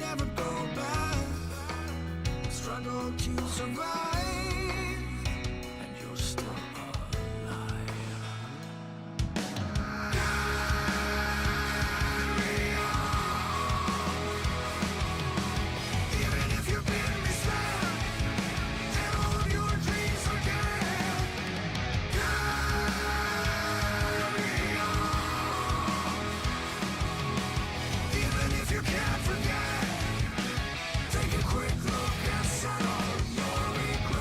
never go back. Struggle to survive, and you're still alive. Carry on. Even if you've been misled and all of your dreams are dead. Carry on. Even if you can't forget, take a quick look and settle your regrets.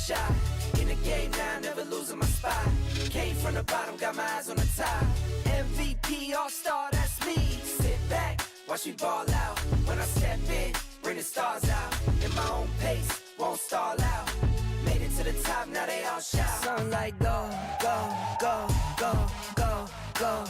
shot. In the game now, never losing my spot. Came from the bottom, got my eyes on the top. MVP, all-star, that's me. Sit back, watch me ball out. When I step in, bring the stars out. In my own pace, won't stall out. Made it to the top, now they all shout. Something like go, go, go, go, go, go.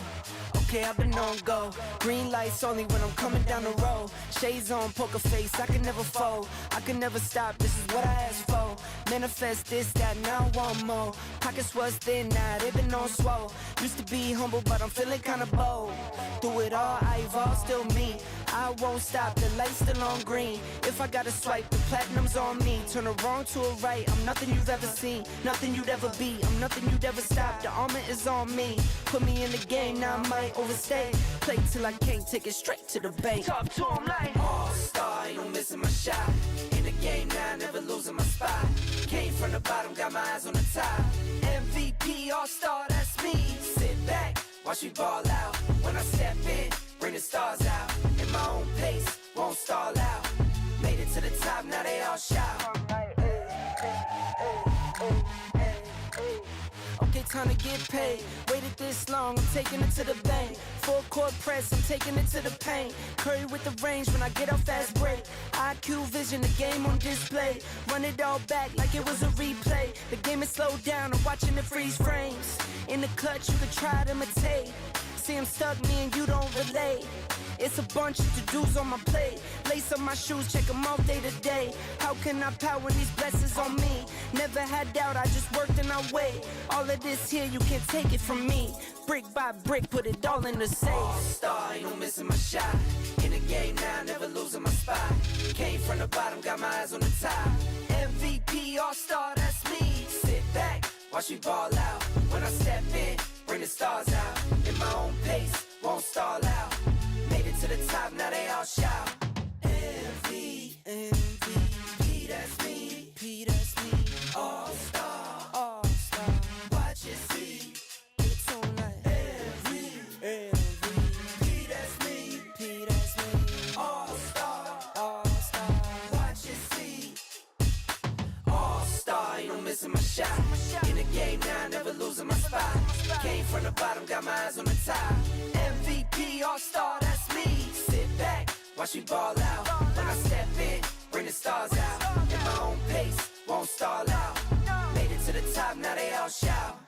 Okay, I've been on go. Green lights only when I'm coming down the road. Shades on, poker face, I can never fold. I can never stop, this is what I asked for. Manifest this, that, now I want more. Pockets was thin, now they been on swole. Used to be humble, but I'm feeling kinda bold. Through it all, I evolve, still me. I won't stop, the light's still on green. If I gotta swipe, the platinum's on me. Turn a wrong to a right, I'm nothing you've ever seen. Nothing you'd ever be, I'm nothing you'd ever stop. The armor is on me. Put me in the game, now I might overstay. Play till I can't, take it straight to the bank. Talk to him like all-star, ain't no missing my shot. In the game now, never losing my spot. Came from the bottom, got my eyes on the top. MVP, all-star, that's me. Sit back, watch me ball out. When I step in, bring the stars out. In my own pace, won't stall out. Made it to the top, now they all shout. Okay, time to get paid. Waited this long, I'm taking it to the bank. Full court press, I'm taking it to the paint. Curry with the range when I get off fast break. IQ vision, the game on display. Run it all back like it was a replay. The game is slowed down, I'm watching it freeze frames. In the clutch, you could try to imitate. See I'm stuck, me and you don't relate. It's a bunch of to-dos on my plate. Lace up my shoes, check them out day to day. How can I power when these blessings on me? Never had doubt, I just worked and I wait. All of this here, you can't take it from me. Brick by brick, put it all in the safe. All-star, ain't no missing my shot. In the game now, never losing my spot. Came from the bottom, got my eyes on the top. MVP, all-star, that's me. Sit back, watch me ball out. When I step in, bring the stars out. In my own pace, won't stall out. Made it to the top, now they all shout. MVP, that's me. P, that's me. All-star, all-star. Watch it see. It's on like MVP, that's me. P, that's me. All-star, all-star. Watch it see. All-star, ain't no missing my shot. In the game now, never losing my spot. Came from the bottom, got my eyes on the top. MVP, all-star, that's me. Sit back, watch me ball out. When I step in, bring the stars out. In my own pace, won't stall out. Made it to the top, now they all shout.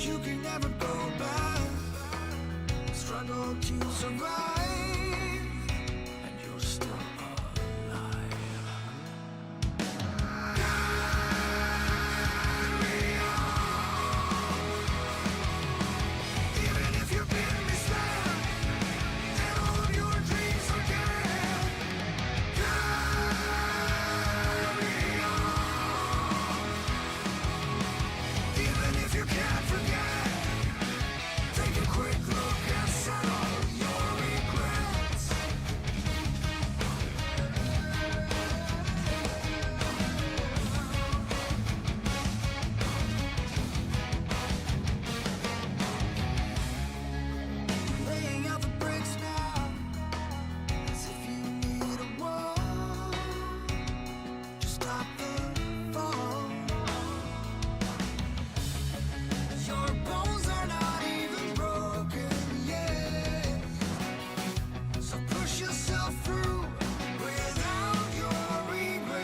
you can never go back. Struggle to survive, and you're still alive. Carry on. Even if you've been misled and all your dreams are dead. Carry on. Even if you can't forget, take a quick look and settle your regrets. Laying out the bricks now, as if you need a wall to stop the fall. Your bones are not even broken yet, so push yourself through without your regrets.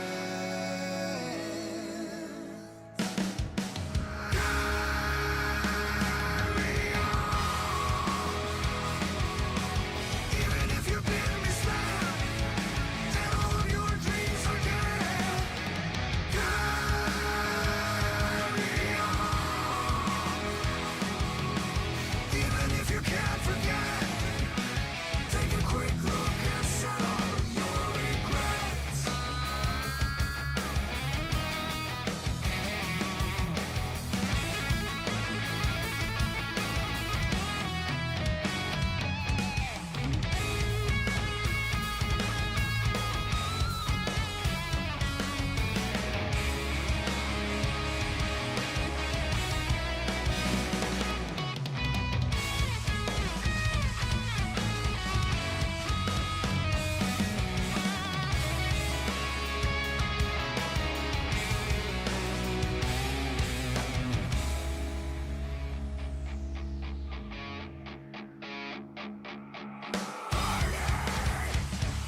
Carry on. Even if you've been misled and all your dreams are dead. Carry on. Even if you can't forget, take a quick look and settle your regrets.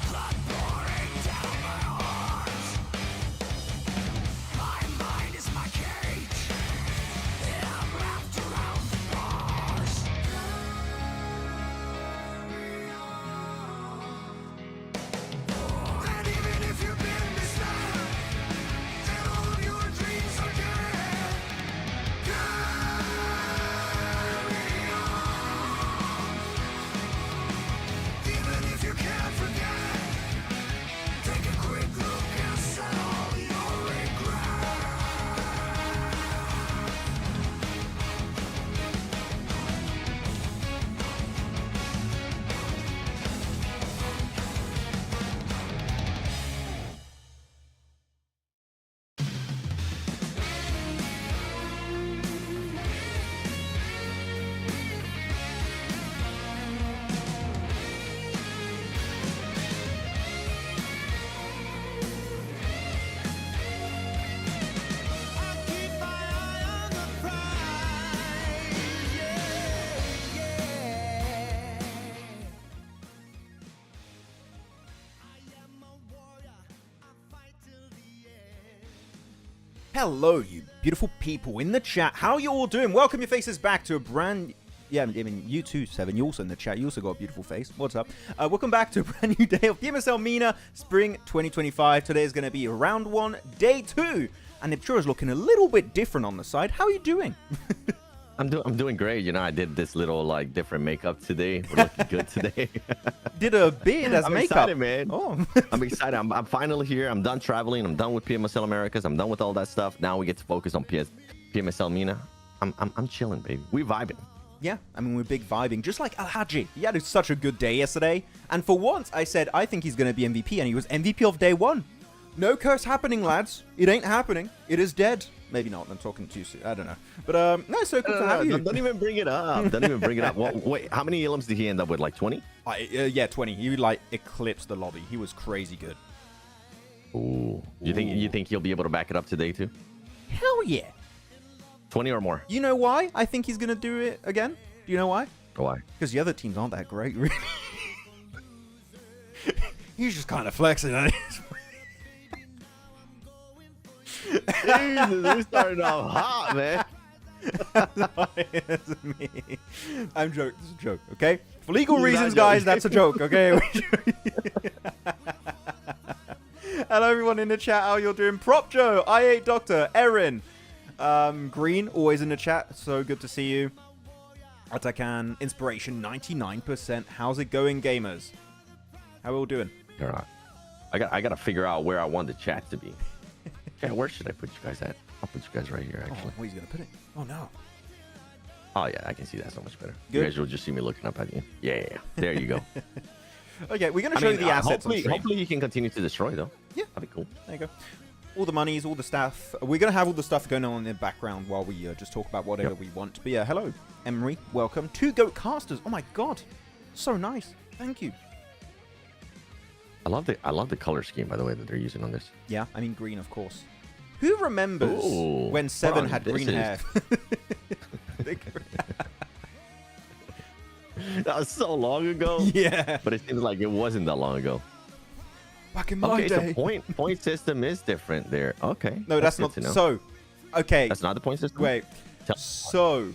Blood pouring down my heart. My mind is my cage, and I'm wrapped around the bars. Carry on. And even if you've been misled and all your dreams are dead. Carry on. Even if you can't forget, take a quick look and settle your regrets. I keep my eye on the prize, yeah. I am a warrior, I fight till the end. Hello, you beautiful people in the chat. How are you all doing? Welcome your faces back to a brand... Yeah, I mean, you too, Seven. You also in the chat. You also got a beautiful face. What's up? Welcome back to a brand new day of PMSL MENA Spring 2025. Today is going to be round 1, day 2. And the sure is looking a little bit different on the side. How are you doing? I'm doing great. You know, I did this little like different makeup today. We're looking good today. Did a beard as I'm makeup. excited, man. Oh. I'm excited. I'm finally here. I'm done traveling. I'm done with PMSL Americas. I'm done with all that stuff. Now we get to focus on PMSL MENA. I'm chilling, baby. We vibing. Yeah, I mean, we're big vibing. Just like Al-Haji. He had such a good day yesterday. And for once, I said, I think he's going to be MVP. And he was MVP of day 1. No curse happening, lads. It ain't happening. It is dead. Maybe not. I'm talking too soon. I don't know. But, no, so cool to have you. Don't even bring it up. Don't even bring it up. Wait, how many elims did he end up with? Like 20? Yeah, 20. He, like, eclipsed the lobby. He was crazy good. Ooh. You think he'll be able to back it up today, too? Hell yeah. 20 or more. You know why I think he's going to do it again? Do you know why? Why? Because the other teams aren't that great, really. He's just kind of flexing on it. Jesus, we started off hot, man. It's me. I'm joking. This is a joke, okay? For legal You're reasons, not guys, joking. that's a joke, okay? Hello, everyone in the chat. How you're doing? Prop Joe, I8 Doctor, Erin, Green, always in the chat. So good to see you. Atakan, Inspiration, 99%. How's it going, gamers? How are we all doing? All right. I gotta figure out where I want the chat to be. Yeah, where should I put you guys at? I'll put you guys right here, Oh, actually. where's he gonna put it? Oh no. Oh yeah, I can see that so much better. Good. You guys will just see me looking up at you. Yeah. There you go. Okay, we're gonna show you the assets on stream. hopefully you can continue to destroy though. Yeah. That'd be cool. There you go. All the monies, all the stuff. We're going to have all the stuff going on in the background while we just talk about whatever we want. But yeah, hello, Emery. Welcome. 2 GOAT casters. Oh my god. So nice. Thank you. I love the color scheme, by the way, that they're using on this. Yeah, I mean green, of course. Who remembers Ooh, when Seven had this green is- hair? That was so long ago. Yeah. But it seems like it wasn't that long ago. Back in my Okay, day. so point system is different there. Okay. No, that's good not. to know. So, okay. That's not the point system. Wait. So,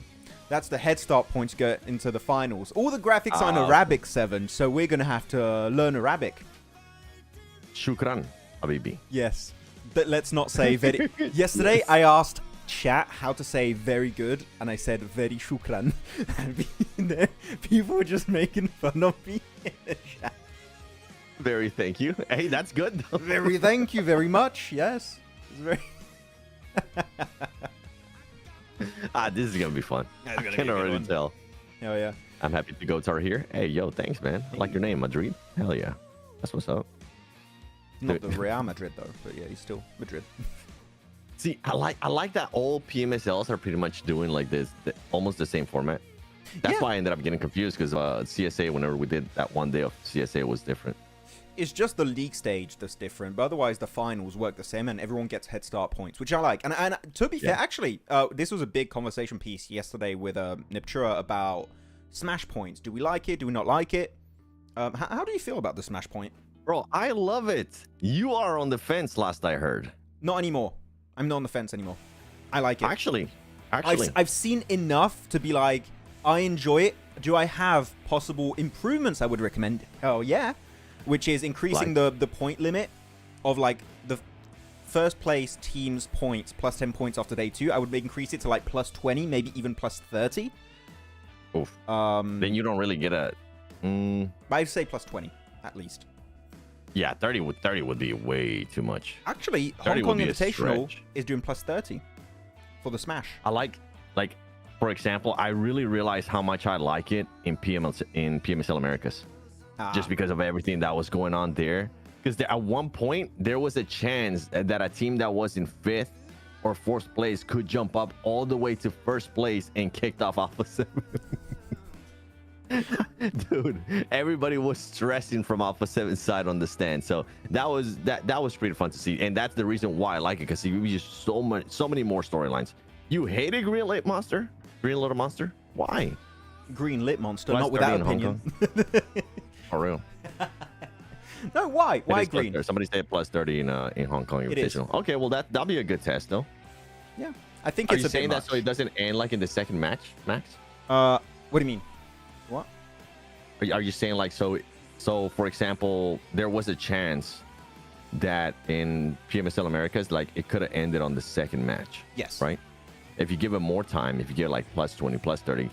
that's the head start points go into the finals. All the graphics are in Ah. Arabic, Seven, so we're going to have to learn Arabic. Shukran, Habibi. Yes. But let's not say very... Yesterday, I asked chat how to say very good, and I said very shukran. And people were just making fun of me in the chat. Very thank you. Hey, that's good. though. Very thank you very much. Yes. It's very... This is gonna be fun. That's I gonna can be a good already one. tell. Oh, yeah. I'm happy to go to here. Hey, yo, thanks, man. I like your name, Madrid. Hell yeah. That's what's up. Not the Real Madrid, though, but yeah, he's still Madrid. See, I like that all PMSLs are pretty much doing like this, almost the same format. That's Yeah. why I ended up getting confused because CSA, whenever we did that one day of CSA, was different. It's just the league stage that's different, but otherwise the finals work the same and everyone gets head start points, which I like. And to be fair, actually, this was a big conversation piece yesterday with Niptura about Smash points. Do we like it? Do we not like it? How do you feel about the Smash point? Bro, I love it. You are on the fence, last I heard. Not anymore. I'm not on the fence anymore. I like it. Actually. I've seen enough to be like, I enjoy it. Do I have possible improvements I would recommend? Hell yeah. Which is increasing the point limit of like the first place team's points plus 10 points after day 2. I would increase it to like plus 20, maybe even plus 30. Oof. Then you don't really get a... I'd say plus 20 at least. Yeah, 30 would be way too much. Actually, 30 Hong would Kong be a Invitational stretch. is doing plus 30 for the Smash. I like, for example, I really realized how much I like it in PMSL Americas. Just because of everything that was going on there. Because at one point, there was a chance that a team that was in 5th or 4th place could jump up all the way to 1st place and kicked off Alpha 7. Dude, everybody was stressing from Alpha 7's side on the stand. So that was pretty fun to see. And that's the reason why I like it, because you use so many more storylines. You hated Green Little Monster? Why? Green Lit Monster, Plus not without 30 in Hong opinion. For real. No, why? It Why is plus green? 30. Somebody said plus 30 in Hong Kong It is. Invitational. Okay, well that'll be a good test though. Yeah, I think Are it's you a saying bit that so it doesn't end like in the second match, Max? What do you mean? What? Are you saying like so for example, there was a chance that in PMSL Americas, like it could have ended on the second match. Yes. Right? If you give it more time, if you get like plus 20, plus 30,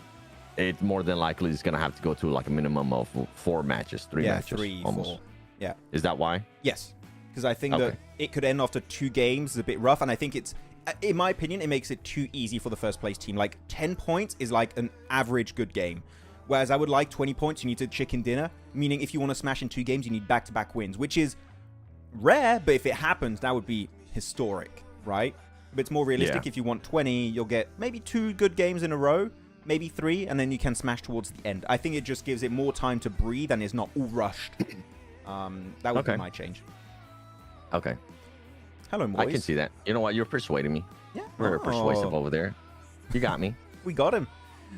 it more than likely is gonna have to go to like a minimum of 4 matches, 3 Yeah, matches, 3, almost. 4. Yeah. Is that why? Yes, because I think Okay. that it could end after 2 games. It's a bit rough, and I think it's, in my opinion, it makes it too easy for the first place team. Like 10 points is like an average good game, whereas I would like 20 points. You need to chicken dinner, meaning if you want to smash in 2 games, you need back-to-back wins, which is rare. But if it happens, that would be historic, right? But it's more realistic. Yeah. If you want 20, you'll get maybe 2 good games in a row, maybe 3, and then you can smash towards the end. I think it just gives it more time to breathe and is not all rushed. That would be Okay. my change. Okay. Hello, Moise. I can see that. You know what? You're persuading me. Yeah. Very persuasive Oh, over there. You got me. we got him.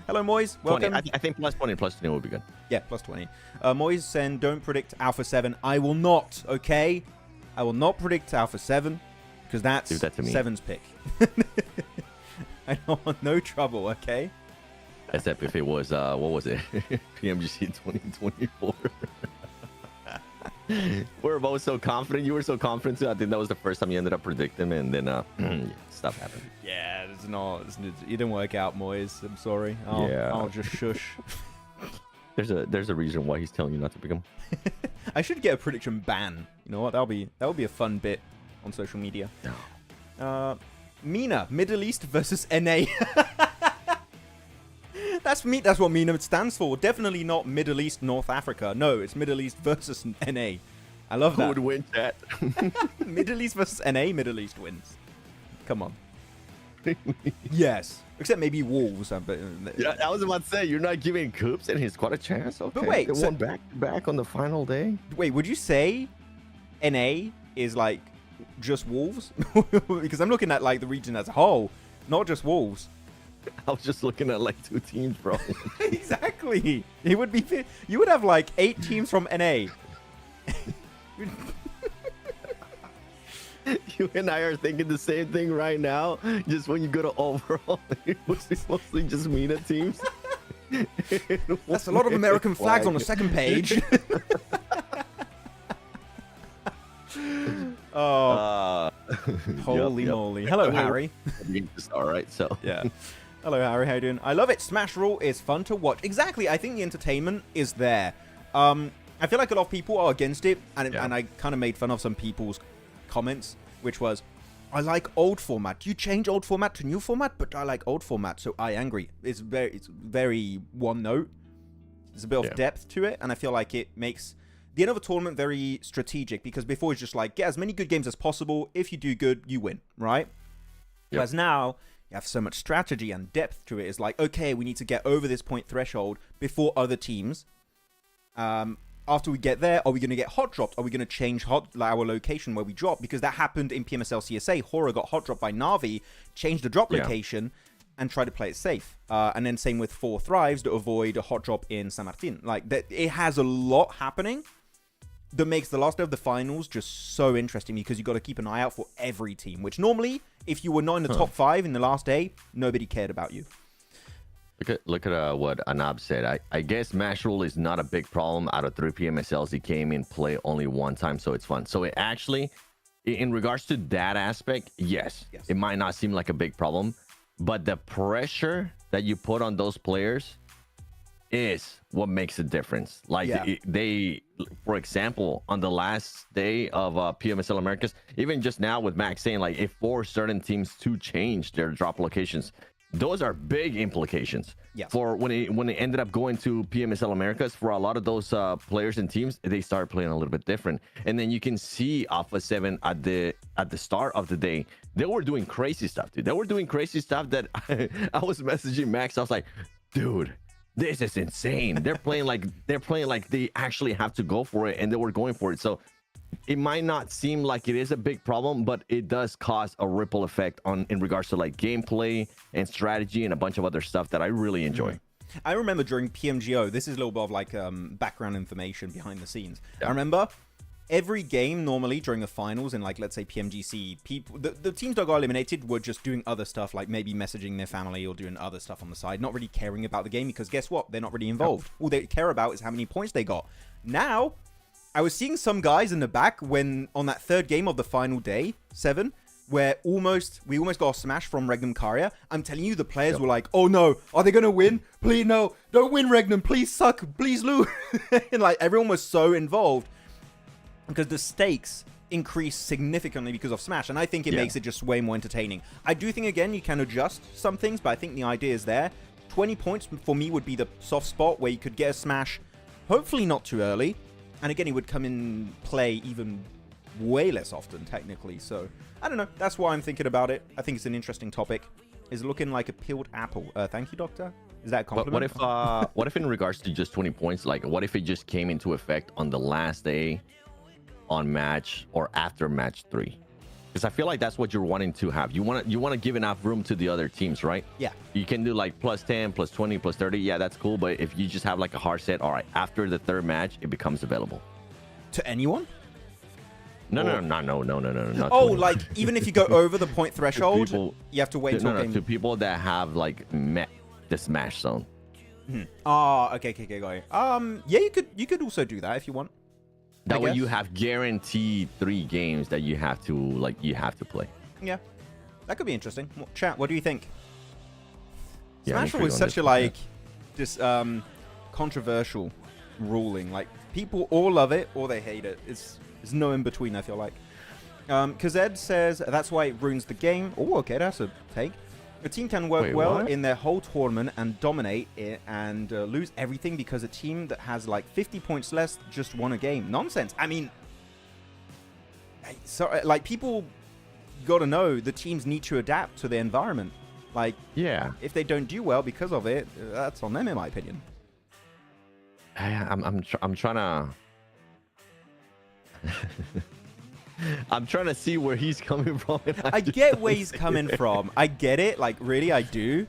Hello, Moise. 20. Welcome. I think plus 20 plus 20 would be good. Yeah, plus 20. Moise saying, don't predict Alpha 7. I will not, okay? I will not predict Alpha 7, because that's Leave that to me. 7's pick. I don't want no trouble, okay? Except if it was, what was it? PMGC 2024. We're both so confident. You were so confident too. I think that was the first time you ended up predicting, and then stuff happened. Yeah, it didn't work out, Moyes. I'm sorry. I'll just shush. There's a reason why he's telling you not to pick him. I should get a prediction ban. You know what? That would be a fun bit on social media. MENA, Middle East versus NA. That's what MENA stands for. Definitely not Middle East, North Africa. No, it's Middle East versus NA. I love that. Who would win, chat? Middle East versus NA, Middle East wins. Come on. Yes. Except maybe Wolves. Yeah, I was about to say, you're not giving Coops and his squad a chance? Okay. But wait. They won back on the final day? Wait, would you say NA is like just Wolves? Because I'm looking at like the region as a whole, not just Wolves. I was just looking at like 2 teams, bro. Exactly. It would be. You would have like 8 teams from NA. You and I are thinking the same thing right now. Just when you go to overall, it was mostly just MENA teams. That's a lot of American flags on the second page. Holy moly. Hello, Harry. All right, so. Yeah. Hello, Harry. How you doing? I love it. Smash Roll is fun to watch. Exactly. I think the entertainment is there. I feel like a lot of people are against it, and I kind of made fun of some people's comments, which was, I like old format. You change old format to new format, but I like old format, so I angry. It's very one note. There's a bit of depth to it, and I feel like it makes the end of a tournament very strategic, because before it's just like, get as many good games as possible. If you do good, you win, right? Whereas now, you have so much strategy and depth to it. It's like, okay, we need to get over this point threshold before other teams. After we get there, are we going to get hot dropped? Are we going to change our location where we drop? Because that happened in PMSL CSA. Horror got hot dropped by Na'Vi, changed the drop location, and tried to play it safe. And then same with 4 Thrives to avoid a hot drop in San Martin. Like, it has a lot happening that makes the last day of the finals just so interesting, because you got to keep an eye out for every team, which normally, if you were not in the top 5 in the last day, nobody cared about you. Look at what Anab said. I guess Mash Rule is not a big problem. Out of 3 PMSLs, he came in play only 1 time, so it's fun. So it actually, in regards to that aspect, yes, it might not seem like a big problem, but the pressure that you put on those players is what makes a difference. Like they, for example, on the last day of PMSL Americas, even just now with Max saying like, if for certain teams to change their drop locations, those are big implications for when it ended up going to PMSL Americas. For a lot of those players and teams, they start playing a little bit different. And then you can see Alpha 7 at the start of the day, they were doing crazy stuff, dude. They were doing crazy stuff that I was messaging Max. I was like, dude, this is insane. They're playing like they actually have to go for it, and they were going for it. So it might not seem like it is a big problem, but it does cause a ripple effect in regards to like gameplay and strategy and a bunch of other stuff that I really enjoy. I remember during PMGO, this is a little bit of like background information behind the scenes. I remember every game normally during the finals in like, let's say PMGC, the teams that got eliminated were just doing other stuff, like maybe messaging their family or doing other stuff on the side, not really caring about the game, because guess what? They're not really involved. All they care about is how many points they got. Now, I was seeing some guys in the back when on that 3rd game of the final day, 7, where we almost got a smash from Regnum Karya. I'm telling you, the players were like, oh no, are they going to win? Please, no, don't win, Regnum. Please suck. Please lose. And like, everyone was so involved because the stakes increased significantly because of Smash. And I think it makes it just way more entertaining. I do think, again, you can adjust some things, but I think the idea is there. 20 points for me would be the soft spot where you could get a Smash, hopefully not too early. And again, he would come in play even way less often, technically. So, I don't know. That's why I'm thinking about it. I think it's an interesting topic. Is looking like a peeled apple. Thank you, Doctor. Is that a compliment? But what if in regards to just 20 points, like what if it just came into effect on the last day on match or after match 3? Because I feel like that's what you're wanting to have. You want to give enough room to the other teams, right? Yeah. You can do like plus 10, plus 20, plus 30. Yeah, that's cool. But if you just have like a hard set, all right, after the 3rd match, it becomes available. To anyone? No, Or- no. Not Oh, 20. like even if you go over the point threshold, people- you have to wait until game. to people that have like met the smash zone. Ah, okay, got it. Yeah, you could also do that if you want. That way you guess. have guaranteed 3 games that you have to play. Yeah, that could be interesting. Chat, what do you think? Yeah, I'm Smashville intrigued is on such this a one, like just controversial ruling. Like people all love it or they hate it. It's no in between. I feel like. Kazed says that's why it ruins the game. Oh, okay, that's a take. A team can work Wait, well what? in their whole tournament and dominate it and lose everything because a team that has like 50 points less just won a game. Nonsense. I mean, so like people got to know the teams need to adapt to the environment. Like, Yeah. if they don't do well because of it, that's on them, in my opinion. I'm trying to. I'm trying to see where he's coming from. I get where he's coming from. I get it. Like, really, I do.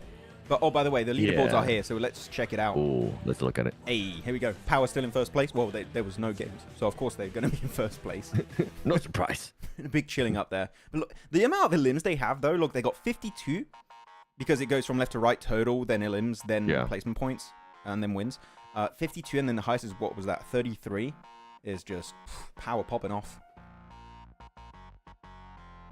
But, oh, by the way, the leaderboards Yeah. are here, so let's check it out. Oh, let's look at it. Hey, here we go. Power still in first place. Well, there was no games, so of course they're going to be in first place. No surprise. Big chilling up there. But look, the amount of elims they have, though, look, they got 52 because it goes from left to right total, then elims, then placement points, and then wins. 52, and then the highest is, what was that, 33, is just power popping off.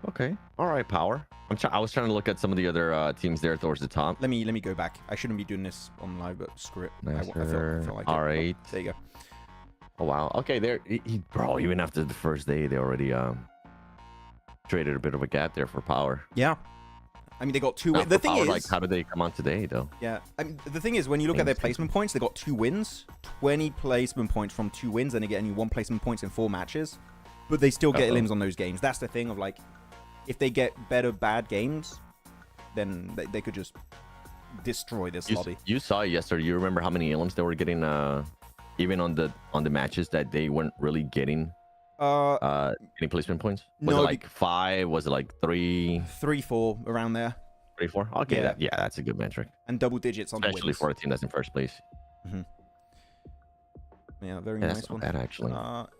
Okay. All right, Power. I was trying to look at some of the other teams there towards the top. Let me go back. I shouldn't be doing this on live, but screw it. I feel like All it. right. There you go. Oh wow. Okay, there. Bro, even after the first day, they already traded a bit of a gap there for Power. Yeah. I mean, they got 2 Now, wins. The for thing Power, is, like, how did they come on today, though? yeah. I mean, the thing is, when you look at their placement points, they got 2 wins, 20 placement points from 2 wins, and they get only 1 placement points in 4 matches. But they still get elims on those games. That's the thing of like, if they get better bad games, then they could just destroy this lobby. You saw it yesterday. You remember how many elims they were getting, even on the matches that they weren't really getting any placement points? Was no, it like 5? Was it like 3? 3, 4 around there, 3, 4? Okay, Yeah. that's a good metric. and double digits on the Especially wins. for a team that's in first place. Yeah, very Yeah, nice that's one. not bad, actually.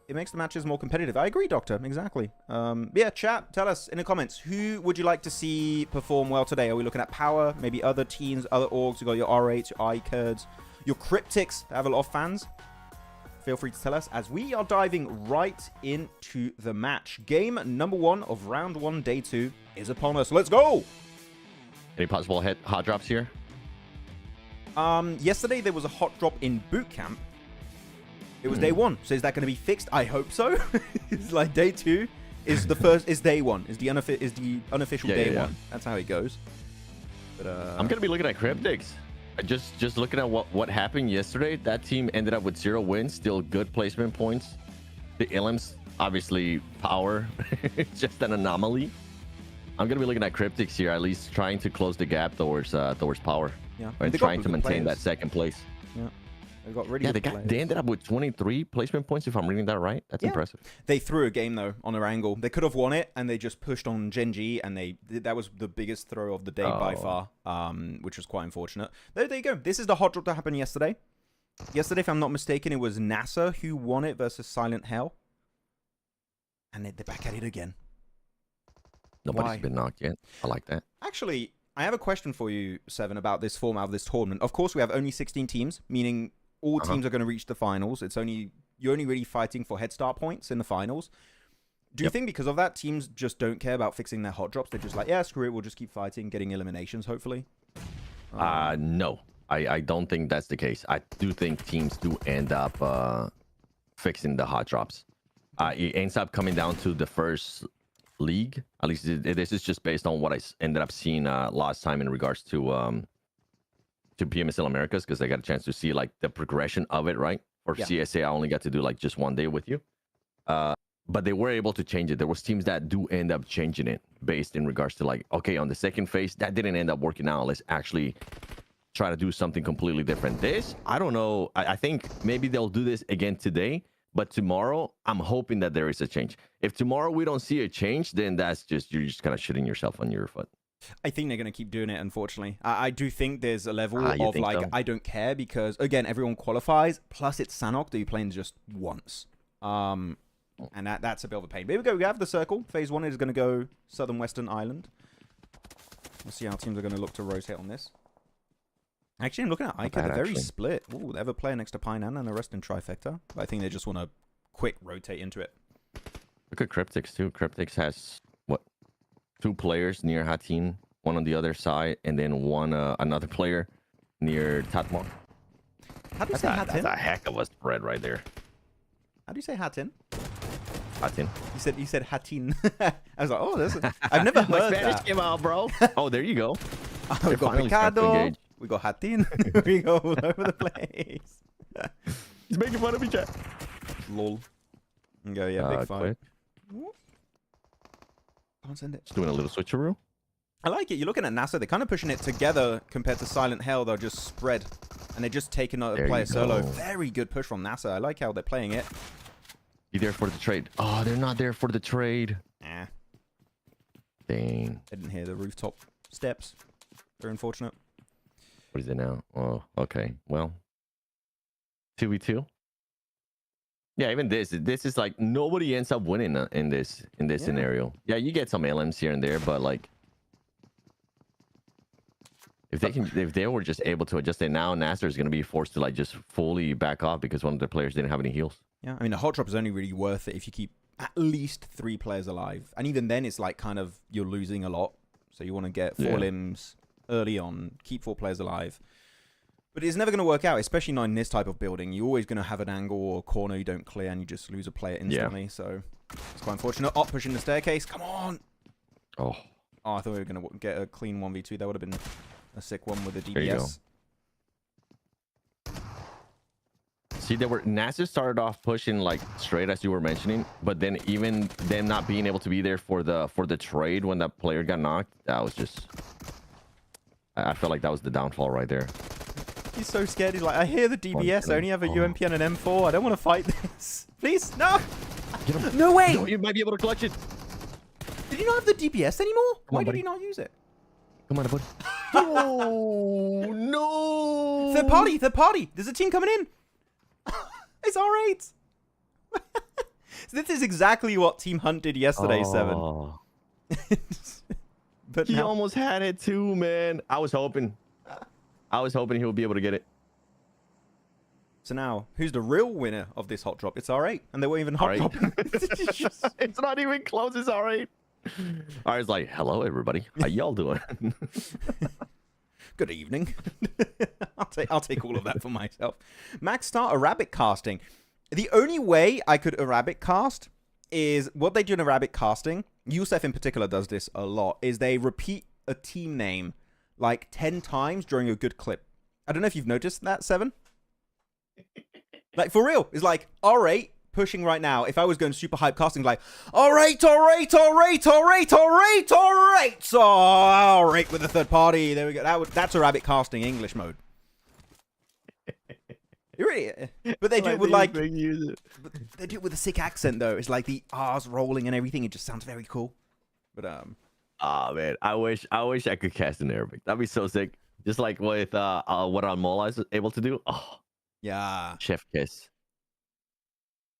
It makes the matches more competitive. I agree, Doctor. Exactly. Yeah, chat, tell us in the comments, who would you like to see perform well today? Are we looking at Power, maybe other teams, other orgs? You got your R8s, your iKURDs, your Cryptics that have a lot of fans. Feel free to tell us as we are diving right into the match. Game number 1 of round 1, day 2 is upon us. Let's go! Any possible hot drops here? Yesterday there was a hot drop in boot camp. It was day 1, so is that going to be fixed? I hope so. It's like day 2 is the first, is day 1, is the unofficial day 1. That's how it goes. But I'm gonna be looking at Cryptics. Just looking at what happened yesterday. That team ended up with 0 wins, still good placement points. The elims, obviously, Power, just an anomaly. I'm gonna be looking at Cryptics here, at least trying to close the gap towards Power. Yeah, and they got trying to good maintain players. that second place. Yeah, they got really Yeah, good they players. ended up with 23 placement points, if I'm reading that right. That's impressive. They threw a game though on ERANGEL. They could have won it, and they just pushed on Gen.G, and that was the biggest throw of the day by far, which was quite unfortunate. There you go. This is the hot drop that happened yesterday. Yesterday, if I'm not mistaken, it was NASR who won it versus Silent Hell, and they're back at it again. Nobody's been knocked yet. I like that. Actually, I have a question for you, Seven, about this format of this tournament. Of course, we have only 16 teams, meaning all teams are going to reach the finals. You're only really fighting for head start points in the finals. Do you think because of that, teams just don't care about fixing their hot drops? They're just like, yeah, screw it, we'll just keep fighting, getting eliminations, hopefully? No, I don't think that's the case. I do think teams do end up fixing the hot drops. It ends up coming down to the first league. At least this is just based on what I ended up seeing last time in regards to PMSL Americas, because I got a chance to see like the progression of it, right? For CSA, I only got to do like just 1 day with you. But they were able to change it. There was teams that do end up changing it based in regards to like, okay, on the second phase, that didn't end up working out. Let's actually try to do something completely different. This, I don't know. I think maybe they'll do this again today, but tomorrow, I'm hoping that there is a change. If tomorrow we don't see a change, then that's just, you're just kind of shitting yourself on your foot. I think they're going to keep doing it, unfortunately. I do think there's a level of like, so? I don't care because, again, everyone qualifies. Plus, it's Sanok that you're playing just once. And that's a bit of a pain. But here we go. We have the circle. Phase 1 is going to go southern western island. We'll see how teams are going to look to rotate on this. Actually, I'm looking at iKURD. They're very split. Ooh, they have a player next to Painan and the rest in Trifecta. But I think they just want to quick rotate into it. Look at Cryptics, too. Cryptics has, what, 2 players near Hatin, one on the other side, and then one another player near Tatmon. How do you say Hatin? That's a heck of a spread right there. How do you say Hatin? Hatin. You said Hatin. I was like, oh, this is, I've never heard Spanish that. came out, bro. Oh, there you go. We got Picado. We got Hatin. We go all over the place. He's making fun of me, chat. Lol. And go, yeah, big fight. Can't send it. Just doing a little switcheroo. I like it. You're looking at NASR. They're kind of pushing it together compared to Silent Hell. They'll just spread. And they're just taking a player solo. Very good push from NASR. I like how they're playing it. Be there for the trade. Oh, they're not there for the trade. Nah. Dang. I didn't hear the rooftop steps. Very unfortunate. What is it now? Oh, okay. Well, 2v2. Yeah, even this is like nobody ends up winning in this scenario. Yeah, you get some LMs here and there, but like if they were just able to adjust it now, NASR is going to be forced to like just fully back off because one of the players didn't have any heals. Yeah, I mean, a hot drop is only really worth it if you keep at least 3 players alive. And even then, it's like kind of you're losing a lot. So you want to get 4 limbs early on, keep 4 players alive. But it's never going to work out, especially not in this type of building. You're always going to have an angle or a corner you don't clear and you just lose a player instantly. So it's quite unfortunate. Op pushing the staircase. Come on. Oh, I thought we were going to get a clean 1v2. That would have been a sick one with the DBS. There you go. See, NASR started off pushing like straight as you were mentioning, but then even them not being able to be there for the trade when that player got knocked, that was just, I felt like that was the downfall right there. He's so scared. He's like, I hear the DBS. I only have a UMP and an M4. I don't want to fight this. Please, no. Get him. No way. You might be able to clutch it. Did you not have the DBS anymore? Why did he not use it? Come on, buddy. Oh, no. Third party. There's a team coming in. It's R8. So this is exactly what Team Hunt did yesterday, 7. But he almost had it too, man. I was hoping he would be able to get it. So now, who's the real winner of this hot drop? It's R8, and they weren't even hot dropping. It's not even close. It's R8. R8's like, hello, everybody. How y'all doing? Good evening. I'll take all of that for myself. Max start Arabic casting. The only way I could Arabic cast is what they do in Arabic casting. Youssef in particular does this a lot. Is they repeat a team name like 10 times during a good clip. I don't know if you've noticed that, 7. Like for real, it's like R8 pushing right now. If I was going super hype casting, like R8 with the third party. There we go. That's Arabic casting English mode. You really, but they do it with like, they do it with a sick accent though. It's like the R's rolling and everything. It just sounds very cool. But oh man, I wish I could cast in Arabic. That'd be so sick. Just like with what Mola is able to do. Oh yeah, chef kiss.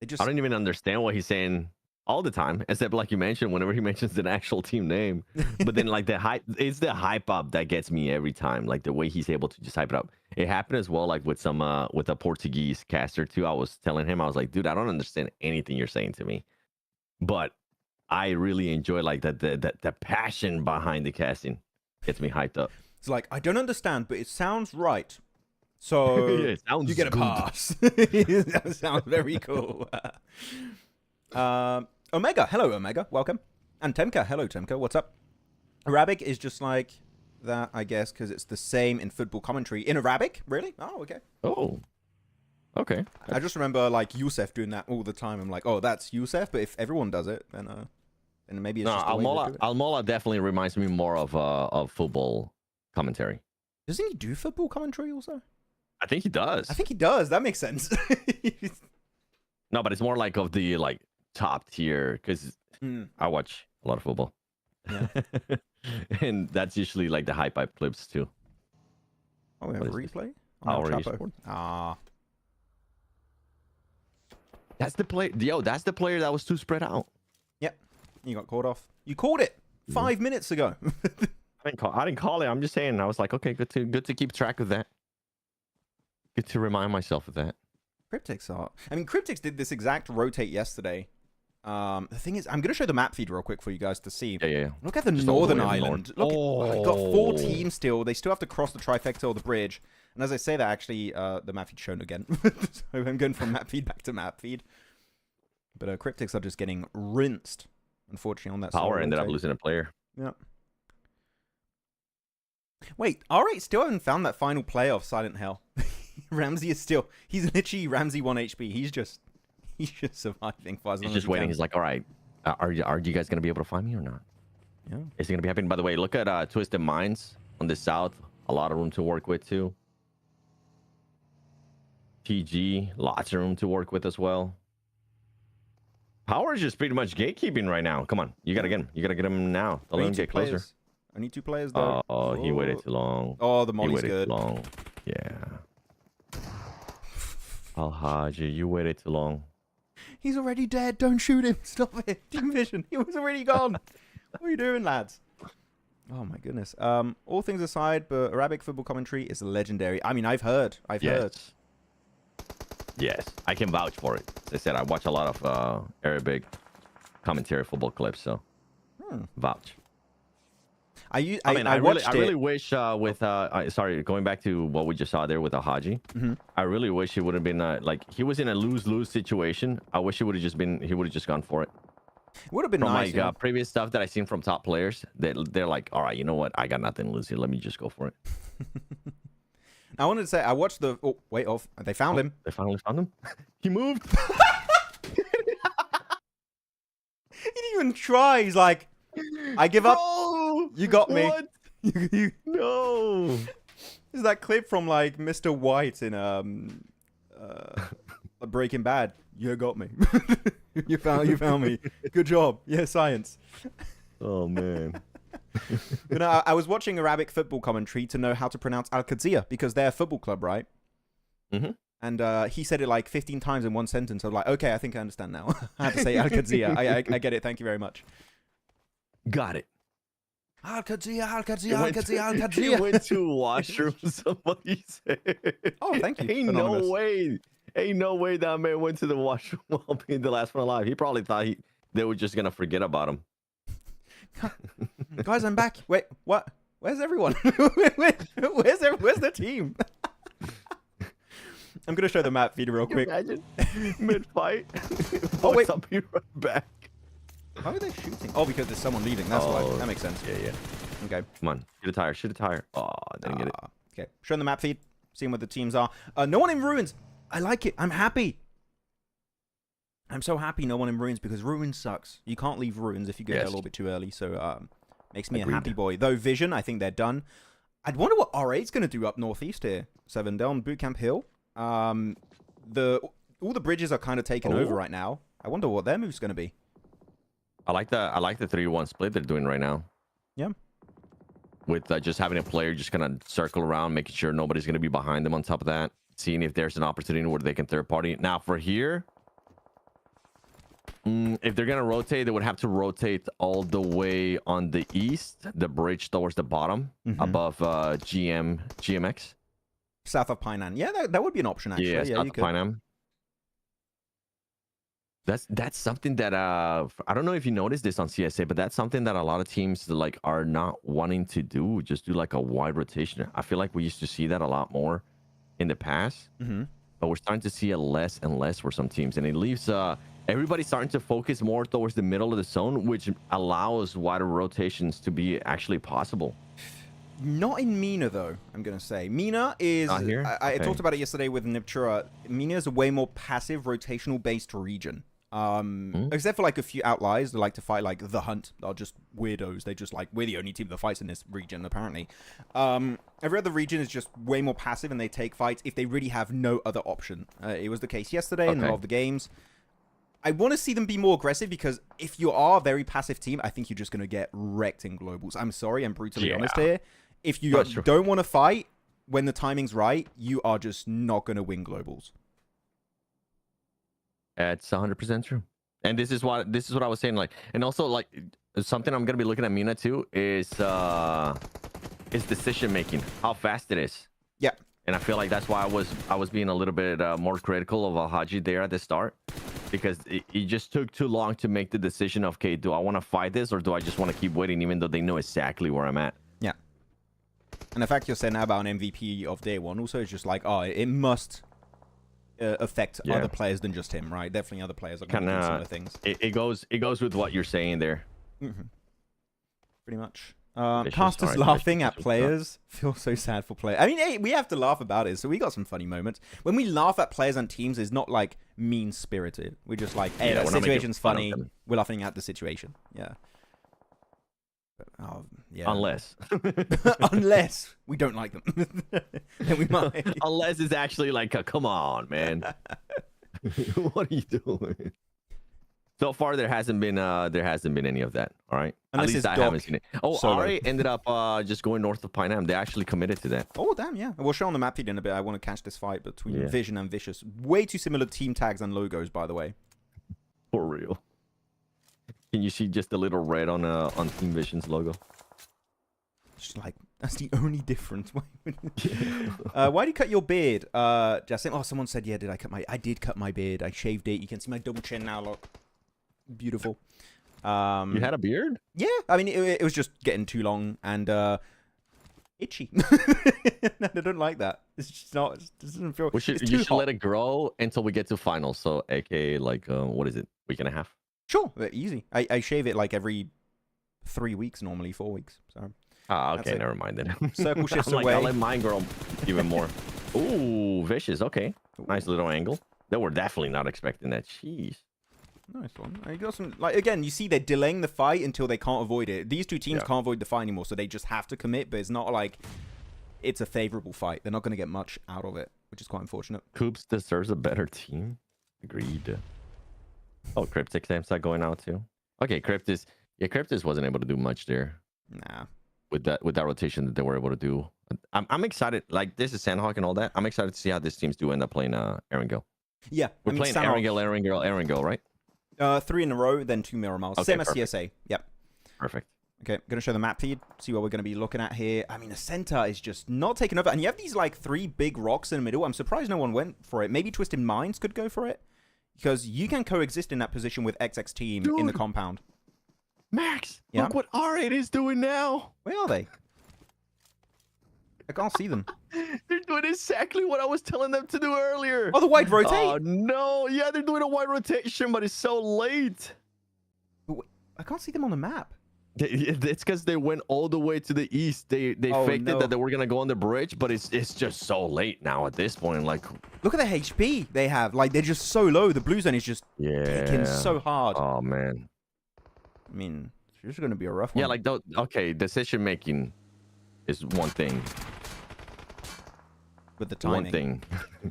I don't even understand what he's saying all the time, except like you mentioned, whenever he mentions an actual team name. But then like it's the hype up that gets me every time. Like the way he's able to just hype it up. It happened as well, like with a Portuguese caster too. I was telling him, I was like, dude, I don't understand anything you're saying to me, but I really enjoy like the passion behind the casting. Gets me hyped up. It's like, I don't understand, but it sounds right. So yeah, you get a pass. That sounds very cool. Omega, hello Omega, welcome. And Temka, hello Temka, what's up? Arabic is just like that, I guess, because it's the same in football commentary. In Arabic? Really? Oh, okay. Oh, okay. I just remember like Youssef doing that all the time. I'm like, oh, that's Youssef, but if everyone does it, then maybe it's just the way to do it. Al-Mola definitely reminds me more of football commentary. Doesn't he do football commentary also? I think he does. I think he does. That makes sense. No, but it's more like of the like top tier because I watch a lot of football. Yeah. And that's usually like the hype clips too. Oh, we have a replay? POWR Esports. Ah. That's the play. Yo, that's the player that was too spread out. Yep. You got called off. You called it 5 minutes ago. I didn't call it. I'm just saying. I was like, okay, good to keep track of that. Good to remind myself of that. Cryptics are. I mean, Cryptics did this exact rotate yesterday. The thing is, I'm going to show the map feed real quick for you guys to see. Yeah. Look at the Just northern all the way up island. north. Look, I've got 4 teams still. They still have to cross the trifecta or the bridge. And as I say that, actually, the map feed's shown again. So I'm going from map feed back to map feed. But Cryptics are just getting rinsed, unfortunately, on that POWR side ended up losing a player. Yeah. Wait, R8 still haven't found that final play of Silent Hell. Ramsey is still... He's literally Ramsey 1 HP. He's just surviving for as long He's as just he waiting. can. He's like, all right, are you guys going to be able to find me or not? Yeah. Is it going to be happening? By the way, look at Twisted Minds on the south. A lot of room to work with, too. TG, lots of room to work with as well. POWR is just pretty much gatekeeping right now. Come on, you got to get him. You got to get him now. Don't let him get closer. I need 2 players, though. Oh, he waited too long. Oh, the He molly's waited good. too long. Yeah. Alhaji, you waited too long. He's already dead. Don't shoot him. Stop it. Team vision. He was already gone. What are you doing, lads? Oh, my goodness. All things aside, but Arabic football commentary is legendary. I mean, I've heard. Yes, I can vouch for it. As I said, I watch a lot of Arabic commentary football clips, so vouch. I really wish sorry, going back to what we just saw there with Alhaji, I really wish it would have been like he was in a lose-lose situation. I wish he would have just gone for it. It would have been from nice. Like previous stuff that I've seen from top players, they're like, all right, you know what? I got nothing to lose here. Let me just go for it. I wanted to say I watched the. Oh wait, they found him. They finally found him. He moved. He didn't even try. He's like, I give up. You got me. What? You, no. Is that clip from like Mr. White in Breaking Bad? You got me. you found me. Good job. Yeah, science. Oh man. You know, I was watching Arabic football commentary to know how to pronounce Al-Qadsiya because they're a football club, right? And he said it like 15 times in one sentence. I was like, okay, I think I understand now. I had to say Al-Qadsiya. I get it. Thank you very much. Got it. Al-Qadsiya, Al-Qadsiya, Al-Qadsiya, Al-Qadsiya. He went to washroom, somebody said. Oh, thank you. Ain't Anonymous. no way that man went to the washroom while being the last one alive. He probably thought they were just gonna forget about him. Guys, I'm back. Wait, what? Where's everyone? Where's the team? I'm gonna show the map feed real quick. Imagine mid-fight. Oh wait, I'll be right back. How are they shooting? Oh, because there's someone leaving. That's why. That makes sense. Yeah. Okay. Come on, shoot a tire. Oh, didn't get it. Okay, showing the map feed, seeing what the teams are. No one in ruins. I like it. I'm happy. I'm so happy no one in ruins because ruins sucks. You can't leave ruins if you get there a little bit too early. So makes me a happy boy. Though Vision, I think they're done. I'd wonder what R8's going to do up northeast here. 7 down Bootcamp Hill. All the bridges are kind of taken over right now. I wonder what their move's going to be. I like the 3-1 split they're doing right now. Yeah. With just having a player just kind of circle around, making sure nobody's going to be behind them on top of that. Seeing if there's an opportunity where they can third party. Now for here, if they're going to rotate, they would have to rotate all the way on the east, the bridge towards the bottom, above GMX. South of Painan. Yeah, that would be an option, actually. Yeah, south you of could. Painan. That's something that I don't know if you noticed this on CSA, but that's something that a lot of teams like are not wanting to do. Just do like a wide rotation. I feel like we used to see that a lot more in the past, but we're starting to see it less and less for some teams, and it leaves everybody starting to focus more towards the middle of the zone, which allows wider rotations to be actually possible. Not in MENA, though, I'm going to say. MENA is... Not here? I talked about it yesterday with Niptura. MENA is a way more passive, rotational-based region. Except for, like, a few outliers that like to fight, like, The Hunt. They're just weirdos. They just, like, we're the only team that fights in this region, apparently. Every other region is just way more passive, and they take fights if they really have no other option. It was the case yesterday in a lot of the games. I want to see them be more aggressive because if you are a very passive team, I think you're just going to get wrecked in globals. I'm sorry, I'm brutally honest here. If you don't want to fight when the timing's right, you are just not going to win globals. That's 100% true. And this is what I was saying. Like, and also like something I'm gonna be looking at MENA too is decision making, how fast it is. Yeah. And I feel like that's why I was being a little bit more critical of Haji there at the start, because it just took too long to make the decision of, okay, do I want to fight this or do I just want to keep waiting, even though they know exactly where I'm at. Yeah. And the fact you're saying that about an MVP of day one also is just like, oh, it must affect other players than just him, right? Definitely other players are going to do some other things. It goes with what you're saying there. Mm-hmm. Pretty much. Casters laughing at players. Feel so sad for players. I mean, hey, we have to laugh about it, so we got some funny moments. When we laugh at players and teams, it's not like mean-spirited. We're just like, hey, that situation's funny. We're laughing at the situation. Yeah. Yeah. Unless unless we don't like them, then we might. Unless it's actually like, come on, man. What are you doing? So far, there hasn't been any of that. All right. Unless At least I haven't seen it. Oh, Ari ended up just going north of Pine Am. They actually committed to that. Oh, damn, yeah. We'll show on the map feed in a bit. I want to catch this fight between Vision and Vicious. Way too similar team tags and logos, by the way. For real. Can you see just a little red on Team Vision's logo? Just like, that's the only difference. Why do you cut your beard? Justin, oh, someone said, yeah, I did cut my beard. I shaved it. You can see my double chin now, look. Beautiful. You had a beard? Yeah, I mean, it was just getting too long and itchy. I don't like that. It's just not. It doesn't feel. You should let it grow until we get to finals. So, aka, like, what is it? Week and a half? Sure, easy. I shave it like every 3 weeks, normally 4 weeks. So. Ah, okay, never mind then. Circle shifts I'm like, away. I'll let mine grow even more. Ooh, Vicious. Okay, nice little angle. They were definitely not expecting that. Jeez. Nice one. You got some, like, again, you see they're delaying the fight until they can't avoid it. These two teams can't avoid the fight anymore, so they just have to commit, but it's not like it's a favorable fight. They're not going to get much out of it, which is quite unfortunate. Coops deserves a better team. Agreed. Oh, Cryptics name's not going out too. Okay, Cryptics. Yeah, Cryptics wasn't able to do much there. Nah. With that rotation that they were able to do. I'm excited. Like, this is Sandhawk and all that. I'm excited to see how this teams do end up playing ERANGEL. Yeah. We're playing ERANGEL, right? 3 in a row, then 2 Miramars. Okay, same as CSA. Yep. Perfect. Okay, I'm going to show the map feed, see what we're going to be looking at here. I mean, the center is just not taking over. And you have these, like, 3 big rocks in the middle. I'm surprised no one went for it. Maybe Twisted Minds could go for it. Because you can coexist in that position with XX Team in the compound. Max, look what R8 is doing now. Where are they? I can't see them. They're doing exactly what I was telling them to do earlier. Oh, the wide rotate? Oh, no. Yeah, they're doing a wide rotation, but it's so late. I can't see them on the map. It's because they went all the way to the east. They faked it that they were going to go on the bridge, but it's just so late now at this point. Like, look at the HP they have. Like, they're just so low. The blue zone is just kicking so hard. Oh, man. I mean, it's just going to be a rough one. Yeah, like, okay, decision making is one thing. With the timing. One thing.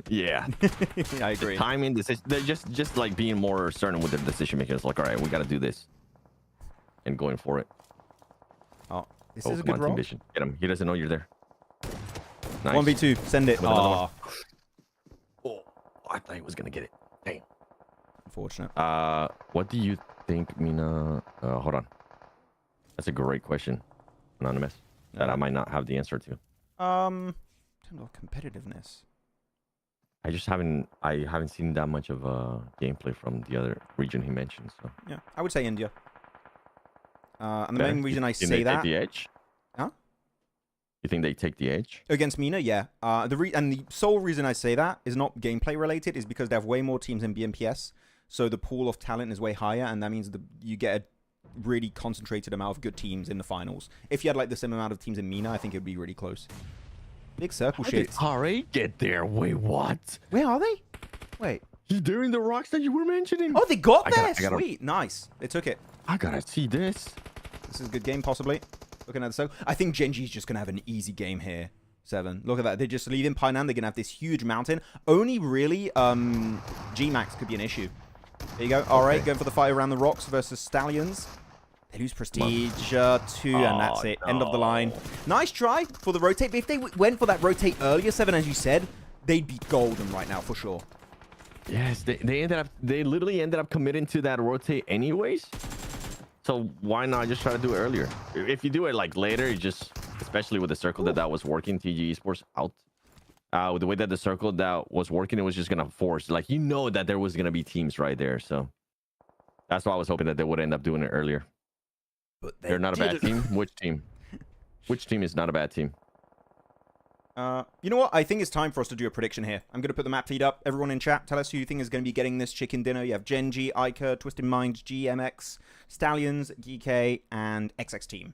Yeah. I agree. The timing, decision. They're just like being more certain with their decision making. It's like, all right, we got to do this. And going for it. Oh, this is a good roll. Get him. He doesn't know you're there. Nice. 1v2. Send it. Oh, I thought he was going to get it. Dang. Unfortunate. What do you think, MENA? Hold on. That's a great question, Anonymous, that I might not have the answer to. In terms of competitiveness. I haven't seen that much of gameplay from the other region he mentioned. So yeah, I would say India. And the main reason I say that, take the edge? Huh? You think they take the edge against MENA? Yeah. And the sole reason I say that is not gameplay related, is because they have way more teams in BMPS, so the pool of talent is way higher, and that means you get a really concentrated amount of good teams in the finals. If you had like the same amount of teams in MENA, I think it'd be really close. Big circle shit. How did R8 get there? Wait, what? Where are they? Wait. They're in the rocks that you were mentioning. Oh, they got there. Sweet. Nice. They took it. I gotta see this. This is a good game, possibly. Looking at the circle. I think Gen.G is just going to have an easy game here. 7. Look at that. They're just leading Painan. They're going to have this huge mountain. Only really Gmax could be an issue. There you go. All right, going for the fight around the rocks versus Stallions. They lose Prestige 2, and that's it. End of the line. Nice try for the rotate. But if they went for that rotate earlier, 7, as you said, they'd be golden right now, for sure. Yes, they literally ended up committing to that rotate anyways. So why not just try to do it earlier? If you do it like later, you just, especially with the circle that was working, TG Esports out. With the way that the circle that was working, it was just gonna force, like, you know, that there was gonna be teams right there. So that's why I was hoping that they would end up doing it earlier. But they're not a bad team. Which team? Which team is not a bad team? You know what? I think it's time for us to do a prediction here. I'm going to put the map feed up. Everyone in chat, tell us who you think is going to be getting this chicken dinner. You have Gen.G, iKURD, Twisted Mind, GMX, Stallions, Geekay, and XX Team.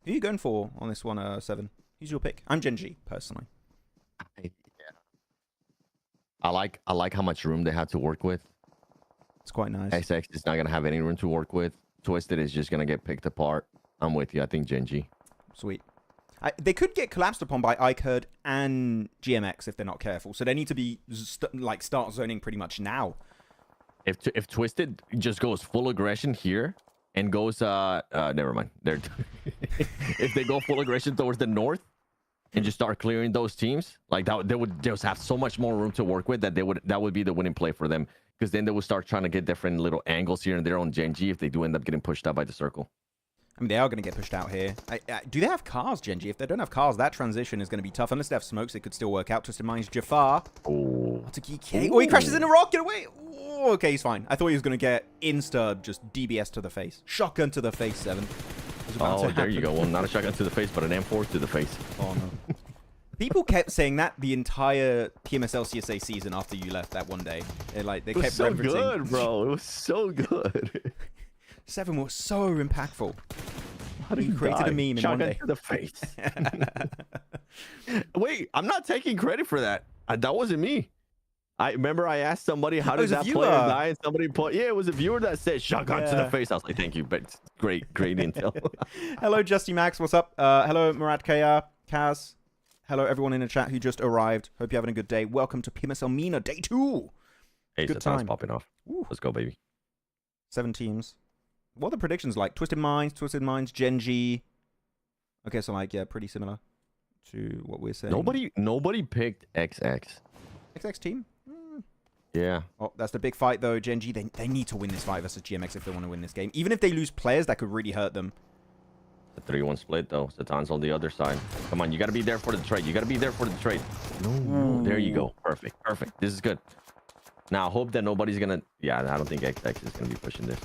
Who are you going for on this one, 7? Who's your pick? I'm Gen.G, personally. Yeah. I like how much room they have to work with. It's quite nice. XX is not going to have any room to work with. Twisted is just going to get picked apart. I'm with you. I think Gen.G. Sweet. They could get collapsed upon by iKURD and GMX if they're not careful. So they need to be start zoning pretty much now. If Twisted just goes full aggression here and goes never mind. They're if they go full aggression towards the north and just start clearing those teams, like that, they would just have so much more room to work with that would be the winning play for them, because then they would start trying to get different little angles here and there on Gen.G if they do end up getting pushed out by the circle. I mean, they are going to get pushed out here. Do they have cars, Gen.G? If they don't have cars, that transition is going to be tough. Unless they have smokes, it could still work out. Twisted Minds, Jafar. Oh. To Geekay. Oh, he crashes in a rock. Get away. Oh, okay, he's fine. I thought he was going to get just DBS to the face. Shotgun to the face, 7. Oh, there you go. Well, not a shotgun to the face, but an M4 to the face. Oh, no. People kept saying that the entire PMSL CSA season after you left that one day. They kept so referencing. Good, bro. It was so good. 7 was so impactful. How did you created a meme in shotgun one day? To the face. Wait, I'm not taking credit for that. That wasn't me. I remember I asked somebody, how does that player die? And somebody put, yeah, it was a viewer that said shotgun to the face. I was like, thank you, but great intel. Hello, Justy Max. What's up? Hello, Murat Kaya, Kaz. Hello, everyone in the chat who just arrived. Hope you're having a good day. Welcome to PMSL MENA Day 2. Hey, good time. time. Popping off. Ooh. Let's go, baby. 7 teams. What are the predictions like? Twisted Minds, Gen.G. Okay, so like, yeah, pretty similar to what we're saying. Nobody picked XX. XX team? Yeah. Oh, that's the big fight though. Gen.G, they need to win this fight versus GMX if they want to win this game. Even if they lose players, that could really hurt them. The 3-1 split though. Satan's on the other side. Come on, you got to be there for the trade. No. There you go. Perfect. This is good. Now, I hope that nobody's going to... Yeah, I don't think XX is going to be pushing this.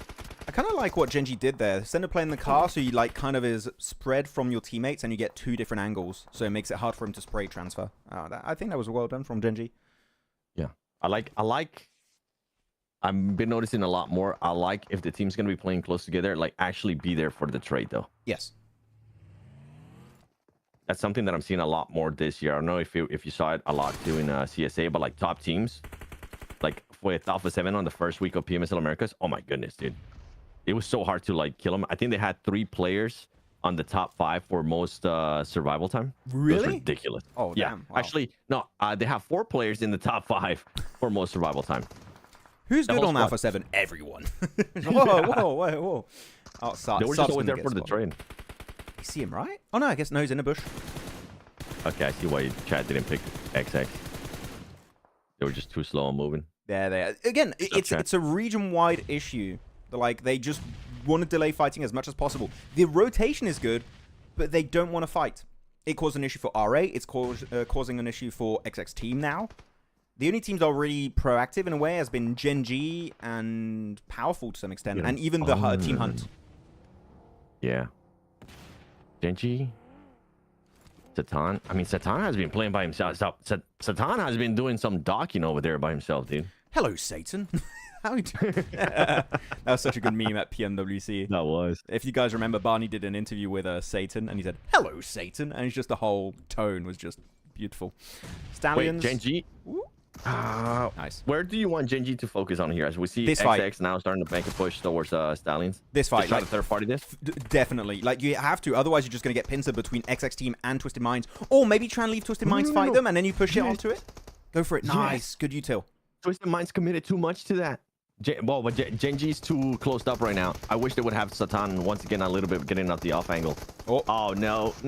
I kind of like what Gen.G did there. Send a player in the car so you like kind of is spread from your teammates and you get 2 different angles. So it makes it hard for him to spray transfer. I think that was well done from Gen.G. Yeah. I've been noticing a lot more. I like if the team's going to be playing close together, like actually be there for the trade though. Yes. That's something that I'm seeing a lot more this year. I don't know if you saw it a lot doing CSA, but like top teams, like with Alpha 7 on the first week of PMSL Americas. Oh my goodness, dude. It was so hard to like kill them. I think they had 3 players on the top 5 for most survival time. Really? It was ridiculous. Oh, yeah. damn. Wow. Actually, no. They have 4 players in the top 5 for most survival time. Who's good on Alpha 7? Everyone. Whoa. Oh, they were just always there for the trade. You see him, right? Oh, no, I guess no, he's in a bush. Okay, I see why Chad didn't pick XX. They were just too slow on moving. Yeah, they are. Again, it's a region-wide issue. Like, they just want to delay fighting as much as possible. The rotation is good, but they don't want to fight. It caused an issue for RA. It's causing an issue for XX Team now. The only teams that are really proactive in a way has been Gen.G and Powerful to some extent, and even the Team Hunt. Yeah. Gen.G, Satan. I mean, Satan has been playing by himself. Satan has been doing some docking over there by himself, dude. Hello, Satan. How are you doing? That was such a good meme at PMWC. That was. If you guys remember, Barney did an interview with Satan, and he said, "Hello, Satan," and it's just the whole tone was just beautiful. Stallions. Wait, Gen.G. Nice. Where do you want Gen.G to focus on here? As we see this XX fight now starting to make a push towards Stallions. This fight. Just try to third party this? Definitely. Like, you have to. Otherwise, you're just going to get pincer between XX Team and Twisted Minds. Or maybe try and leave Twisted Minds fight them, and then you push it onto it. Go for it. Nice. Good util. Twisted Minds committed too much to that. But Gen.G's too closed up right now. I wish they would have Satan once again a little bit getting out the off angle. Oh no. I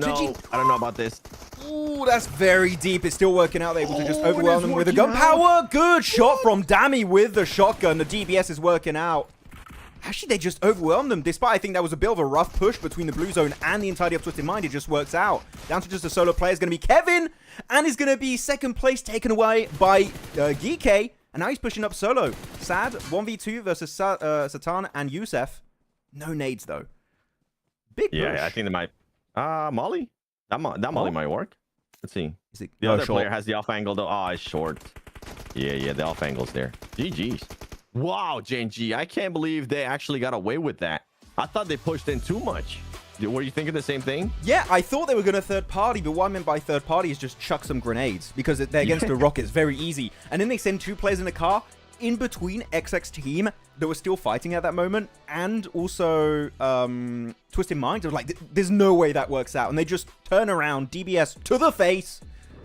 don't know about this. Ooh. Ooh, that's very deep. It's still working out. They're able to just overwhelm them with a gun power. Good shot from Dami with the shotgun. The DBS is working out. Actually, they just overwhelmed them. Despite, I think that was a bit of a rough push between the blue zone and the entirety of Twisted Mind. It just works out. Down to just a solo player is going to be Kevin. And he's going to be second place taken away by Geekay. And now he's pushing up solo. Sad, 1v2 versus Satan and Youssef. No nades, though. Big push. Yeah, I think they might... Molly? That Molly might work. Let's see. Is it, the other player has the off angle, though. Oh, it's short. Yeah, the off angle's there. GG's. Wow, Gen.G, I can't believe they actually got away with that. I thought they pushed in too much. Were you thinking the same thing? Yeah, I thought they were going to third party, but what I meant by third party is just chuck some grenades because they're against the Rockets. Very easy. And then they send 2 players in a car in between XX team that were still fighting at that moment and also Twisted Minds. I was like, there's no way that works out. And they just turn around, DBS to the face,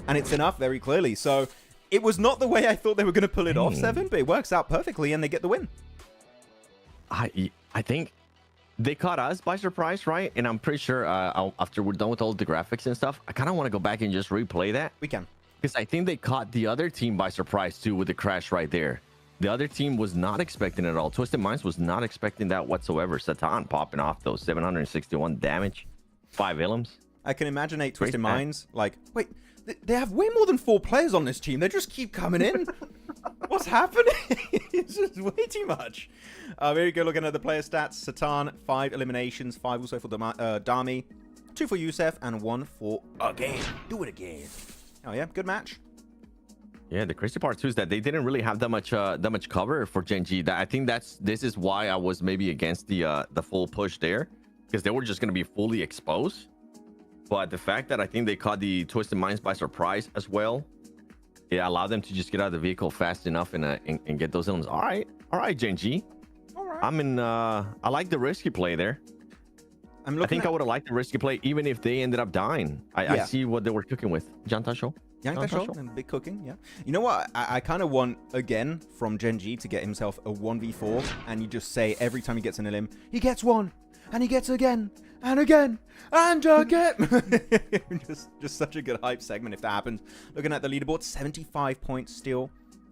and it's enough very clearly. So it was not the way I thought they were going to pull it off, 7, but it works out perfectly and they get the win. I think they caught us by surprise, right? And I'm pretty sure after we're done with all the graphics and stuff, I kind of want to go back and just replay that. We can. Because I think they caught the other team by surprise too with the crash right there. The other team was not expecting it at all. Twisted Minds was not expecting that whatsoever. Satan popping off those 761 damage, 5 ilms. I can imagine 8 Twisted Minds like, wait, they have way more than 4 players on this team. They just keep coming in. What's happening? It's just way too much. Very good looking at the player stats. Satan, 5 eliminations, 5 also for Dami, 2 for Youssef, and 1 for again. Do it again. Oh yeah, good match. Yeah, the crazy part too is that they didn't really have that much cover for Gen.G. I think this is why I was maybe against the full push there, because they were just going to be fully exposed. But the fact that I think they caught the Twisted Minds by surprise as well, it allowed them to just get out of the vehicle fast enough and get those elements. All right, Gen.G. All right. I like the risky play there. I think I would have liked the risky play even if they ended up dying. I see what they were cooking with. Jantasho. And big cooking, yeah. You know what? I kind of want, again, from Gen.G to get himself a 1v4, and you just say every time he gets an elim, he gets 1, and he gets again, and again, and again. just such a good hype segment if that happens. Looking at the leaderboard, 75 points still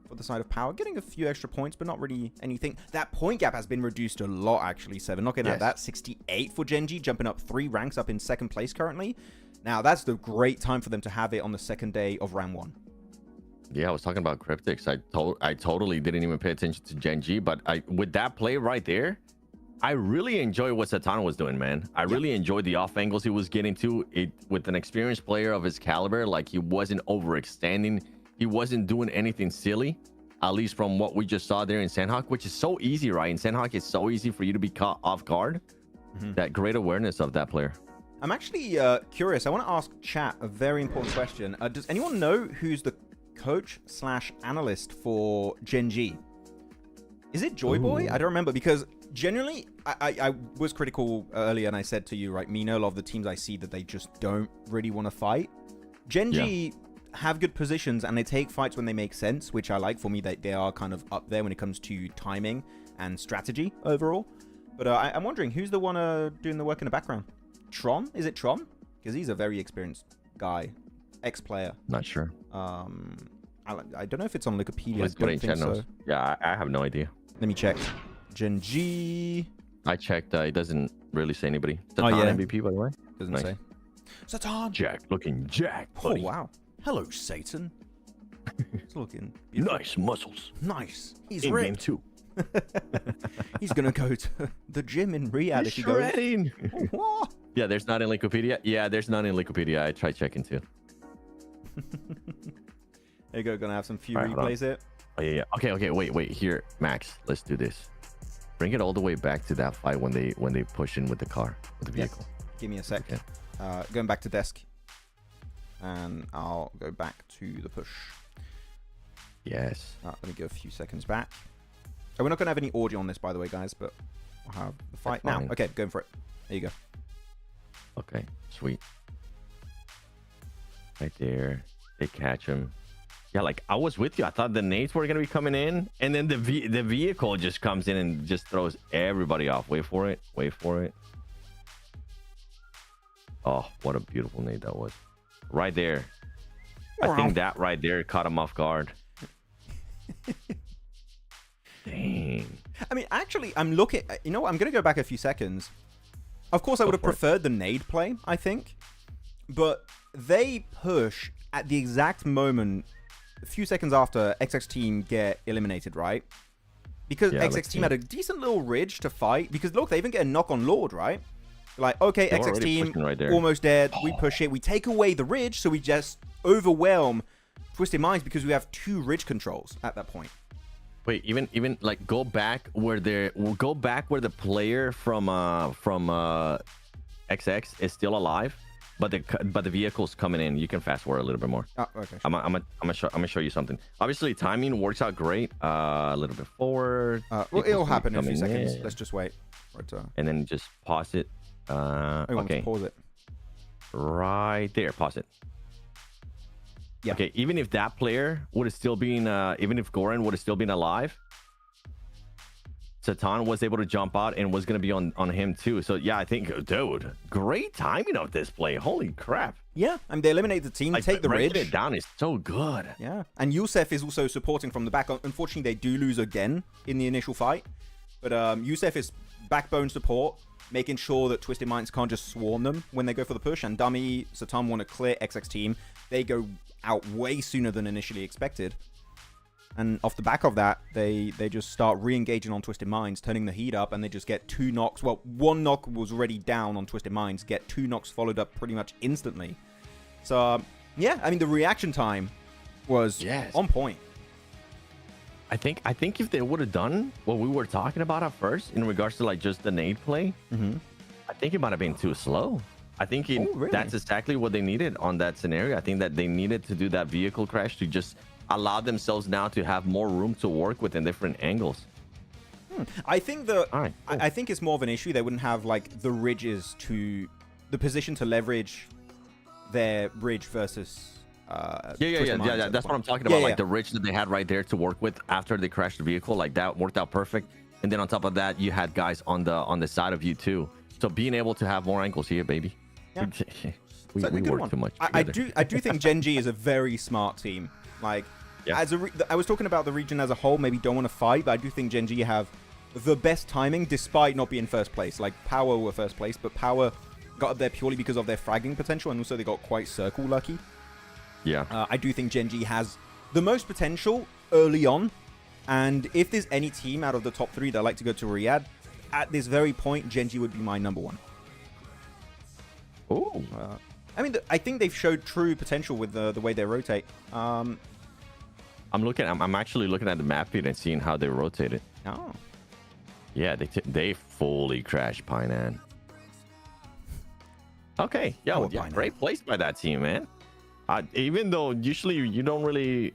for the side of POWR. Getting a few extra points, but not really anything. That point gap has been reduced a lot, actually, 7. Looking at that, 68 for Gen.G, jumping up 3 ranks up in 2nd place currently. Now, that's the great time for them to have it on the 2nd day of round 1. Yeah, I was talking about Cryptics. I totally didn't even pay attention to Gen.G, but with that play right there, I really enjoy what Satan was doing, man. I really enjoyed the off angles he was getting to. With an experienced player of his caliber, like he wasn't overextending. He wasn't doing anything silly, at least from what we just saw there in Sandhawk, which is so easy, right? In Sandhawk, it's so easy for you to be caught off guard. That great awareness of that player. I'm actually curious. I want to ask chat a very important question. Does anyone know who's the coach/analyst for Gen.G? Is it Joyboy? I don't remember, because generally I was critical earlier and I said to you, right, MENA, a lot of the teams I see that they just don't really want to fight. Gen.G have good positions and they take fights when they make sense, which I like. For me, they are kind of up there when it comes to timing and strategy overall. But I'm wondering, who's the one doing the work in the background? Tron? Is it Tron? Because he's a very experienced guy, ex-player. Not sure. I don't know if it's on Wikipedia. Let's put it in chat notes. Yeah, I have no idea. Let me check. Gen.G. I checked. It doesn't really say anybody. Satan MVP, by the way. Doesn't say. Satan. Jack, looking Jack. Buddy. Oh wow. Hello, Satan. He's looking beautiful. Nice muscles. Nice. He's in ripped. game 2. He's gonna go to the gym in Riyadh if he goes. Oh, yeah, there's not in Wikipedia. Yeah, there's none in Wikipedia. I tried checking too. There you go. Gonna have some few replays here. Oh yeah. Okay. Wait. Here, Max. Let's do this. Bring it all the way back to that fight when they push in with the car, with the vehicle. Give me a sec. Okay. Going back to desk, and I'll go back to the push. Yes. Let me go a few seconds back. We're not going to have any audio on this, by the way, guys, but we'll have the fight now. Okay, going for it. There you go. Okay, sweet. Right there. They catch him. Yeah, like, I was with you. I thought the nades were going to be coming in, and then the vehicle just comes in and just throws everybody off. Wait for it. Wait for it. Oh, what a beautiful nade that was. Right there. I think that right there caught him off guard. Dang. I mean, actually, I'm looking. You know what? I'm going to go back a few seconds. Of course, I would have preferred the nade play, I think. But they push at the exact moment, a few seconds after XX Team get eliminated, right? Because XX Team had a decent little ridge to fight. Because look, they even get a knock on Lord, right? Like, okay, XX Team, almost dead. We push it. We take away the ridge, so we just overwhelm Twisted Minds because we have 2 ridge controls at that point. Wait, even like go back where the player from XX is still alive, but the vehicle's coming in. You can fast forward a little bit more. Oh, okay. I'm gonna show you something. Obviously, timing works out great. A little bit forward. Well, it'll happen in a few seconds. Let's just wait. And then just pause it. Okay. Pause it. Right there. Pause it. Yeah. Okay. Even if that player would have still been, even if Goran would have still been alive, Satan was able to jump out and was going to be on him too. So yeah, I think, dude, great timing of this play. Holy crap. Yeah, I mean, they eliminate the team, like, take the ridge. It down is so good. Yeah, and Youssef is also supporting from the back. Unfortunately, they do lose again in the initial fight. But Youssef is backbone support, making sure that Twisted Minds can't just swarm them when they go for the push. And Dummy, Satan want to clear XX Team. They go out way sooner than initially expected. And off the back of that, they just start re-engaging on Twisted Minds, turning the heat up, and they just get 2 knocks. Well, 1 knock was already down on Twisted Minds, get 2 knocks followed up pretty much instantly. So, yeah, I mean, the reaction time was on point. I think if they would have done what we were talking about at first in regards to like just the nade play, I think it might have been too slow. I think that's exactly what they needed on that scenario. I think that they needed to do that vehicle crash to just allow themselves now to have more room to work with in different angles. I think I think it's more of an issue. They wouldn't have like the ridges to the position to leverage their ridge versus yeah. That's what I'm talking about. Like the ridge that they had right there to work with after they crashed the vehicle, like that worked out perfect. And then on top of that, you had guys on the side of you too. So being able to have more angles here, baby. Yeah. we work too much. I do think Gen.G is a very smart team. Like, I was talking about the region as a whole, maybe don't want to fight, but I do think Gen.G have the best timing despite not being first place. Like, POWR were first place, but POWR got up there purely because of their fragging potential, and also they got quite circle lucky. Yeah. I do think Gen.G has the most potential early on, and if there's any team out of the top 3 that like to go to Riyadh, at this very point, Gen.G would be my number 1. Oh. I mean, I think they've showed true potential with the way they rotate. I'm actually looking at the map feed and seeing how they rotate it. Oh. Yeah, they fully crashed Painan. Okay, yeah, great place by that team, man. Even though usually you don't really,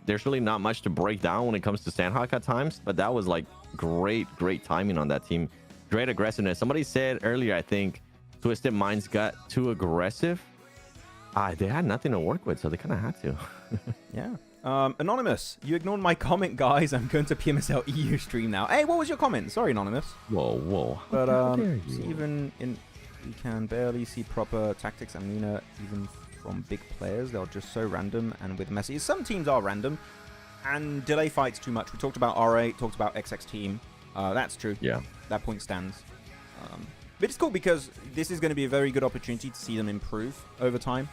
there's really not much to break down when it comes to Sandhawk at times, but that was like great timing on that team. Great aggressiveness. Somebody said earlier, I think, Twisted Minds got too aggressive. They had nothing to work with, so they kind of had to. Yeah. Anonymous, you ignored my comment, guys. I'm going to PMSL EU stream now. Hey, what was your comment? Sorry, Anonymous. Whoa. But even we can barely see proper tactics and MENA even from big players. They're just so random, and with Messi, some teams are random and delay fights too much. We talked about R8, talked about XX Team. That's true. Yeah, that point stands. But it's cool because this is going to be a very good opportunity to see them improve over time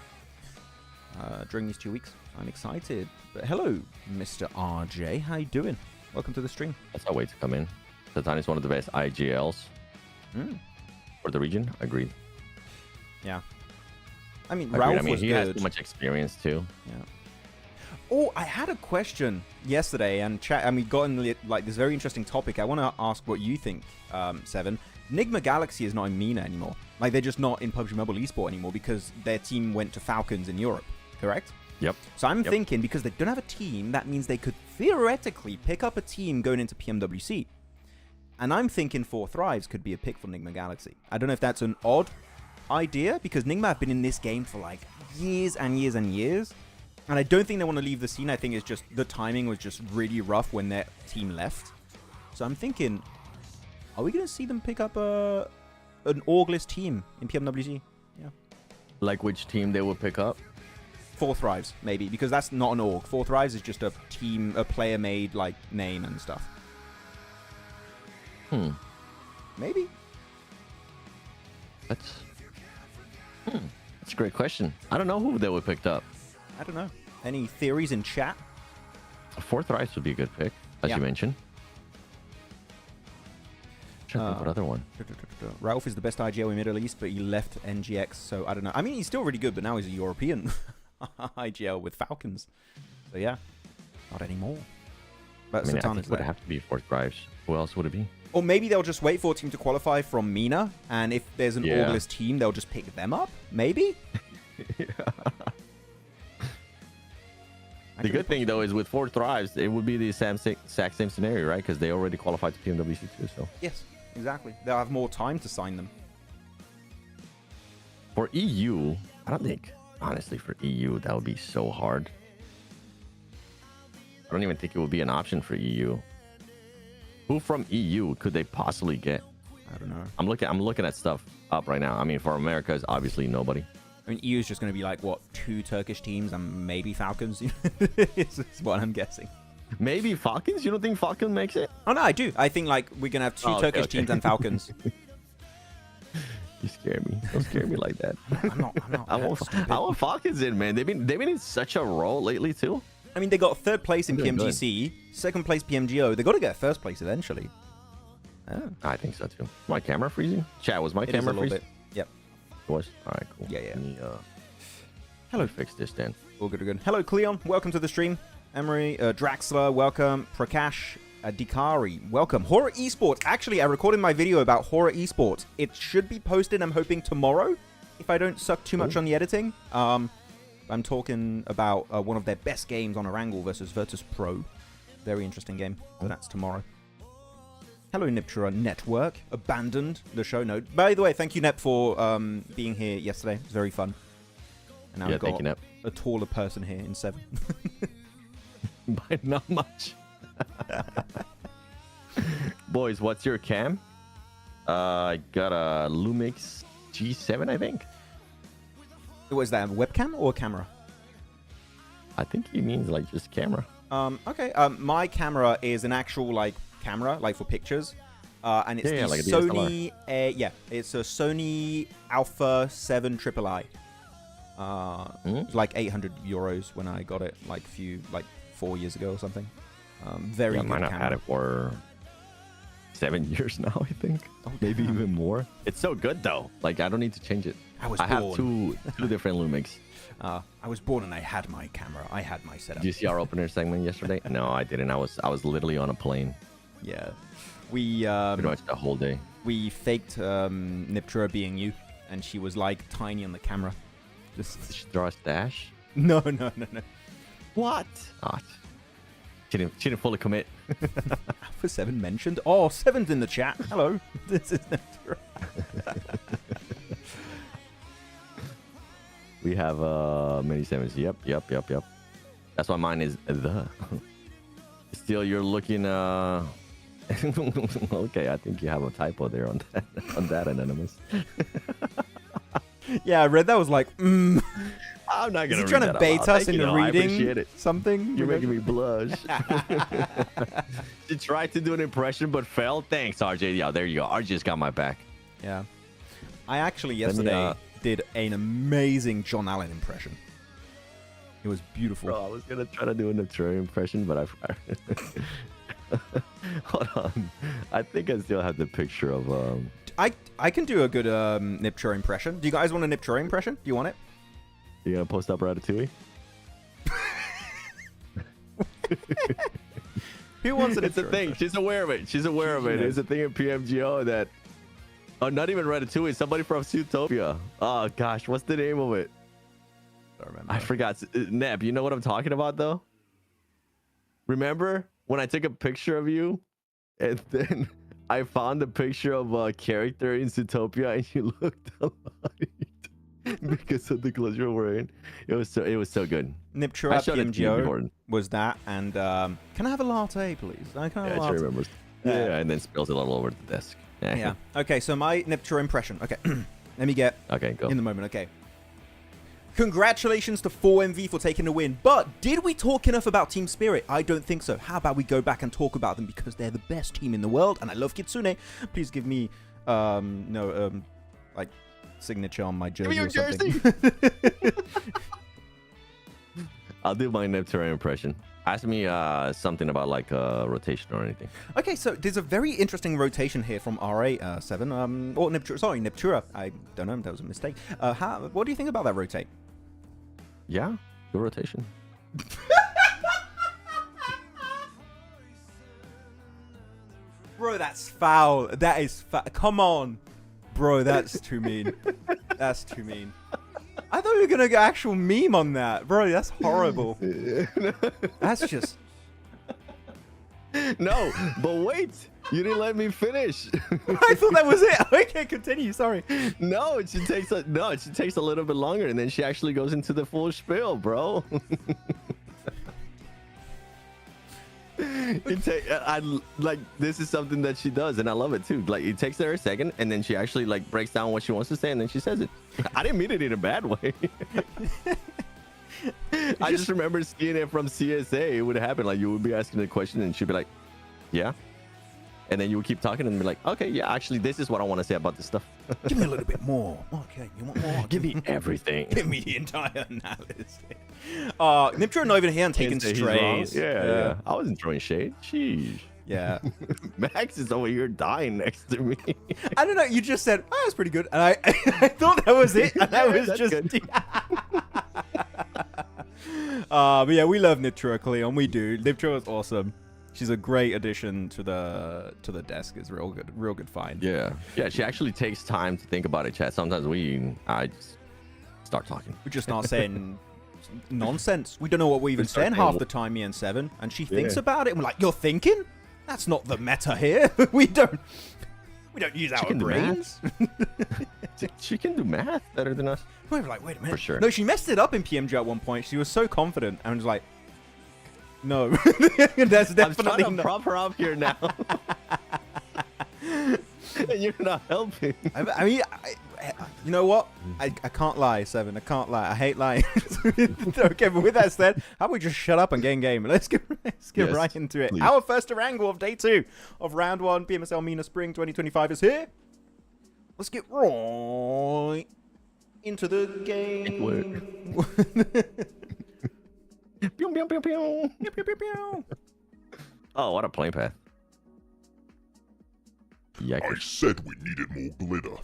during these 2 weeks. I'm excited. But hello, Mr. RJ. How you doing? Welcome to the stream. That's our way to come in. Satan is one of the best IGLs for the region. Agreed. Yeah. I mean, Ralph was he good. has too much experience too. Yeah. Oh, I had a question yesterday, and chat. I mean, got in like this very interesting topic. I want to ask what you think, Seven. Nigma Galaxy is not in MENA anymore. Like, they're just not in PUBG Mobile Esport anymore because their team went to Falcons in Europe. Correct? Yep. So I'm thinking because they don't have a team, that means they could theoretically pick up a team going into PMWC. And I'm thinking 4 Thrives could be a pick for Nigma Galaxy. I don't know if that's an odd idea because Nigma have been in this game for like years and years and years. And I don't think they want to leave the scene. I think it's just the timing was just really rough when their team left. So I'm thinking, are we going to see them pick up an Orgless team in PMWG? Yeah. Like which team they will pick up? Four Thrives, maybe, because that's not an org. Four Thrives is just a team, a player-made, like, name and stuff. Maybe. That's a great question. I don't know who they would picked up. I don't know. Any theories in chat? Four Thrives would be a good pick, as you mentioned. What other one? Ralph is the best IGL in Middle East, but he left NGX, so I don't know. I mean, he's still really good, but now he's a European IGL with Falcons. So yeah, not anymore. But I mean, I think it would have to be Four Thrives. Who else would it be? Or maybe they'll just wait for a team to qualify from MENA, and if there's an orgless team, they'll just pick them up? Maybe? The good thing, though, is with Four Thrives, it would be the exact same scenario, right? Because they already qualified to PMWC too, so... Yes, exactly. They'll have more time to sign them. For EU, I don't think, honestly, for EU, that would be so hard. I don't even think it would be an option for EU. Who from EU could they possibly get? I don't know. I'm looking at stuff up right now. I mean, for America, is obviously nobody. I mean, EU is just going to be like, what, 2 Turkish teams and maybe Falcons? Is what I'm guessing. Maybe Falcons? You don't think Falcon makes it? Oh, no, I do. I think, like, we're going to have 2 Turkish teams and Falcons. You scare me. Don't scare me like that. I'm not. I want Falcons in, man. They've been in such a roll lately, too. I mean, they got 3rd place in PMGC, 2nd place PMGO. They got to get 1st place eventually. Oh. I think so, too. My camera freezing? Chat, was my camera freezing? Bit. Yep. It was? All right, cool. Yeah. Hello, fix this then. All good. Hello, Cleon. Welcome to the stream. Emery, Draxler, welcome. Prakash, Dikari, welcome. POWR Esports. Actually, I recorded my video about POWR Esports. It should be posted, I'm hoping, tomorrow, if I don't suck too much on the editing. I'm talking about one of their best games on ERANGEL versus Virtus Pro. Very interesting game. That's tomorrow. Hello, Niptura Network. Abandoned the show note. By the way, thank you, Nep, for being here yesterday. It was very fun. And now we've got Nep. A taller person here in 7. By not much. Boys, what's your cam? I got a Lumix G7, I think. Was that a webcam or a camera? I think he means like just camera. Okay. My camera is an actual like camera, like for pictures. And it's the like a Sony. It's a Sony Alpha 7 III. It's like 800 euros when I got it, like 4 years ago or something. Very good mine. I've camera. had it for 7 years now, I think. Oh, maybe even more. It's so good though. Like I don't need to change it. I have two different Lumix. I was born and I had my camera. I had my setup. Did you see our opener segment yesterday? No, I didn't. I was literally on a plane. Yeah, we pretty much the whole day. We faked Niptura being you, and she was like tiny on the camera. Did she draw a stash? No. What? Oh, she didn't fully commit. Alpha 7 mentioned. Oh, 7's in the chat. Hello, this is Niptura. We have many 7s. Yep. That's why mine is the. Still, you're looking. Okay, I think you have a typo there on that Anonymous. Yeah, I read that. Was like, I'm not gonna. Is he trying to bait us into reading something? You're making me blush. She tried to do an impression but failed. Thanks, RJ. Yeah, there you go. RJ's got my back. Yeah, I actually yesterday did an amazing John Allen impression. It was beautiful. Bro, I was gonna try to do an Niptura impression, but hold on. I think I still have the picture of I can do a good Niptura impression. Do you guys want a Niptura impression? Do you want it? You gonna post up Ratatouille? Who wants it? It's a thing. She's aware of it. She's aware of it. It's a thing in PMGO that. Oh, not even Ratatouille. Somebody from Zootopia. Oh gosh, what's the name of it? I remember. I forgot. Neb, you know what I'm talking about though? Remember when I took a picture of you, and then I found a picture of a character in Zootopia, and you looked alike because of the clothes you're wearing. It was so good. Niptura PMGO was that, and can I have a latte, please? I remember. Yeah, and then spills it all over the desk. Yeah. Okay, so my Niptura impression. Okay, let me get go in the moment. Okay. Congratulations to 4MV for taking the win. But did we talk enough about Team Spirit? I don't think so. How about we go back and talk about them because they're the best team in the world, and I love Kitsune. Please give me, like signature on my jersey or something. I'll do my Neptune impression. Ask me something about like rotation or anything. Okay, so there's a very interesting rotation here from RA7. Or Neptura. I don't know. That was a mistake. What do you think about that rotate? Yeah, good rotation. Bro, that's foul. That is come on. Bro, that's too mean. That's too mean. I thought we were going to get actual meme on that. Bro, that's horrible. That's just... No, but wait. You didn't let me finish. I thought that was it. Okay, continue. Sorry. No, she takes a little bit longer, and then she actually goes into the full spiel, bro. This is something that she does, and I love it too. Like, it takes her a second, and then she actually like breaks down what she wants to say, and then she says it. I didn't mean it in a bad way. I just remember seeing it from CSA. It would happen like you would be asking a question, and she'd be like, "Yeah," and then you would keep talking and be like, "Okay, yeah, actually, this is what I want to say about this stuff." Give me a little bit more. Okay, you want more? Give me everything. Give me the entire analysis. Niptra not even here and taking strays. Yeah. I wasn't throwing shade. Sheesh. Yeah. Max is over here dying next to me. I don't know. You just said, "Oh, that's pretty good," and I thought that was it. And that was just. But yeah, we love Niptra, Cleon. We do. Niptra is awesome. She's a great addition to the desk. It's real good find. Yeah. She actually takes time to think about it, chat. Sometimes I just start talking. We're just not saying nonsense. We don't know what we're even saying half the time, me and Seven, and she thinks about it. And we're like, "You're thinking? That's not the meta here. we don't use our brains." She can do math better than us. We're like, wait a minute. For sure. No, she messed it up in PMG at one point. She was so confident and was like, "No, that's definitely I'm trying to not." prop her up here now. And you're not helping. I mean, you know what? I can't lie, Seven. I can't lie. I hate lying. Okay, but with that said, how about we just shut up and get in game? Let's get right into it. Please. Our first Erangel of day 2 of round 1 PMSL MENA Spring 2025 is here. Let's get right into the game. Pew, pew, pew, pew. Pew, pew, pew, pew. Oh, what a plane path. I said we needed more glitter.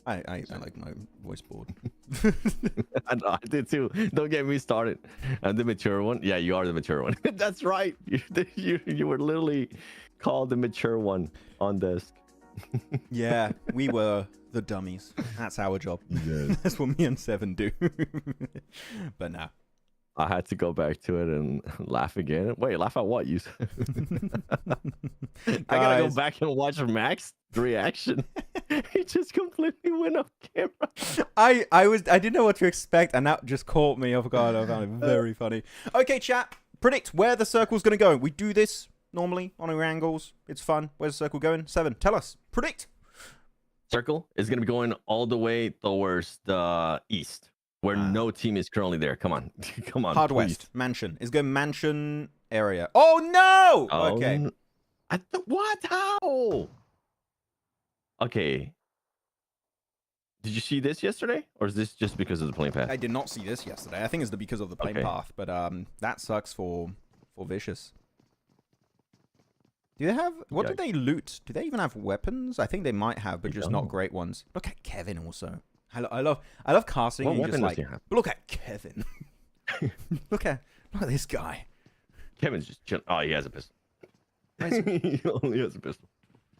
I like my voice board. I know, I did too. Don't get me started. I'm the mature one. Yeah, you are the mature one. That's right. You were literally called the mature one on desk. Yeah, we were the dummies. That's our job. Yes. That's what me and Seven do. But nah. I had to go back to it and laugh again. Wait, laugh at what? You said? I gotta go back and watch Max's reaction. He just completely went off camera. I didn't know what to expect, and that just caught me off guard. I found it very funny. Okay, chat. Predict where the circle's gonna go. We do this normally on our angles. It's fun. Where's the circle going? Seven, tell us. Predict. Circle is gonna be going all the way towards the east, where no team is currently there. Come on. Come on. Hard please. West. Mansion. It's going mansion area. Oh, no! Okay. What? How? Okay. Did you see this yesterday? Or is this just because of the plane path? I did not see this yesterday. I think it's because of the plane path. But that sucks for Vicious. Do they have... What do they loot? Do they even have weapons? I think they might have, but just not great ones. Look at Kevin also. I love casting. What And just like, does he have? look at Kevin. look at this guy. Kevin's just chilling. Oh, he has a pistol. He only has a pistol.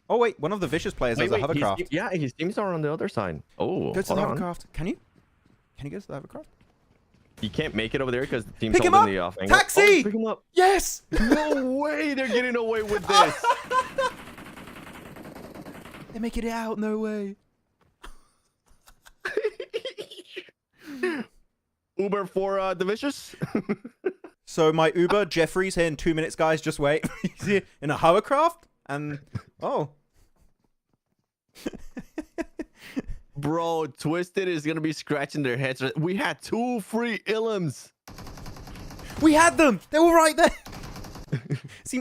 Oh wait, one of the Vicious players has a hovercraft. His teams are on the other side. Oh, go to the hovercraft. Can you go to the hovercraft? You can't make it over there because the team's Pick him holding up! the off angle. Taxi! Oh, pick him up. Yes! No way they're getting away with this. They make it out. No way. Uber for the Vicious. So my Uber, Jeffrey's here in 2 minutes, guys. Just wait. He's here in a hovercraft, and Bro, Twisted is gonna be scratching their heads. We had 2 free Illims. We had them. They were right there.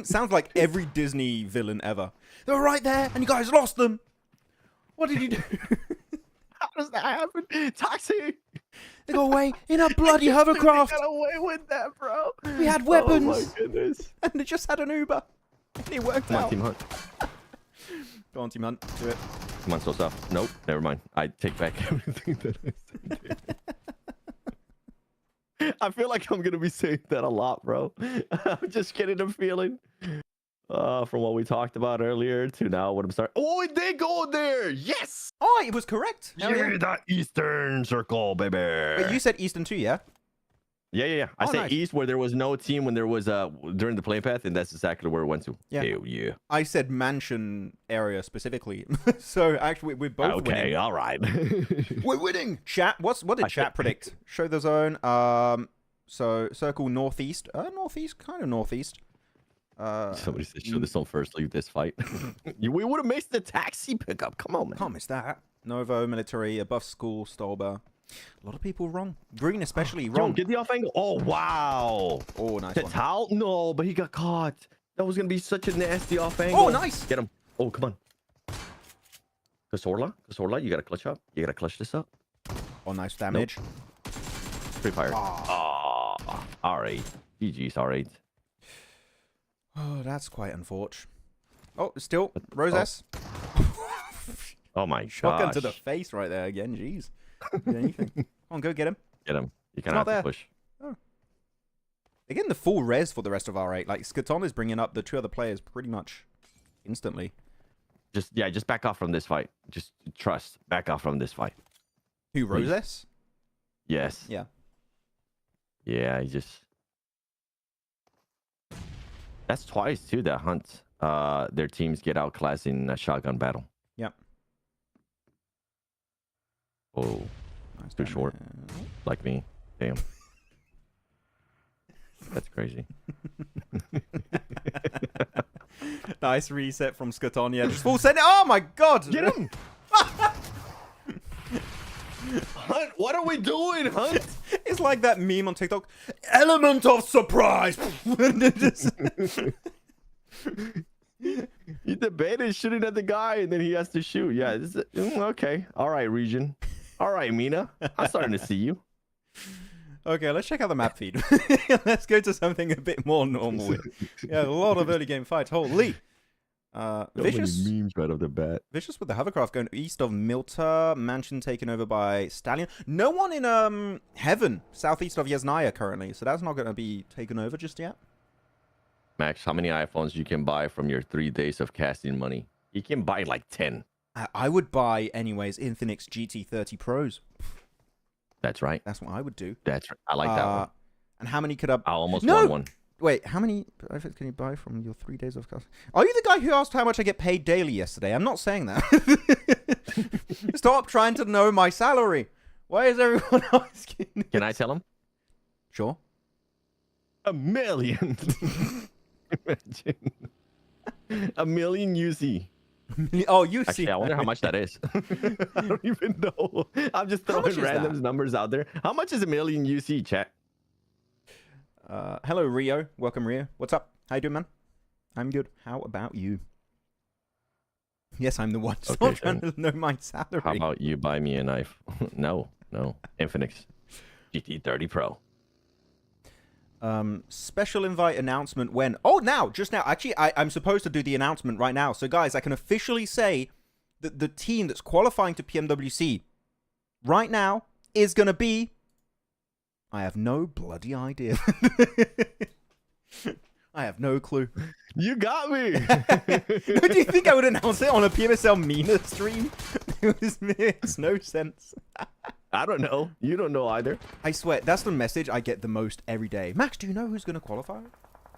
Sounds like every Disney villain ever. They were right there, and you guys lost them. What did you do? How does that happen? Toxic. They got away in a bloody hovercraft. Got away with that, bro. We had weapons. Oh my goodness. And they just had an Uber. And it worked Come on, out. Team Hunt. Go on, Team Hunt. Do it. Come on, so stuff. Nope, never mind. I take back everything that I said. I feel like I'm gonna be saying that a lot, bro. I'm just getting a feeling. From what we talked about earlier to now what I'm starting. Oh, it did go there. Yes. Oh, it was correct. Yeah, that Eastern Circle, baby. Wait, you said Eastern too, yeah? Yeah. I said nice. East where there was no team when there was during the play path, and that's exactly where it went to. Yeah. Hell yeah. I said mansion area specifically. So actually, we're both Okay, winning. all right. We're winning. Chat. What did chat predict? Show the zone. So circle northeast. Northeast, kind of northeast. Somebody said, show this on first, leave this fight. We would have missed the taxi pickup. Come on, man. Can't miss that. Novo, military, above school, Stolber. A lot of people wrong. Green especially wrong. Yo, get the off angle. Oh, wow. Oh, nice The one. towel? No, but he got caught. That was going to be such a nasty off angle. Oh, nice. Get him. Oh, come on. Casorla, you got to clutch up. You got to clutch this up. Oh, nice damage. Free fire. Oh, R8. GG's R8. Oh, that's quite unfortunate. Oh, still, Rose S. Oh my Shotgun gosh. to the face right there again. Jeez. Do anything. Come on, go get him. Get him. You It's kind not of have there. to push. Oh. They're getting the full res for the rest of R8. Like, Skaton is bringing up the 2 other players pretty much instantly. Just back off from this fight. Just trust. Back off from this fight. Who, Rose Please. S? Yes. Yeah. Yeah, he just... That's twice, too, that Hunt. Their teams get outclassed in a shotgun battle. Yep. Oh, Nice too short. damage. Like me. Damn. That's crazy. Nice reset from Skaton. Yeah, just full send. Oh my god! Get him! Hunt, what are we doing, Hunt? It's like that meme on TikTok. Element of surprise! He debated shooting at the guy, and then he has to shoot. Yeah, this is, okay. All right, region. All right, MENA. I'm starting to see you. Okay, let's check out the map feed. Let's go to something a bit more normal. Yeah, a lot of early game fights. Holy. Vicious. Memes right off the bat. Vicious with the hovercraft going east of Milta. Mansion taken over by Stallion. No one in Heaven, southeast of Yasnaya currently. So that's not going to be taken over just yet. Max, how many iPhones you can buy from your 3 days of casting money? You can buy like 10. I would buy, anyways, Infinix GT30 Pros. That's right. That's what I would do. That's right. I like that one. And how many could I... I almost No! won one. Wait, how many iPhones can you buy from your 3 days of casting? Are you the guy who asked how much I get paid daily yesterday? I'm not saying that. Stop trying to know my salary. Why is everyone asking? Can I tell him? Sure. $1 million. Imagine. $1 million UC. Oh, you see. Actually, I wonder how much that is. I don't even know. I'm just How much throwing is random that? numbers out there. How much is $1 million UC, chat? Hello, Rio. Welcome, Rio. What's up? How you doing, man? I'm good. How about you? Yes, I'm the one. Stop Okay, trying to know my salary. How about you buy me a knife? No. Infinix GT30 Pro. Special invite announcement when... Oh, now! Just now. Actually, I'm supposed to do the announcement right now. So, guys, I can officially say that the team that's qualifying to PMWC right now is going to be... I have no bloody idea. I have no clue. You got me! No, do you think I would announce it on a PMSL MENA stream? It makes no sense. I don't know. You don't know either. I swear, that's the message I get the most every day. Max, do you know who's going to qualify?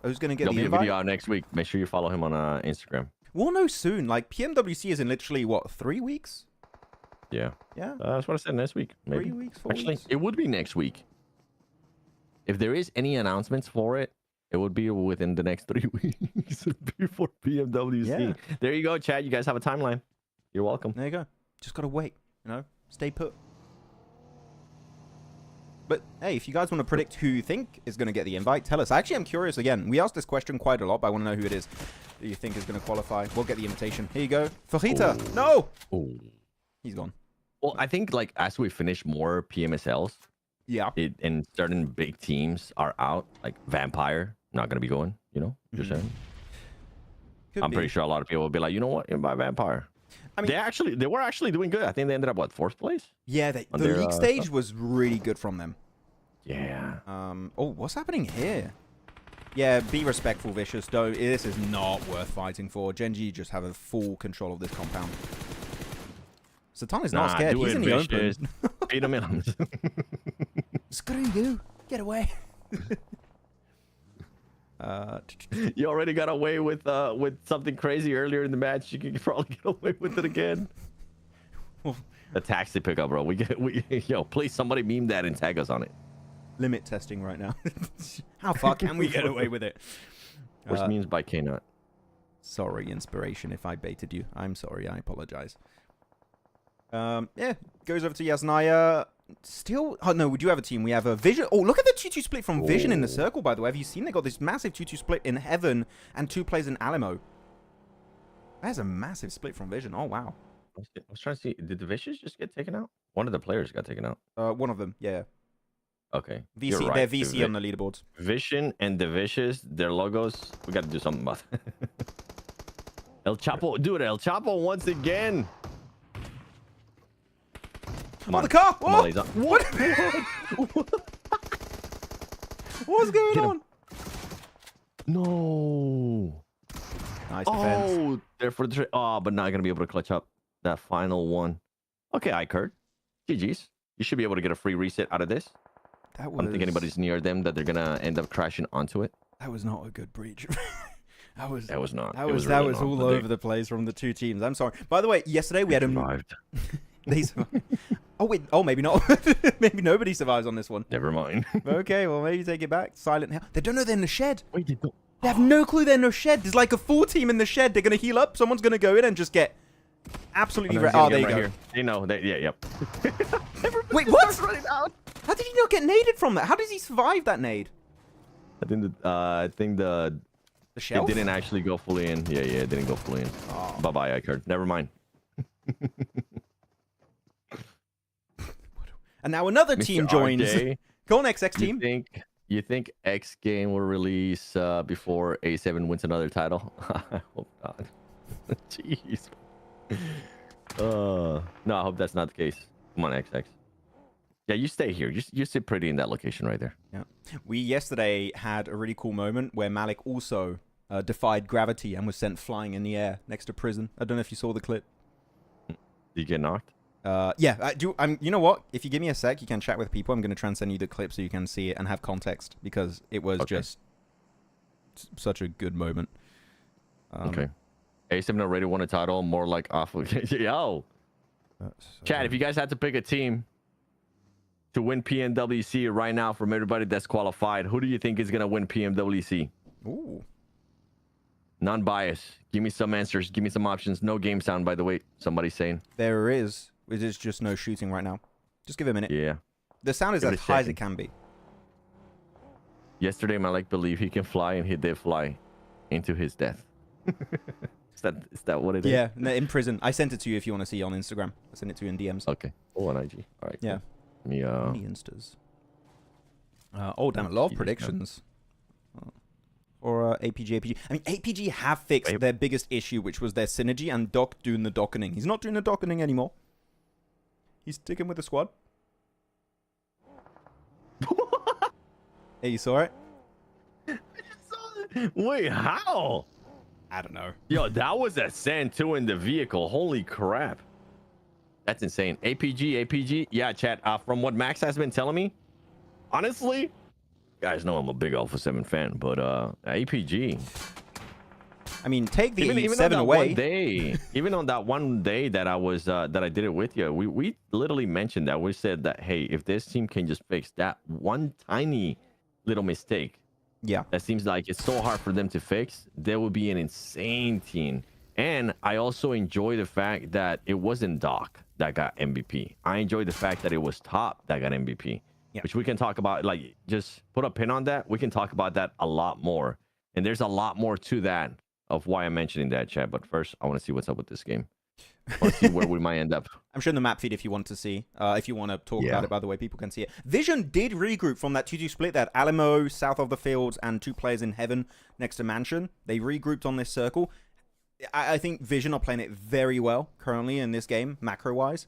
Who's going to get There'll the be a invite? video out next week. Make sure you follow him on Instagram. We'll know soon. Like, PMWC is in literally, what, 3 weeks? Yeah. Yeah. That's what I said next week. Maybe. 3 weeks, 4 Actually, weeks? it would be next week. If there is any announcements for it, it would be within the next 3 weeks before PMWC. Yeah. There you go, Chad. You guys have a timeline. You're welcome. There you go. Just got to wait, you know? stay put. But hey, if you guys want to predict who you think is going to get the invite, tell us. Actually, I'm curious again. We asked this question quite a lot, but I want to know who it is that you think is going to qualify. We'll get the invitation. Here you go. Fajita. No! Ooh. He's gone. Well, I think like as we finish more PMSLs, Yeah. and certain big teams are out, like Vampire, not going to be going, you know? Just saying. I'm pretty sure a lot of people will be like, you know what? Invite Vampire. I mean, they were actually doing good. I think they ended up, what, 4th place? Yeah, the league stage was really good from them. Yeah. Oh, what's happening here? Yeah, be respectful, Vicious. This is not worth fighting for. Gen.G just have a full control of this compound. Satan is not scared. He's in the open. Beat him in. Screw you. Get away. You already got away with something crazy earlier in the match. You can probably get away with it again. The taxi pickup, bro. Yo, please somebody meme that and tag us on it. Limit testing right now. How far can we get away with it? Which means by K-Nut. Sorry, Inspiration, if I baited you. I'm sorry. I apologize. Yeah, goes over to Yasnaya. Still, oh no, we do have a team. We have a Vision. Oh, look at the 2-2 split from Vision in the circle, by the way. Have you seen? They got this massive 2-2 split in Heaven and 2 players in Alamo. That's a massive split from Vision. Oh, wow. I was trying to see. Did the Vicious just get taken out? One of the players got taken out. One of them, yeah. Okay. VC, right. They're VC on the leaderboards. Vision and the Vicious, their logos, we got to do something about it. El Chapo, dude, El Chapo once again. Come on, the car! Come on, what? What's going on? No. Nice defense. Oh, there for the but not gonna be able to clutch up that final one. Okay, iKURD. GG's. You should be able to get a free reset out of this. That was... I don't think anybody's near them that they're gonna end up crashing onto it. That was not a good breach. That was not. That was all over the place from the two teams. I'm sorry. By the way, yesterday we had survived. They survived. Oh wait. Oh, maybe not. Maybe nobody survives on this one. Never mind. Okay, well maybe take it back. Silent Hell. They don't know they're in the shed. Wait, they don't. They have no clue they're in the shed. There's like a full team in the shed. They're gonna heal up. Someone's gonna go in and just get absolutely. Oh, there you go. They know. Yep. Wait, what? How did he not get naded from that? How does he survive that nade? I think the shelf? It didn't actually go fully in. Yeah, it didn't go fully in. Oh. Bye-bye, iKURD. Never mind. And now another team joins. Go on, XX team. You think X game will release before A7 wins another title? I hope not. Jeez. No, I hope that's not the case. Come on, XX. Yeah, you stay here. You sit pretty in that location right there. Yeah. We yesterday had a really cool moment where Malik also defied gravity and was sent flying in the air next to prison. I don't know if you saw the clip. Did you get knocked? Yeah, I do. You know what? If you give me a sec, you can chat with people. I'm going to transcend you the clip so you can see it and have context because it was just such a good moment. Okay. A7 already won a title. More like off. Yo. Chad, if you guys had to pick a team to win PMWC right now from everybody that's qualified, who do you think is going to win PMWC? Ooh. Non-bias. Give me some answers. Give me some options. No game sound, by the way. Somebody's saying. There is. It is just no shooting right now. Just give it a minute. Yeah. The sound is as high as it can be. Yesterday, Malik believed he can fly, and he did fly into his death. Is that what it is? Yeah, in prison. I sent it to you if you want to see on Instagram. I sent it to you in DMs. Okay. Oh, on IG. All right. Yeah. Cool. Me, Many instas. Oh, damn, a lot of predictions. Or APG. I mean, APG have fixed their biggest issue, which was their synergy and Doc doing the dockening. He's not doing the dockening anymore. He's sticking with the squad. Hey, you saw it? I just saw it. Wait, how? I don't know. Yo, that was a sand too in the vehicle. Holy crap. That's insane. APG. Yeah, chat. From what Max has been telling me, honestly, you guys know I'm a big Alpha 7 fan, but APG. I mean, take the even 7 away. Even on that one day that I was that I did it with you, we literally mentioned that. We said that, hey, if this team can just fix that one tiny little mistake, yeah, that seems like it's so hard for them to fix, there would be an insane team. And I also enjoy the fact that it wasn't Doc that got MVP. I enjoy the fact that it was Top that got MVP, which we can talk about. Like, just put a pin on that. We can talk about that a lot more. And there's a lot more to that of why I'm mentioning that, chat. But first, I want to see what's up with this game. I want to see where we might end up. I'm showing the map feed if you want to see. If you want to talk about it, by the way, people can see it. Vision did regroup from that 2-2 split. That Alamo, south of the fields, and 2 players in heaven next to Mansion. They regrouped on this circle. I think Vision are playing it very well currently in this game, macro-wise.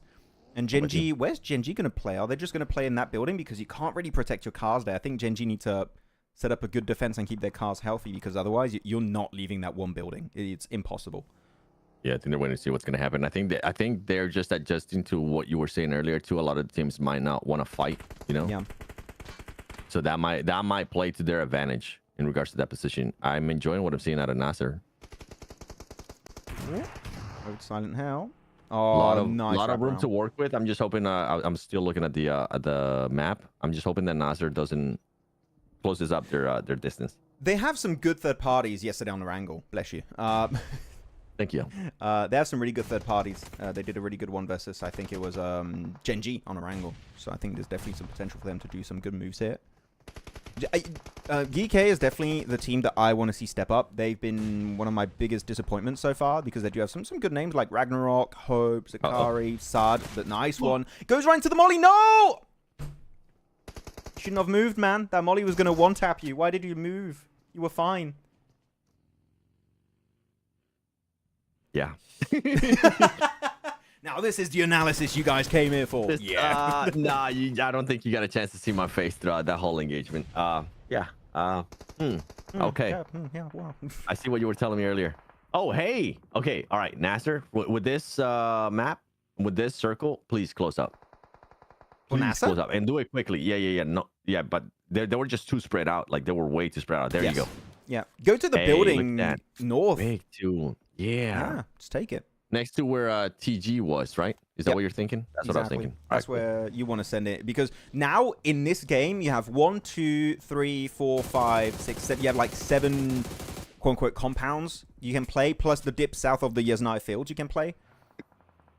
And Gen.G, where's Gen.G going to play? Are they just going to play in that building? Because you can't really protect your cars there. I think Gen.G need to set up a good defense and keep their cars healthy, because otherwise you're not leaving that one building. It's impossible. Yeah, I think they're waiting to see what's going to happen. I think they're just adjusting to what you were saying earlier too. A lot of the teams might not want to fight, you know? Yeah. So that might play to their advantage in regards to that position. I'm enjoying what I'm seeing out of NASR. Silent Hell. A lot of room to work with. I'm just hoping. I'm still looking at the map. I'm just hoping that NASR doesn't closes up their distance. They have some good third parties yesterday on ERANGEL. Bless you. Thank you. They have some really good third parties. They did a really good one versus, I think it was Gen.G on ERANGEL. So I think there's definitely some potential for them to do some good moves here. Geekay is definitely the team that I want to see step up. They've been one of my biggest disappointments so far, because they do have some good names like Ragnarok, Hope, Zakari, Sad. The nice one. Goes right into the molly. No! Shouldn't have moved, man. That molly was going to one-tap you. Why did you move? You were fine. Yeah. Now this is the analysis you guys came here for. I don't think you got a chance to see my face throughout that whole engagement. Okay. Yeah, wow. I see what you were telling me earlier. Oh, hey. Okay. All right, NASR. With this map, with this circle, please close up. Please close up and do it quickly. Yeah. But they were just too spread out. Like, they were way too spread out. There you go. Yeah. Go to the building north. Big too. Yeah. Just take it. Next to where TG was, right? Is that what you're thinking? That's what I was thinking. That's where you want to send it, because now in this game you have 1, 2, 3, 4, 5, 6, 7. You have like 7 quote unquote compounds you can play, plus the dip south of the Yasnai fields you can play.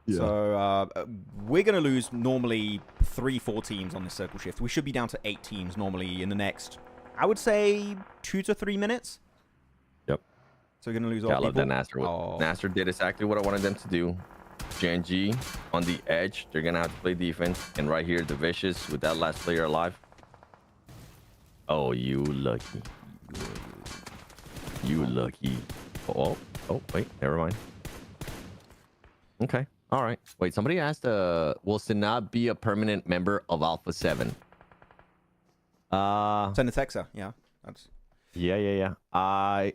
Yeah. So we're gonna lose normally 3-4 teams on this circle shift. We should be down to 8 teams normally in the next, I would say, 2 to 3 minutes. Yep. So we're gonna lose all people. I love that NASR. Oh. NASR did exactly what I wanted them to do. Gen.G on the edge. They're gonna have to play defense. And right here, the Vicious with that last player alive. Oh, you lucky. You lucky. Oh, wait, never mind. Okay. All right. Wait, somebody asked, will Sinab be a permanent member of Alpha 7? Send a texter. Yeah. That's... Yeah. I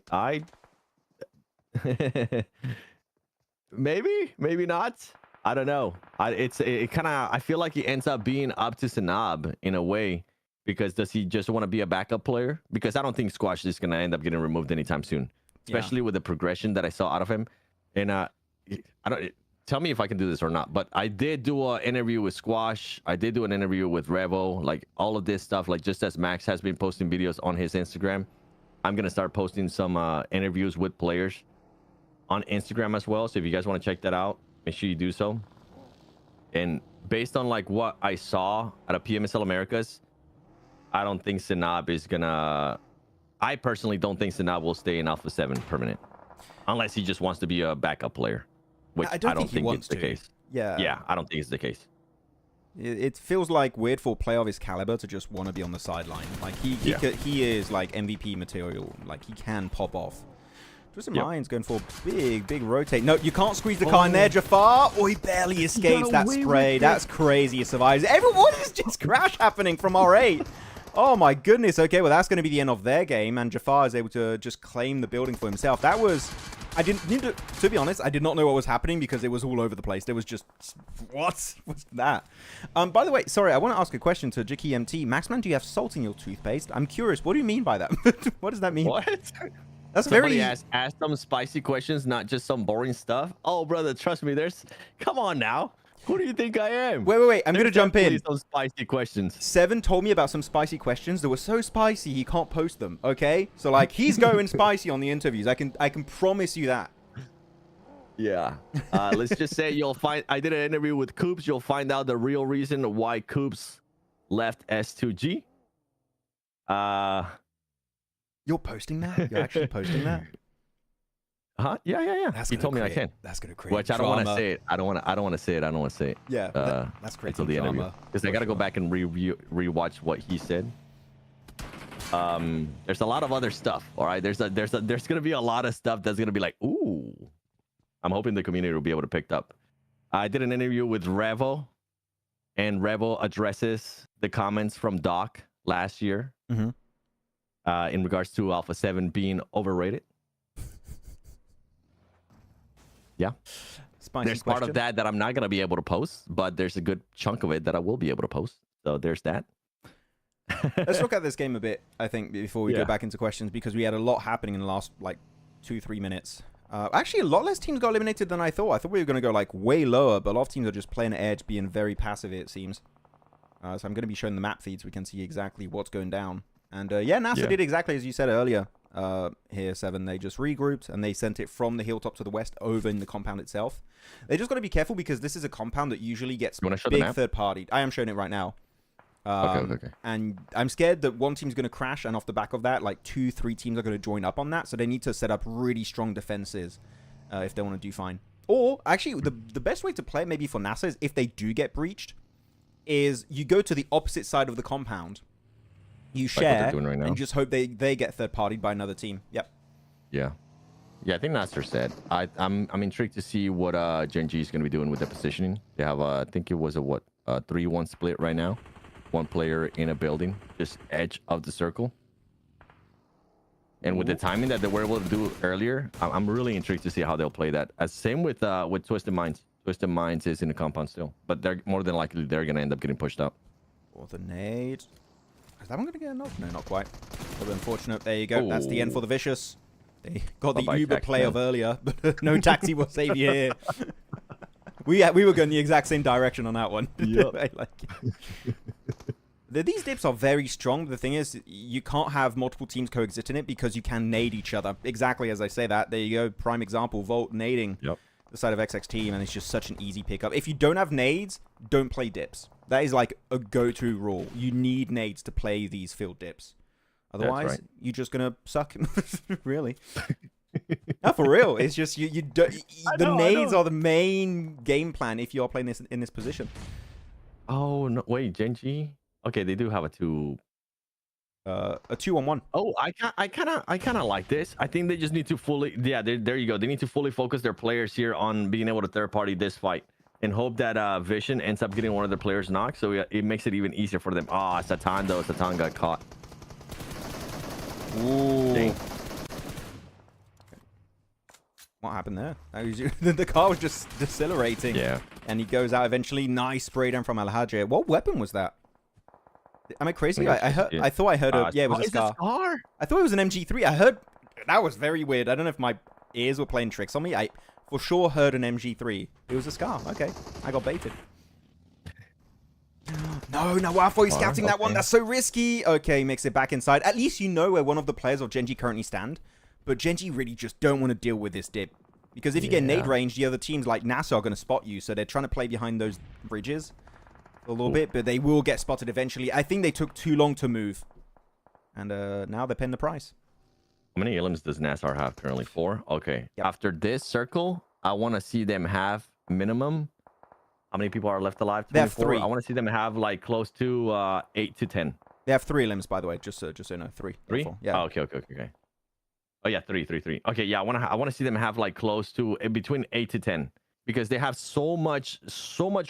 maybe not. I don't know. It kind of, I feel like it ends up being up to Sinab in a way, because does he just want to be a backup player? Because I don't think Squash is going to end up getting removed anytime soon, especially with the progression that I saw out of him. And tell me if I can do this or not, but I did do an interview with Squash. I did do an interview with Revo, like all of this stuff, like just as Max has been posting videos on his Instagram. I'm going to start posting some interviews with players on Instagram as well. So if you guys want to check that out, make sure you do so. And based on like what I saw out of PMSL Americas, I don't think Sinab is gonna, I personally don't think Sinab will stay in Alpha 7 permanent, unless he just wants to be a backup player, which I don't think it's the case. Yeah, I don't think it's the case. It feels like weird for a player of his caliber to just want to be on the sideline. Like he is like MVP material. Like he can pop off. Twisted Mind's going for a big rotate. No, you can't squeeze the car in there, Jafar. Oh, he barely escapes that spray. That's crazy. He survives. Everyone is just crash happening from R8. Oh my goodness. Okay, well that's going to be the end of their game, and Jafar is able to just claim the building for himself. That was, to be honest, I did not know what was happening because it was all over the place. There was just, what's that? By the way, sorry, I want to ask a question to Geekay MT. Maxman, do you have salt in your toothpaste? I'm curious. What do you mean by that? What does that mean? What? That's Somebody ask some spicy questions, not just some boring stuff. Oh, brother, trust me. Come on now. Who do you think I am? Wait. I'm going to jump in. Some spicy questions. 7 told me about some spicy questions that were so spicy he can't post them. Okay, so like he's going spicy on the interviews. I can promise you that. Yeah. Let's just say I did an interview with Coops. You'll find out the real reason why Coops left S2G. You're posting that? You're actually posting that? Yeah. He told me I can. That's gonna create Which I don't want to say it. I don't want to say it. Yeah, that's creating until the drama. interview, because I got to go back and rewatch what he said. There's a lot of other stuff. All right, there's gonna be a lot of stuff that's gonna be like, ooh. I'm hoping the community will be able to pick up. I did an interview with Revo, and Revo addresses the comments from Doc last year in regards to Alpha 7 being overrated. Yeah. Spicy there's question. part of that I'm not going to be able to post, but there's a good chunk of it that I will be able to post. So there's that. Let's look at this game a bit, I think, before we go back into questions, because we had a lot happening in the last, like, 2-3 minutes. Actually, a lot less teams got eliminated than I thought. I thought we were going to go, like, way lower, but a lot of teams are just playing edge, being very passive, it seems. So I'm going to be showing the map feeds. So we can see exactly what's going down. And, yeah, NASA did exactly as you said earlier. Here, 7, they just regrouped and they sent it from the hilltop to the west over in the compound itself. They just got to be careful because this is a compound that usually gets big third party. I am showing it right now. Okay. And I'm scared that one team's going to crash, and off the back of that, like 2-3 teams are going to join up on that. So they need to set up really strong defenses if they want to do fine. Or actually, the best way to play it maybe for NASA is if they do get breached, is you go to the opposite side of the compound. You share and just hope they get third-partied by another team. Yep. Yeah, I think NASR said. I'm intrigued to see what Gen.G is going to be doing with the positioning. They have I think it was a 3-1 split right now. One player in a building, just edge of the circle. And with the timing that they were able to do earlier, I'm really intrigued to see how they'll play that. Same with Twisted Minds. Twisted Minds is in the compound still, but they're more than likely they're going to end up getting pushed up. Or the nade. Is that one going to get a knock? No, not quite. A little unfortunate. There you go. Ooh. That's the end for the Vicious. They got the Uber play of earlier, but no taxi will save you here. We were going the exact same direction on that one. Yep. I like it. These dips are very strong. The thing is, you can't have multiple teams coexist in it because you can nade each other. Exactly as I say that. There you go. Prime example. Volt nading the side of XX team, and it's just such an easy pickup. If you don't have nades, don't play dips. That is like a go-to rule. You need nades to play these field dips. Otherwise, you're just going to suck. Really. No, for real. It's just you don't, the nades are the main game plan if you're playing this in this position. Oh, no. Wait, Gen.G? Okay, they do have a 2-on-1. Oh, I kind of like this. I think they just need to fully there you go. They need to fully focus their players here on being able to third party this fight. And hope that Vision ends up getting one of their players knocked, so it makes it even easier for them. Ah, Satan though. Satan got caught. Ooh. Dang. What happened there? The car was just decelerating. Yeah. And he goes out eventually. Nice spray down from Alhaji. What weapon was that? Am I crazy? I thought I heard it was a Scar. I thought it was an MG3. I heard that was very weird. I don't know if my ears were playing tricks on me. I for sure heard an MG3. It was a Scar. Okay. I got baited. No, I thought he's scouting that one. That's so risky. Okay, makes it back inside. At least you know where one of the players of Gen.G currently stand. But Gen.G really just don't want to deal with this dip. Because if you get nade range, the other teams like NASA are going to spot you. So they're trying to play behind those bridges a little bit. But they will get spotted eventually. I think they took too long to move. And now they're paying the price. How many elims does NASR have currently? 4? Okay. Yep. After this circle, I want to see them have minimum. How many people are left alive? 24? They have 3. I want to see them have like close to 8 to 10. They have 3 elims, by the way. Just so you know. 3. 3? Yeah. Oh, okay. Oh yeah, 3. Okay, yeah. I want to see them have like close to between 8 to 10 because they have so much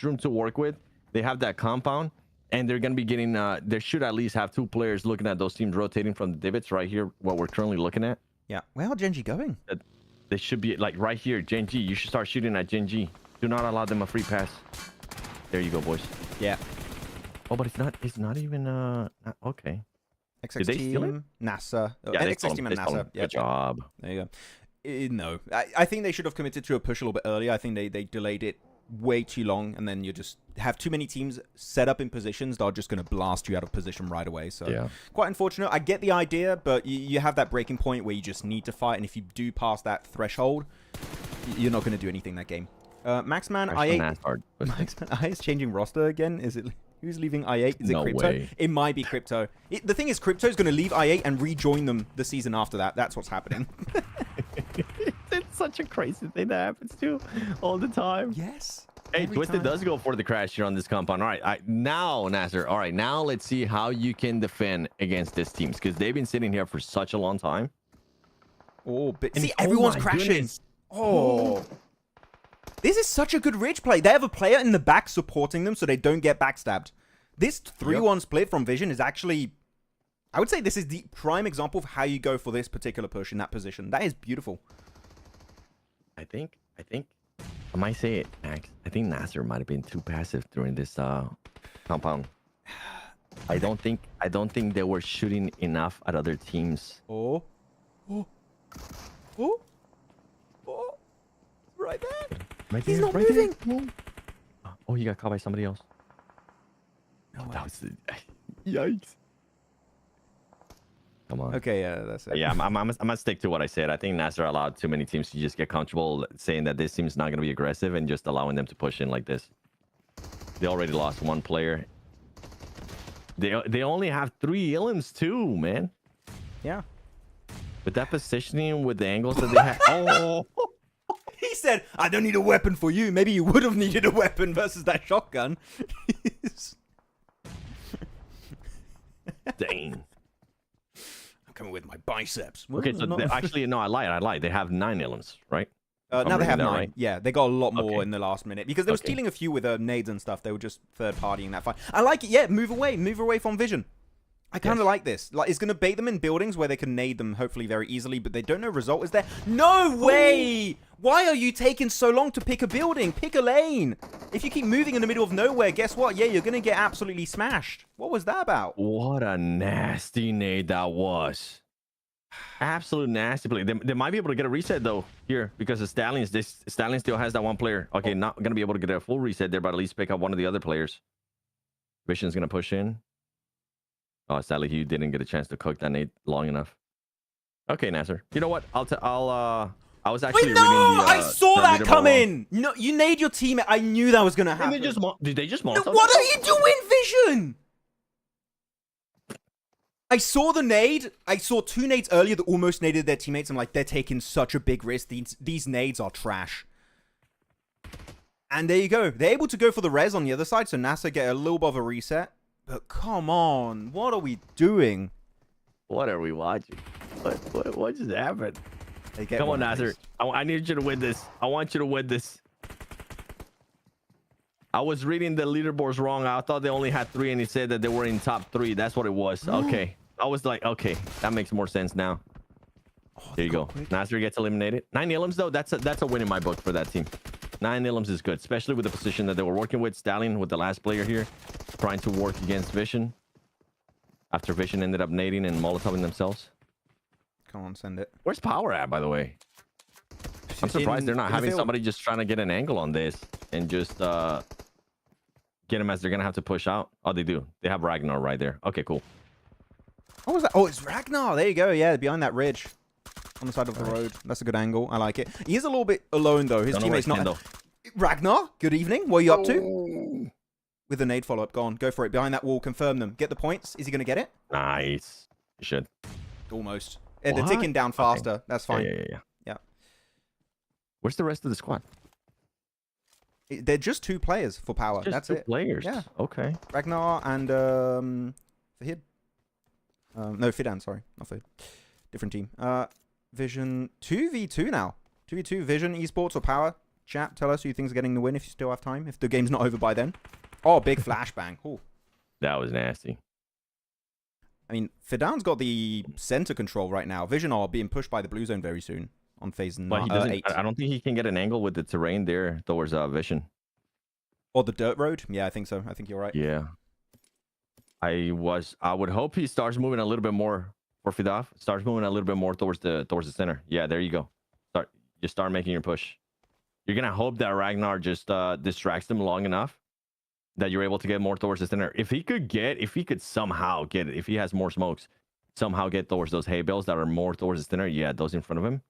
room to work with. They have that compound. And they're going to be getting, they should at least have 2 players looking at those teams rotating from the divots right here, what we're currently looking at. Yeah. Where are Gen.G going? They should be, like, right here. Gen.G, you should start shooting at Gen.G. Do not allow them a free pass. There you go, boys. Yeah. Oh, but it's not even, okay. XX Did they steal it? NASA. Yeah, XX team and NASA. Yeah. Good job. There you go. No. I think they should have committed to a push a little bit earlier. I think they delayed it way too long, and then you just have too many teams set up in positions that are just going to blast you out of position right away. So quite unfortunate. I get the idea, but you have that breaking point where you just need to fight, and if you do pass that threshold, You're not going to do anything that game. Maxman, I8. Maxman, I8 is changing roster again. Is it? Who's leaving I8? Is it Crypto? Way. It might be Crypto. The thing is, Crypto's going to leave I8 and rejoin them the season after that. That's what's happening. It's such a crazy thing that happens too, all the time. Yes. Hey, Twisted does go for the crash here on this compound. All right, now, NASR. All right, now let's see how you can defend against this teams, because they've been sitting here for such a long time. Oh, but see, everyone's crashing. Goodness. Oh. This is such a good Ridge play. They have a player in the back supporting them so they don't get backstabbed. This 3-1 split from Vision is actually... I would say this is the prime example of how you go for this particular push in that position. That is beautiful. I think... I might say it, Max. I think NASR might have been too passive during this compound. I don't think they were shooting enough at other teams. Oh. Right there. Right He's there, not right moving. There. Oh, he got caught by somebody else. No, that was yikes. Come on. Okay, yeah, that's it. Yeah, I'm gonna stick to what I said. I think NASR allowed too many teams to just get comfortable saying that this team's not gonna be aggressive and just allowing them to push in like this. They already lost one player. They only have 3 elims too, man. Yeah. With that positioning, with the angles that they have. Oh. He said, I don't need a weapon for you. Maybe you would have needed a weapon versus that shotgun. Dang. I'm coming with my biceps. Okay, so actually, no, I lied. They have 9 elims, right? Now they have 9. Right? Yeah, they got a lot more in the last minute because they were stealing a few with nades and stuff. They were just third-partying that fight. I like it. Yeah, move away from Vision. I kind of like this. Like, it's going to bait them in buildings where they can nade them hopefully very easily, but they don't know result is there. No way! Why are you taking so long to pick a building? Pick a lane. If you keep moving in the middle of nowhere, guess what? Yeah, you're going to get absolutely smashed. What was that about? What a nasty nade that was. Absolute nasty play. They might be able to get a reset though here because the Stallions. Stallions still has that one player. Okay, not going to be able to get a full reset there, but at least pick up one of the other players. Vision's going to push in. Oh, sadly, he didn't get a chance to cook that nade long enough. Okay, NASR. You know what? I was actually reading the... I saw that coming! No, you nade your teammate. I knew that was going to happen. Did they just monster? What are you doing, Vision? I saw the nade. I saw 2 nades earlier that almost naded their teammates. I'm like, they're taking such a big risk. These nades are trash. And there you go. They're able to go for the res on the other side, so NASR get a little bit of a reset. But come on, what are we doing? What are we watching? What just happened? Come on, NASR. I need you to win this. I want you to win this. I was reading the leaderboards wrong. I thought they only had 3, and he said that they were in top 3. That's what it was. Okay. I was like, okay, that makes more sense now. There you go. NASR gets eliminated. 9 elims though. That's a win in my book for that team. 9 elims is good, especially with the position that they were working with. Stallion with the last player here, trying to work against Vision. After Vision ended up nading and molotoving themselves. Come on, send it. Where's POWR at, by the way? I'm surprised they're not having somebody just trying to get an angle on this and just get him as they're gonna have to push out. Oh, they do. They have Ragnar right there. Okay, cool. What was that? Oh, it's Ragnar. There you go. Yeah, behind that ridge. On the side of the road. That's a good angle. I like it. He is a little bit alone, though. His teammate's not... Ragnar, good evening. What are you up to? With a nade follow-up. Go on. Go for it. Behind that wall. Confirm them. Get the points. Is he going to get it? Nice. You should. Almost. They're ticking down faster. Okay. That's fine. Yeah. Where's the rest of the squad? They're just 2 players for POWR. That's it. 2 players? Yeah. Okay. Ragnar and Fahid. No, Fidan, sorry. Not Fahid. Different team. Vision 2v2 now. 2v2 Vision Esports or POWR. Chat, tell us who you think's getting the win if you still have time. If the game's not over by then. Oh, big flashbang. Ooh. That was nasty. I mean, Fidan's got the center control right now. Vision are being pushed by the blue zone very soon on phase 8. I don't think he can get an angle with the terrain there towards Vision. Or the dirt road? Yeah, I think so. I think you're right. Yeah. I would hope he starts moving a little bit more for Fidaf. Starts moving a little bit more towards the center. Yeah, there you go. Start making your push. You're gonna hope that Ragnar just distracts them long enough that you're able to get more towards the center. If he could somehow get it, if he has more smokes, somehow get towards those hay bales that are more towards the center. Yeah, those in front of him.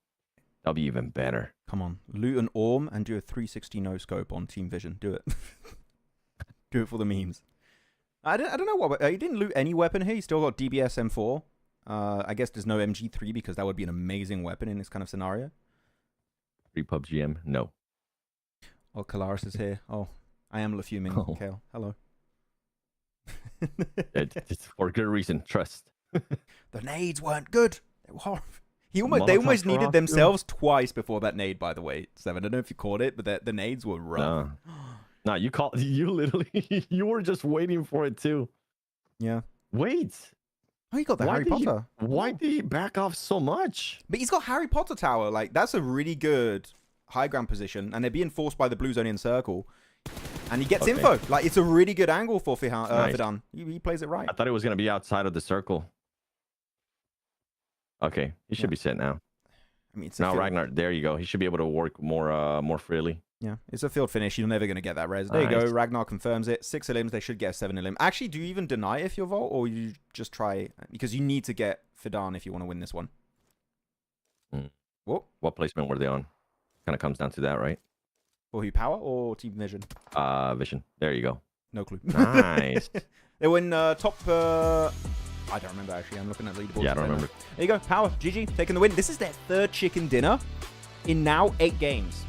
That'll be even better. Come on, loot an Orm and do a 360 no scope on Team Vision. Do it. Do it for the memes. I don't know what he didn't loot any weapon here. He still got DBS M4. I guess there's no MG3 because that would be an amazing weapon in this kind of scenario. Free PUBG M? No. Oh, Kalaris is here. Oh, I am fuming. Oh. Kale, hello. It's for good reason. Trust. The nades weren't good. They were horrible. They Molotovs almost were needed off, themselves twice before that nade, by the way. Seven. I don't know if you caught it, but the nades were rough. No, you literally, you were just waiting for it too. Yeah. Wait. Oh, he got the Harry Potter. Why did he back off so much? But he's got Harry Potter Tower. Like, that's a really good high ground position. And they're being forced by the blue zone in circle. And he gets info. Like, it's a really good angle for Fidan. He plays it right. I thought it was going to be outside of the circle. Okay, he should be set now. I mean, it's now Ragnar, there you go. He should be able to work more freely. Yeah, it's a field finish. You're never going to get that res. There you go. Ragnar confirms it. 6 elims. They should get a 7 elim. Actually, do you even deny if you're Volt, or you just try? Because you need to get Fidan if you want to win this one. What placement were they on? Kind of comes down to that, right? For who, Power or Team Vision? Vision. There you go. No clue. Nice. They win top... I don't remember, actually. I'm looking at the leaderboard. Yeah, I don't remember. There you go. Power. GG. Taking the win. This is their 3rd chicken dinner in now 8 games.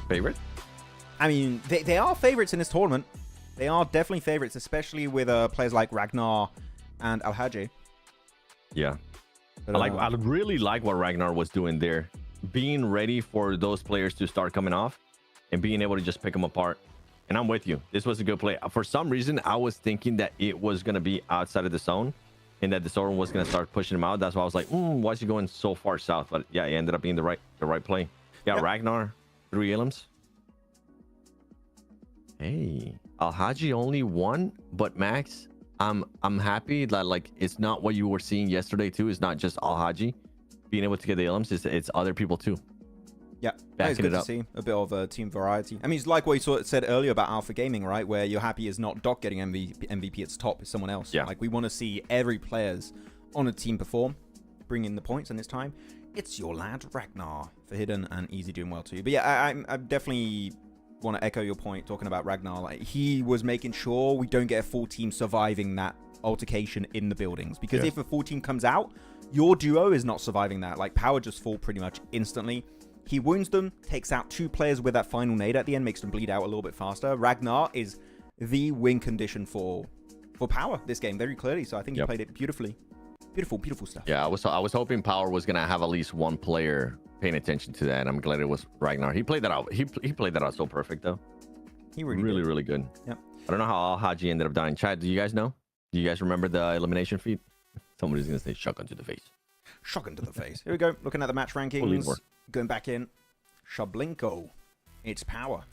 Favorite? I mean, they are favorites in this tournament. They are definitely favorites, especially with players like Ragnar and Alhaji. Yeah. I really like what Ragnar was doing there. Being ready for those players to start coming off and being able to just pick them apart. And I'm with you. This was a good play. For some reason, I was thinking that it was going to be outside of the zone and that the zone was going to start pushing him out. That's why I was like, why is he going so far south? But yeah, it ended up being the right play. Yeah, yep. Ragnar, 3 elims. Hey, Alhaji only 1, but Max, I'm happy that like it's not what you were seeing yesterday too. It's not just Alhaji being able to get the elims. It's other people too. Yeah, it's good to see a bit of team variety. I mean, it's like what you said earlier about Alpha Gaming, right? Where you're happy is not Doc getting MVP at the top, it's someone else. Yeah. Like, we want to see every player's on a team perform, bring in the points, and this time, it's your lad, Ragnar, for Hidden and Easy doing well too. But yeah, I definitely want to echo your point talking about Ragnar. Like, he was making sure we don't get a full team surviving that altercation in the buildings. Because if a full team comes out, your duo is not surviving that. Like, Power just fall pretty much instantly. He wounds them, takes out 2 players with that final nade at the end, makes them bleed out a little bit faster. Ragnar is the win condition for Power this game, very clearly. So I think he played it beautifully. Beautiful stuff. Yeah, I was hoping Power was gonna have at least one player paying attention to that. I'm glad it was Ragnar. He played that out. He played that out so perfect though. He really good. Yep. I don't know how Haji ended up dying. Chad, do you guys know? Do you guys remember the elimination feat? Somebody's gonna say shotgun to the face. Shotgun to the face. Here we go. Looking at the match rankings. Going back in. Shablinko. It's Power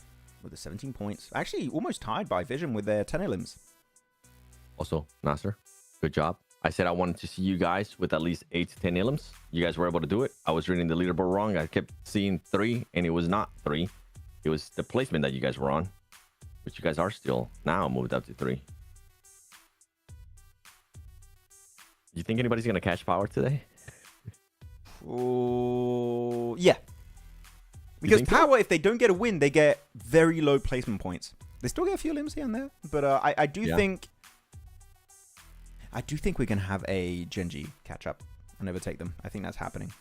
with the 17 points. Actually, almost tied by Vision with their 10 elims. Also, NASR, good job. I said I wanted to see you guys with at least 8 to 10 elims. You guys were able to do it. I was reading the leaderboard wrong. I kept seeing 3, and it was not 3. It was the placement that you guys were on, which you guys are still now moved up to 3. You think anybody's going to catch Power today? Oh, yeah. Because Power, if they don't get a win, they get very low placement points. They still get a few limbs here and there, but I do think we're gonna have a Gen.G catch up and overtake them. I think that's happening.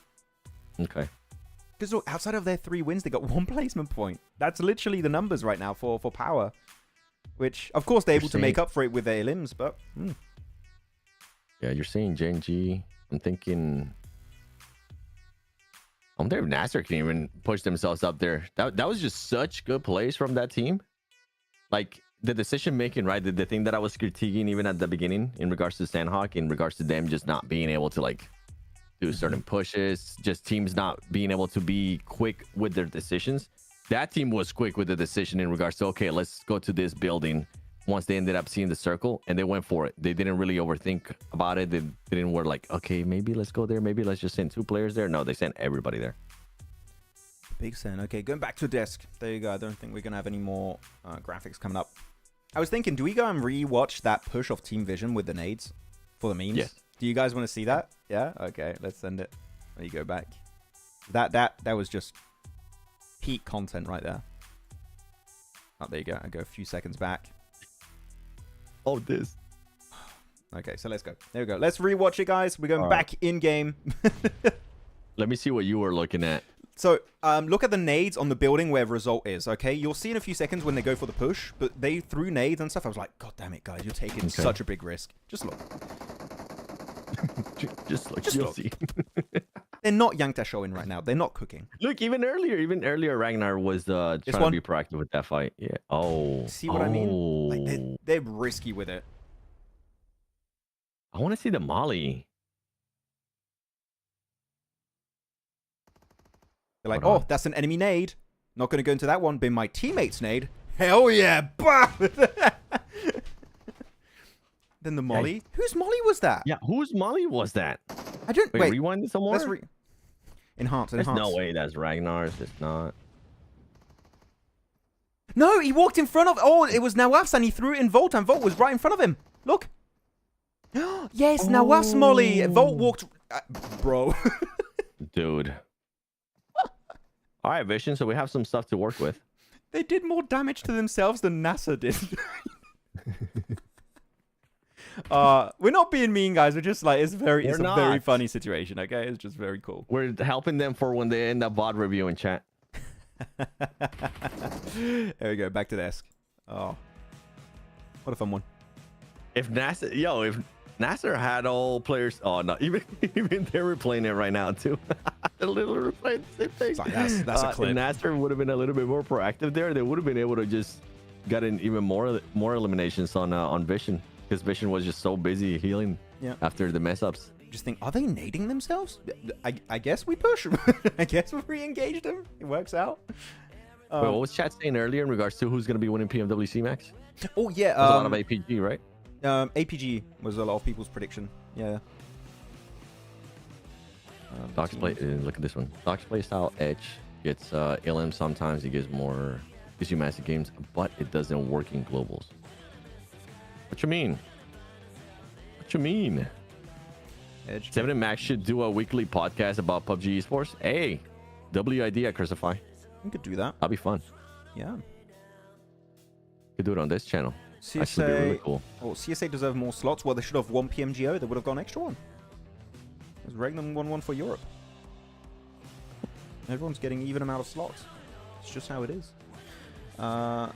Okay. Because look, outside of their 3 wins, they got 1 placement point. That's literally the numbers right now for Power, which of course they're able to make up for it with their limbs, but yeah, you're saying Gen.G. I'm thinking. I wonder if NASR can even push themselves up there. That was just such good plays from that team. Like, the decision making, right? The thing that I was critiquing even at the beginning in regards to Sandhawk, in regards to them just not being able to, like, do certain pushes, just teams not being able to be quick with their decisions. That team was quick with the decision in regards to, okay, let's go to this building. Once they ended up seeing the circle, and they went for it. They didn't really overthink about it. They didn't were like, okay, maybe let's go there. Maybe let's just send 2 players there. No, they sent everybody there. Big send. Okay, going back to the desk. There you go. I don't think we're going to have any more graphics coming up. I was thinking, do we go and re-watch that push of Team Vision with the nades for the memes? Yes. Do you guys want to see that? Yeah? Okay, let's send it. There you go back. That was just peak content right there. Oh, there you go. I go a few seconds back. Oh, this. Okay, so let's go. There we go. Let's rewatch it, guys. We're going back in game. Let me see what you were looking at. So, look at the nades on the building where result is, okay? You'll see in a few seconds when they go for the push, but they threw nades and stuff. I was like, God damn it, guys, you're taking such a big risk. Just look. Just look. Just You'll look. see. They're not Yankta showing right now. They're not cooking. Look, even earlier, Ragnar was trying to be proactive with that fight. Yeah. Oh. See what I mean? Like, they're risky with it. I want to see the Molly. They're like, oh, that's an enemy nade. Not going to go into that one. Been my teammate's nade. Hell yeah. Bah! Then the Molly. Whose Molly was that? Yeah, whose Molly was that? I don't... Wait, rewind this some more? Let's enhance. There's no way that's Ragnar's. It's not. No, he walked in front of... Oh, it was Nawaf's and he threw it in Volt and Volt was right in front of him. Look. Yes, Nawaf's Molly. Volt walked... bro. Dude. All right, Vision. So we have some stuff to work with. They did more damage to themselves than NASA did. We're not being mean, guys. We're just like, it's a very funny situation, okay? It's just very cool. We're helping them for when they end up VOD review in chat. There we go. Back to the desk. Oh. What a fun one. If NASR had all players... Oh, no. Even they were playing it right now, too. A little replaying the same thing. Like, that's a clip. If NASR would have been a little bit more proactive there, they would have been able to just gotten even more eliminations on Vision. Because Vision was just so busy healing after the mess-ups. Just think, are they nading themselves? I guess we push them. I guess we re-engage them. It works out. Wait, what was chat saying earlier in regards to who's going to be winning PMWC Max? Oh, yeah. There's a lot of APG, right? APG was a lot of people's prediction. Yeah. Doc's play. Look at this one. Doc's play style Edge gets LM sometimes. He gives you massive games, but it doesn't work in globals. What you mean? What you mean? Edge. 7 and Max should do a weekly podcast about PUBG Esports. Hey, WID at Crucify. We could do that. That'd be fun. Yeah. Could do it on this channel. CSA. Actually, be really cool. Oh, CSA deserve more slots. Well, they should have one PMGO. They would have gone extra one. There's Regnum 1-1 for Europe. Everyone's getting even amount of slots. It's just how it is. Max.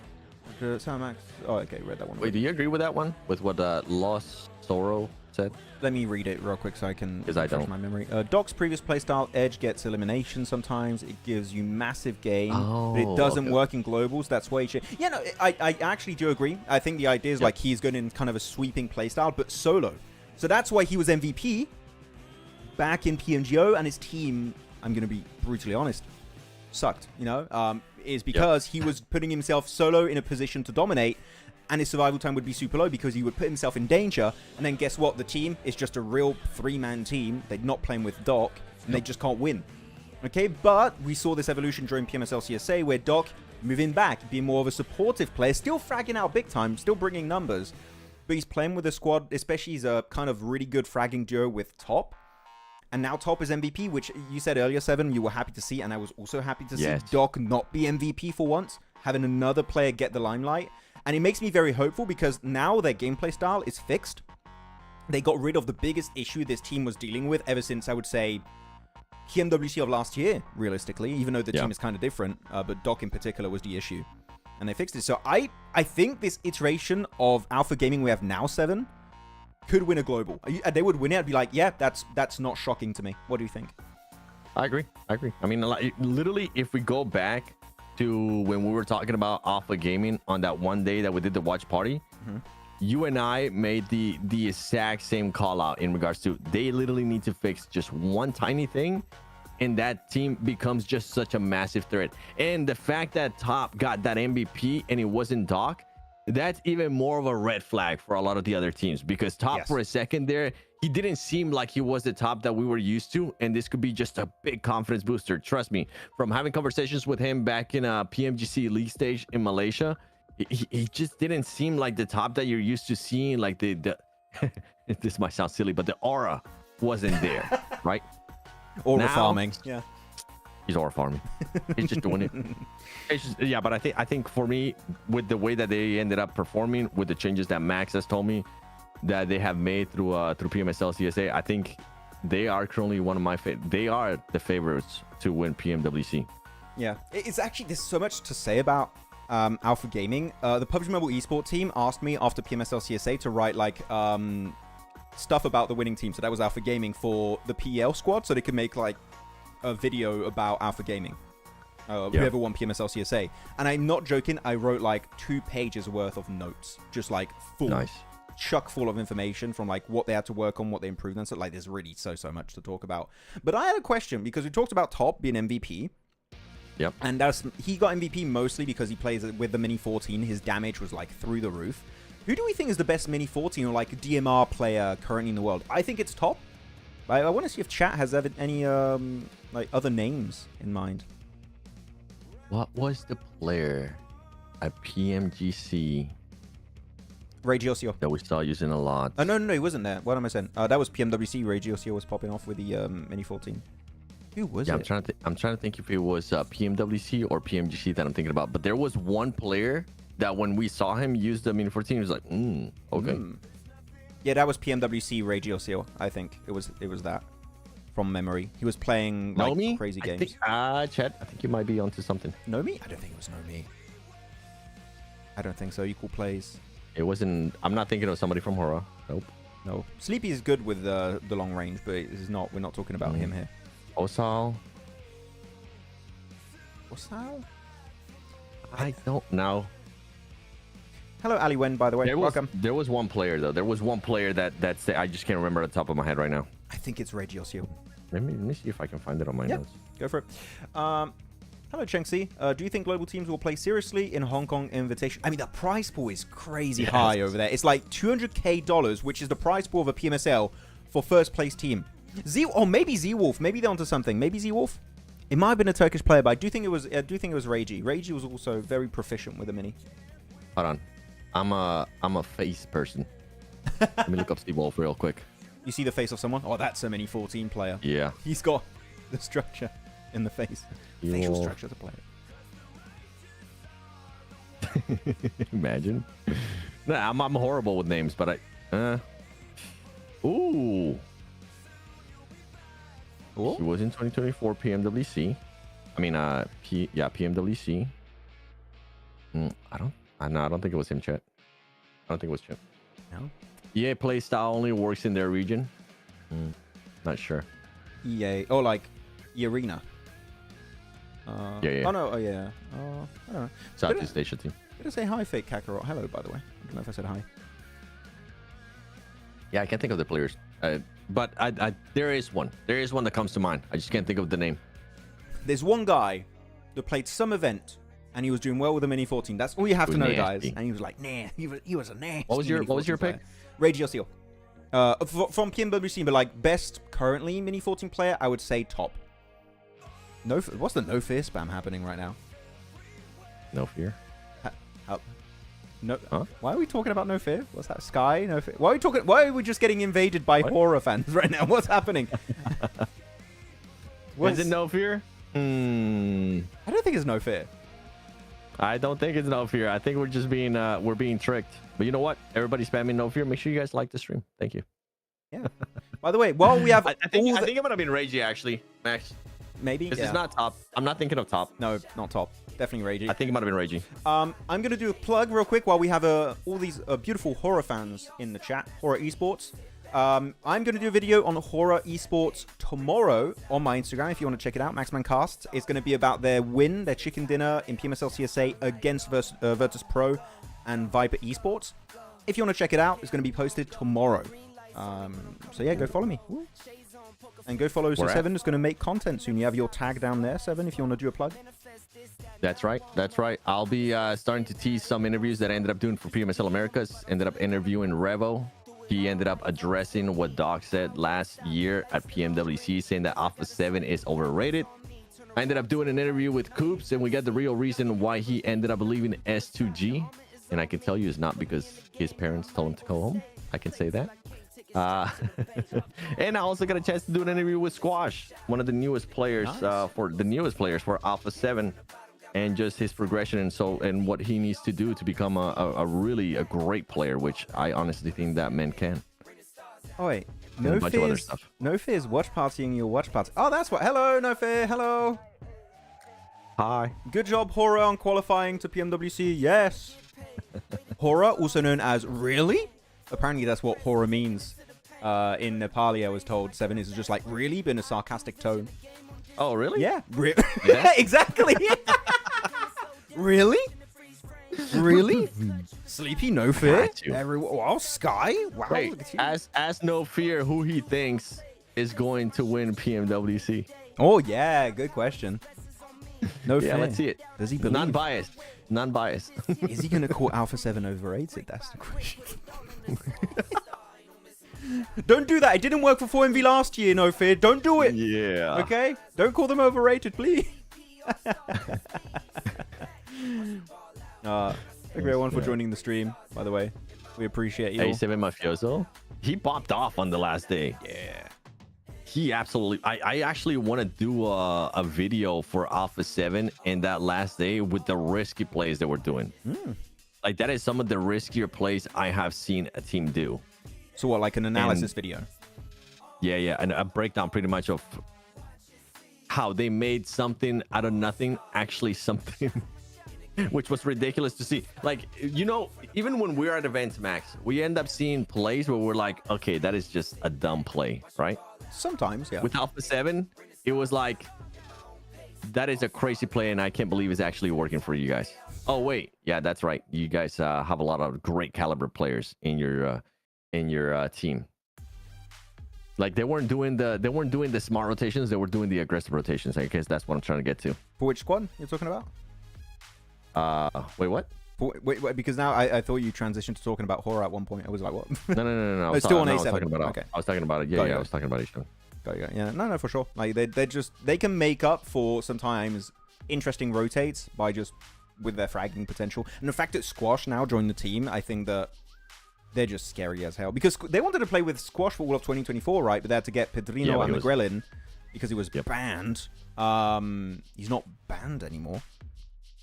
Oh, okay, read that one. Wait, do you agree with that one? With what Lost Sorrow said? Let me read it real quick so I can refresh my memory. Doc's previous playstyle, Edge gets elimination sometimes. It gives you massive gain, but it doesn't work in globals. That's why yeah, no, I actually do agree. I think the idea is like he's going in kind of a sweeping playstyle, but solo. So that's why he was MVP back in PMGO, and his team, I'm going to be brutally honest, sucked, you know, is because he was putting himself solo in a position to dominate, and his survival time would be super low because he would put himself in danger. And then guess what? The team is just a real 3-man team. They're not playing with Doc, and they just can't win. Okay, but we saw this evolution during PMSL CSA where Doc moving back, being more of a supportive player, still fragging out big time, still bringing numbers, but he's playing with a squad, especially he's a kind of really good fragging duo with Top. And now Top is MVP, which you said earlier, 7, you were happy to see, and I was also happy to see Doc not be MVP for once, having another player get the limelight. And it makes me very hopeful because now their gameplay style is fixed. They got rid of the biggest issue this team was dealing with ever since, I would say, PMWC of last year, realistically, even though the team is kind of different. But Doc in particular was the issue. And they fixed it. So I think this iteration of Alpha Gaming we have now, 7, could win a global. They would win it. I'd be like, yeah, that's not shocking to me. What do you think? I agree. I mean, literally, if we go back to when we were talking about Alpha Gaming on that one day that we did the watch party, you and I made the exact same call out in regards to they literally need to fix just one tiny thing, and that team becomes just such a massive threat. And the fact that Top got that MVP and it wasn't Doc, that's even more of a red flag for a lot of the other teams, because Top for a second there, he didn't seem like he was the Top that we were used to, and this could be just a big confidence booster. Trust me, from having conversations with him back in a PMGC league stage in Malaysia, he just didn't seem like the Top that you're used to seeing. Like the this might sound silly, but the aura wasn't there, right? Aura Now, farming. Yeah. He's aura farming. He's just doing it. It's just, yeah, but I think for me, with the way that they ended up performing, with the changes that Max has told me that they have made through PMSL CSA, I think they are currently one of my they are the favorites to win PMWC. Yeah, it's actually, there's so much to say about Alpha Gaming. The PUBG Mobile Esports team asked me after PMSL CSA to write like stuff about the winning team. So that was Alpha Gaming for the PEL squad, so they could make like a video about Alpha Gaming. Whoever won PMSL CSA. And I'm not joking, I wrote like 2 pages worth of notes, just like full. Nice. Chuck full of information from like what they had to work on, what they improved on. So like there's really so much to talk about. But I had a question because we talked about Top being MVP. Yep. And he got MVP mostly because he plays with the Mini 14. His damage was like through the roof. Who do we think is the best Mini 14 or like DMR player currently in the world? I think it's Top. I want to see if chat has any like other names in mind. What was the player at PMGC Regiosio that we saw using a lot? Oh, no, he wasn't there. What am I saying? That was PMWC. Regiosio was popping off with the Mini 14. Who was it? I'm trying to think if it was PMWC or PMGC that I'm thinking about. But there was one player that when we saw him use the Mini 14, he was like, okay. Yeah, that was PMWC Regiosio. I think it was that from memory. He was playing like Nomi? crazy games. Chet, I think you might be onto something. Nomi? I don't think it was Nomi. I don't think so. Equal plays. It wasn't. I'm not thinking of somebody from Horror. Nope. No. Sleepy is good with the long range, but it's not. We're not talking about him here. Osal? I don't know. Hello, Ali Wen, by the way. Welcome. There was one player though. There was one player that's I just can't remember at the top of my head right now. I think it's Regiosio. Let me see if I can find it on my notes. Go for it. Hello, Chengxi. Do you think global teams will play seriously in Hong Kong Invitation? I mean, the prize pool is crazy high over there. It's like $200K, which is the prize pool of a PMSL for first place team. Maybe Z-Wolf. Maybe they're onto something. Maybe Z-Wolf. It might have been a Turkish player, but I do think it was Reiji. Reiji was also very proficient with a mini. Hold on. I'm a face person. Let me look up Z-Wolf real quick. You see the face of someone? Oh, that's a Mini 14 player. Yeah. He's got the structure in the face. Facial structure to play it. Imagine. Nah, I'm horrible with names, but Ooh. He was in 2024 PMWC. I mean, PMWC. I don't think it was him, Chet. I don't think it was Chet. No. EA play style only works in their region. Not sure. EA. Oh, like Arena. Yeah. Oh no. Oh yeah. I don't know. Southeast Asia team. Did I say hi, fake Kakarot? Hello, by the way. I don't know if I said hi. Yeah, I can't think of the players. But there is one. There is one that comes to mind. I just can't think of the name. There's one guy that played some event and he was doing well with the Mini 14. That's all you have to know, guys. And he was like, nah, he was a nasty. What was your pick? Reggio Seal. From PMWC, but like best currently Mini 14 player, I would say Top. What's the no fear spam happening right now? No fear. No. Huh? Why are we talking about no fear? What's that? Sky? No fear. Why are we just getting invaded by horror fans right now? What's happening? Is it no fear? I don't think it's no fear. I don't think it's no fear. I think we're just being tricked. But you know what? Everybody spamming no fear. Make sure you guys like the stream. Thank you. Yeah. By the way, while we have, I think I'm gonna be Ragey actually, Max. Maybe. This is not Top. I'm not thinking of Top. No, not Top. Definitely Ragey. I think it might have been Ragey. I'm gonna do a plug real quick while we have all these beautiful horror fans in the chat. Horror Esports. I'm gonna do a video on Horror Esports tomorrow on my Instagram if you want to check it out. Maxman Cast. It's gonna be about their chicken dinner in PMSL CSA against Virtus Pro and Viper Esports. If you want to check it out, it's gonna be posted tomorrow. So yeah, go follow me. And go follow Seven. Is going to make content soon. You have your tag down there, Seven, if you want to do a plug. That's right. I'll be starting to tease some interviews that I ended up doing for PMSL Americas. Ended up interviewing Revo. He ended up addressing what Doc said last year at PMWC, saying that Alpha 7 is overrated. I ended up doing an interview with Coops, and we got the real reason why he ended up leaving S2G. And I can tell you it's not because his parents told him to go home. I can say that. And I also got a chance to do an interview with Squash, one of the newest players for Alpha 7, and just his progression and what he needs to do to become a really great player, which I honestly think that man can. Oh wait, And a bunch of other stuff. No Fear's watch partying your watch party. Oh, that's what. Hello, No Fear. Hello. Hi. Good job, Horror, on qualifying to PMWC. Yes. Horror, also known as really. Apparently, that's what horror means. In Nepali, I was told 7 is just like really, but in a sarcastic tone. Oh, really? Yeah. Yeah. Exactly. Really? Really? Sleepy, No Fear. Got you. Everyone. Wow, Sky. Wow. Wait, Look at you. ask No Fear who he thinks is going to win PMWC. Oh yeah, good question. No Yeah, Fear. let's see it. Does he believe? Non-biased. Non-biased. Is he gonna call Alpha 7 overrated? That's the question. Don't do that. It didn't work for 4MV last year, No Fear. Don't do it. Yeah. Okay? Don't call them overrated, please. Thank you everyone for joining the stream, by the way. We appreciate you. A7 Mafioso. He popped off on the last day. Yeah. He absolutely. I actually want to do a video for Alpha 7 in that last day with the risky plays that we're doing. Like, that is some of the riskier plays I have seen a team do. So what, like an analysis video? Yeah, and a breakdown pretty much of how they made something out of nothing actually something, which was ridiculous to see. Like, you know, even when we're at events, Max, we end up seeing plays where we're like, okay, that is just a dumb play, right? Sometimes, yeah. With Alpha 7, it was like, that is a crazy play, and I can't believe it's actually working for you guys. Oh wait, yeah, that's right. You guys have a lot of great caliber players in your team. Like, they weren't doing the smart rotations, they were doing the aggressive rotations. I guess that's what I'm trying to get to. For which squad you're talking about? Wait, what? Wait, because now I thought you transitioned to talking about horror at one point. I was like, what? No. It's still on I A7. was talking about, Okay. I was talking about it. Yeah, I was talking about A7. Got you. Yeah, no, for sure. Like they can make up for sometimes interesting rotates by just with their fragging potential. And the fact that Squash now joined the team, I think that they're just scary as hell, because they wanted to play with Squash for all of 2024, right? But they had to get Pedrino and Miguel in because he was banned. He's not banned anymore.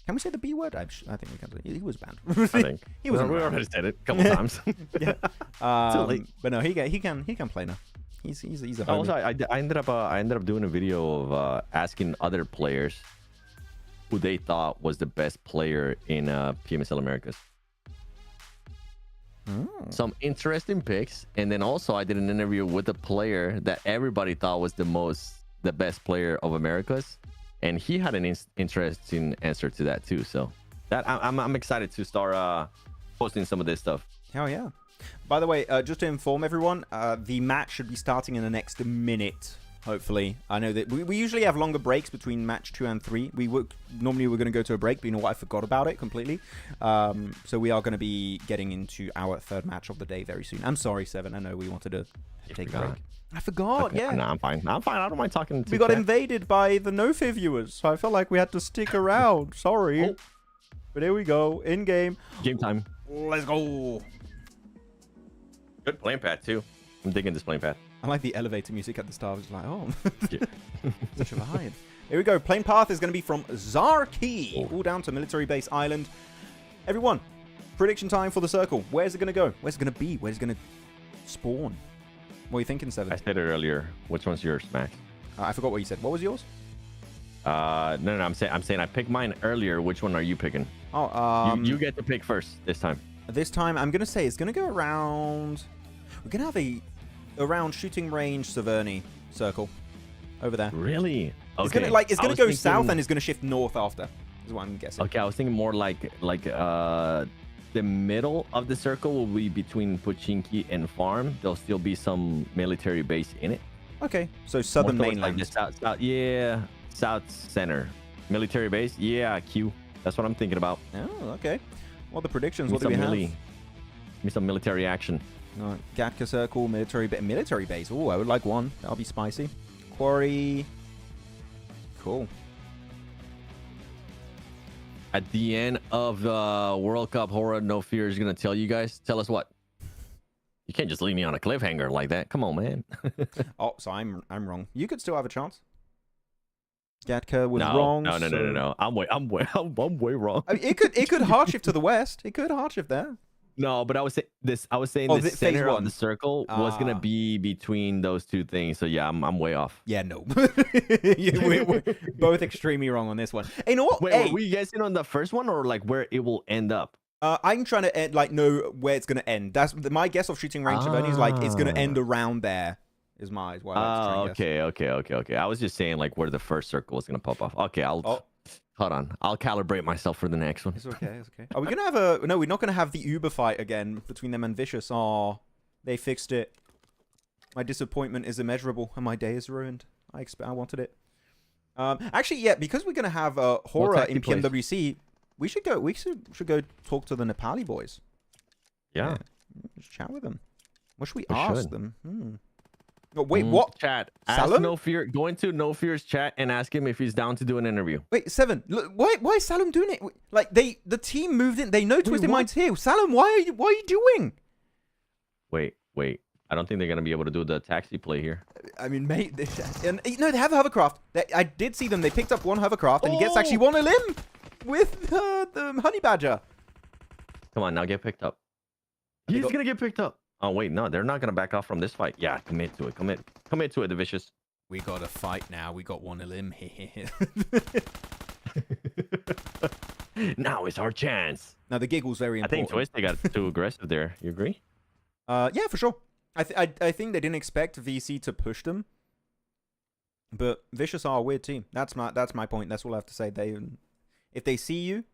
Can we say the B word? I think we can. He was banned. I think he was. We already said it a couple times. Yeah. But no, he can play now. He's a homie. Also, I ended up doing a video of asking other players who they thought was the best player in PMSL Americas. Some interesting picks, and then also I did an interview with a player that everybody thought was the best player of Americas, and he had an interesting answer to that too. So that I'm excited to start posting some of this stuff. Hell yeah. By the way, just to inform everyone, the match should be starting in the next minute, hopefully. I know that we usually have longer breaks between match 2 and 3. Normally we're going to go to a break, but you know what? I forgot about it completely. So we are going to be getting into our third match of the day very soon. I'm sorry, 7. I know we wanted to take a break. I forgot, Okay. yeah. No, I'm fine. I don't mind talking to We got invaded by the No Fear viewers, so I felt like we had to stick around. Sorry. Oh. But here we go. In-game. Game time. Let's go. Good playing pad too. I'm digging this playing pad. I like the elevator music at the start. I was like, oh. Yeah. Such a vibe. Here we go. Plane path is going to be from Zarki. All down to Military Base Island. Everyone, prediction time for the circle. Where's it going to go? Where's it going to be? Where's it going to spawn? What are you thinking, 7? I said it earlier. Which one's yours, Max? I forgot what you said. What was yours? No. I'm saying I picked mine earlier. Which one are you picking? Oh, you get to pick first this time. This time, I'm going to say it's going to go around... We're going to have around shooting range Severny circle. Over there. Really? Okay. It's going to go south and it's going to shift north after. Is what I'm guessing. Okay, I was thinking more like the middle of the circle will be between Pochinki and Farm. There'll still be some military base in it. Okay, so southern mainland. Like the south, yeah, south center. Military base, yeah, Q. That's what I'm thinking about. Oh, okay. What are the predictions? What do we have? Give me some military action. All right, Gatka Circle, military base. Oh, I would like one. That'll be spicy. Quarry. Cool. At the end of the World Cup, Horror No Fear is going to tell you guys. Tell us what? You can't just leave me on a cliffhanger like that. Come on, man. Oh, so I'm wrong. You could still have a chance. Gatka was wrong. No. I'm way wrong. I mean, it could hard shift to the west. It could hard shift there. No, but I was saying the center of the circle was gonna be between those two things. So yeah, I'm way off. Yeah, no. we're both extremely wrong on this one. You know what? Wait, were we guessing on the first one or like where it will end up? I'm trying to know where it's gonna end. That's my guess of shooting range of is like it's gonna end around there. Is my okay. I was just saying like where the first circle was gonna pop off. Okay, hold on. I'll calibrate myself for the next one. It's okay. Are we gonna have no, we're not gonna have the Uber fight again between them and Vicious. Oh, they fixed it. My disappointment is immeasurable and my day is ruined. I wanted it. Actually, yeah, because we're gonna have horror in PMWC, we should go talk to the Nepali boys. Yeah. Just chat with them. What should we ask them? Oh, wait, what? Chat. Ask No Fear. Go into No Fear's chat and ask him if he's down to do an interview. Wait, Seven. Look, why is Salem doing it? Like the team moved in. They know Twisted Mind's here. Salem, what are you doing? Wait. I don't think they're gonna be able to do the taxi play here. I mean, mate, and no, they have a hovercraft. I did see them. They picked up one hovercraft, and he gets actually one a limb with the honey badger. Come on, now get picked up. He's gonna get picked up. Oh wait, no, they're not gonna back off from this fight. Yeah, commit to it. Commit to it, the Vicious. We got a fight now. We got one a limb. Now is our chance. Now the giggle's very important. I think Twisted got too aggressive there. You agree? Yeah, for sure. I think they didn't expect VC to push them, but Vicious are a weird team. That's my point. That's all I have to say. If they see you,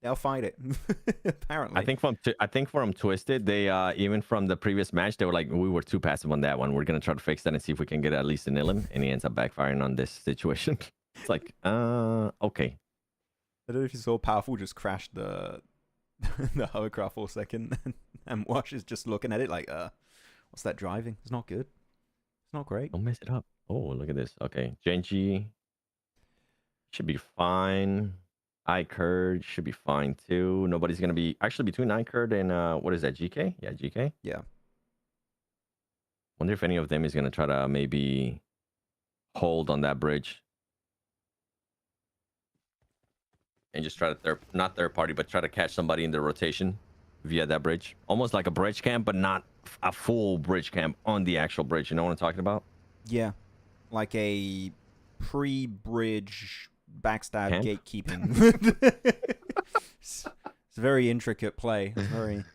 they'll fight it. Apparently, I think from Twisted, they even from the previous match, they were like, we were too passive on that one. We're gonna try to fix that and see if we can get at least an Illim, and he ends up backfiring on this situation. It's like, okay. I don't know if you saw Powerful just crashed the hovercraft for a second, and Wash is just looking at it like, what's that driving? It's not good. It's not great. Don't mess it up. Oh, look at this. Okay, Gen.G should be fine. iKURD should be fine too. Nobody's gonna be actually between iKURD and what is that? GK? Yeah, GK. Yeah. Wonder if any of them is gonna try to maybe hold on that bridge and just try to not third party, but try to catch somebody in the rotation via that bridge, almost like a bridge camp, but not a full bridge camp on the actual bridge. You know what I'm talking about? Yeah, like a pre-bridge backstab camp? Gatekeeping. It's a very intricate play. It's very.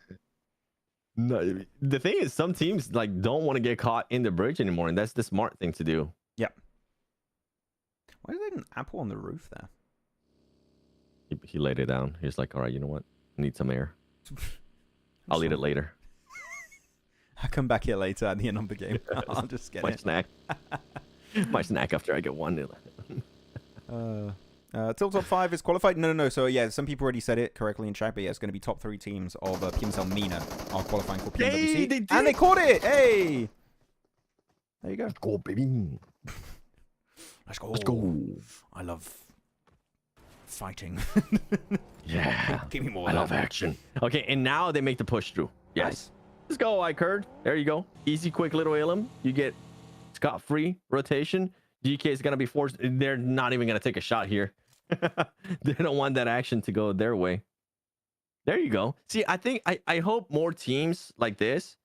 No, the thing is, some teams like don't want to get caught in the bridge anymore, and that's the smart thing to do. Yeah. Why is there an apple on the roof there? He laid it down. He's like, all right, you know what? I need some air. I'll eat it later. I'll come back here later at the end of the game. I'll just get my snack. My snack after I get one. Till top 5 is qualified? No. So yeah, some people already said it correctly in chat, but yeah, it's going to be top 3 teams of PMSL MENA are qualifying for PMWC. Hey, they did. And they caught it! Hey! There you go. Let's go, baby. Let's go. I love fighting. Yeah. Give me more. I love action. Okay, and now they make the push through. Yes. Nice. Let's go, iKURD. There you go. Easy, quick little Illim. You get scot-free rotation. GK is going to be forced. They're not even going to take a shot here. They don't want that action to go their way. There you go. See, I hope more teams like this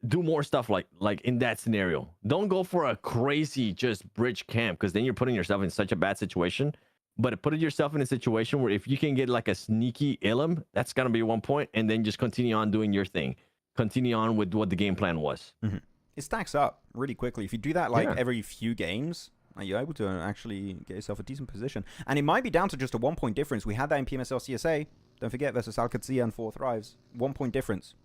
do more stuff like in that scenario. Don't go for a crazy just bridge camp, because then you're putting yourself in such a bad situation. But put yourself in a situation where if you can get like a sneaky Illim, that's going to be 1 point, and then just continue on doing your thing. Continue on with what the game plan was. Mm-hmm. It stacks up really quickly. If you do that like every few games, you're able to actually get yourself a decent position. And it might be down to just a 1 point difference. We had that in PMSL CSA. Don't forget, versus Al-Qadsiya and 4 Thrives. 1 point difference.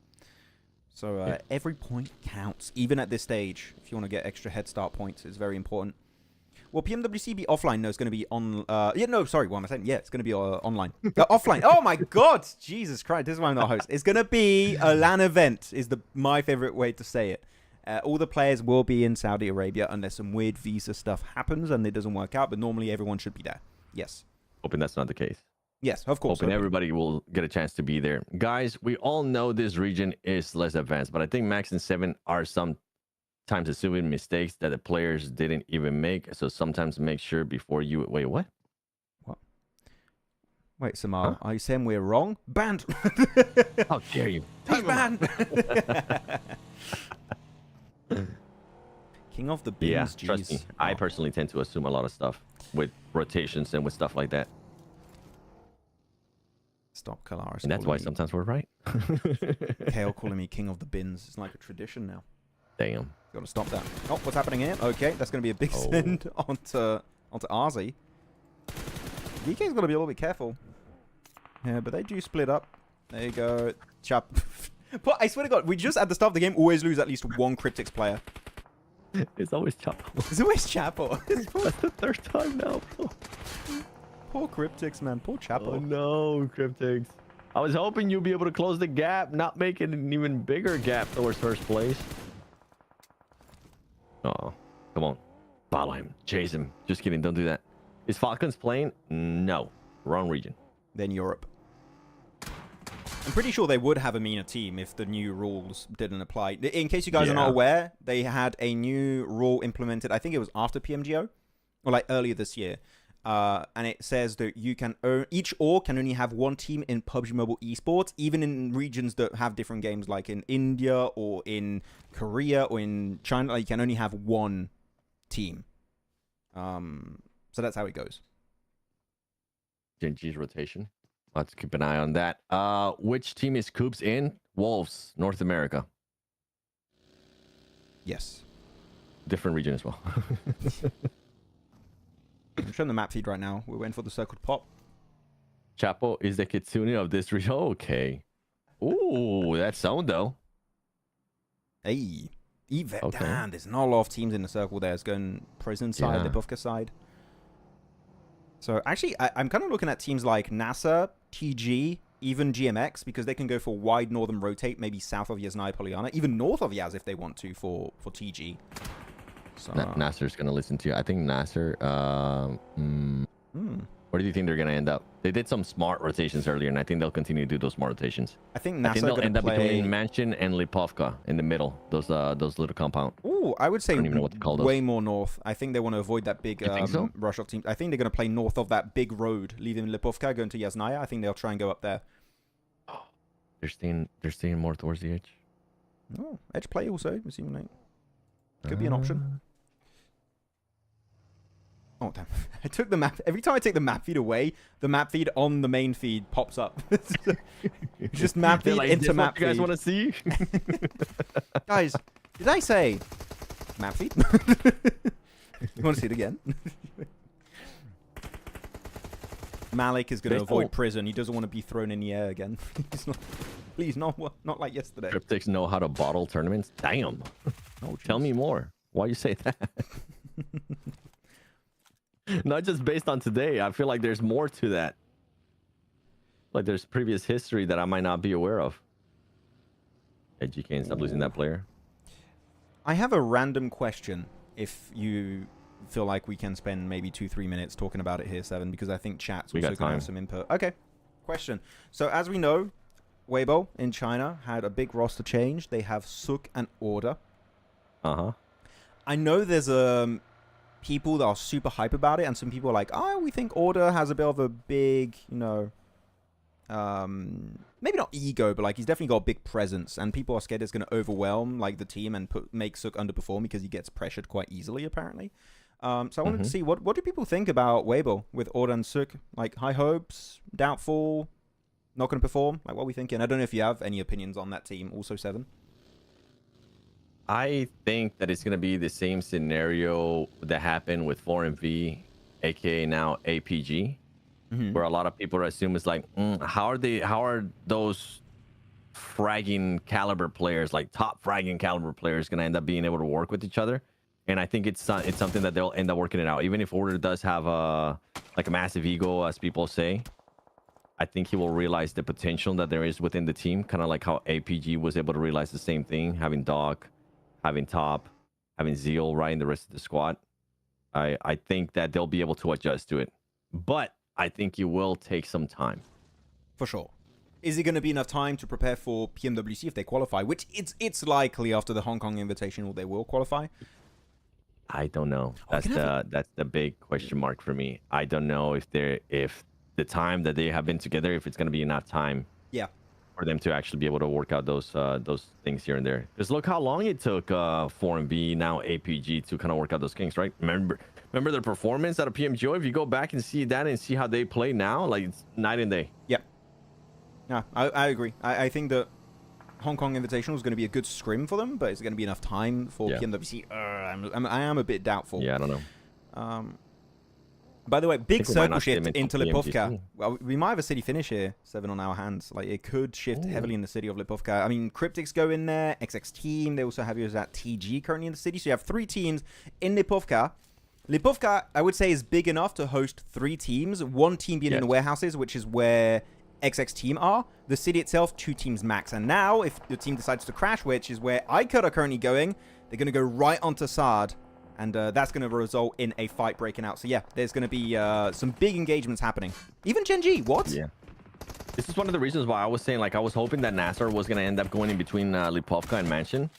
So every point counts, even at this stage. If you want to get extra head start points, it's very important. Will PMWC be offline? No, it's going to be on... yeah, no, sorry, what am I saying? Yeah, it's going to be online. Offline. Oh, my God. Jesus Christ. This is why I'm not a host. It's going to be a LAN event, is my favorite way to say it. All the players will be in Saudi Arabia unless some weird visa stuff happens and it doesn't work out, but normally everyone should be there. Yes. Hoping that's not the case. Yes, of course. Hoping everybody will get a chance to be there. Guys, we all know this region is less advanced, but I think Max and 7 are sometimes assuming mistakes that the players didn't even make. So sometimes make sure before you... Wait, what? Wait, Samar, are you saying we're wrong? Banned! How dare you? He's banned! King of the Bins, Yeah, geez. trust me. I personally tend to assume a lot of stuff with rotations and with stuff like that. Stop Kalaris. And that's why sometimes we're right. Kale calling me King of the Bins. It's like a tradition now. Damn. Got to stop that. Oh, what's happening here? Okay, that's going to be a big send onto Arzi. Geekay's got to be a little bit careful. Yeah, but they do split up. There you go. Chap. But I swear to God, we just at the start of the game always lose at least one Cryptics player. It's always Chapo. It's always Chapo. That's the third time now, bro. Poor Cryptics, man. Poor Chapo. Oh no, Cryptics. I was hoping you'd be able to close the gap, not make it an even bigger gap towards first place. Oh, come on. Follow him. Chase him. Just kidding. Don't do that. Is Falcons playing? No. Wrong region. Then Europe. I'm pretty sure they would have a MENA team if the new rules didn't apply. In case you guys are not aware, they had a new rule implemented. I think it was after PMGO, or like earlier this year. And it says that you can each org can only have one team in PUBG Mobile Esports, even in regions that have different games, like in India or in Korea or in China. Like, you can only have one team. So that's how it goes. Gen.G's rotation. Let's keep an eye on that. Which team is Coops in? Wolves, North America. Yes. Different region as well. I'm showing the map feed right now. We're waiting for the circle to pop. Chapo is the Kitsune of this region. Okay. Ooh, that sound though. Hey. Okay. Okay. Damn, there's not a lot of teams in the circle there. It's going prison side, Yeah. Lipovka side. So actually, I'm kind of looking at teams like NASR, TG, even GMX, because they can go for wide northern rotate, maybe south of Yasnaya Polyana, even north of Yaz if they want to for TG. So, NASR's going to listen to you. I think NASR... Where do you think they're going to end up? They did some smart rotations earlier, and I think they'll continue to do those smart rotations. I think I think NASR they'll end up play... between Mansion and Lipovka in the middle. Those little compound. Ooh, I would say don't even know what to call those. way more north. I think they want to avoid that big so? rush of teams. I think they're going to play north of that big road, leaving Lipovka, going to Yasnaya. I think they'll try and go up there. Oh, they're staying more towards the edge. Oh, edge play also. Could be an option. Oh, damn. I took the map. Every time I take the map feed away, the map feed on the main feed pops up. Just map feed like, into map feed. You guys want to see? Guys, did I say map feed? You want to see it again? Malik is going to avoid prison. He doesn't want to be thrown in the air again. He's not, please, not like yesterday. Cryptics know how to bottle tournaments? Damn. Oh, tell me more. Why you say that? Not just based on today. I feel like there's more to that. Like there's previous history that I might not be aware of. Hey, GK, stop losing that player. I have a random question. If you feel like we can spend maybe 2-3 minutes talking about it here, Seven, because I think chat's also going to have some input. Okay. Question. So as we know, Weibo in China had a big roster change. They have Suk and Order. I know there's people that are super hype about it, and some people are like, oh, we think Order has a bit of a big, you know, maybe not ego, but like he's definitely got a big presence, and people are scared it's going to overwhelm like the team and make Suk underperform because he gets pressured quite easily apparently. So I wanted to see what do people think about Weibo with Order and Suk? Like high hopes, doubtful, not going to perform. Like what are we thinking? I don't know if you have any opinions on that team. Also, Seven. I think that it's going to be the same scenario that happened with 4MV, aka now APG, where a lot of people assume it's like, how are those fragging caliber players, like top fragging caliber players, going to end up being able to work with each other? And I think it's something that they'll end up working it out. Even if Order does have a massive ego, as people say, I think he will realize the potential that there is within the team, kind of like how APG was able to realize the same thing, having Doc, having Top, having Zeal, right, and the rest of the squad. I think that they'll be able to adjust to it. But I think it will take some time. For sure. Is it going to be enough time to prepare for PMWC if they qualify? Which it's likely after the Hong Kong Invitational they will qualify. I don't know. That's the big question mark for me. I don't know if the time that they have been together, if it's going to be enough time. Yeah. For them to actually be able to work out those things here and there. Because look how long it took 4MB, now APG, to kind of work out those kinks, right? Remember their performance out of PMGO? If you go back and see that and see how they play now, like it's night and day. Yeah. No, I agree. I think that Hong Kong Invitational is going to be a good scrim for them, but is it going to be enough time for PMWC? I am a bit doubtful. Yeah, I don't know. By the way, big circle shift into Lipovka. Well, we might have a city finish here, 7 on our hands. Like, it could shift heavily in the city of Lipovka. I mean, Cryptics go in there, XX Team. They also have you as at TG currently in the city. So you have 3 teams in Lipovka. Lipovka, I would say, is big enough to host 3 teams. 1 team being in the warehouses, which is where XX Team are. The city itself, 2 teams max. And now, if the team decides to crash, which is where iKURD are currently going, they're going to go right onto SAD. And that's going to result in a fight breaking out. So, yeah, there's going to be some big engagements happening. Even Gen.G, what? Yeah. This is one of the reasons why I was saying, like, I was hoping that NASR was going to end up going in between Lipovka and Mansion.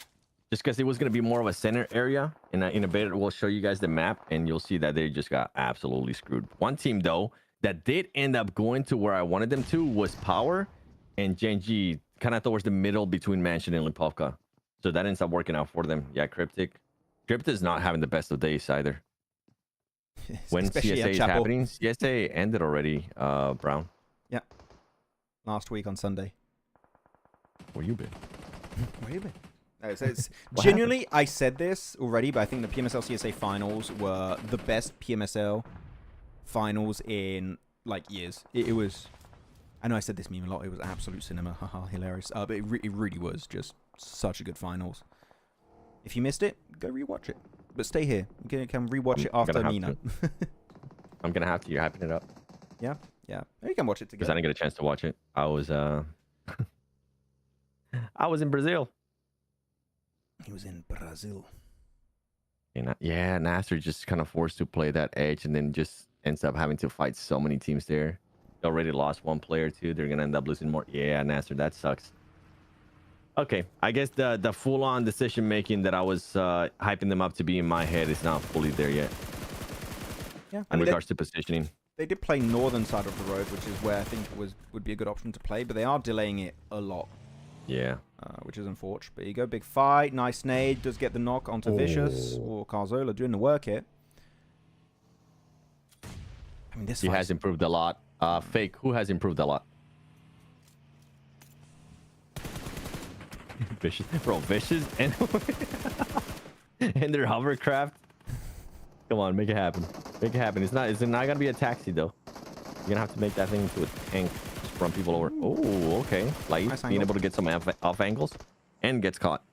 Just because it was going to be more of a center area. In a bit, we'll show you guys the map. And you'll see that they just got absolutely screwed. One team, though, that did end up going to where I wanted them to was POWR and Gen.G, kind of towards the middle between Mansion and Lipovka. So that ends up working out for them. Yeah, Cryptic is not having the best of days either. When CSA is happening, CSA ended already, Brown. Yeah. Last week on Sunday. Where you been? Where you been? No, so it's genuinely, I said this already, but I think the PMSL CSA finals were the best PMSL finals in, like, years. It was... I know I said this meme a lot. It was absolute cinema. Haha, hilarious. But it really was just such a good finals. If you missed it, go rewatch it. But stay here. You can rewatch it after MENA. I'm going to have to. You're hyping it up. Yeah? Yeah. You can watch it together. Because I didn't get a chance to watch it. I was I was in Brazil. He was in Brazil. And yeah, NASR just kind of forced to play that edge and then just ends up having to fight so many teams there. They already lost 1 player too. They're going to end up losing more. Yeah, NASR, that sucks. Okay, I guess the full-on decision-making that I was hyping them up to be in my head is not fully there yet. Yeah, in regards to positioning. They did play northern side of the road, which is where I think would be a good option to play, but they are delaying it a lot. Yeah. Which is unfortunate. But here you go, big fight, nice nade, does get the knock onto Vicious or Carzola doing the work here. I mean, he has improved a lot. Fake, who has improved a lot? Vicious, bro, Vicious and and their hovercraft. Come on, make it happen. Make it happen. It's not gonna be a taxi though. You're gonna have to make that thing into a tank. Just run people over. Oh, okay. Like nice being able to get some off angles and gets caught.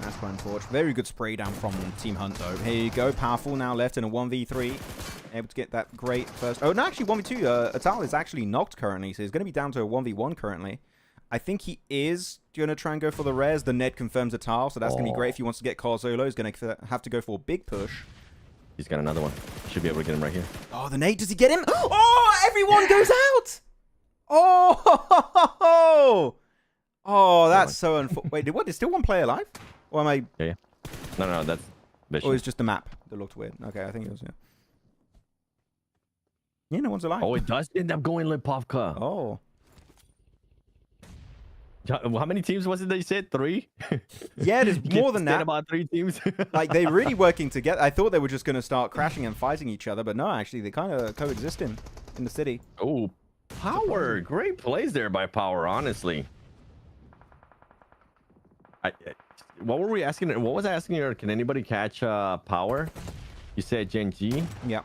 That's quite unfortunate. Very good spray down from Team Hunt though. Here you go, powerful now left in a 1v3. Able to get that great first. Oh no, actually 1v2. Atal is actually knocked currently, so he's gonna be down to a 1v1 currently. I think he is going to try and go for the res. The Ned confirms Atal, so that's going to be great. If he wants to get Carzolo, he's going to have to go for a big push. He's got another one. Should be able to get him right here. Oh, the nade. Does he get him? Oh, everyone goes out. Oh, oh, that's so unfortunate. Wait, what? There's still 1 player alive? Or am I? Yeah. No, that's Vicious. Or it's just the map that looked weird. Okay, I think it was, yeah. Yeah, no one's alive. Oh, it does end up going Lipovka. Oh. How many teams was it that you said? 3? Yeah, there's more than that. About 3 teams. Like, they're really working together. I thought they were just going to start crashing and fighting each other, but no, actually, they kind of coexist in the city. Oh, POWR. Great plays there by POWR, honestly. What were we asking? What was I asking here? Can anybody catch POWR? You said Gen.G? Yeah.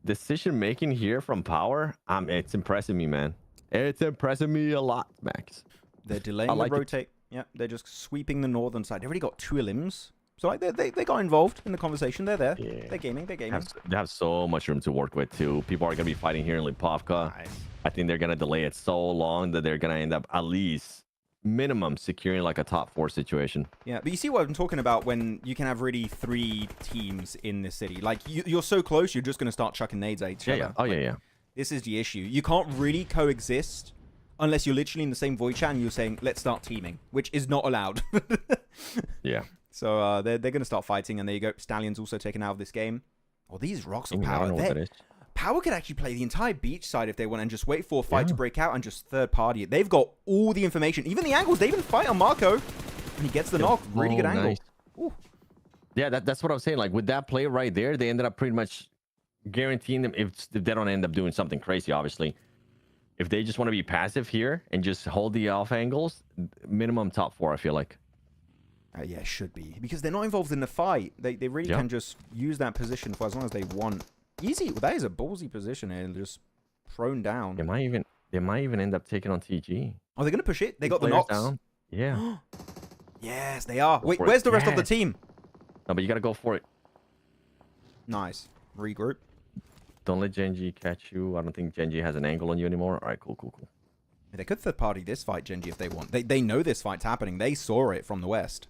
Decision making here from POWR, it's impressing me, man. It's impressing me a lot, Max. They're delaying the rotate. Yeah, they're just sweeping the northern side. They already got 2 elims. So like, they got involved in the conversation. They're there. Yeah. They're gaming. They're gaming. They have so much room to work with, too. People are going to be fighting here in Lipovka. Nice. I think they're going to delay it so long that they're going to end up at least minimum securing like a top 4 situation. Yeah, but you see what I'm talking about when you can have really 3 teams in the city. Like, you're so close, you're just going to start chucking nades at each other. Yeah. Oh, like, yeah. This is the issue. You can't really coexist unless you're literally in the same void chat and you're saying, let's start teaming, which is not allowed. Yeah. So they're going to start fighting, and there you go. Stallions also taken out of this game. Oh, these rocks of I power. don't know what that is. Power could actually play the entire beach side if they want and just wait for a fight to break out and just third party it. They've got all the information. Even the angles. They even fight on Marco. And he gets the knock. Really good angle. Nice. Ooh. Yeah, that's what I was saying. Like with that play right there, they ended up pretty much guaranteeing them if they don't end up doing something crazy, obviously. If they just want to be passive here and just hold the off angles, minimum top 4, I feel like. Yeah, it should be. Because they're not involved in the fight. They really can just use that position for as long as they want. Easy. Well, that is a ballsy position and just thrown down. They might even end up taking on TG. Oh, they're going to push it? They got the knocks. Down. Yeah. Yes, they are. Wait, where's the rest of the team? No, but you got to go for it. Nice. Regroup. Don't let Gen.G catch you. I don't think Gen.G has an angle on you anymore. All right, cool. They could third party this fight, Gen.G, if they want. They know this fight's happening. They saw it from the west.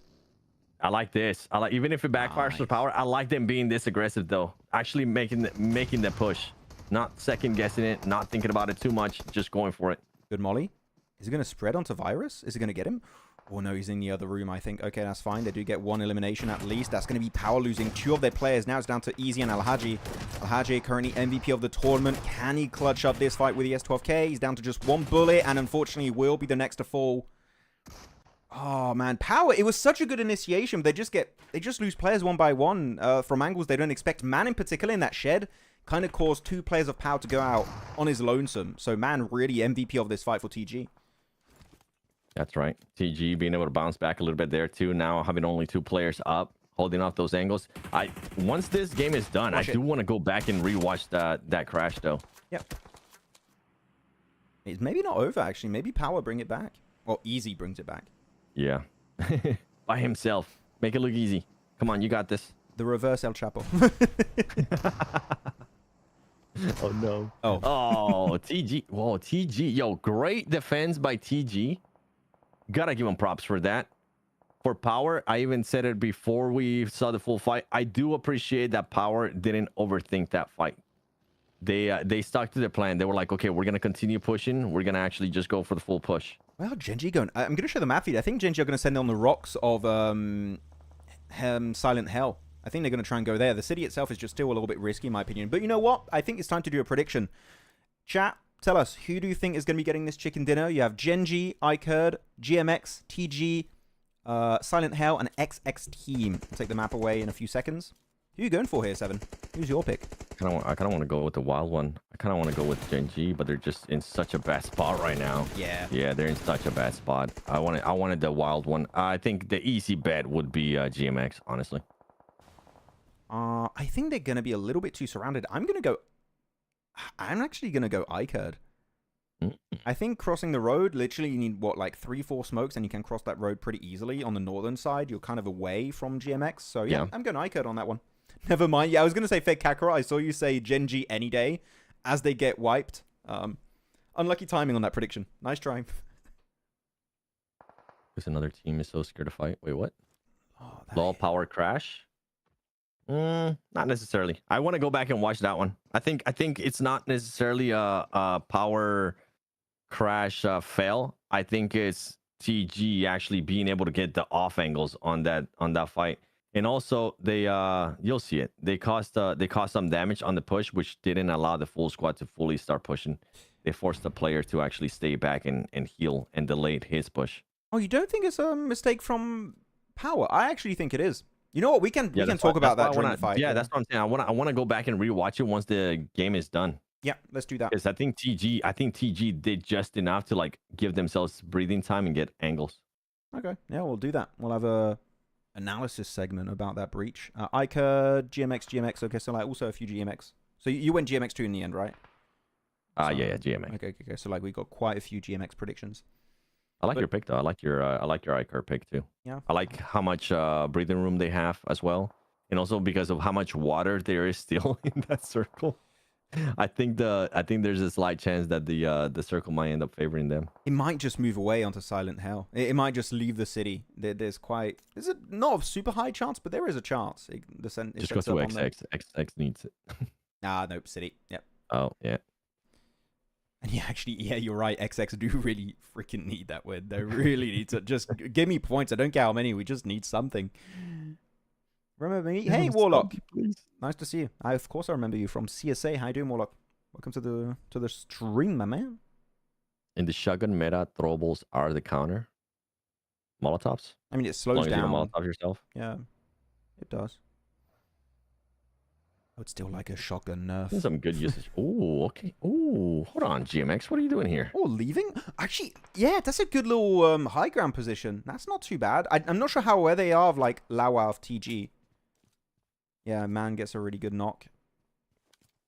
I like this. I like, even if it backfires for power, I like them being this aggressive though. Actually making the push, not second guessing it, not thinking about it too much, just going for it. Good molly. Is it going to spread onto Virus? Is it going to get him? Oh no, he's in the other room, I think. Okay, that's fine. They do get 1 elimination at least. That's going to be Power losing 2 of their players. Now it's down to Easy and Alhaji. Alhaji currently MVP of the tournament. Can he clutch up this fight with the S12K? He's down to just 1 bullet, and unfortunately will be the next to fall. Oh man, Power, it was such a good initiation, but they just lose players one by one from angles they don't expect. Man in particular in that shed kind of caused 2 players of Power to go out on his lonesome. So Man really MVP of this fight for TG. That's right. TG being able to bounce back a little bit there too. Now having only 2 players up, holding off those angles. Once this game is done, I do want to go back and rewatch that crash though. Yep. It's maybe not over actually. Maybe Power bring it back. Or Easy brings it back. Yeah. By himself. Make it look easy. Come on, you got this. The reverse El Chapo. Oh no. Oh. TG. Whoa, TG. Yo, great defense by TG. Gotta give him props for that. For Power, I even said it before we saw the full fight. I do appreciate that Power didn't overthink that fight. They stuck to their plan. They were like, okay, we're gonna continue pushing. We're gonna actually just go for the full push. Well, Gen.G going. I'm going to show the map feed. I think Gen.G are going to send on the rocks of Silent Hell. I think they're going to try and go there. The city itself is just still a little bit risky, in my opinion. But you know what? I think it's time to do a prediction. Chat, tell us, who do you think is going to be getting this chicken dinner? You have Gen.G, iKURD, GMX, TG, Silent Hell, and XX Team. I'll take the map away in a few seconds. Who are you going for here, Seven? Who's your pick? I kind of want to go with the wild one. I kind of want to go with Gen.G, but they're just in such a bad spot right now. Yeah, they're in such a bad spot. I wanted the wild one. I think the easy bet would be GMX, honestly. I think they're going to be a little bit too surrounded. I'm actually going to go iKURD. I think crossing the road, literally you need, what, like 3-4 smokes, and you can cross that road pretty easily. On the northern side, you're kind of away from GMX. So yeah. I'm going iKURD on that one. Never mind. Yeah, I was going to say fake Kakarot. I saw you say Gen.G any day as they get wiped. Unlucky timing on that prediction. Nice try. Because another team is so scared to fight. Wait, what? Oh, Low power crash? Not necessarily. I want to go back and watch that one. I think it's not necessarily a power crash fail. I think it's TG actually being able to get the off angles on that fight. And also they you'll see it. They caused some damage on the push, which didn't allow the full squad to fully start pushing. They forced the player to actually stay back and heal and delayed his push. Oh, you don't think it's a mistake from Power? I actually think it is. You know what? We can talk about that during the fight. Yeah, that's what I'm saying. I want to go back and rewatch it once the game is done. Yeah, let's do that. Because I think TG did just enough to like give themselves breathing time and get angles. Okay, yeah, we'll do that. We'll have a analysis segment about that breach. iKURD, GMX. Okay, so like also a few GMX. So you went GMX2 in the end, right? Yeah, GMX. Okay. So like we got quite a few GMX predictions. I like your pick though. I like your iKURD pick too. Yeah. I like how much breathing room they have as well, and also because of how much water there is still in that circle. I think there's a slight chance that the circle might end up favoring them. It might just move away onto Silent Hell. It might just leave the city. There's not a super high chance, but there is a chance. Just go to XX. XX needs it. Nope, city. Yep. Oh yeah. And yeah, actually, yeah, you're right. XX do really freaking need that win. They really need to just give me points. I don't care how many. We just need something. Remember me? Hey, Warlock. Nice to see you. Of course I remember you from CSA. How you doing, Warlock? Welcome to the stream, my man. In the shotgun meta, throwables are the counter. Molotovs. I mean, it slows down. You don't Molotov yourself. Yeah, it does. I would still like a shotgun nerf. Some good usage. Ooh, okay. Ooh, hold on, GMX. What are you doing here? Oh, leaving? Actually, yeah, that's a good little high ground position. That's not too bad. I'm not sure how aware they are of like Lawa of TG. Yeah, man gets a really good knock.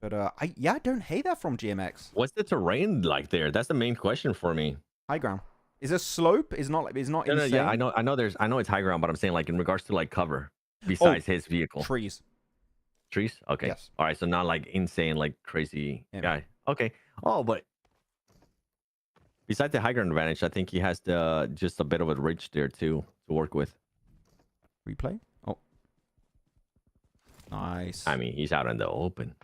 But I don't hate that from GMX. What's the terrain like there? That's the main question for me. High ground. Is a slope? Is not insane. No, yeah, I know it's high ground, but I'm saying like in regards to like cover besides his vehicle. Trees. Trees? Okay. Yes. All right, so not like insane, like crazy guy. Okay. Oh, but besides the high ground advantage, I think he has just a bit of a ridge there too to work with. Replay? Oh. Nice. I mean, he's out in the open.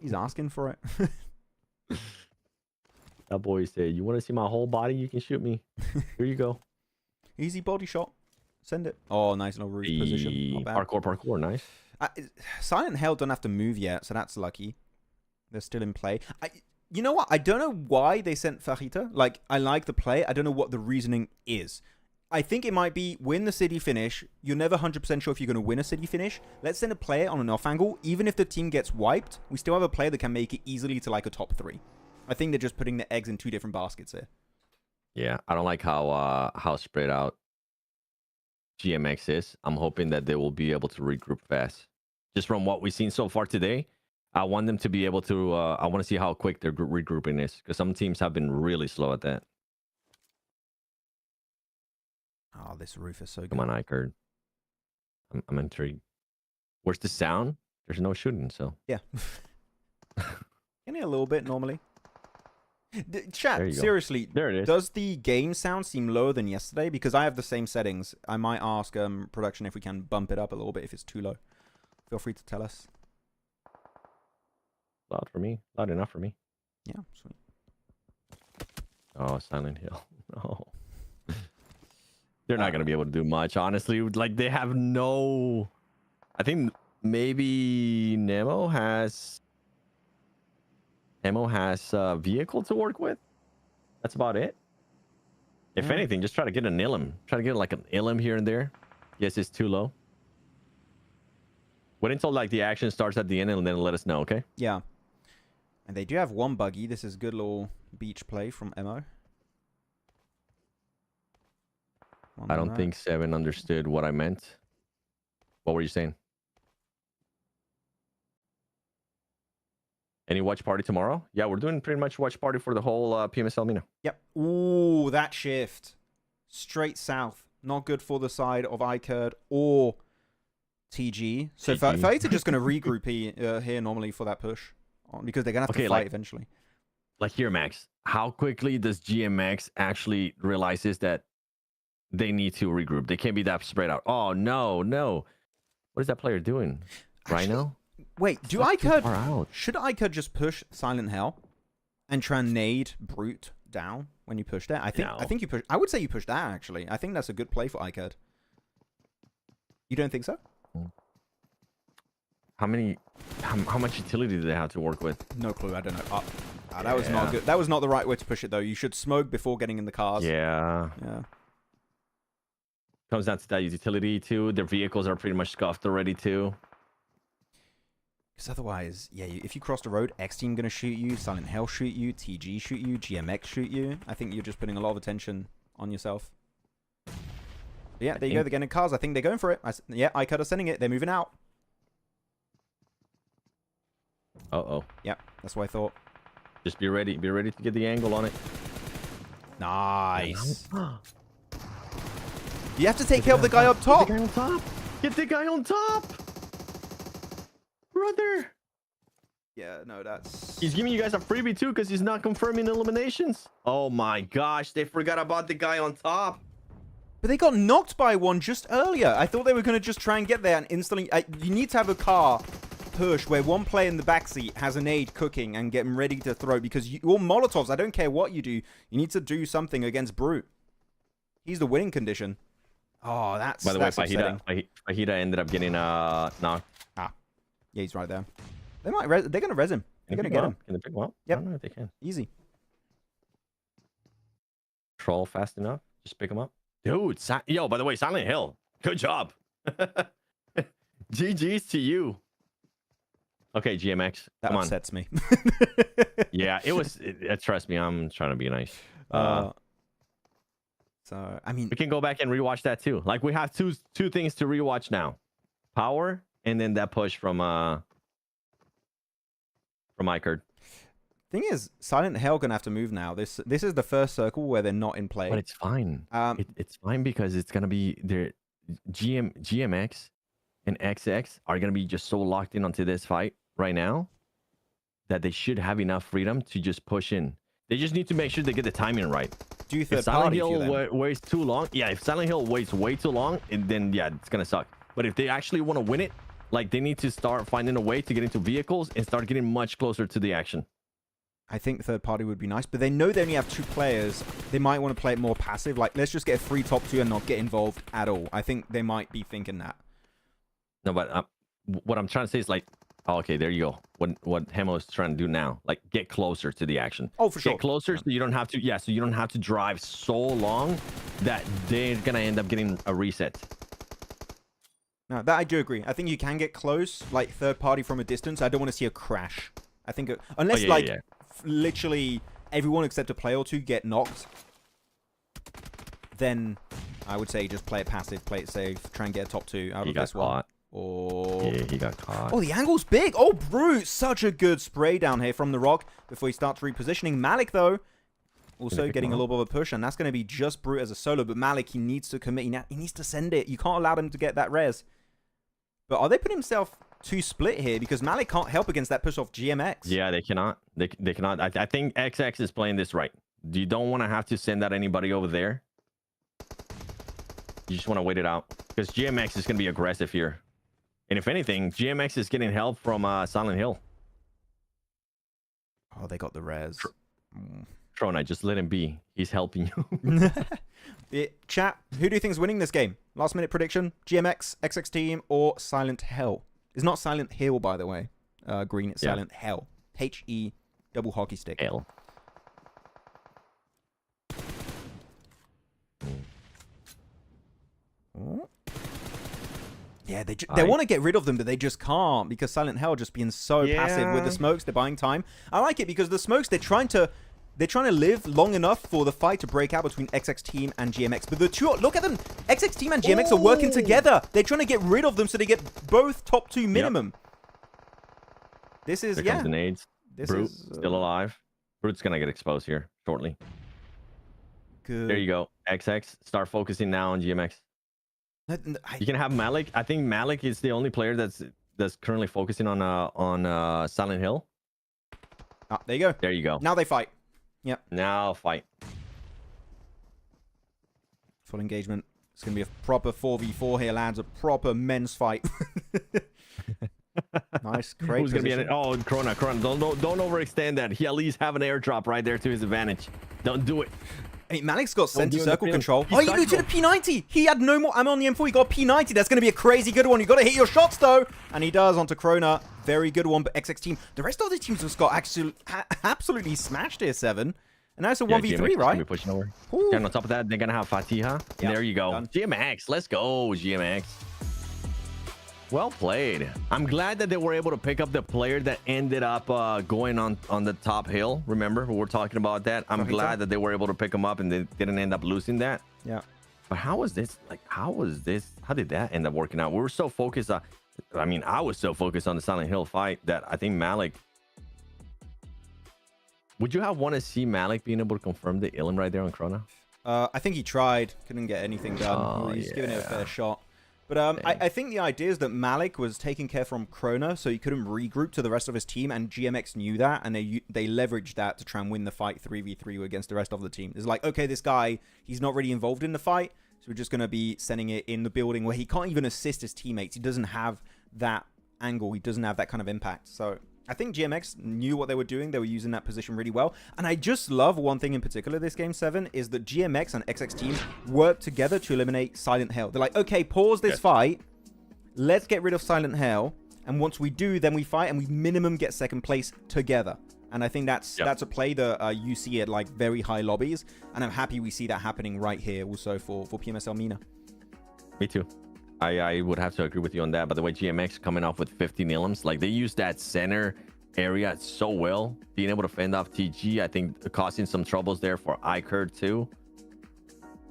He's asking for it. That boy said, "You want to see my whole body? You can shoot me. Here you go." Easy body shot. Send it. Oh, nice little roof position. Not bad. Parkour, nice. Silent Hell don't have to move yet, so that's lucky. They're still in play. You know what? I don't know why they sent Fajita. Like, I like the play. I don't know what the reasoning is. I think it might be win the city finish. You're never 100% sure if you're going to win a city finish. Let's send a player on an off angle. Even if the team gets wiped, we still have a player that can make it easily to like a top 3. I think they're just putting the eggs in 2 different baskets here. Yeah, I don't like how spread out GMX is. I'm hoping that they will be able to regroup fast. Just from what we've seen so far today, I want them to be able to. I want to see how quick their regrouping is, because some teams have been really slow at that. Oh, this roof is so good. Come on, iKURD. I'm intrigued. Where's the sound? There's no shooting, so. Yeah. Only a little bit normally. Chat, seriously, there it is. Does the game sound seem lower than yesterday? Because I have the same settings. I might ask production if we can bump it up a little bit if it's too low. Feel free to tell us. Loud for me. Loud enough for me. Yeah, sweet. Oh, Silent Hill. No. They're not going to be able to do much, honestly. Like, they have no... I think maybe Nemo has a vehicle to work with. That's about it. If anything, just try to get an Ilum. Try to get like an Ilum here and there. Yes, it's too low. Wait until like the action starts at the end and then let us know, okay? Yeah. And they do have one buggy. This is good little beach play from Emo. I don't think 7 understood what I meant. What were you saying? Any watch party tomorrow? Yeah, we're doing pretty much watch party for the whole PMSL MENA. Yep. Ooh, that shift. Straight south. Not good for the side of iKURD or TG. So Fights are just going to regroup here normally for that push. Because they're going to have to fight eventually. Like here, Max. How quickly does GMX actually realizes that they need to regroup? They can't be that spread out. Oh, no. What is that player doing? Rhino? Wait, should iKURD just push Silent Hell and try and nade Brute down when you push that? I think you push. I would say you push that actually. I think that's a good play for iKURD. You don't think so? How much utility do they have to work with? No clue. I don't know. That was not good. That was not the right way to push it though. You should smoke before getting in the cars. Yeah. Comes down to that utility too. Their vehicles are pretty much scuffed already too. Because otherwise, yeah, if you cross the road, X Team gonna shoot you, Silent Hell shoot you, TG shoot you, GMX shoot you. I think you're just putting a lot of attention on yourself. But yeah, there you go. They're getting cars. I think they're going for it. Yeah, iKURD are sending it. They're moving out. Yeah, that's what I thought. Just be ready. Be ready to get the angle on it. Nice. You have to take care of the guy up top. Get the guy on top. Get the guy on top. Brother. Yeah, no, that's... He's giving you guys a freebie too because he's not confirming eliminations. Oh my gosh, they forgot about the guy on top. But they got knocked by one just earlier. I thought they were going to just try and get there and instantly... you need to have a car push where one player in the backseat has an aid cooking and get them ready to throw, because all Molotovs, I don't care what you do, you need to do something against Brute. He's the winning condition. Oh, that's... By the way, upsetting. Fajita ended up getting knocked. Ah, yeah, he's right there. They might they're going to res him. They're going to get him. Can they pick him up? Yep. I don't know if they can. Easy. Troll fast enough. Just pick him up. Dude, yo, by the way, Silent Hill, good job. GG's to you. Okay, GMX, That come upsets me. Yeah, it was. Trust me, I'm trying to be nice. So, I mean... We can go back and rewatch that too. Like, we have two things to rewatch now. Power, and then that push from iKURD. Thing is, Silent Hill gonna have to move now. This is the first circle where they're not in play. But it's fine. It's fine because it's gonna be their GMX and XX are gonna be just so locked in onto this fight right now that they should have enough freedom to just push in. They just need to make sure they get the timing right. Do you If Silent Hill waits too long, yeah. If Silent Hill waits way too long, then yeah, it's gonna suck. But if they actually want to win it, like, they need to start finding a way to get into vehicles and start getting much closer to the action. I think third party would be nice, but they know they only have 2 players. They might want to play it more passive. Like, let's just get a free top 2 and not get involved at all. I think they might be thinking that. No, but what I'm trying to say is, like, oh, okay, there you go. What Hemo is trying to do now, like, get closer to the action. Oh, for sure. Get closer, so you don't have to. Yeah, so you don't have to drive so long that they're gonna end up getting a reset. No, that I do agree. I think you can get close, like third party from a distance. I don't want to see a crash. I think unless literally everyone except a player or 2 get knocked, then I would say just play it passive, play it safe, try and get a top 2 out of this one. Oh, yeah, he got caught. Oh, the angle's big. Oh, Brute, such a good spray down here from the rock before he starts repositioning. Malik, though, also getting a little bit of a push, and that's going to be just Brute as a solo. But Malik, he needs to commit. He needs to send it. You can't allow him to get that res. But are they putting himself to split here? Because Malik can't help against that push off GMX. Yeah, they cannot. They cannot. I think XX is playing this right. You don't want to have to send out anybody over there. You just want to wait it out. Because GMX is going to be aggressive here. And if anything, GMX is getting help from Silent Hill. Oh, they got the res. Trona, just let him be. He's helping you. Chat, who do you think is winning this game? Last minute prediction, GMX, XX Team, or Silent Hill? It's not Silent Hill, by the way. Green, it's Silent Hell. H-E, double hockey stick. Hell. Oh. Yeah, they want to get rid of them, but they just can't because Silent Hill just being so passive with the smokes. They're buying time. I like it because the smokes, they're trying to live long enough for the fight to break out between XX Team and GMX. But the two, look at them. XX Team and GMX are working together. They're trying to get rid of them so they get both top 2 minimum. This is, Here comes the nades. Brute, still alive. Brute's going to get exposed here shortly. Good. There you go. XX, start focusing now on GMX. You can have Malik. I think Malik is the only player that's currently focusing on Silent Hill. Ah, there you go. There you go. Now they fight. Yep. Now fight. Full engagement. It's going to be a proper 4v4 here, lads. A proper men's fight. Nice. Great. Who's going to be in it? Oh, Corona. Don't overextend that. He at least have an airdrop right there to his advantage. Don't do it. Hey, Malik's got center circle control. Oh, he moved to the P90. He had no more ammo on the M4. He got P90. That's going to be a crazy good one. You got to hit your shots, though. And he does onto Krona. Very good one. But XX Team, the rest of the teams just got absolutely smashed here, 7. And now it's a 1v3, right? Be pushing over. And on top of that, they're going to have Fatiha. Yep. There you go. Done. GMX. Let's go, GMX. Well played. I'm glad that they were able to pick up the player that ended up going on the top hill. Remember, we were talking about that. I'm glad that they were able to pick him up and they didn't end up losing that. Yeah. But how was this? Like, how did that end up working out? We were so focused on, I mean, I was so focused on the Silent Hill fight that I think Malik. Would you have want to see Malik being able to confirm the Ilum right there on Krona? I think he tried. Couldn't get anything done. He's giving it a fair shot. But I think the idea is that Malik was taking care from Krona, so he couldn't regroup to the rest of his team, and GMX knew that, and they leveraged that to try and win the fight 3v3 against the rest of the team. It's like, okay, this guy, he's not really involved in the fight, so we're just going to be sending it in the building where he can't even assist his teammates. He doesn't have that angle. He doesn't have that kind of impact. So I think GMX knew what they were doing. They were using that position really well. And I just love one thing in particular this Game 7 is that GMX and XX teams work together to eliminate Silent Hell. They're like, okay, pause this fight. Let's get rid of Silent Hell. And once we do, then we fight and we minimum get second place together. And I think that's a play that you see at like very high lobbies. And I'm happy we see that happening right here also for PMSL MENA. Me too. I would have to agree with you on that. By the way, GMX coming off with 50 Nilums. Like, they use that center area so well. Being able to fend off TG, I think causing some troubles there for iKURD too.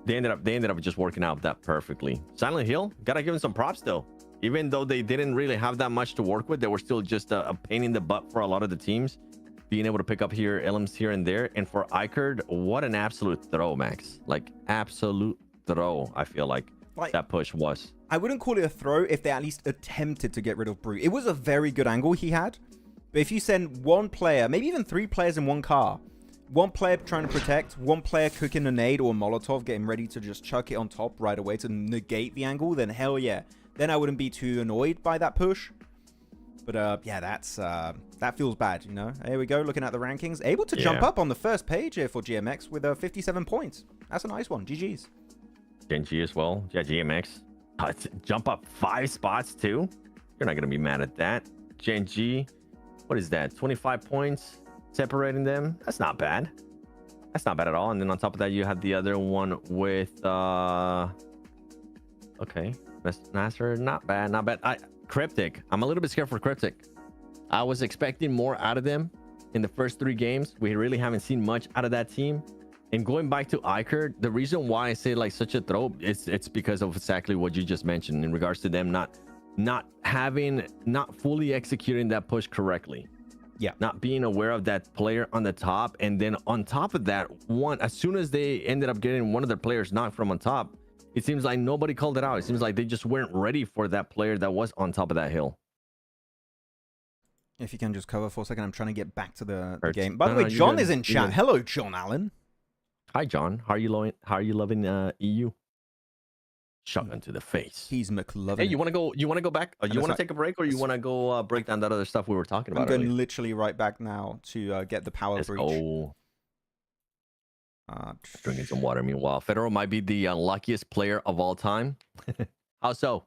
They ended up just working out that perfectly. Silent Hill, gotta give them some props though. Even though they didn't really have that much to work with, they were still just a pain in the butt for a lot of the teams. Being able to pick up elements here and there. And for iKURD, what an absolute throw, Max. Like, absolute throw, I feel like that push was. I wouldn't call it a throw if they at least attempted to get rid of Brute. It was a very good angle he had. But if you send one player, maybe even 3 players in one car, one player trying to protect, one player cooking a nade or a Molotov, getting ready to just chuck it on top right away to negate the angle, then hell yeah. Then I wouldn't be too annoyed by that push. But yeah, that feels bad, you know. Here we go, looking at the rankings. Able to jump up on the first page here for GMX with 57 points. That's a nice one. GG's. Gen.G as well. Yeah, GMX. Jump up 5 spots too. You're not gonna be mad at that. Gen.G, what is that? 25 points separating them. That's not bad. That's not bad at all. And then on top of that, you had the other one with okay, NASR. Not bad, not bad. Cryptic. I'm a little bit scared for Cryptic. I was expecting more out of them in the first 3 games. We really haven't seen much out of that team. And going back to iKURD, the reason why I say like such a throw, it's because of exactly what you just mentioned in regards to them not fully executing that push correctly. Yeah, not being aware of that player on the top, and then on top of that, as soon as they ended up getting one of their players knocked from on top, it seems like nobody called it out. It seems like they just weren't ready for that player that was on top of that hill. If you can just cover for a second, I'm trying to get back to the game. By the way, John is in chat. Hello, John Allen. Hi, John. How are you loving EU? Shotgun to the face. He's McLovin. Hey, you want to go? You want to go back? You want to take a break, or you want to go break down that other stuff we were talking about? I'm going literally right back now to get the power breach. Oh, drinking some water. Meanwhile, Federal might be the unluckiest player of all time. How so?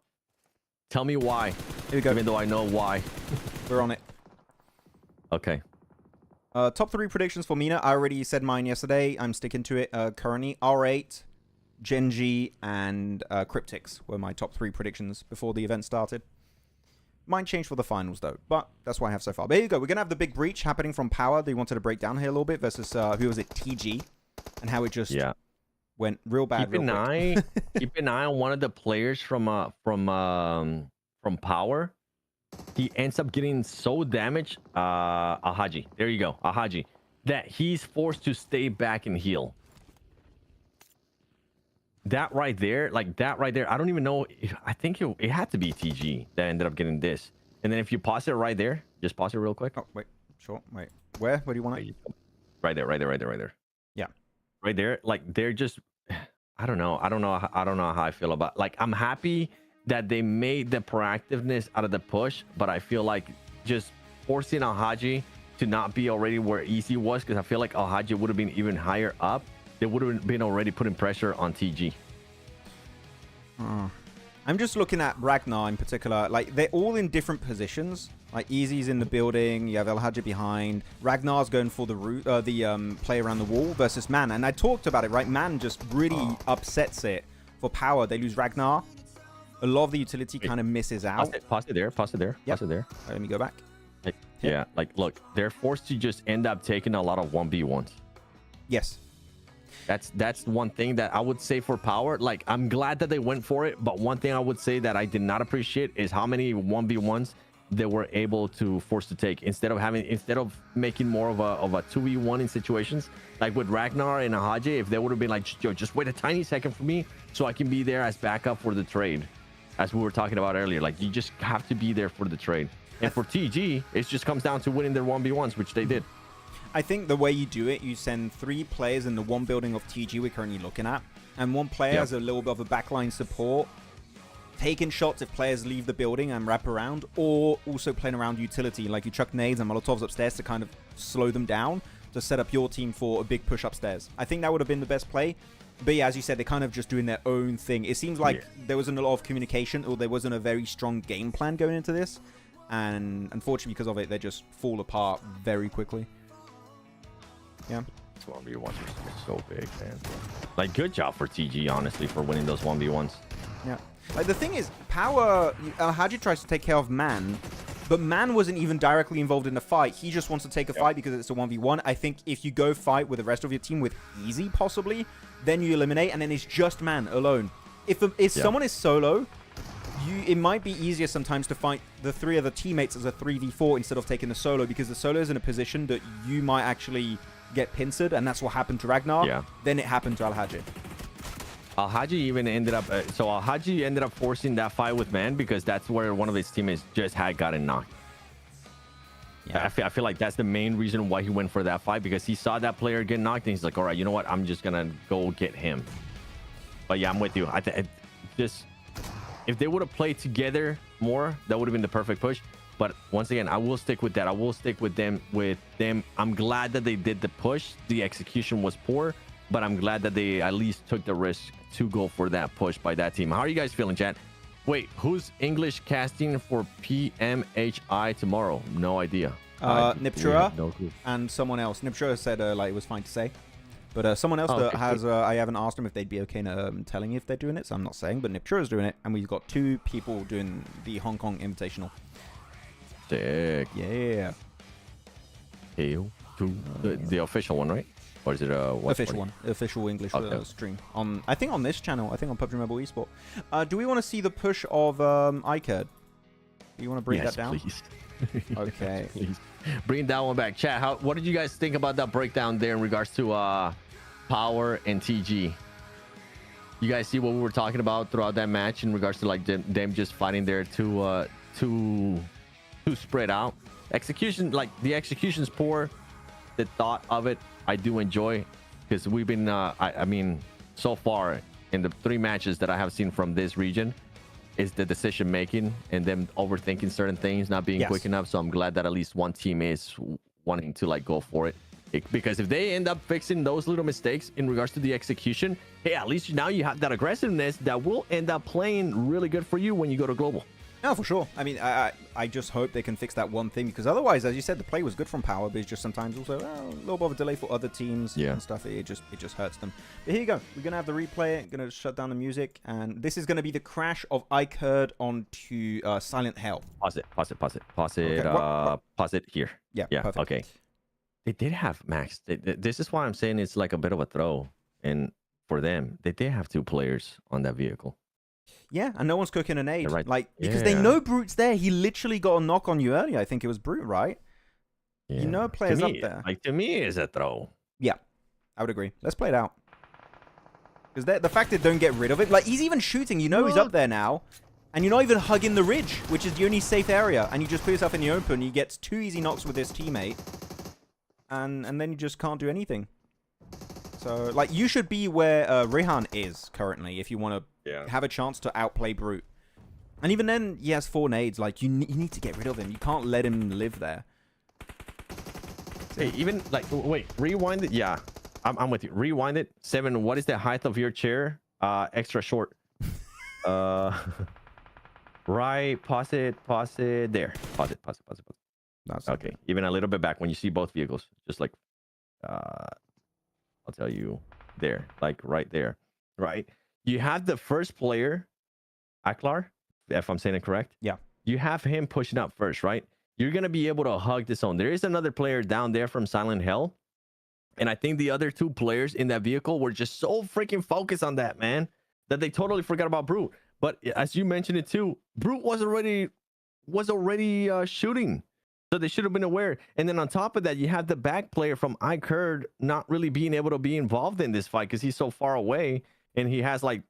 Tell me why. Here we go. Even though I know why. We're on it. Okay. Top 3 predictions for MENA. I already said mine yesterday. I'm sticking to it. Currently, R8, Gen.G, and Cryptics were my top 3 predictions before the event started. Mine changed for the finals, though, but that's what I have so far. But here you go. We're going to have the big breach happening from POWR. They wanted to break down here a little bit versus, who was it, TG, and how it just went real bad. Keep an eye on one of the players from POWR. He ends up getting so damaged, Ahaji. There you go, Ahaji. That he's forced to stay back and heal. That right there, I don't even know if, I think it had to be TG that ended up getting this. And then if you pause it right there, just pause it real quick. Oh, wait, sure, wait. Where do you want it? Right there. Yeah. Right there. Like, they're just, I don't know how I feel about, like, I'm happy that they made the proactiveness out of the push, but I feel like just forcing Alhaji to not be already where Easy was, because I feel like Alhaji would have been even higher up. They would have been already putting pressure on TG. I'm just looking at Ragnar in particular. Like, they're all in different positions. Like, Easy's in the building. You have Alhaji behind. Ragnar's going for the play around the wall versus Man. And I talked about it, right? Man just really upsets it. For POWR, they lose Ragnar. A lot of the utility kind of misses out. Pause it there. Yep. Right, let me go back. Yeah, like, look, they're forced to just end up taking a lot of 1v1s. Yes. That's one thing that I would say for POWR. Like, I'm glad that they went for it, but one thing I would say that I did not appreciate is how many 1v1s they were able to force to take instead of making more of a 2v1 in situations. Like with Ragnar and Ahaji, if they would have been like, yo, just wait a tiny second for me so I can be there as backup for the trade. as we were talking about earlier. Like, you just have to be there for the trade. And for TG, it just comes down to winning their 1v1s, which they did. I think the way you do it, you send 3 players in the one building of TG we're currently looking at, and 1 player has a little bit of a backline support, taking shots if players leave the building and wrap around, or also playing around utility, like you chuck nades and molotovs upstairs to kind of slow them down to set up your team for a big push upstairs. I think that would have been the best play. But yeah, as you said, they're kind of just doing their own thing. It seems like there wasn't a lot of communication, or there wasn't a very strong game plan going into this. And unfortunately, because of it, they just fall apart very quickly. Yeah. 1v1s are so big, man. Like, good job for TG, honestly, for winning those 1v1s. Yeah. Like, the thing is, POWR, Haji tries to take care of Man, but Man wasn't even directly involved in the fight. He just wants to take a fight because it's a 1v1. I think if you go fight with the rest of your team with easy, possibly, then you eliminate, and then it's just Man alone. If someone is solo, it might be easier sometimes to fight the 3 other teammates as a 3v4 instead of taking the solo, because the solo is in a position that you might actually get pincered, and that's what happened to Ragnar. Yeah. Then it happened to Al-Haji. Al-Haji even ended up... so Al-Haji ended up forcing that fight with Man because that's where one of his teammates just had gotten knocked. Yeah. I feel like that's the main reason why he went for that fight, because he saw that player get knocked, and he's like, all right, you know what? I'm just going to go get him. But yeah, I'm with you. If they would have played together more, that would have been the perfect push. But once again, I will stick with that. I will stick with them. I'm glad that they did the push. The execution was poor, but I'm glad that they at least took the risk to go for that push by that team. How are you guys feeling, chat? Wait, who's English casting for PMHI tomorrow? No idea. Niptura no clue. and someone else. Niptura said like it was fine to say. But someone else that has, I haven't asked them if they'd be okay telling you if they're doing it, so I'm not saying, but Niptura's doing it, and we've got 2 people doing the Hong Kong Invitational. Sick. Yeah. The official one, right? Or is it a official one? Official English stream on. I think on this channel. I think on PUBG Mobile Esports. Do we want to see the push of iKURD? Do you want to break that down? Please. Okay. Please. Bring that one back. Chat, what did you guys think about that breakdown there in regards to POWR and TG? You guys see what we were talking about throughout that match in regards to like them just fighting there to spread out. Execution, like the execution's poor. The thought of it, I do enjoy, because we've been I mean, so far in the 3 matches that I have seen from this region, is the decision making and them overthinking certain things, not being quick enough. So I'm glad that at least one team is wanting to like go for it. Because if they end up fixing those little mistakes in regards to the execution, hey, at least now you have that aggressiveness that will end up playing really good for you when you go to global. No, for sure. I mean, I just hope they can fix that one thing, because otherwise, as you said, the play was good from POWR, but it's just sometimes also a little bit of a delay for other teams and stuff. It just hurts them. But here you go. We're gonna have the replay. Gonna shut down the music, and this is gonna be the crash of iKURD onto Silent Hell. Pause it here. Yeah. Perfect. Okay. They did have Max. This is why I'm saying it's like a bit of a throw, and for them, they did have 2 players on that vehicle. Yeah, and no one's cooking an aid. Right. Like, because they know Brute's there. He literally got a knock on you earlier. I think it was Brute, right? Yeah. You know players up there. Like, to me, it's a throw. Yeah, I would agree. Let's play it out. Because the fact that they don't get rid of it, like, he's even shooting. You know he's up there now. And you're not even hugging the ridge, which is the only safe area. And you just put yourself in the open. He gets 2 easy knocks with his teammate. And then you just can't do anything. So, like, you should be where Rehan is currently if you want to have a chance to outplay Brute. And even then, he has 4 nades. Like, you need to get rid of him. You can't let him live there. Hey, even, like, wait, rewind it. Yeah, I'm with you. Rewind it. 7, what is the height of your chair? Extra short. Right, pause it. There. Pause it. That's okay. Even a little bit back when you see both vehicles. Just like, I'll tell you there, like right there, right? You have the first player, Aklar, if I'm saying it correct. Yeah. You have him pushing up first, right? You're going to be able to hug the zone. There is another player down there from Silent Hell. And I think the other 2 players in that vehicle were just so freaking focused on that, man, that they totally forgot about Brute. But as you mentioned it too, Brute was already shooting. So they should have been aware. And then on top of that, you have the back player from iKURD not really being able to be involved in this fight because he's so far away. And he has like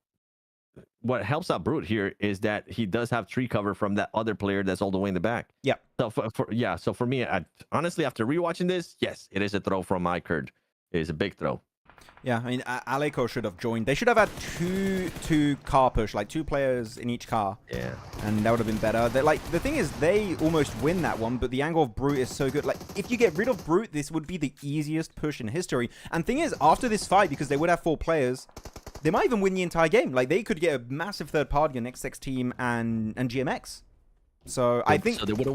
what helps out Brute here is that he does have tree cover from that other player that's all the way in the back. Yeah. So so for me, honestly, after rewatching this, yes, it is a throw from iKURD. It is a big throw. Yeah, I mean, Aleco should have joined. They should have had two car push, like 2 players in each car. Yeah. And that would have been better. The thing is, they almost win that one, but the angle of Brute is so good. Like, if you get rid of Brute, this would be the easiest push in history. And thing is, after this fight, because they would have 4 players, they might even win the entire game. Like, they could get a massive third party on XX team and GMX. So I think so. They would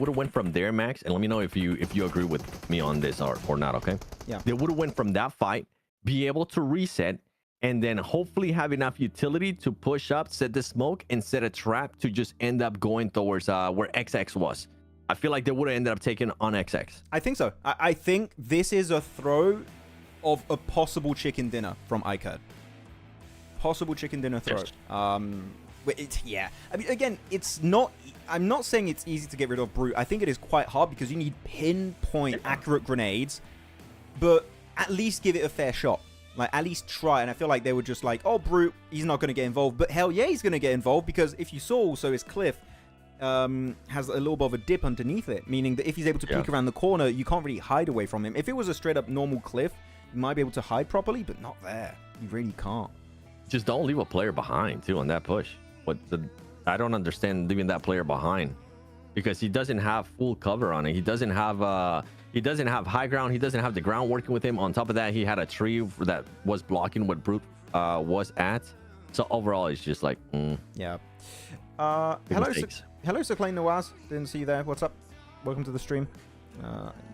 have went from there, Max. And let me know if you agree with me on this or not. Okay. Yeah. They would have went from that fight, be able to reset, and then hopefully have enough utility to push up, set the smoke, and set a trap to just end up going towards where XX was. I feel like they would have ended up taking on XX. I think so. I think this is a throw of a possible chicken dinner from iKURD. Possible chicken dinner throw. Yes. Yeah. I mean, again, it's not... I'm not saying it's easy to get rid of Brute. I think it is quite hard because you need pinpoint accurate grenades, but at least give it a fair shot. Like, at least try. And I feel like they were just like, oh, Brute, he's not going to get involved. But hell yeah, he's going to get involved, because if you saw also his cliff has a little bit of a dip underneath it, meaning that if he's able to peek around the corner, you can't really hide away from him. If it was a straight up normal cliff, you might be able to hide properly, but not there. You really can't. Just don't leave a player behind too on that push. I don't understand leaving that player behind, because he doesn't have full cover on it. He doesn't have high ground. He doesn't have the ground working with him. On top of that, he had a tree that was blocking what Brute was at. So overall, it's just like yeah. Hello, Cyclane Nawaz. Didn't see you there. What's up? Welcome to the stream.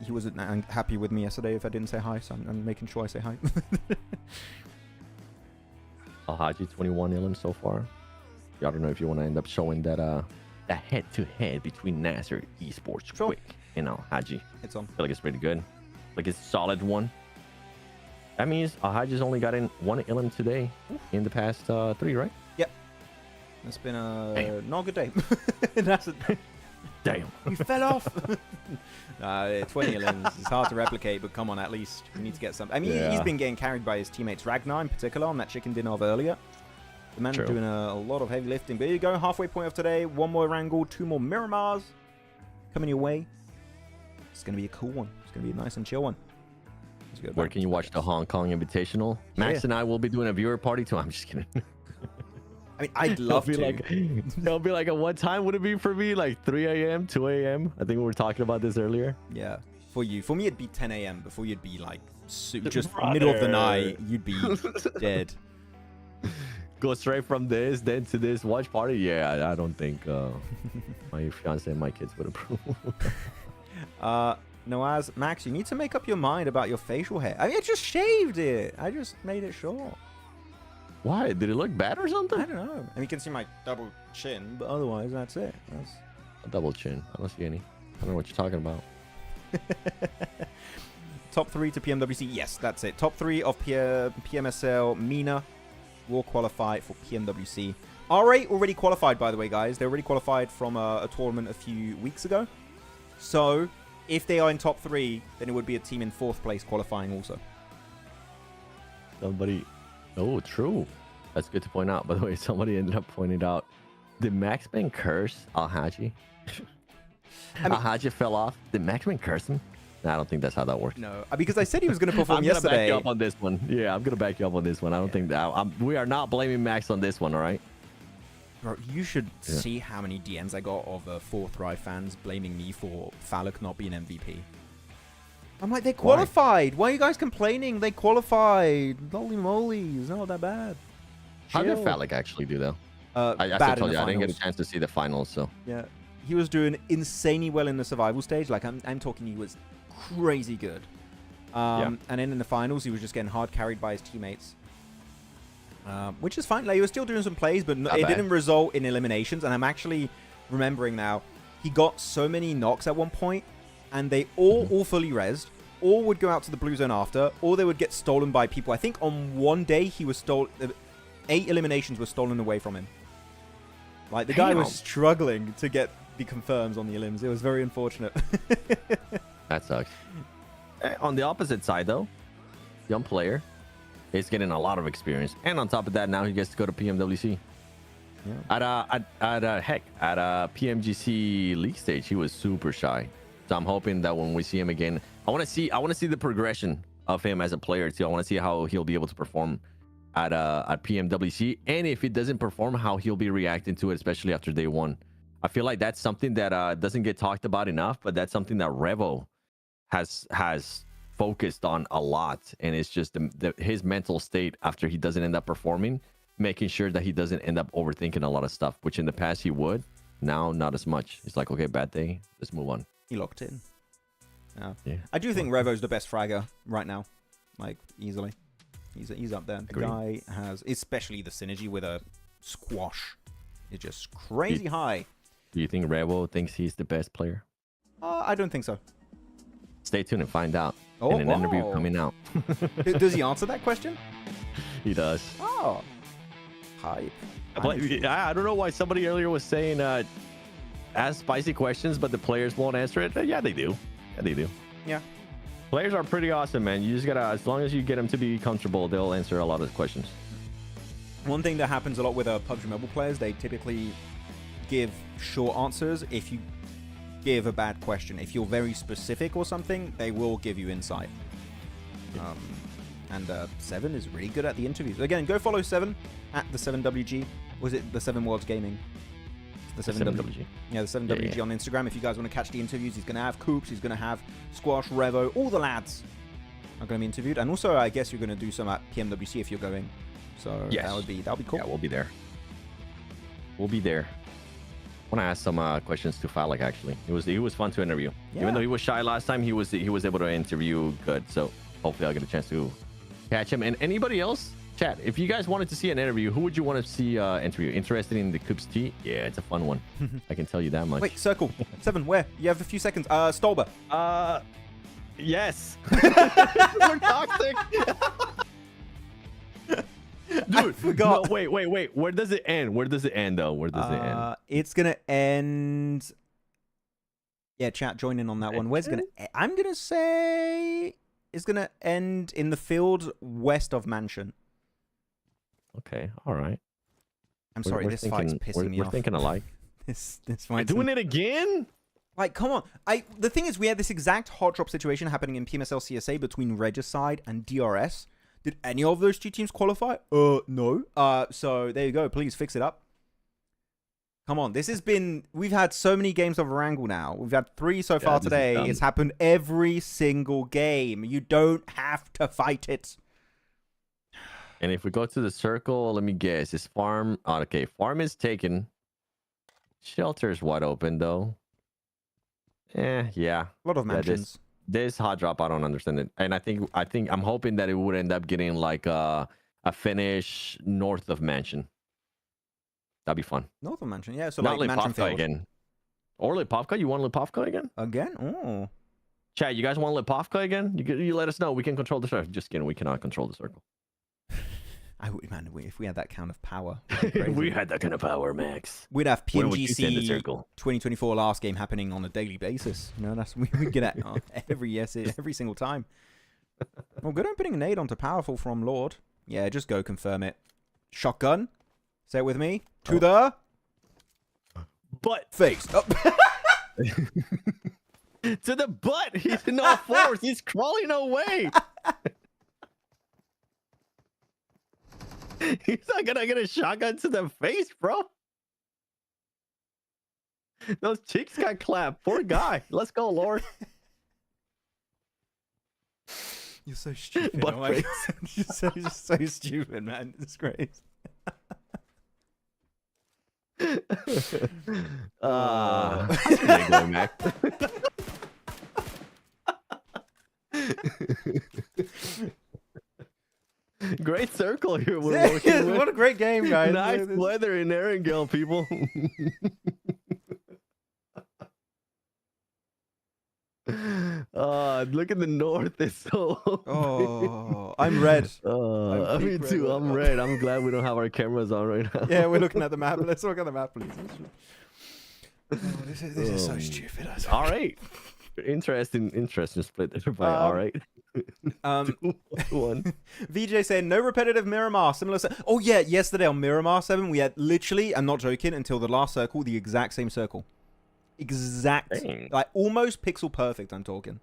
He wasn't happy with me yesterday if I didn't say hi, so I'm making sure I say hi. Alhaji 21 Ilham so far. I don't know if you want to end up showing that head-to-head between NASR Esports quick and Alhaji. It's on. I feel like it's pretty good. Like, it's a solid one. That means Alhaji's only got in 1 Ilham today in the past 3, right? Yep. It's been not a good day. That's a... Damn. You fell off. 20 Ilhams. It's hard to replicate, but come on, at least we need to get some. I mean, he's been getting carried by his teammates, Ragnar in particular, on that chicken dinner of earlier. The man's doing a lot of heavy lifting. But here you go, halfway point of today. 1 more ERANGEL, 2 more MIRAMARs coming your way. It's going to be a cool one. It's going to be a nice and chill one. Where can you watch the Hong Kong Invitational? Max and I will be doing a viewer party too. I'm just kidding. I mean, I'd love to. It'll be like, at what time would it be for me? Like 3 a.m., 2 a.m.? I think we were talking about this earlier. Yeah. For you. For me, it'd be 10 a.m. Before you'd be like, just middle of the night, you'd be dead. Go straight from this, then to this watch party? Yeah, I don't think my fiance and my kids would approve. Noaz, Max, you need to make up your mind about your facial hair. I mean, I just shaved it. I just made it short. Why? Did it look bad or something? I don't know. I mean, you can see my double chin, but otherwise, that's it. That's... A double chin. I don't see any. I don't know what you're talking about. Top 3 to PMWC. Yes, that's it. Top 3 of PMSL MENA will qualify for PMWC. R8 already qualified, by the way, guys. They already qualified from a tournament a few weeks ago. So, if they are in top 3, then it would be a team in 4th place qualifying also. Somebody... Oh, true. That's good to point out. By the way, somebody ended up pointing out, did Maxman curse Alhaji? I mean, Alhaji fell off. Did Maxman curse him? No, I don't think that's how that works. No, because I said he was going to perform yesterday. I'm going to back you up on this one. Yeah, I'm going to back you up on this one. I don't think that... we are not blaming Max on this one, all right? Bro, you should see how many DMs I got of 4th Thrive fans blaming me for Falak not being MVP. I'm like, they qualified. Why are you guys complaining? They qualified. Holy moly, it's not that bad. How did Falak actually do, though? I told you, I didn't get a chance to see the finals, so... Yeah, he was doing insanely well in the survival stage. Like, I'm talking he was crazy good. And then in the finals, he was just getting hard carried by his teammates. Which is fine. Like, he was still doing some plays, but it didn't result in eliminations. And I'm actually remembering now, he got so many knocks at one point, and they all fully rezzed, all would go out to the blue zone after, or they would get stolen by people. I think on one day, he was stolen... 8 eliminations were stolen away from him. Like, the guy was struggling to get the confirms on the elims. It was very unfortunate. That sucks. On the opposite side, though, young player is getting a lot of experience. And on top of that, now he gets to go to PMWC. Heck, at a PMGC league stage, he was super shy. So I'm hoping that when we see him again, I want to see the progression of him as a player too. I want to see how he'll be able to perform at PMWC, and if it doesn't perform, how he'll be reacting to it, especially after day one. I feel like that's something that doesn't get talked about enough, but that's something that Revo has focused on a lot, and it's just his mental state after he doesn't end up performing, making sure that he doesn't end up overthinking a lot of stuff, which in the past he would. Now not as much. It's like, okay, bad day, let's move on. He locked in. Yeah. I do think Revo's the best fragger right now, like easily. He's up there. The guy has, especially the synergy with a squash, is just crazy high. Do you think Revo thinks he's the best player? I don't think so. Stay tuned and find out in an interview coming out. Does he answer that question? He does. Oh, hype. I don't know why somebody earlier was saying ask spicy questions, but the players won't answer it. Yeah, they do. Yeah. Players are pretty awesome, man. You just gotta, as long as you get them to be comfortable, they'll answer a lot of questions. One thing that happens a lot with PUBG Mobile players, they typically give short answers if you give a bad question. If you're very specific or something, they will give you insight. And 7 is really good at the interviews. Again, go follow 7 at The7WG. Was it The7WG Gaming? The 7WG. Yeah, the 7WG on Instagram. If you guys want to catch the interviews, he's going to have Coops, he's going to have Squash, Revo, all the lads are going to be interviewed. And also, I guess you're going to do some at PMWC if you're going. So that'll be cool. Yeah, we'll be there. I want to ask some questions to Falak. Actually, he was fun to interview. Yeah. Even though he was shy last time, he was able to interview good. So hopefully, I'll get a chance to catch him. And anybody else, chat. If you guys wanted to see an interview, who would you want to see interview? Interested in the Coops T? Yeah, it's a fun one. I can tell you that much. Wait, circle 7. Where? You have a few seconds. Stolber. Yes. We're toxic. Dude, I forgot. No, wait. Where does it end? Though? It's gonna end. Yeah, chat, join in on that one. Where's gonna? I'm gonna say it's gonna end in the field west of Mansion. Okay, all right. I'm sorry, this fight's pissing me off. We're thinking alike. This fight's doing it again. Like, come on. The thing is, we had this exact hot drop situation happening in PMSL CSA between Regicide and DRS. Did any of those two teams qualify? No. So there you go. Please fix it up. Come on. We've had so many games of ERANGEL now. We've had 3 so far today. It's happened every single game. You don't have to fight it. And if we go to the circle, let me guess. Is farm? Oh, okay, farm is taken. Shelter's wide open though. Yeah. A lot of mansions. This hot drop, I don't understand it, and I think I'm hoping that it would end up getting like a finish north of Mansion. That'd be fun. North of Mansion, yeah. So not like Mansion Lipovka again, or Lipovka. You want Lipovka again? Again? Oh. Chat, you guys want Lipovka again? You let us know. We can control the circle. Just kidding. We cannot control the circle. If we had that kind of power. We had that kind of power, Max. We'd have PMGC 2024 last game happening on a daily basis. You know, we'd get at every single time. Well, good opening nade onto Powerful from Lord. Yeah, just go confirm it. Shotgun. Say it with me. To the butt face. Oh. To the butt. He's in all fours. He's crawling away. He's not gonna get a shotgun to the face, bro. Those cheeks got clapped. Poor guy. Let's go, Lord. You're so stupid. Oh my God. You're just so stupid, man. It's great. Mac. Great circle here. We're working with. What a great game, guys. Nice weather in ERANGEL, people. Look at the north. It's so. Oh, I'm red. Me too. Red. I'm red. I'm glad we don't have our cameras on right now. Yeah, we're looking at the map. Let's look at the map, please. Oh, this is so stupid. All right. Interesting split there by all right. 2-1. VJ saying no repetitive Miramar. Similar. Oh yeah, yesterday on Miramar 7, we had literally, I'm not joking, until the last circle, the exact same circle. Dang. Like almost pixel perfect. I'm talking.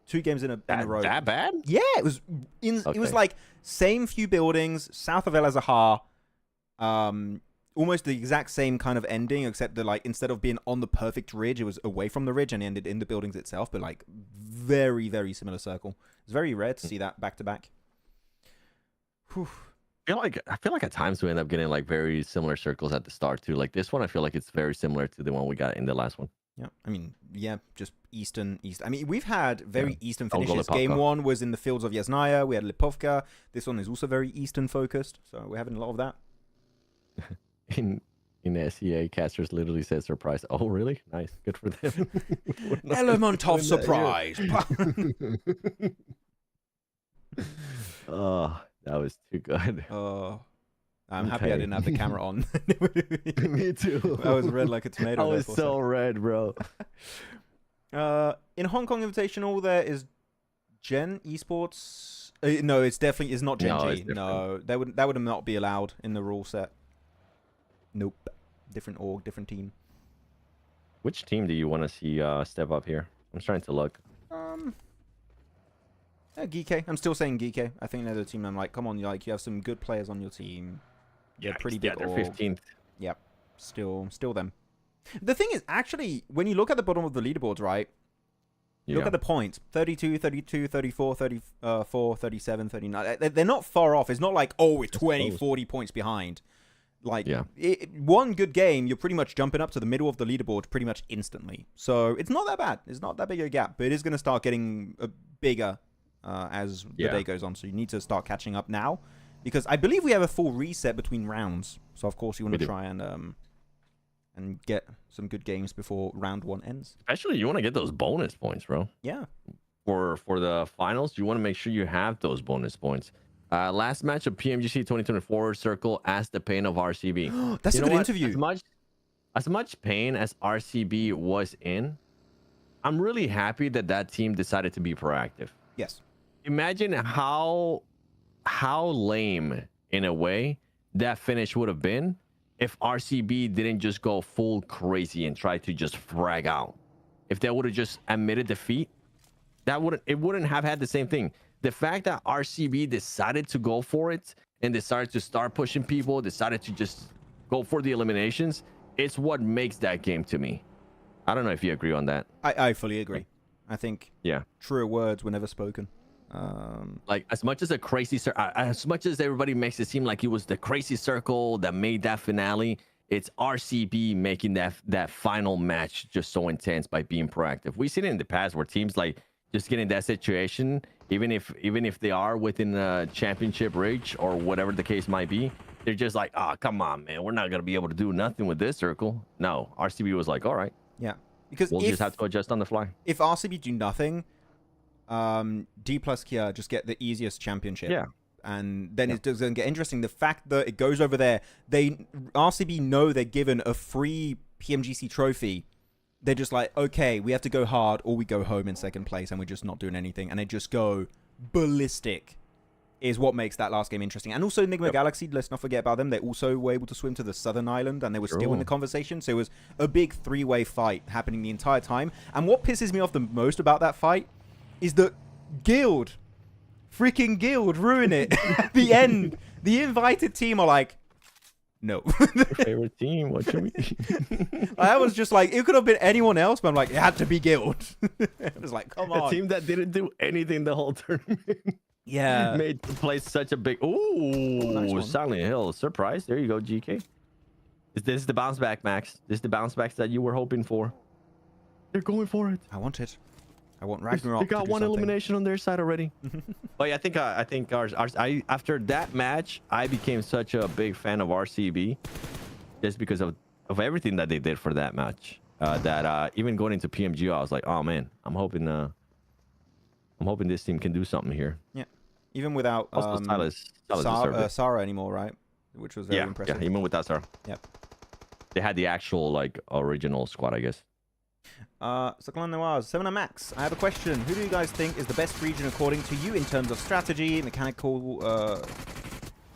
2 games in a row. That bad? Yeah, it was. It was like same few buildings south of El Azhar. Almost the exact same kind of ending, except that like instead of being on the perfect ridge, it was away from the ridge and ended in the buildings itself. But like very, very similar circle. It's very rare to see that back to back. Whew. I feel like at times we end up getting like very similar circles at the start too. Like this one, I feel like it's very similar to the one we got in the last one. Yeah, I mean, yeah, just east. I mean, we've had very eastern I'll go finishes. Lipovka. Game 1 was in the fields of Yasnaya. We had Lipovka. This one is also very eastern focused, so we're having a lot of that. In SEA, casters literally said surprise. Oh, really? Nice. Good for them. Element of surprise. Oh, that was too good. I'm happy I didn't have the camera on. Me too. I was red like a tomato. I was so red, bro. In Hong Kong Invitational, there is Gen.G Esports. No, it's definitely not Gen.G. No, that would not be allowed in the rule set. Nope. Different org, different team. Which team do you want to see step up here? I'm trying to look. Geekay. I'm still saying Geekay. I think they're the team. I'm like, come on, like you have some good players on your team. They're pretty big. They're 15th. Yep. Still them. The thing is, actually, when you look at the bottom of the leaderboards, right? Look at the points. 32, 32, 34, 34, 37, 39. They're not far off. It's not like, oh, we're 20, 40 points behind. Like, one good game, you're pretty much jumping up to the middle of the leaderboard pretty much instantly. So it's not that bad. It's not that big a gap. But it is going to start getting bigger as the day goes on. So you need to start catching up now. Because I believe we have a full reset between rounds. So, of course, you want to try and get some good games before round 1 ends. Especially, you want to get those bonus points, bro. Yeah. For the finals, you want to make sure you have those bonus points. Last match of PMGC 2024 circle as the pain of RCB. That's a good interview. As much pain as RCB was in, I'm really happy that team decided to be proactive. Yes. Imagine how lame in a way that finish would have been if RCB didn't just go full crazy and try to just frag out. If they would have just admitted defeat, it wouldn't have had the same thing. The fact that RCB decided to go for it and decided to start pushing people, decided to just go for the eliminations, it's what makes that game to me. I don't know if you agree on that. I fully agree. I think truer words were never spoken. Like as much as as much as everybody makes it seem like it was the crazy circle that made that finale, it's RCB making that final match just so intense by being proactive. We've seen it in the past where teams like just get in that situation, even if they are within a championship reach or whatever the case might be, they're just like, oh, come on, man, we're not gonna be able to do nothing with this circle. No, RCB was like, all right, because we'll just have to adjust on the fly. If RCB do nothing, D plus Kia just get the easiest championship. Yeah. And then it doesn't get interesting. The fact that it goes over there, RCB know they're given a free PMGC trophy. They're just like, okay, we have to go hard or we go home in second place and we're just not doing anything. And they just go ballistic is what makes that last game interesting. And also Enigma Galaxy, let's not forget about them. They also were able to swim to the southern island and they were still in the conversation. So it was a big 3-way fight happening the entire time. And what pisses me off the most about that fight is that freaking Guild ruin it. At the end, the invited team are like, no. Favorite team, what should we I was just like, it could have been anyone else, but I'm like, it had to be Guild. It was like, come on. A team that didn't do anything the whole tournament. Yeah. Made the place such a big... Ooh, nice Silent Hill. Surprise. There you go, GK. This is the bounce back, Max. This is the bounce backs that you were hoping for. They're going for it. I want it. I want Ragnarok. They got one elimination on their side already. But yeah, I think after that match, I became such a big fan of RCB, just because of everything that they did for that match. That even going into PMG, I was like, oh man, I'm hoping this team can do something here. Yeah, even without Sarah anymore, right? Which was very impressive. Yeah, even without Sarah. Yep. They had the actual like original squad, I guess. Cyclone Noirs, 7 Max. I have a question. Who do you guys think is the best region according to you in terms of strategy, mechanical,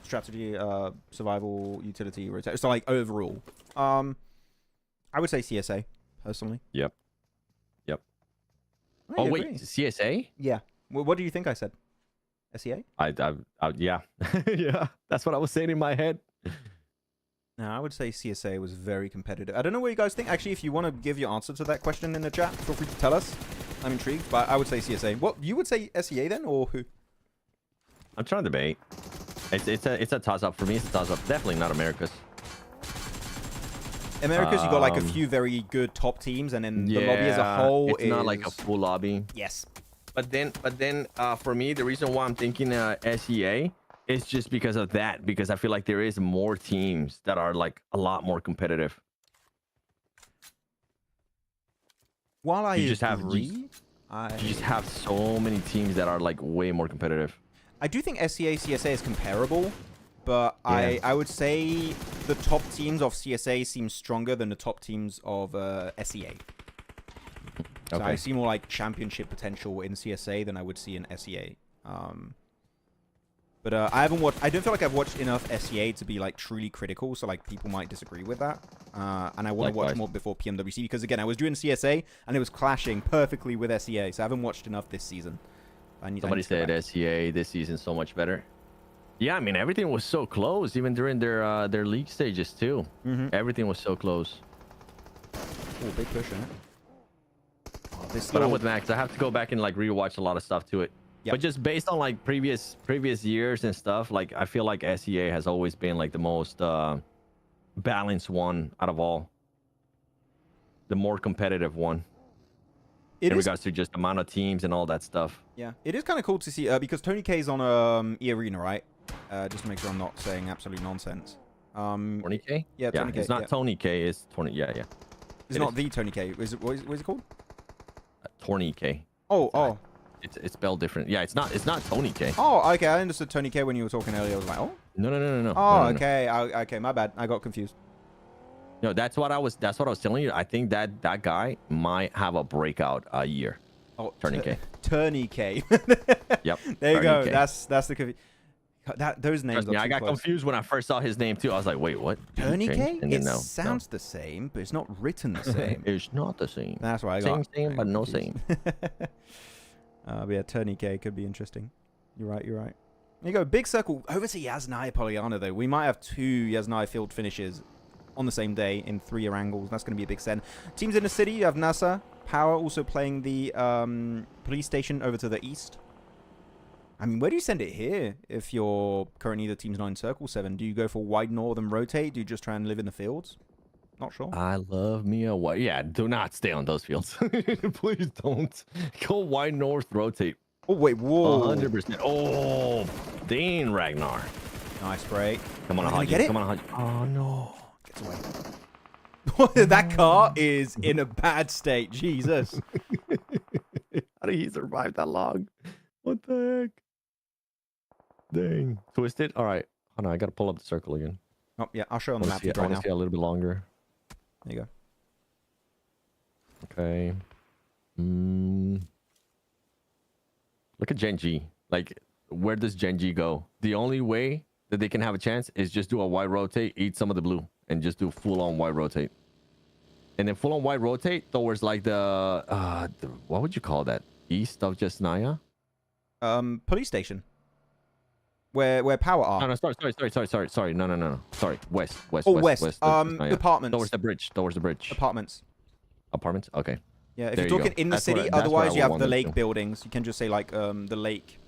strategy, survival, utility, rotation? So like overall. I would say CSA personally. Yep. I Oh wait, agree. CSA? Yeah. Well, what do you think I said? SEA? Yeah, yeah. That's what I was saying in my head. No, I would say CSA was very competitive. I don't know what you guys think. Actually, if you want to give your answer to that question in the chat, feel free to tell us. I'm intrigued, but I would say CSA. What, you would say SEA then, or who? I'm trying to debate. It's a toss up for me. It's a toss up. Definitely not America's. America's, you got like a few very good top teams, and then the lobby as a whole it's not like a full lobby. Yes. But then, for me, the reason why I'm thinking SEA is just because of that. Because I feel like there is more teams that are like a lot more competitive. While I you just agree, you just have so many teams that are like way more competitive. I do think SEA CSA is comparable, but Yeah. I would say the top teams of CSA seem stronger than the top teams of SEA. So I see more like championship potential in CSA than I would see in SEA. But I haven't watched. I don't feel like I've watched enough SEA to be like truly critical. So like people might disagree with that. And I want to watch more before PMWC because again I was doing CSA and it was clashing perfectly with SEA. So I haven't watched enough this season. Somebody said SEA this season so much better. Yeah, I mean everything was so close, even during their league stages too. Everything was so close. Oh, big push, huh? But I'm with Max. I have to go back and like rewatch a lot of stuff to it. Yep. But just based on like previous years and stuff, like I feel like SEA has always been like the most balanced one out of all. The more competitive one. In regards to just amount of teams and all that stuff. Yeah, it is kind of cool to see because Tony K is on E-Arena, right? Just to make sure I'm not saying absolute nonsense. Tony K? Yeah, Tony K. It's not Tony K. It's Tony. Yeah. It's not the Tony K. Is it? What is it called? Tony K. Oh. It's spelled different. Yeah, it's not Tony K. Oh, okay. I understood Tony K when you were talking earlier. I was like, oh. No. Oh, no, okay. Okay, my bad. I got confused. No, that's what I was telling you. I think that guy might have a breakout year. Oh, Tony K. Tony K. Yep. There you go. K. That's the those names. Trust me, I got confused when I first saw his name too. I was like, wait, what? Tony K? And It sounds the same, but it's not written the same. It's not the same. That's why I got same, but no same. But yeah, Tony K could be interesting. You're right. There you go. Big circle over to Yasnai Polyana though. We might have 2 Yasnai field finishes on the same day in 3 ERANGELs. That's going to be a big send. Teams in the city, you have NASR, POWR also playing the police station over to the east. I mean, where do you send it here if you're currently the team's 9 circle 7? Do you go for wide north and rotate? Do you just try and live in the fields? Not sure. I love me a wide. Yeah, do not stay on those fields. Please don't. Go wide north, rotate. Oh, wait, whoa. 100%. Oh, Dane Ragnar. Nice break. Come on, Hodge. Get it? Come on, Hodge. Oh, no. Gets away. That car is in a bad state. Jesus. How did he survive that long? What the heck? Dang. Twisted? All right. Hold on, I got to pull up the circle again. Oh, yeah, I'll show on the map I right want now. to see a little bit longer. There you go. Okay. Look at Gen.G. Like, where does Gen.G go? The only way that they can have a chance is just do a wide rotate, eat some of the blue, and just do full-on wide rotate. And then full-on wide rotate towards, like, the what would you call that? East of Jasnaya? Police station. Where POWR are. No, sorry. No. Sorry, west. Oh, west. Jasnaya. Apartments. Towards the bridge. Apartments. Okay. Yeah, if There you're you talking go. in the That's where- city, that's where I otherwise you would have want the them lake to. buildings. You can just say like the lake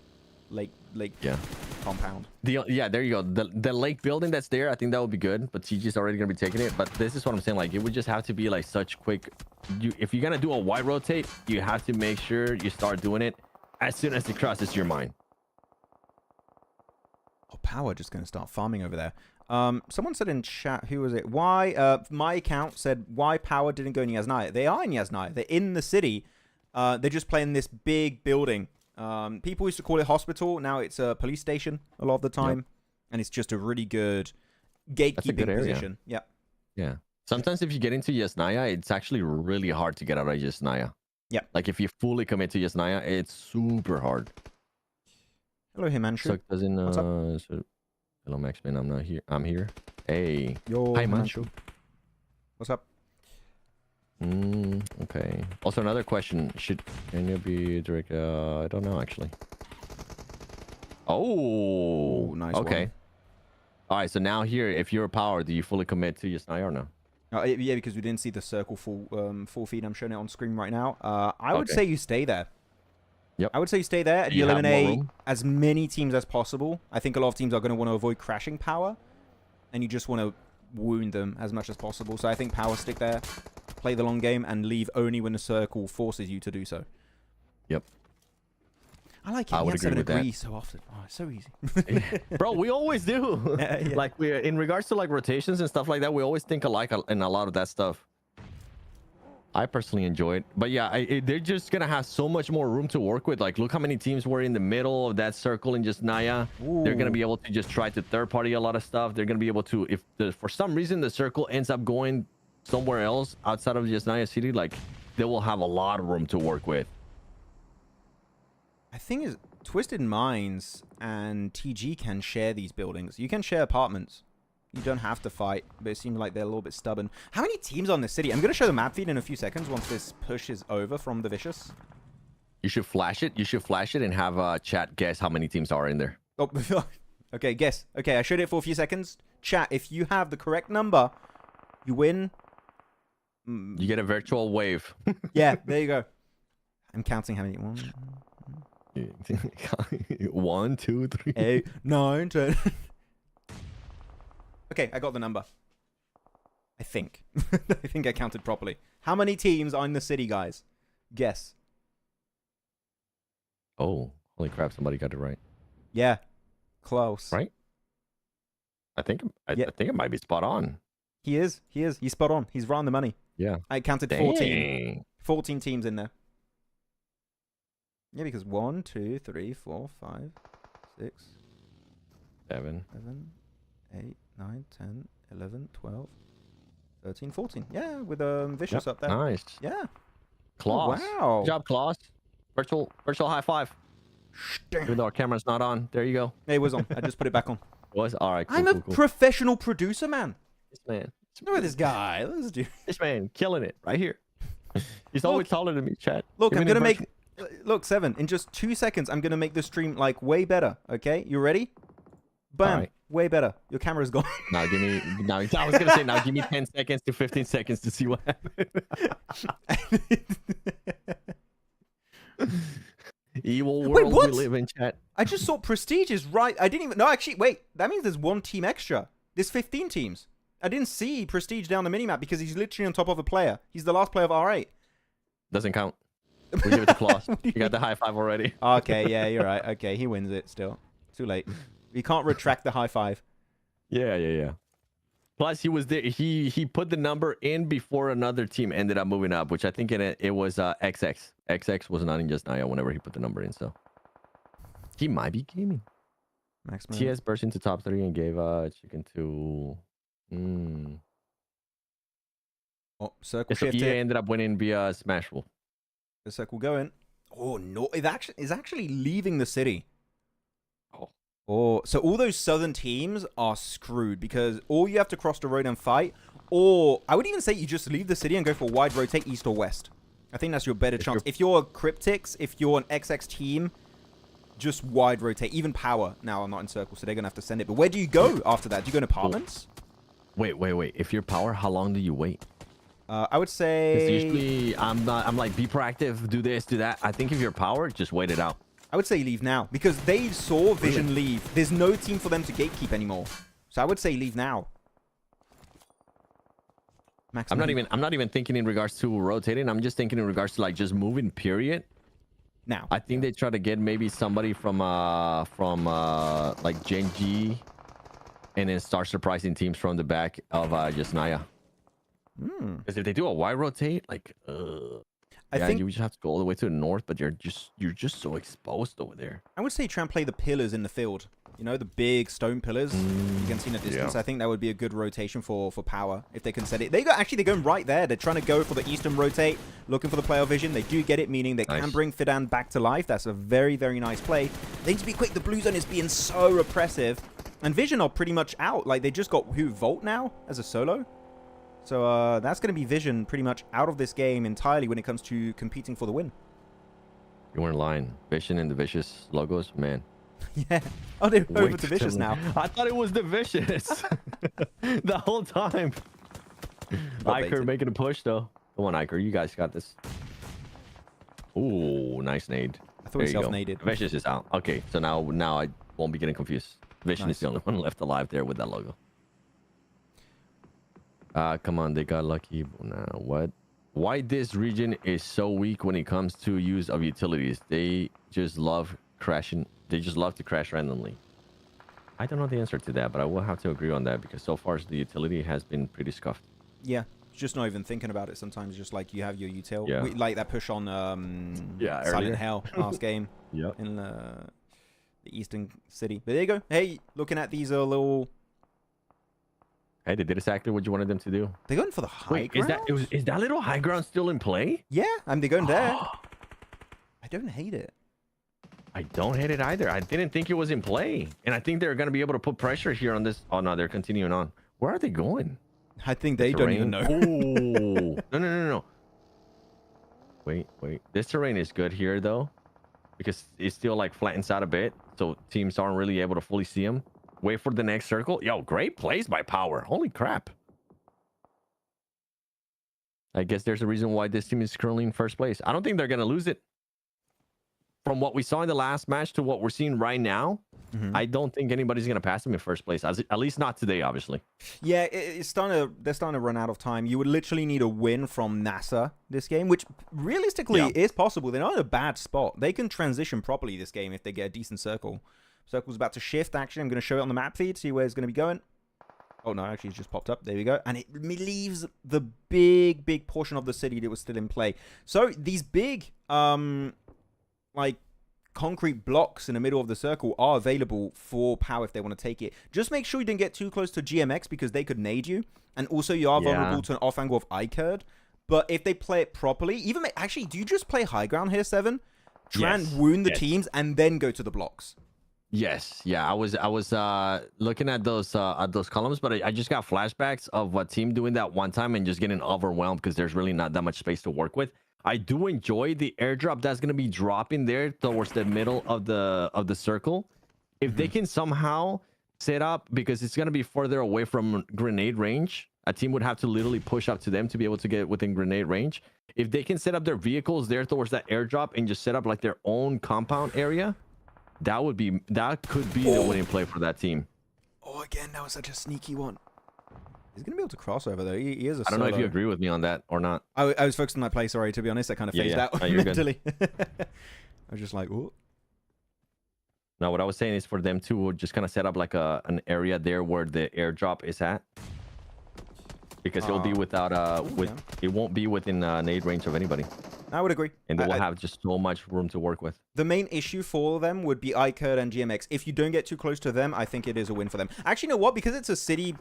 Yeah. compound. Yeah, there you go. The lake building that's there, I think that would be good. But TG's already gonna be taking it. But this is what I'm saying. Like, it would just have to be like such quick. If you're gonna do a wide rotate, you have to make sure you start doing it as soon as it crosses your mind. Oh, POWR just going to start farming over there. Someone said in chat, who was it? Why? My account said why POWR didn't go in Yasnaya. They are in Yasnaya. They're in the city. They're just playing this big building. People used to call it hospital. Now it's a police station a lot of the time, and it's just a really good gatekeeping area. position. Yeah. Yeah. Sometimes if you get into Yasnaya, it's actually really hard to get out of Yasnaya. Yeah. Like if you fully commit to Yasnaya, it's super hard. Hello, Himanshu. So doesn't What's up? hello Maxman, I'm not here. I'm here. Hey. Yo, Hi Himanshu. Himanshu. What's up? Okay. Also another question. Can you be direct? I don't know actually. Oh, nice okay. one. All right, so now here, if you're a power, do you fully commit to Yasnaya or no? Yeah, because we didn't see the circle full feed. I'm showing it on screen right now. I would Okay. say you stay there. Yep. I would say you stay there and You you have more eliminate room? as many teams as possible. I think a lot of teams are going to want to avoid crashing power, and you just want to wound them as much as possible. So I think power stick there, play the long game, and leave only when the circle forces you to do so. Yep. I like it. I would agree with that. agree so often. Oh, it's so easy. Bro, we always do. Yeah. Like we, in regards to like rotations and stuff like that, we always think alike in a lot of that stuff. I personally enjoy it, but yeah, they're just gonna have so much more room to work with. Like, look how many teams were in the middle of that circle in just Naya. They're gonna be able to just try to third party a lot of stuff. They're gonna be able to, if for some reason the circle ends up going somewhere else outside of just Naya City, like they will have a lot of room to work with. I think is Twisted Minds and TG can share these buildings. You can share apartments. You don't have to fight, but it seems like they're a little bit stubborn. How many teams on this city? I'm going to show the map feed in a few seconds once this push is over from the Vicious. You should flash it. You should flash it and have chat guess how many teams are in there. Oh, okay, guess. Okay, I showed it for a few seconds. Chat, if you have the correct number, you win. You get a virtual wave. Yeah, there you go. I'm counting how many. 1, 2, 3, 8, 9, 10. Okay, I got the number. I think. I think I counted properly. How many teams are in the city, guys? Guess. Oh, holy crap! Somebody got it right. Yeah, close. Right? I think it might be spot on. He is. He's spot on. He's right on the money. Yeah. I counted 14. Dang. 14 teams in there. Yeah, because 1, 2, 3, 4, 5, 6, 7. 7, 8, 9, 10, 11, 12, 13, 14. Yeah, with Vicious up there. Nice. Yeah. Klaus. Oh, wow. Good job, Klaus. Virtual high five. Even though our camera's not on. There you go. It was on. I just put it back on. Was all right. Cool, I'm a professional producer, man. This man. Look at this guy. Let's do. This man killing it right here. He's always taller than me, chat. Look, Give I'm me gonna an make. Look, 7. In just 2 seconds, I'm gonna make the stream like way better. Okay, you ready? Bam. Right. Way better. Your camera's gone. Now give me. Now I was gonna say. Now give me 10 seconds to 15 seconds to see what happens. Evil world we what? live in, chat. I just saw Prestige is right. I didn't even. No, actually, wait. That means there's 1 team extra. There's 15 teams. I didn't see Prestige down the minimap because he's literally on top of a player. He's the last player of R8. Doesn't count. We give it to Klaus. You got the high five already. Okay, yeah, you're right. Okay, he wins it still. Too late. You can't retract the high five. Yeah. Plus, he was there. He put the number in before another team ended up moving up, which I think it was XX. XX was not in just Naya whenever he put the number in, so he might be gaming. Maxman. TS burst into top 3 and gave chicken to. Oh, circle So shift EA it. ended up winning via Smashable. The circle going. Oh no! It actually is actually leaving the city. Oh, so all those southern teams are screwed because or you have to cross the road and fight, or I would even say you just leave the city and go for a wide rotate east or west. I think that's your better chance. If you're Cryptics, if you're an XX team, just wide rotate. Even Power now are not in circle, so they're gonna have to send it. But where do you go after that? Do you go in apartments? Wait. If you're power, how long do you wait? I would say. Usually, I'm like be proactive, do this, do that. I think if you're power, just wait it out. I would say leave now because they saw Vision leave. There's no team for them to gatekeep anymore. So I would say leave now. Maxman. I'm not even thinking in regards to rotating. I'm just thinking in regards to like just moving. Period. Now. I think they try to get maybe somebody from like Gen.G, and then start surprising teams from the back of just Naya. Because if they do a wide rotate, like. I think you just have to go all the way to the north, but you're just so exposed over there. I would say try and play the pillars in the field. You know, the big stone pillars you can see in the distance. Yeah. I think that would be a good rotation for POWR if they can set it. They're going right there. They're trying to go for the eastern rotate, looking for the player vision. They do get it, meaning they can bring Fidan back to life. That's a very, very nice play. They need to be quick. The blue zone is being so oppressive. And Vision are pretty much out. Like, they just got Volt now as a solo. So that's going to be Vision pretty much out of this game entirely when it comes to competing for the win. You weren't lying. Vision and the Vicious logos, man. Yeah. Oh, they're over to Vicious now. I thought it was the Vicious the whole time. iKURD making a push, though. Come on, iKURD. You guys got this. Ooh, nice nade. I thought he self-naded. Vicious is out. Okay, so now I won't be getting confused. Vision is the only one left alive there with that logo. Come on, they got lucky. Now, what? Why this region is so weak when it comes to use of utilities? They just love crashing. They just love to crash randomly. I don't know the answer to that, but I will have to agree on that because so far the utility has been pretty scuffed. Yeah, just not even thinking about it. Sometimes just like you have your util. Yeah. Like that push on Silent Hell last game. Yep. In the eastern city. But there you go. Hey, looking at these little. Hey, they did exactly what you wanted them to do. They're going for the high ground. Is that little high ground still in play? Yeah, they're going there. I don't hate it. I don't hate it either. I didn't think it was in play, and I think they're going to be able to put pressure here on this. Oh no, they're continuing on. Where are they going? I think they don't even know. Oh no. Wait. This terrain is good here though, because it's still like flattens out a bit, so teams aren't really able to fully see them. Wait for the next circle. Yo, great plays by POWR. Holy crap. I guess there's a reason why this team is currently in first place. I don't think they're going to lose it. From what we saw in the last match to what we're seeing right now, I don't think anybody's going to pass them in first place. At least not today, obviously. Yeah, they're starting to run out of time. You would literally need a win from NASR this game, which realistically is possible. They're not in a bad spot. They can transition properly this game if they get a decent circle. Circle's about to shift, actually. I'm going to show it on the map feed, see where it's going to be going. Oh, no, actually, it's just popped up. There we go. And it leaves the big portion of the city that was still in play. So these big, like, concrete blocks in the middle of the circle are available for POWR if they want to take it. Just make sure you didn't get too close to GMX because they could nade you. And also, you are vulnerable to an off angle of iKURD. But if they play it properly, actually, do you just play high ground here, Seven? Try and wound the teams and then go to the blocks. Yes, yeah, I was looking at those columns, but I just got flashbacks of a team doing that one time and just getting overwhelmed because there's really not that much space to work with. I do enjoy the airdrop that's going to be dropping there towards the middle of the circle. If they can somehow set up, because it's going to be further away from grenade range, a team would have to literally push up to them to be able to get within grenade range. If they can set up their vehicles there towards that airdrop and just set up like their own compound area, that could be the winning play for that team. Oh, again, that was such a sneaky one. He's going to be able to cross over, though. He is a I don't know if you agree with me on that or not. I was focused on my play, sorry, to be honest. I kind of phased out mentally. I was just like, ooh. Now, what I was saying is for them to just kind of set up like an area there where the airdrop is at. Because it'll be without, it won't be within nade range of anybody. I would agree. And they will have just so much room to work with. The main issue for them would be iKURD and GMX. If you don't get too close to them, I think it is a win for them. Actually, you know what? Because it's a city,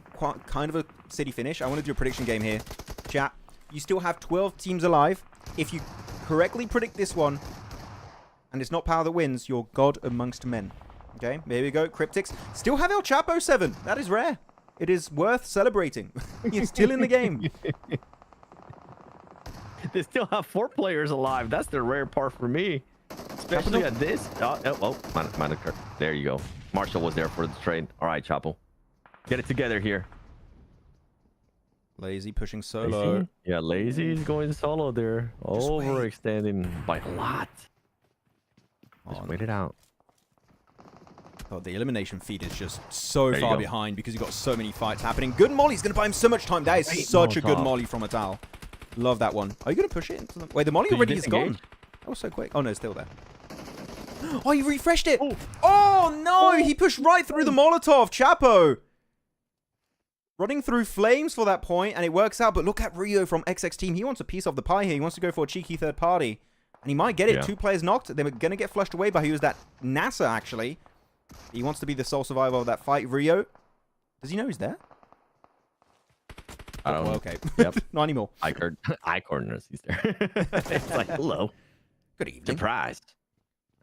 kind of a city finish, I want to do a prediction game here. Chat, you still have 12 teams alive. If you correctly predict this one, and it's not POWR that wins, you're God amongst men. Okay, there we go. Cryptics still have El Chapo 7. That is rare. It is worth celebrating. You're still in the game. They still have 4 players alive. That's the rare part for me. Especially at this. Might occur. There you go. Marshall was there for the trade. All right, Chapo. Get it together here. Lazy pushing solo. Lazy? Yeah, Lazy is going solo there. Overextending by a lot. Just wait it out. Oh, the elimination feed is just so far behind because you've got so many fights happening. Good Molly's going to buy him so much time. That is such a good Molly from Atal. Love that one. Are you going to push it into the... Wait, the Molly already is gone. That was so quick. Oh, no, it's still there. Oh, he refreshed it. Oh, no. He pushed right through the Molotov. Chapo. running through flames for that point, and it works out. But look at Rio from XX Team. He wants a piece of the pie here. He wants to go for a cheeky third party. And he might get it. Yeah. 2 players knocked. They're going to get flushed away by who was that? NASR, actually. He wants to be the sole survivor of that fight. Rio, does he know he's there? I don't know. Okay. Yep. Not anymore. iKURD knows he's there. It's like, hello. Good evening. Surprise.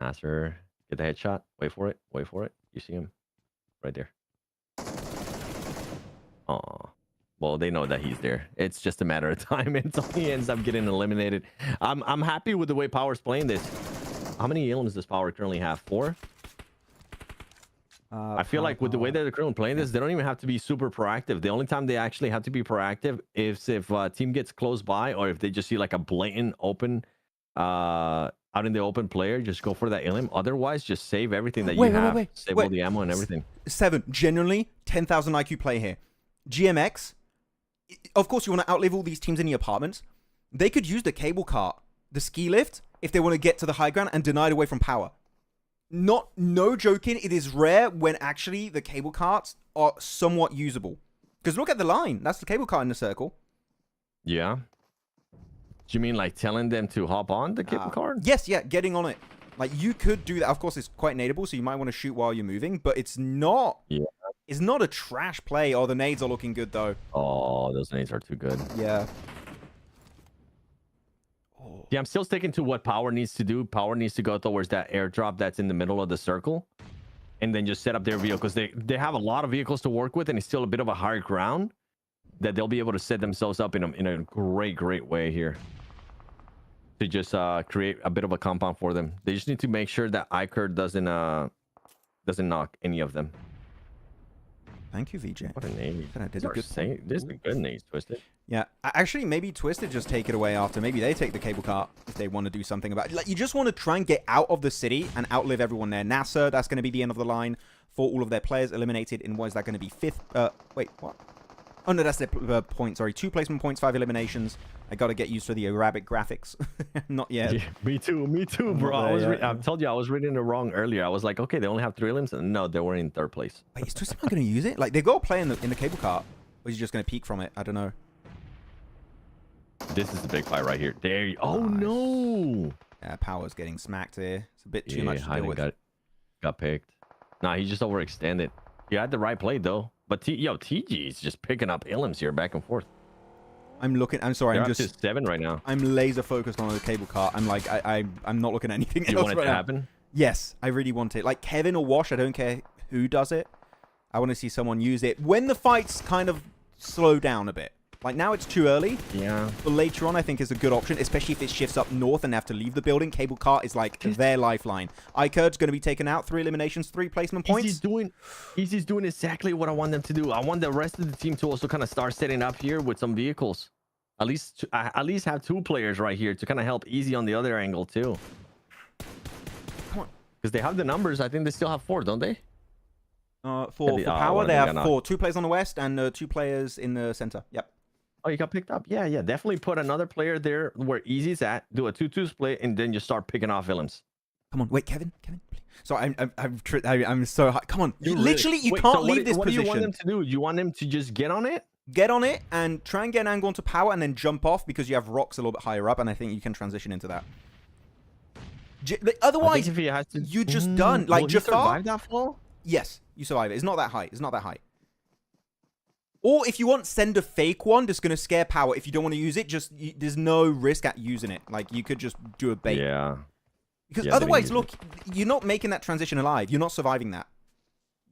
NASR, get the headshot. Wait for it. Wait for it. You see him? Right there. Aw. Well, they know that he's there. It's just a matter of time until he ends up getting eliminated. I'm happy with the way POWR's playing this. How many elims does POWR currently have? 4? I feel like with the way that they're currently playing this, they don't even have to be super proactive. The only time they actually have to be proactive is if a team gets close by, or if they just see like a blatant open, out in the open player, just go for that elim. Otherwise, just save everything that you have. Save all the ammo and everything. 7, genuinely 10,000 IQ play here. GMX, of course, you want to outlive all these teams in the apartments. They could use the cable cart, the ski lift, if they want to get to the high ground and deny it away from POWR. No joking, it is rare when actually the cable carts are somewhat usable. Because look at the line. That's the cable cart in the circle. Yeah. Do you mean like telling them to hop on the cable cart? Yes, yeah, getting on it. Like, you could do that. Of course, it's quite nadeable, so you might want to shoot while you're moving, but it's not... Yeah. It's not a trash play. Oh, the nades are looking good, though. Oh, those nades are too good. Yeah. Yeah, I'm still sticking to what POWR needs to do. POWR needs to go towards that airdrop that's in the middle of the circle, and then just set up their vehicles. They have a lot of vehicles to work with, and it's still a bit of a higher ground that they'll be able to set themselves up in a great way here to just create a bit of a compound for them. They just need to make sure that iKURD doesn't knock any of them. Thank you, VJ. What a nade. This is a good nade, Twisted. Yeah, actually, maybe Twisted just take it away after. Maybe they take the cable cart if they want to do something about it. Like, you just want to try and get out of the city and outlive everyone there. NASR, that's going to be the end of the line for all of their players eliminated. In what is that going to be? 5th? Wait, what? Oh, no, that's their point. Sorry, 2 placement points, 5 eliminations. I got to get used to the Arabic graphics. Not yet. Yeah, me too, bro. I told you I was reading it wrong earlier. I was like, okay, they only have 3 elims. And no, they were in 3rd place. Wait, is Twisted not going to use it? Like, they got to play in the cable cart. Or is he just going to peek from it? I don't know. This is the big fight right here. There you... Oh, Nice. No. Yeah, POWR's getting smacked here. It's a bit too much to deal with. Got picked. Nah, he just overextended. He had the right play, though. But TG is just picking up elims here back and forth. I'm sorry. They're I'm up just to 7 right now. I'm laser focused on the cable cart. I'm like, I'm not looking at anything else. You want it right to now. happen? Yes, I really want it. Like Kevin or Wash, I don't care who does it. I want to see someone use it when the fights kind of slow down a bit. Like now it's too early. Yeah. But later on, I think is a good option, especially if it shifts up north and they have to leave the building. Cable cart is like their lifeline. iKURD's going to be taken out. 3 eliminations, 3 placement points. Easy's doing exactly what I want them to do. I want the rest of the team to also kind of start setting up here with some vehicles. At least have 2 players right here to kind of help Easy on the other angle too. Come on. Because they have the numbers. I think they still have 4, don't they? For POWR, they have 4. 2 players on the west and 2 players in the center. Yep. Oh, you got picked up. Yeah. Definitely put another player there where Easy's at. Do a 2-2 split, and then you start picking off elims. Come on, wait, Kevin. Please. So I'm so high. Come on, you Wait, can't leave this what position. What do you want them to do? You want them to just get on it? Get on it and try and get an angle onto POWR and then jump off because you have rocks a little bit higher up, and I think you can transition into that. Otherwise, if he has to... you're just done. Like Jafar, survive that fall? Yes, you survive it. It's not that high. It's not that high. Or if you want, send a fake one that's going to scare POWR. If you don't want to use it, there's no risk at using it. Like, you could just do a bait. Yeah. Because otherwise, look, you're not making that transition alive. You're not surviving that.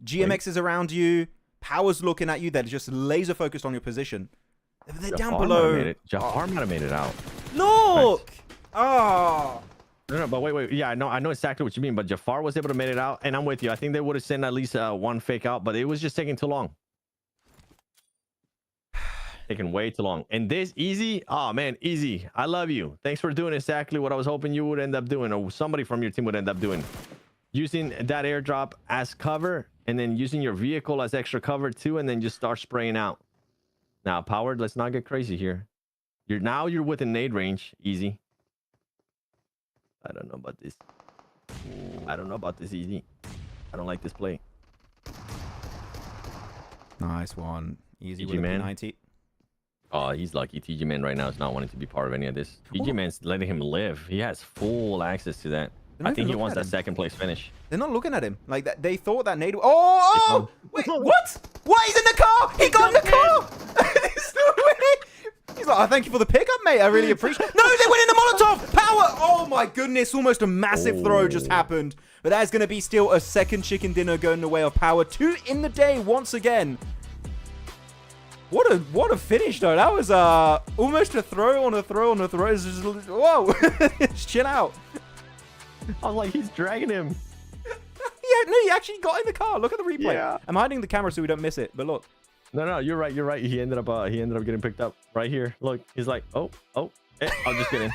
GMX is around you. POWR's looking at you. They're just laser focused on your position. They're down below. Jafar might have made it out. Look! Oh. No, but wait. Yeah, I know exactly what you mean. But Jafar was able to make it out, and I'm with you. I think they would have sent at least 1 fake out, but it was just taking too long. Taking way too long. And this Easy, oh man, Easy, I love you. Thanks for doing exactly what I was hoping you would end up doing, or somebody from your team would end up doing. Using that airdrop as cover, and then using your vehicle as extra cover too, and then just start spraying out. Now, POWR, let's not get crazy here. You're within nade range, Easy. I don't know about this. I don't know about this, Easy. I don't like this play. Nice one. Easy TG with a man. P90. Oh, he's lucky. TG Man right now is not wanting to be part of any of this. TG Man's letting him live. He has full access to that. I think he wants that second place finish. They're not looking at him. Like, that, they thought that nade... Oh! Wait, what? What? He's in the car! He got in the car! There's no way! He's like, oh, thank you for the pickup, mate. I really appreciate it. No, they went in the Molotov! Power! Oh, my goodness. Almost a massive throw just happened. But that is going to be still a second chicken dinner going the way of Power. 2 in the day once again. What a finish, though. That was almost a throw on a throw on a throw. It's just, whoa. Just chill out. I was like, he's dragging him. Yeah, no, he actually got in the car. Look at the replay. Yeah. I'm hiding the camera so we don't miss it. But look. No, you're right. You're right. He ended up getting picked up right here. Look, he's like, oh, I'm just kidding.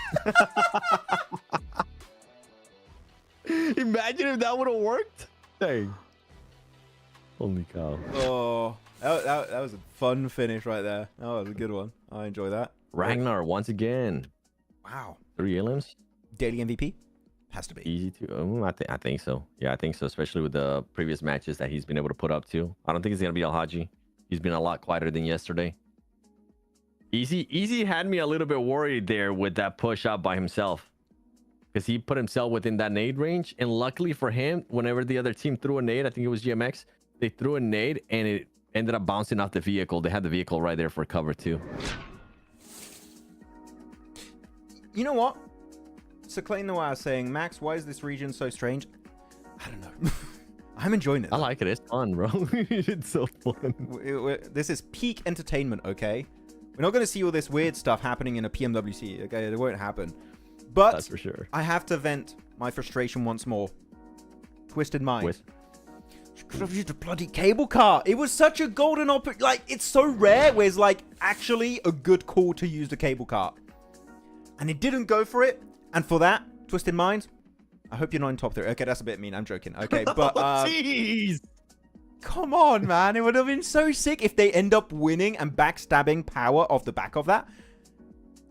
Imagine if that would have worked. Dang. Holy cow. Oh, that was a fun finish right there. That was a good one. I enjoy that. Ragnar once again. Wow. 3 elims. Daily MVP? Has to be. Easy to. I think so. Yeah, I think so. Especially with the previous matches that he's been able to put up too. I don't think it's gonna be Al Haji. He's been a lot quieter than yesterday. Easy had me a little bit worried there with that push out by himself, because he put himself within that nade range, and luckily for him, whenever the other team threw a nade, I think it was GMX, they threw a nade and it ended up bouncing off the vehicle. They had the vehicle right there for cover too. You know what? So Clay Noir saying, Max, why is this region so strange? I don't know. I'm enjoying it. I like it. It's fun, bro. It's so fun. This is peak entertainment, okay? We're not going to see all this weird stuff happening in a PMWC, okay? It won't happen. But that's for sure. I have to vent my frustration once more. Twisted Mind. You could have used a bloody cable car. It was such a golden opportunity. Like, it's so rare where it's like actually a good call to use the cable car. And it didn't go for it. And for that, Twisted Mind, I hope you're not in top 3. Okay, that's a bit mean. I'm joking. Okay, but jeez. Come on, man. It would have been so sick if they end up winning and backstabbing Power off the back of that.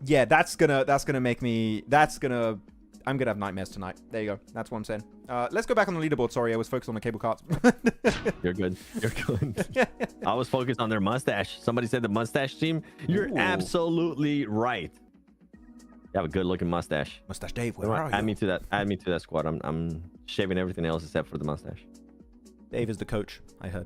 Yeah, that's gonna make me. I'm gonna have nightmares tonight. There you go. That's what I'm saying. Let's go back on the leaderboard. Sorry, I was focused on the cable carts. You're good. You're good. I was focused on their mustache. Somebody said the mustache team. You're absolutely right. You have a good looking mustache. Mustache Dave, where are you? Add me to that squad. I'm shaving everything else except for the mustache. Dave is the coach, I heard.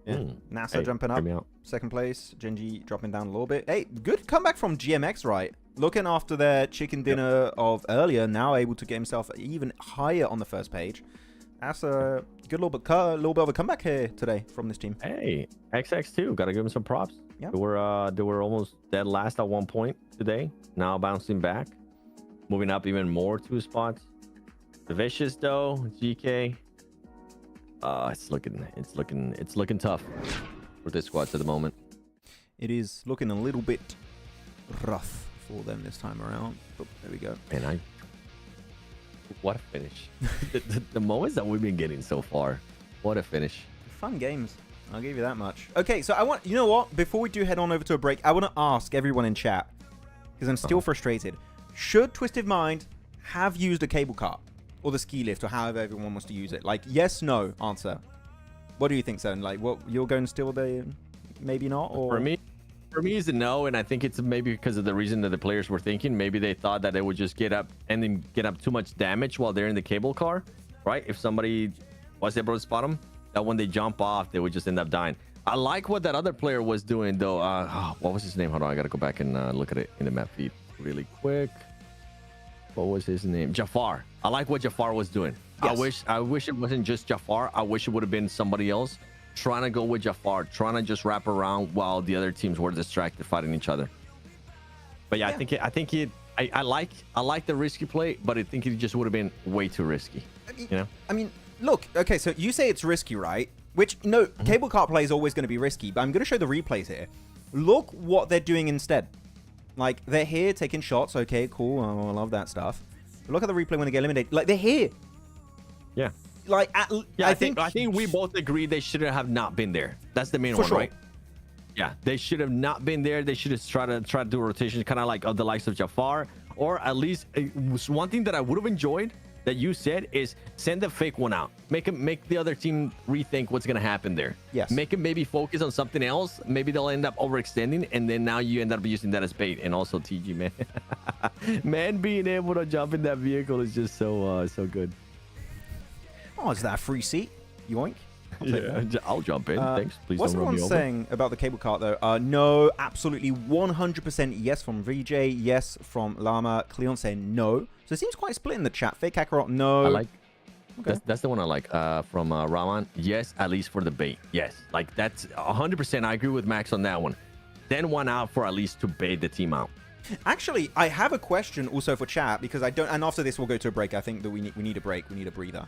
Yeah. NASA jumping up. Second place. Gen.G dropping down a little bit. Hey, good comeback from GMX, right? Looking after their chicken dinner of earlier, now able to get himself even higher on the first page. That's a good little bit of a comeback here today from this team. Hey, XX2, gotta give him some props. Yeah. They were almost dead last at one point today. Now bouncing back, moving up even more 2 spots. The Vicious though, GK. It's looking tough for this squad at the moment. It is looking a little bit rough for them this time around. Oh, there we go. And what a finish. the moments that we've been getting so far. What a finish. Fun games. I'll give you that much. Okay, so you know what? Before we do head on over to a break, I want to ask everyone in chat, because I'm still frustrated. Should Twisted Mind have used a cable car or the ski lift or however everyone wants to use it? Like, yes, no answer. What do you think, Son? Like, what you're going still the maybe not? Or for me is a no, and I think it's maybe because of the reason that the players were thinking. Maybe they thought that they would just get up and then get up too much damage while they're in the cable car, right? If somebody was able to spot them, that when they jump off, they would just end up dying. I like what that other player was doing, though. What was his name? Hold on, I gotta go back and look at it in the map feed really quick. What was his name? Jafar. I like what Jafar was doing. Yes. I wish it wasn't just Jafar. I wish it would have been somebody else trying to go with Jafar, trying to just wrap around while the other teams were distracted fighting each other. But yeah, I like the risky play, but I think it just would have been way too risky. I mean, look, okay, so you say it's risky, right? Which, no, cable car play is always going to be risky, but I'm going to show the replays here. Look what they're doing instead. Like, they're here taking shots. Okay, cool. Oh, I love that stuff. But look at the replay when they get eliminated. Like, they're here. Yeah. Like, I think we both agree they should have not been there. That's the main one, right? Yeah, they should have not been there. They should have tried to do rotations, kind of like of the likes of Jafar, or at least one thing that I would have enjoyed that you said is send a fake one out. Make the other team rethink what's gonna happen there. Yes. Make them maybe focus on something else. Maybe they'll end up overextending, and then now you end up using that as bait. And also TG, man, man, being able to jump in that vehicle is just so good. Oh, is that a free seat? Yoink. I'll jump in. Thanks. Please What's don't run me everyone over. saying about the cable cart, though? No, absolutely 100% yes from VJ, yes from Llama. Cleon saying no. So it seems quite split in the chat. Fake Kakarot, no. I like. Okay. That's the one I like. From Raman, yes, at least for the bait. Yes, like that's 100%. I agree with Max on that one. Then one out for at least to bait the team out. Actually, I have a question also for chat because I don't. And after this, we'll go to a break. I think that we need a break. We need a breather.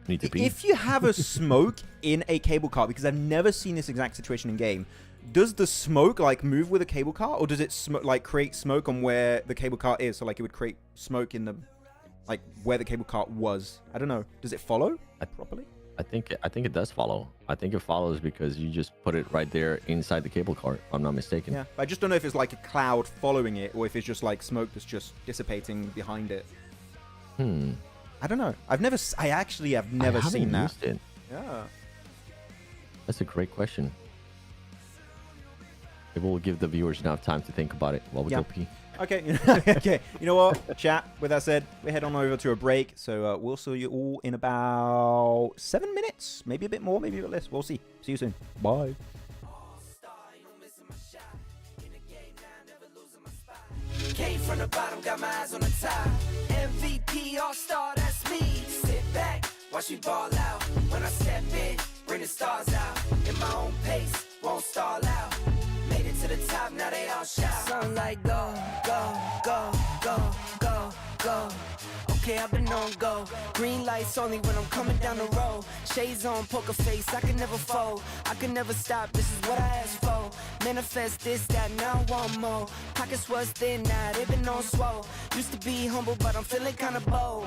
Need to pee. If you have a smoke in a cable car, because I've never seen this exact situation in game, does the smoke like move with a cable car, or does it like create smoke on where the cable car is? So like it would create smoke in the like where the cable car was. I don't know. Does it follow properly? I think it does follow. I think it follows because you just put it right there inside the cable cart, if I'm not mistaken. Yeah. But I just don't know if it's like a cloud following it, or if it's just like smoke that's just dissipating behind it. I don't know. I actually have never seen that. Used it. Yeah. That's a great question. Maybe we'll give the viewers enough time to think about it while we go pee. Okay. Okay. You know what? Chat. With that said, we head on over to a break. So we'll see you all in about 7 minutes. Maybe a bit more, maybe a bit less. We'll see. See you soon. Bye. Came from the bottom, got my eyes on the top. MVP All-Star, that's me. Sit back, watch me ball out. When I step in, bring the stars out. In my own pace, won't stall out. Made it to the top, now they all shout. Sunlight, go, go, go, go, go, go. Okay, I've been on go. Green lights only when I'm coming down the road. Shades on, poker face, I can never fold. I can never stop, this is what I asked for. Manifest this, that, now I want more. Pockets was thin, now they been on swole. Used to be humble, but I'm feeling kinda bold.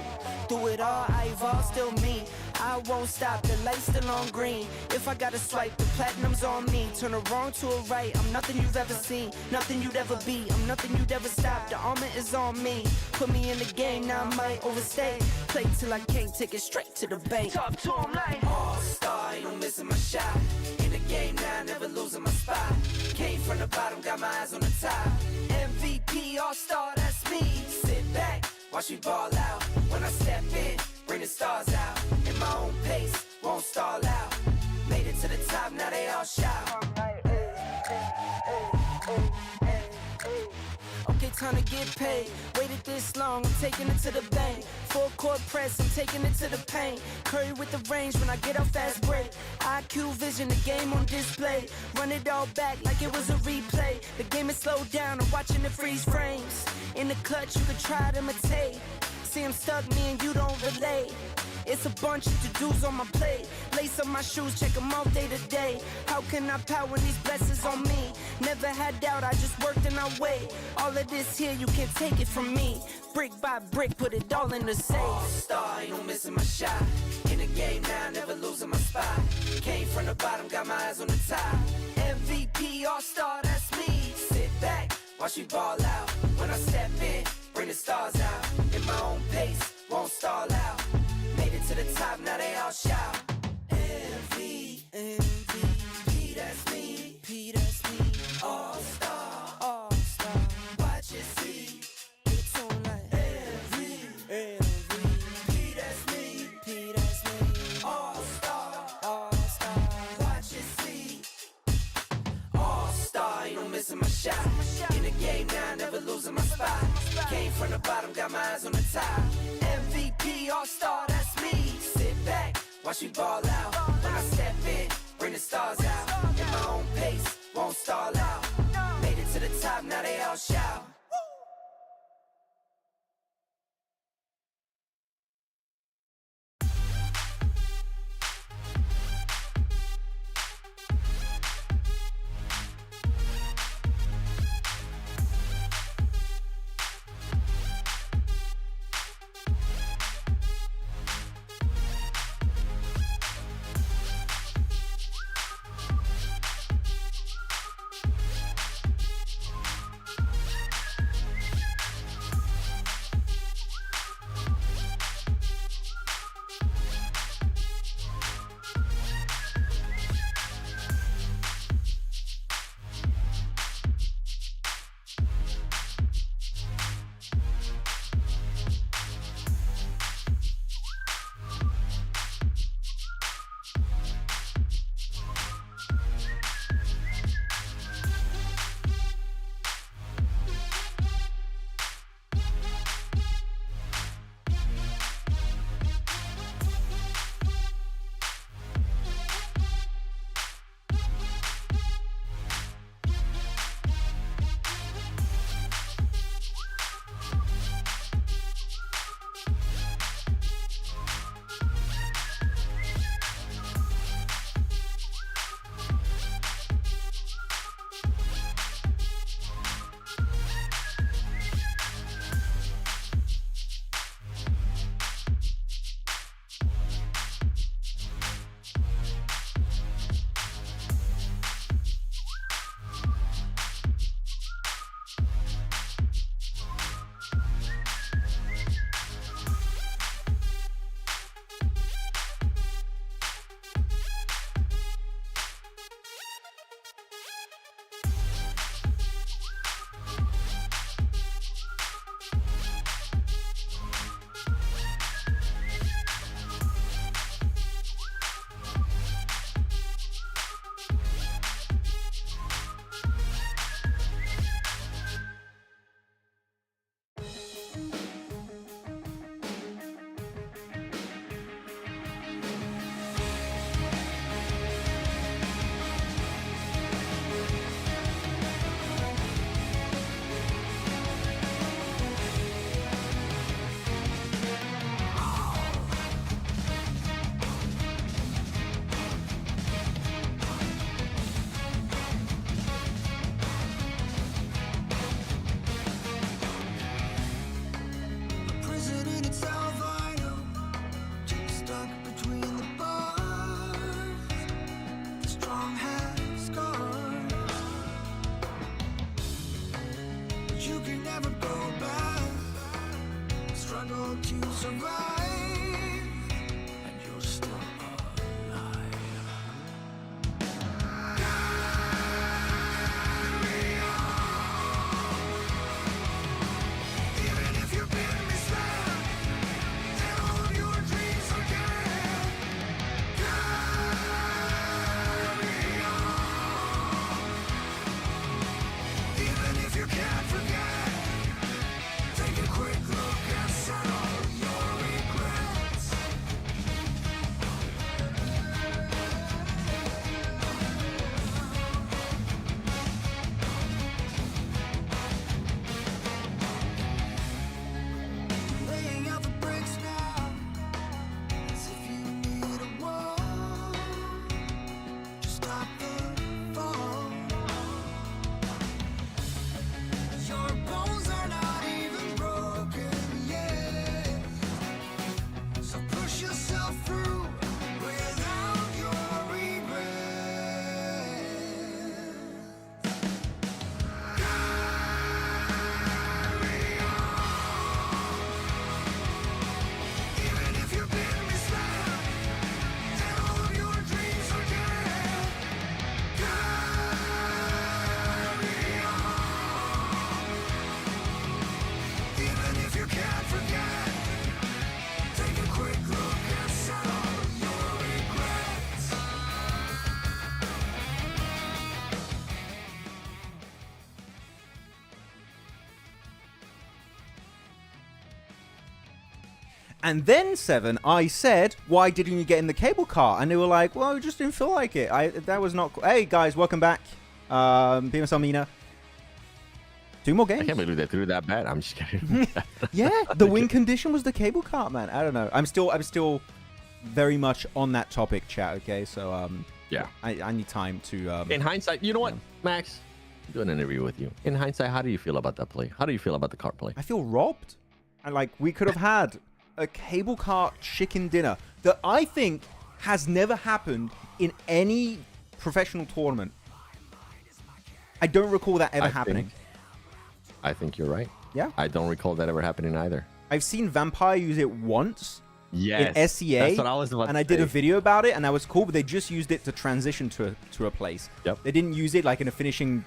Do it all, I evolve, still me. I won't stop, the light's still on green. If I gotta swipe, the platinum's on me. Turn a wrong to a right, I'm nothing you've ever seen. Nothing you'd ever be, I'm nothing you'd ever stop. The armor is on me. Put me in the game, now I might overstay. Play till I can't, take it straight to the bank. Talk to him like All-Star, ain't no missing my shot. In the game now, never losing my spot. Came from the bottom, got my eyes on the top. MVP All-Star, that's me. Sit back, watch me ball out. When I step in, bring the stars out. In my own pace, won't stall out. Made it to the top, now they all shout. Okay, time to get paid. Waited this long, I'm taking it to the bank. Full court press, I'm taking it to the paint. Curry with the range when I get off fast break. IQ vision, the game on display. Run it all back like it was a replay. The game is slowed down, I'm watching it freeze frames. In the clutch, you could try to imitate. See him stuck, me and you don't relate. It's a bunch of to-dos on my plate. Lace up my shoes, check them out day to day. How can I power when these blessings on me? Never had doubt, I just worked and I wait. All of this here, you can't take it from me. Brick by brick, put it all in the safe. All-Star, ain't no missing my shot. In the game now, never losing my spot. Came from the bottom, got my eyes on the top. MVP All-Star, that's me. Sit back, watch me ball out. When I step in, bring the stars out. In my own pace, won't stall out. Made it to the top, now they all shout. MVP, that's me. P, that's me. All-Star, All-Star. Watch it see. It's on like MVP, that's me. P, that's me. All-Star, All-Star. Watch it see. All-Star, ain't no missing my shot. In the game now, never losing my spot. Came from the bottom, got my eyes on the top. MVP All-Star, that's me. Sit back, watch me ball out. When I step in, bring the stars out. In my own pace, won't stall out. Made it to the top, now they all shout. struggle to survive, and you're still alive. Carry on. Even if you've been misled, and all of your dreams are dead. Carry on. Even if you can't forget, take a quick look and settle your regrets. Laying out the bricks now, as if you need a wall to stop the fall. Your bones are not even broken yet, so push yourself through without your regrets. Carry on. Even if you've been misled, and all of your dreams are dead. Carry on. Even if you can't forget, take a quick look and settle your regrets. And then 7, I said, why didn't you get in the cable car? And they were like, well, we just didn't feel like it. That was not cool. Hey, guys, welcome back. PMSL MENA. 2 more games. I can't believe they threw that bad. I'm just kidding. Yeah, the win condition was the cable car, man. I don't know. I'm still very much on that topic, chat. Okay, so Yeah. I need time to In hindsight, you know what, Max? Do an interview with you. In hindsight, how do you feel about that play? How do you feel about the cart play? I feel robbed. And like we could have had a cable car chicken dinner that I think has never happened in any professional tournament. I don't recall that ever happening. I think you're right. Yeah. I don't recall that ever happening either. I've seen Vampire use it once Yes. in SEA, That's what I was about and to I did a say. video about it, and that was cool. But they just used it to transition to a place. Yep. They didn't use it like in a finishing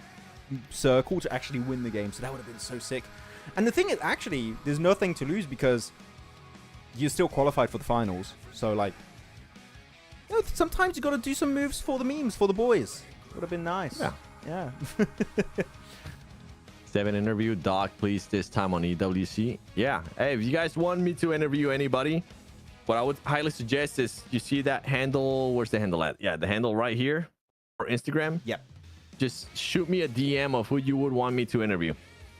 circle to actually win the game. So that would have been so sick. And the thing is, actually, there's nothing to lose because you're still qualified for the finals. So like, you know, sometimes you got to do some moves for the memes, for the boys. Would have been nice. Yeah. Yeah. 7 interview, Doc, please, this time on EWC. Yeah. Hey, if you guys want me to interview anybody, what I would highly suggest is you see that handle. Where's the handle at? Yeah, the handle right here for Instagram. Yep. Just shoot me a DM of who you would want me to interview.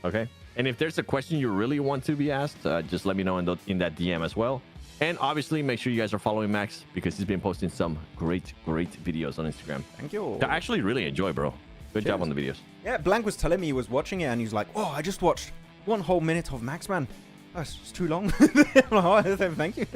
Okay. And if there's a question you really want to be asked, just let me know in that DM as well. And obviously, make sure you guys are following Max because he's been posting some great videos on Instagram. Thank you. I actually really enjoy, bro. Good job Cheers. on the videos. Yeah, Blank was telling me he was watching it, and he's like, "Oh, I just watched 1 whole minute of Maxman. That's just too long." I'm like, "Oh, thank you."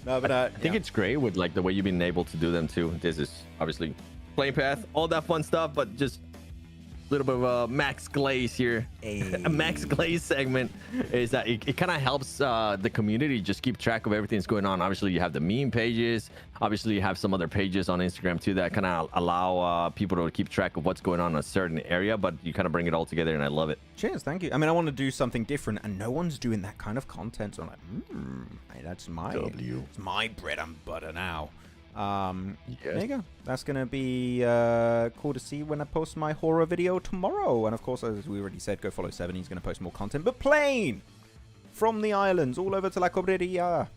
No, but I think it's great with like the way you've been able to do them too. This is obviously playing path, all that fun stuff, but just a little bit of a Max Glaze here. A Max Glaze segment is that it kind of helps the community just keep track of everything that's going on. Obviously, you have the meme pages. Obviously, you have some other pages on Instagram too that kind of allow people to keep track of what's going on in a certain area, but you kind of bring it all together, and I love it. Cheers, thank you. I mean, I want to do something different, and no one's doing that kind of content. So I'm like, hey, that's my it's my bread and butter now. There you go. That's gonna be cool to see when I post my horror video tomorrow. And of course, as we already said, go follow 7. He's gonna post more content. But plane from the islands all over to La Cobreria.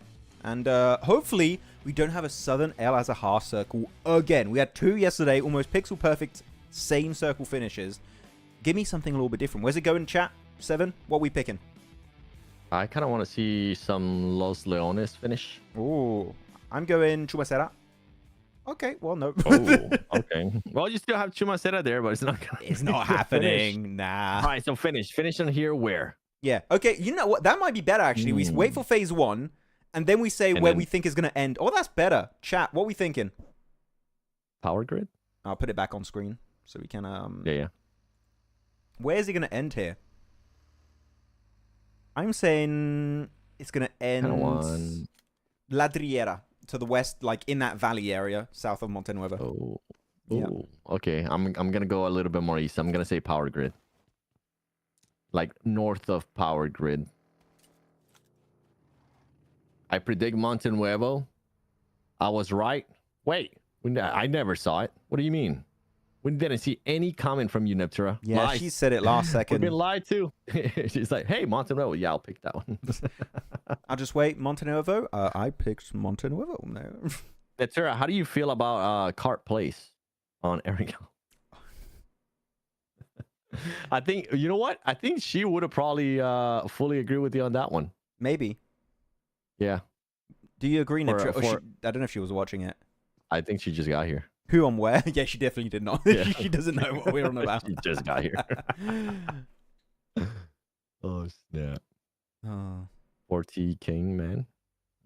And hopefully we don't have a southern L as a half circle again. We had 2 yesterday, almost pixel perfect, same circle finishes. Give me something a little bit different. Where's it going, chat? 7? What are we picking? I kind of want to see some Los Leones finish. Oh, I'm going Chumacera. Okay, well, no. Oh, okay. Well, you still have Chumacera there, but it's not gonna It's not happening. Nah. All right, so finish on here where? Yeah. Okay, you know what? That might be better, actually. We wait for phase 1, and then we say And where then- we think is going to end. Oh, that's better. Chat, what we thinking? Power grid? I'll put it back on screen so we can... Yeah. Where is he going to end here? I'm saying It's gonna end one. Ladriera to the west, like in that valley area south of Monte Nuevo. Oh, Yeah. okay. I'm gonna go a little bit more east. I'm gonna say Power Grid, like north of Power Grid. I predict Monte Nuevo. I was right. Wait, I never saw it. What do you mean? We didn't see any comment from you, Neptura. Yeah, Lies. she said it last We've second. been lied to. She's like, hey, Monte Nuevo. Yeah, I'll pick that one. I'll just wait. Monte Nuevo. I picked Monte Nuevo. No. Neptura, how do you feel about Cart Place on ERANGEL? I think, you know what? I think she would have probably fully agree with you on that one. Maybe. Yeah. Do you agree, For- Niptra? for- I don't know if she was watching it. I think she just got here. Who on where? Yeah, she definitely did not. Yeah. She doesn't know what we're on about. She just got here. Oh, snap. Oh. 40 King, man.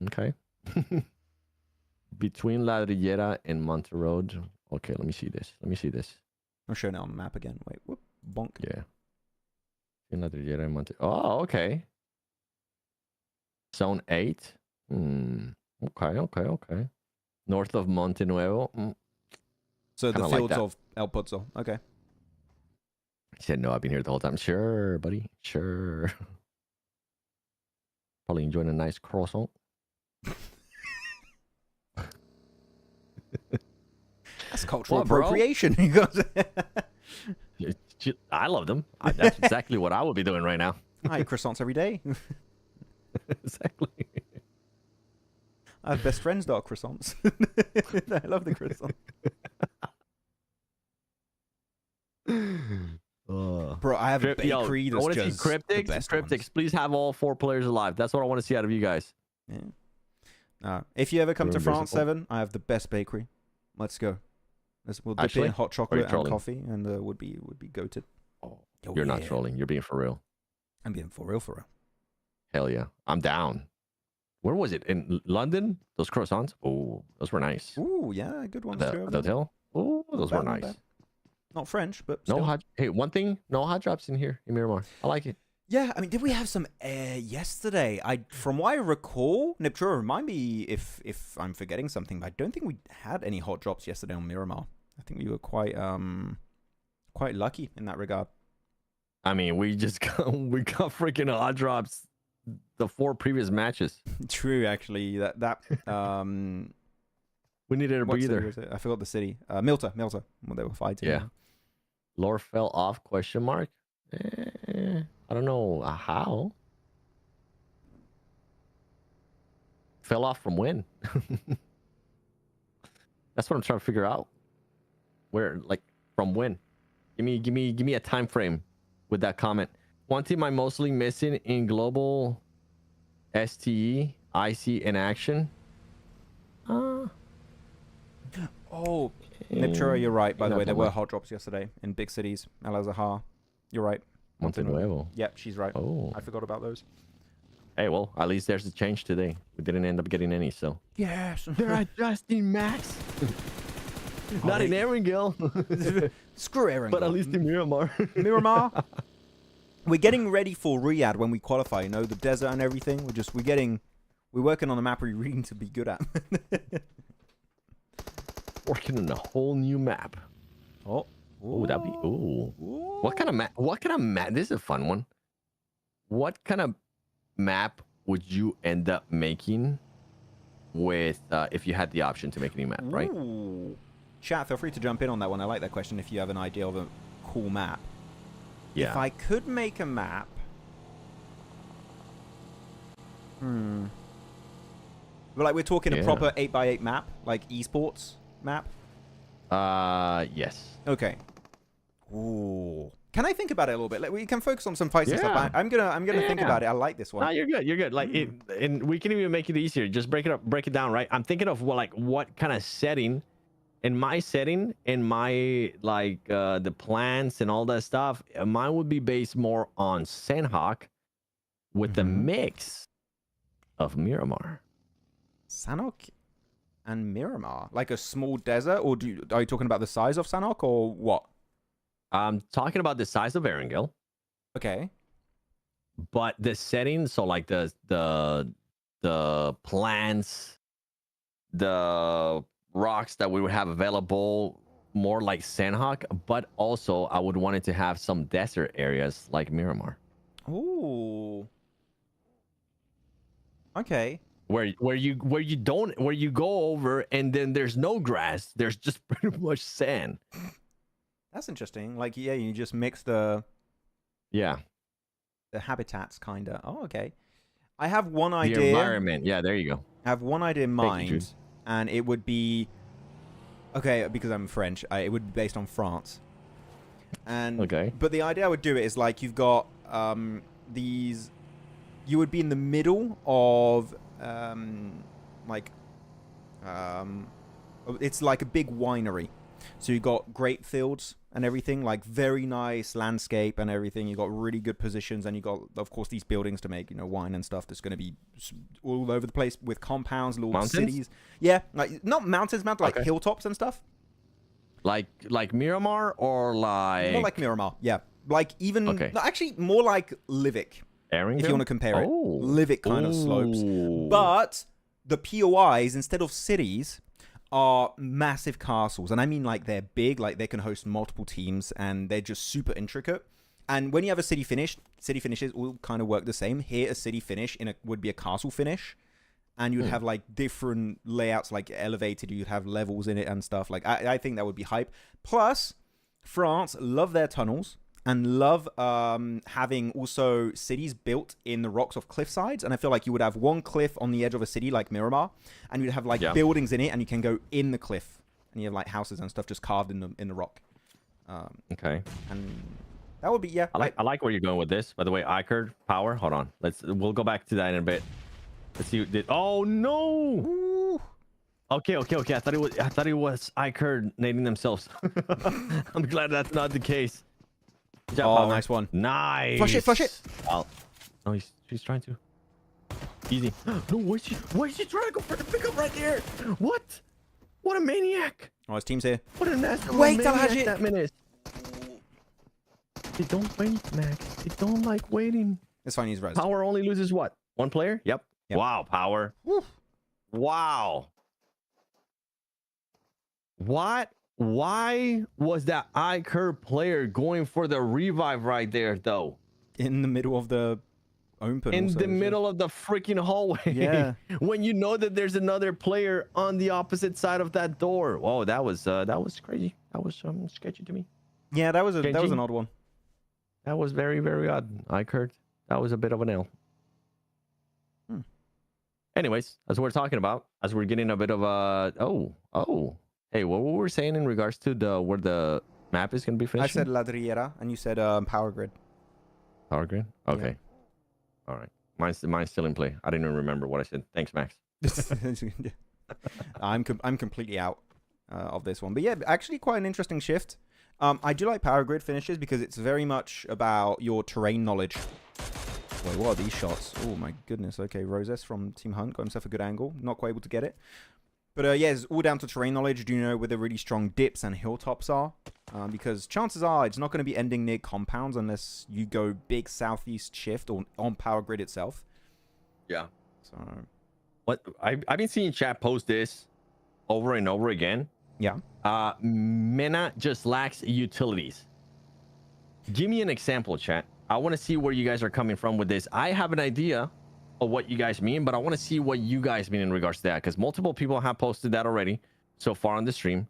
Okay. Between Ladrillera and Monte Road. Okay, let me see this. I'm showing it on the map again. Wait, whoop, bonk. Yeah. Between Ladrillera and Monte. Oh, okay. Zone 8. Okay. North of Monte Nuevo. So the Kinda like fields that. of El Pozo. Okay. He said, no, I've been here the whole time. Sure, buddy. Sure. Probably enjoying a nice croissant. That's cultural What, bro? appropriation. You guys. I love them. That's exactly what I would be doing right now. I eat croissants every day. Exactly. I have best friends that are croissants. I love the croissant. Bro, I have a bakery I that's want to see just the Cryptics. best Cryptics, ones. please have all 4 players alive. That's what I want to see out of you guys. Yeah. If you ever come to Very France, simple. 7, I have the best bakery. Let's go. We'll dip it Actually? in hot Are chocolate you and trolling? coffee, and would be goated. Oh, Oh, you're not yeah. trolling. You're being for real. I'm being for real. Hell yeah. I'm down. Where was it? In London? Those croissants? Oh, those were nice. Ooh, yeah, good ones The too. over the there. hotel? Oh, those Not were bad, not nice. bad. Not French, but No still. hot. Hey, one thing. No hot drops in here in Miramar. I like it. Yeah, I mean, did we have some air yesterday? From what I recall, Niptura, remind me if I'm forgetting something, but I don't think we had any hot drops yesterday on Miramar. I think we were quite lucky in that regard. I mean, we got freaking hot drops the 4 previous matches. True, actually. That We needed a what city breather. was it? I forgot the city. Milta, when they were fighting. Yeah. Lore fell off? Question mark. I don't know how. Fell off from when? That's what I'm trying to figure out. Where, like, from when? Give me a time frame with that comment. One team I'm mostly missing in global STE, IC in action. Oh, Niptura, you're right. By the not way, there that were much. hot drops yesterday in big cities. Al Azhar. You're right. Monte Nuevo. Yep, she's right. Oh. I forgot about those. Hey, well, at least there's a change today. We didn't end up getting any, so. Yes. They're adjusting max. Not in ERANGEL, Screw Aaron. but at least in Miramar. Miramar. We're getting ready for Riyadh when we qualify. You know, the desert and everything. We're working on the map we're reading to be good at. Working on a whole new map. Oh, Oh, that'd be ooh. What kind of map? What kind of map? This is a fun one. What kind of map would you end up making with if you had the option to make a new map, right? Ooh. Chat, feel free to jump in on that one. I like that question. If you have an idea of a cool map. Yeah. If I could make a map. Well, like we're talking a Yeah. proper 8x8 map, like esports map. Yes. Okay. Ooh. Can I think about it a little bit? Like, we can focus on some fights and stuff. Yeah. I'm gonna think Yeah. about it. I like this one. No, you're good. You're good. Like, and we can even make it easier. Just break it down, right? I'm thinking of what kind of setting. In my setting, in my the plants and all that stuff, mine would be based more on Sandhawk with the mix of Miramar. Sanhok and Miramar, like a small desert, or are you talking about the size of Sanhok or what? I'm talking about the size of ERANGEL, Okay. but the settings, so like the plants, the rocks that we would have available, more like Sandhawk, but also I would want it to have some desert areas like Miramar. Ooh. Okay. Where you go over and then there's no grass, there's just pretty much sand. That's interesting. Like, yeah, you just mix the habitats, kind of. Oh, okay. I have one idea. The environment. Yeah, there you go. I have one idea in mind, and it would be... Okay, because I'm French, it would be based on France. And okay. But the idea I would do it is like you've got these... You would be in the middle of it's like a big winery. So you've got grape fields and everything, like very nice landscape and everything. You've got really good positions, and you've got, of course, these buildings to make, wine and stuff that's going to be all over the place with compounds, little cities. Yeah, like not mountains, like hilltops and stuff. Like Miramar, or like... More like Miramar, yeah. Like even... No, actually, more like Livik. Erangel? If you want to compare it. Livik kind of slopes. But the POIs, instead of cities, are massive castles. And I mean, like, they're big, like they can host multiple teams, and they're just super intricate. And when you have a city finishes all kind of work the same. Here, a city finish would be a castle finish. And you'd have like different layouts, like elevated, you'd have levels in it and stuff. Like, I think that would be hype. Plus, France love their tunnels. And love having also cities built in the rocks of cliff sides. And I feel like you would have one cliff on the edge of a city like Miramar. And you'd have like buildings in it, and you can go in the cliff. And you have like houses and stuff just carved in the rock. Okay. And that would be, I like where you're going with this. By the way, iKURD, POWR. Hold on. We'll go back to that in a bit. Let's see. Oh no! Ooh. Okay. I thought it was iKURD nading themselves. I'm glad that's not the case. Job, POWR. Nice one. Nice. Flush it. Oh, no, she's trying to. Easy. No, why is she trying to go for the pickup right there? What? What a maniac. Oh, his team's here. What a nasty Wait, maniac that minute. They don't wait, Max. They don't like waiting. It's fine, he's res. POWR only loses what? One player? Yep. Wow, POWR. Woo. Wow. What? Why was that iKURD player going for the revive right there, though? In the middle of the open. In the middle of the freaking hallway. Yeah. When you know that there's another player on the opposite side of that door. Whoa, that was crazy. That was sketchy to me. Yeah, that was an odd one. That was very, very odd. iKURD. That was a bit of an L. Anyways, as we're talking about, as we're getting a bit of a hey, what were we saying in regards to where the map is going to be finished? I said Ladriera, and you said Power Grid. Power Grid? Okay. Yeah. All right. Mine's still in play. I didn't even remember what I said. Thanks, Max. I'm completely out of this one. But yeah, actually quite an interesting shift. I do like Power Grid finishes because it's very much about your terrain knowledge. Wait, what are these shots? Oh my goodness. Okay, Roses from Team Hunt got himself a good angle. Not quite able to get it. But yeah, it's all down to terrain knowledge. Do you know where the really strong dips and hilltops are? Because chances are it's not going to be ending near compounds unless you go big southeast shift or on Power Grid itself. Yeah. So what I've been seeing chat post this over and over again. Yeah. MENA just lacks utilities. Give me an example, chat. I want to see where you guys are coming from with this. I have an idea of what you guys mean, but I want to see what you guys mean in regards to that, because multiple people have posted that already so far on the stream.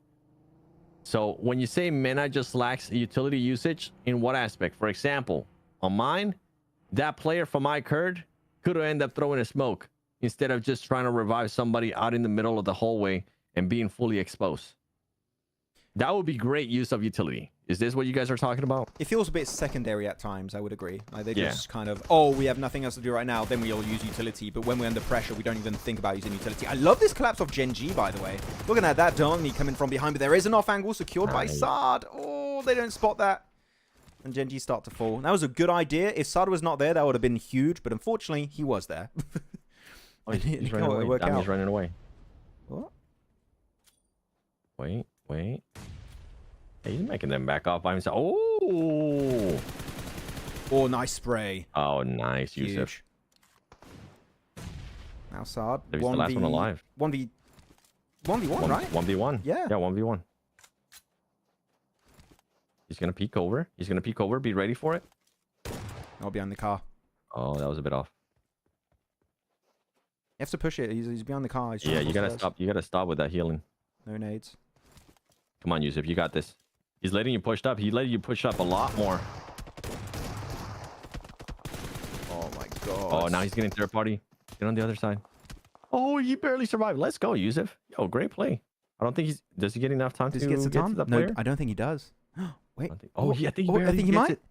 So when you say MENA just lacks utility usage, in what aspect? For example, on mine, that player from iKURD could have ended up throwing a smoke instead of just trying to revive somebody out in the middle of the hallway and being fully exposed. That would be great use of utility. Is this what you guys are talking about? It feels a bit secondary at times, I would agree. Like they just kind of, oh, we have nothing else to do right now, then we all use utility. But when we're under pressure, we don't even think about using utility. I love this collapse of Gen.G, by the way. Looking at that Donny coming from behind, but there is an off angle secured by Sard. Oh, they don't spot that. And Gen.G start to fall. That was a good idea. If Sard was not there, that would have been huge. But unfortunately, he was there. Oh, he's running away. He's running away. What? Wait. Hey, he's making them back off by himself. Oh! Oh, nice spray. Oh, nice, Yusuf. Huge. Now Saad. He's the last one alive. 1v1, right? 1v1. Yeah. Yeah, 1v1. He's going to peek over. He's going to peek over. Be ready for it. I'll behind the car. Oh, that was a bit off. You have to push it. He's behind the car. Yeah, you got to stop. You got to stop with that healing. No nades. Come on, Yusuf. You got this. He's letting you push up. He let you push up a lot more. Oh, my God. Oh, now he's getting third party. Get on the other side. Oh, he barely survived. Let's go, Yusuf. Yo, great play. I don't think he's... Does he get enough time Does to he get some get time? to that No, player? I don't think he does. Wait. Oh, I think he barely I think he gets might. it.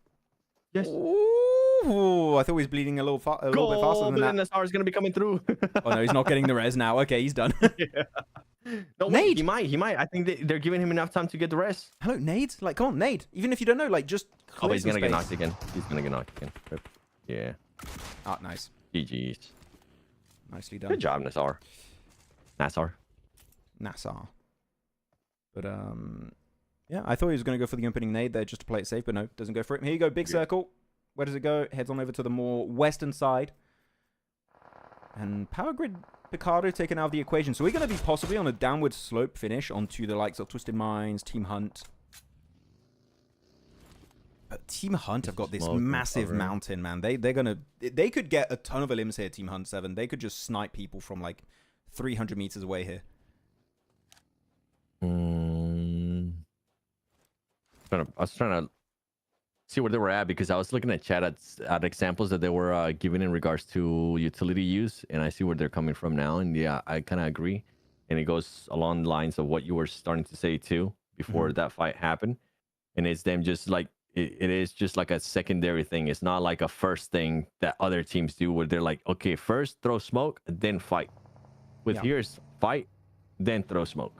Yes. Ooh, I thought he was bleeding a little bit faster than that. NASR is going to be coming through. Oh, no, he's not getting the res now. Okay, he's done. No, wait, he might. I think they're giving him enough time to get the rest. Hello, nades? Like, come on, nade. Even if you don't know, like, just Oh, clear he's some going to get space. knocked again. He's going to get knocked again. Yeah. Ah, nice. GG's. Nicely done. Good job, NASR. NASR. But, yeah, I thought he was going to go for the opening nade there just to play it safe, but no, doesn't go for it. Here you go, big circle. Where does it go? Heads on over to the more western side. And Power Grid Picardo taken out of the equation. So we're going to be possibly on a downward slope finish onto the likes of Twisted Minds, Team Hunt. But Team Hunt have got this massive mountain, man. They could get a ton of elims here, Team Hunt 7. They could just snipe people from like 300 meters away here. I was trying to see where they were at because I was looking at chat at examples that they were giving in regards to utility use, and I see where they're coming from now. And yeah, I kind of agree, and it goes along the lines of what you were starting to say too before that fight happened. And it's them just like it is just like a secondary thing. It's not like a first thing that other teams do where they're like, okay, first throw smoke, then fight. With here's fight, then throw smoke.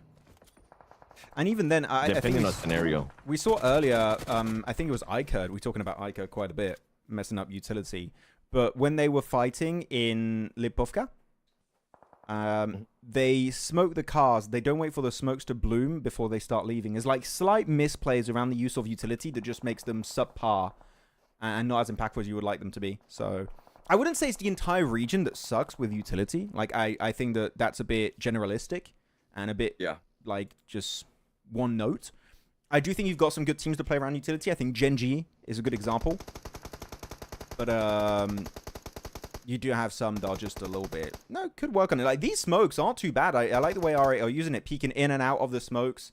And even then, I think on scenario. We saw earlier, I think it was iKURD. We're talking about iKURD quite a bit, messing up utility. But when they were fighting in Lipovka, they smoke the cars. They don't wait for the smokes to bloom before they start leaving. There's like slight misplays around the use of utility that just makes them subpar and not as impactful as you would like them to be. So I wouldn't say it's the entire region that sucks with utility. Like I think that that's a bit generalistic and a bit like just one note. I do think you've got some good teams to play around utility. I think Gen.G is a good example. But you do have some that are just a little bit... No, could work on it. Like, these smokes aren't too bad. I like the way R8 are using it, peeking in and out of the smokes.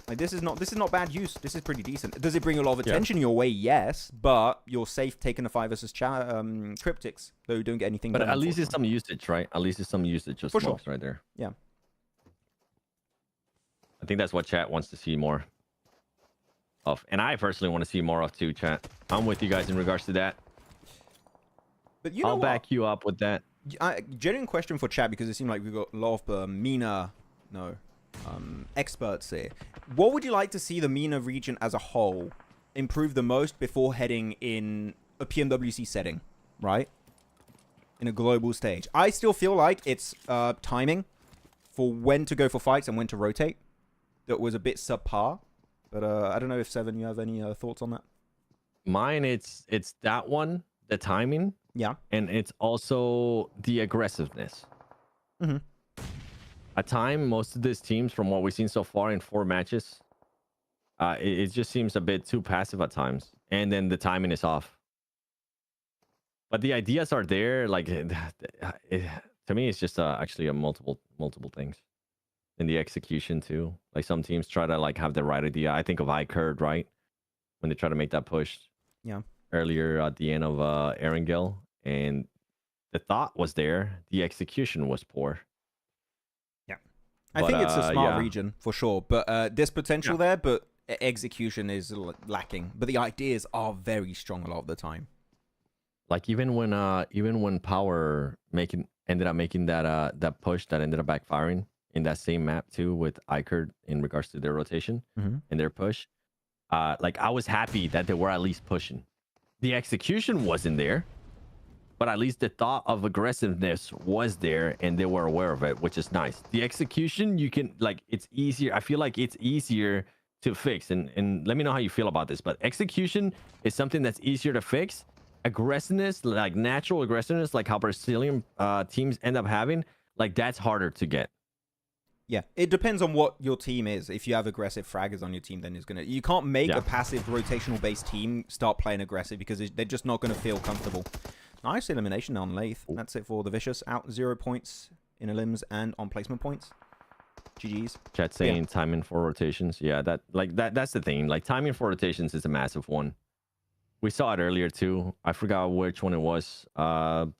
Like, this is not bad use. This is pretty decent. Does it bring a lot of attention your way? Yes. But you're safe taking a 5 versus Cryptics, though you don't get anything But done, at least it's some usage, right? At least it's some usage of smokes right there. Yeah. I think that's what chat wants to see more of. And I personally want to see more of too, chat. I'm with you guys in regards to that. But you know I'll back you up with that. Genuine question for chat, because it seemed like we've got a lot of MENA experts here. What would you like to see the MENA region as a whole improve the most before heading in a PMWC setting, right? In a global stage. I still feel like it's timing for when to go for fights and when to rotate. That was a bit subpar. But I don't know if Seven, you have any thoughts on that? Mine, it's that one, the timing. Yeah. And it's also the aggressiveness. At time, most of these teams, from what we've seen so far in 4 matches, it just seems a bit too passive at times. And then the timing is off. But the ideas are there. Like, to me, it's just actually a multiple things. And the execution too. Like, some teams try to like have the right idea. I think of iKURD, right? When they try to make that push. Yeah. Earlier at the end of ERANGEL, and the thought was there, the execution was poor. Yeah, I think it's a smart region for sure, but there's potential there, but execution is lacking. But the ideas are very strong a lot of the time. Like even when POWR ended up making that push that ended up backfiring in that same map too with iKURD in regards to their rotation and their push. Like, I was happy that they were at least pushing. The execution wasn't there, but at least the thought of aggressiveness was there and they were aware of it, which is nice. The execution, you can, like, it's easier. I feel like it's easier to fix, and let me know how you feel about this, but execution is something that's easier to fix. Aggressiveness, like natural aggressiveness, like how Brazilian teams end up having, like that's harder to get. Yeah, it depends on what your team is. If you have aggressive fraggers on your team, then you can't make a passive rotational based team start playing aggressive because they're just not going to feel comfortable. Nice elimination on Lathe. That's it for the Vicious. Out 0 points in elims and on placement points. GG's. Chat saying timing for rotations. Yeah, that's the thing. Like timing for rotations is a massive one. We saw it earlier too. I forgot which one it was. One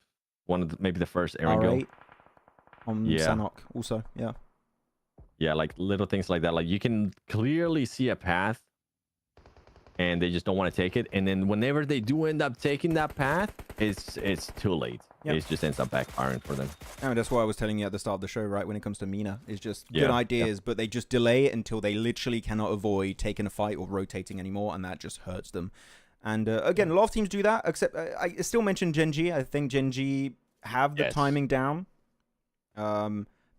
of maybe the first ERANGEL. R8 on Sanok also. Yeah. Yeah, like little things like that. Like you can clearly see a path and they just don't want to take it. And then whenever they do end up taking that path, it's too late. Yep. It just ends up backfiring for them. And that's why I was telling you at the start of the show, right? When it comes to MENA, it's just good ideas, but they just delay it until they literally cannot avoid taking a fight or rotating anymore, and that just hurts them. And again, a lot of teams do that, except I still mentioned Gen.G. I think Gen.G have the timing down.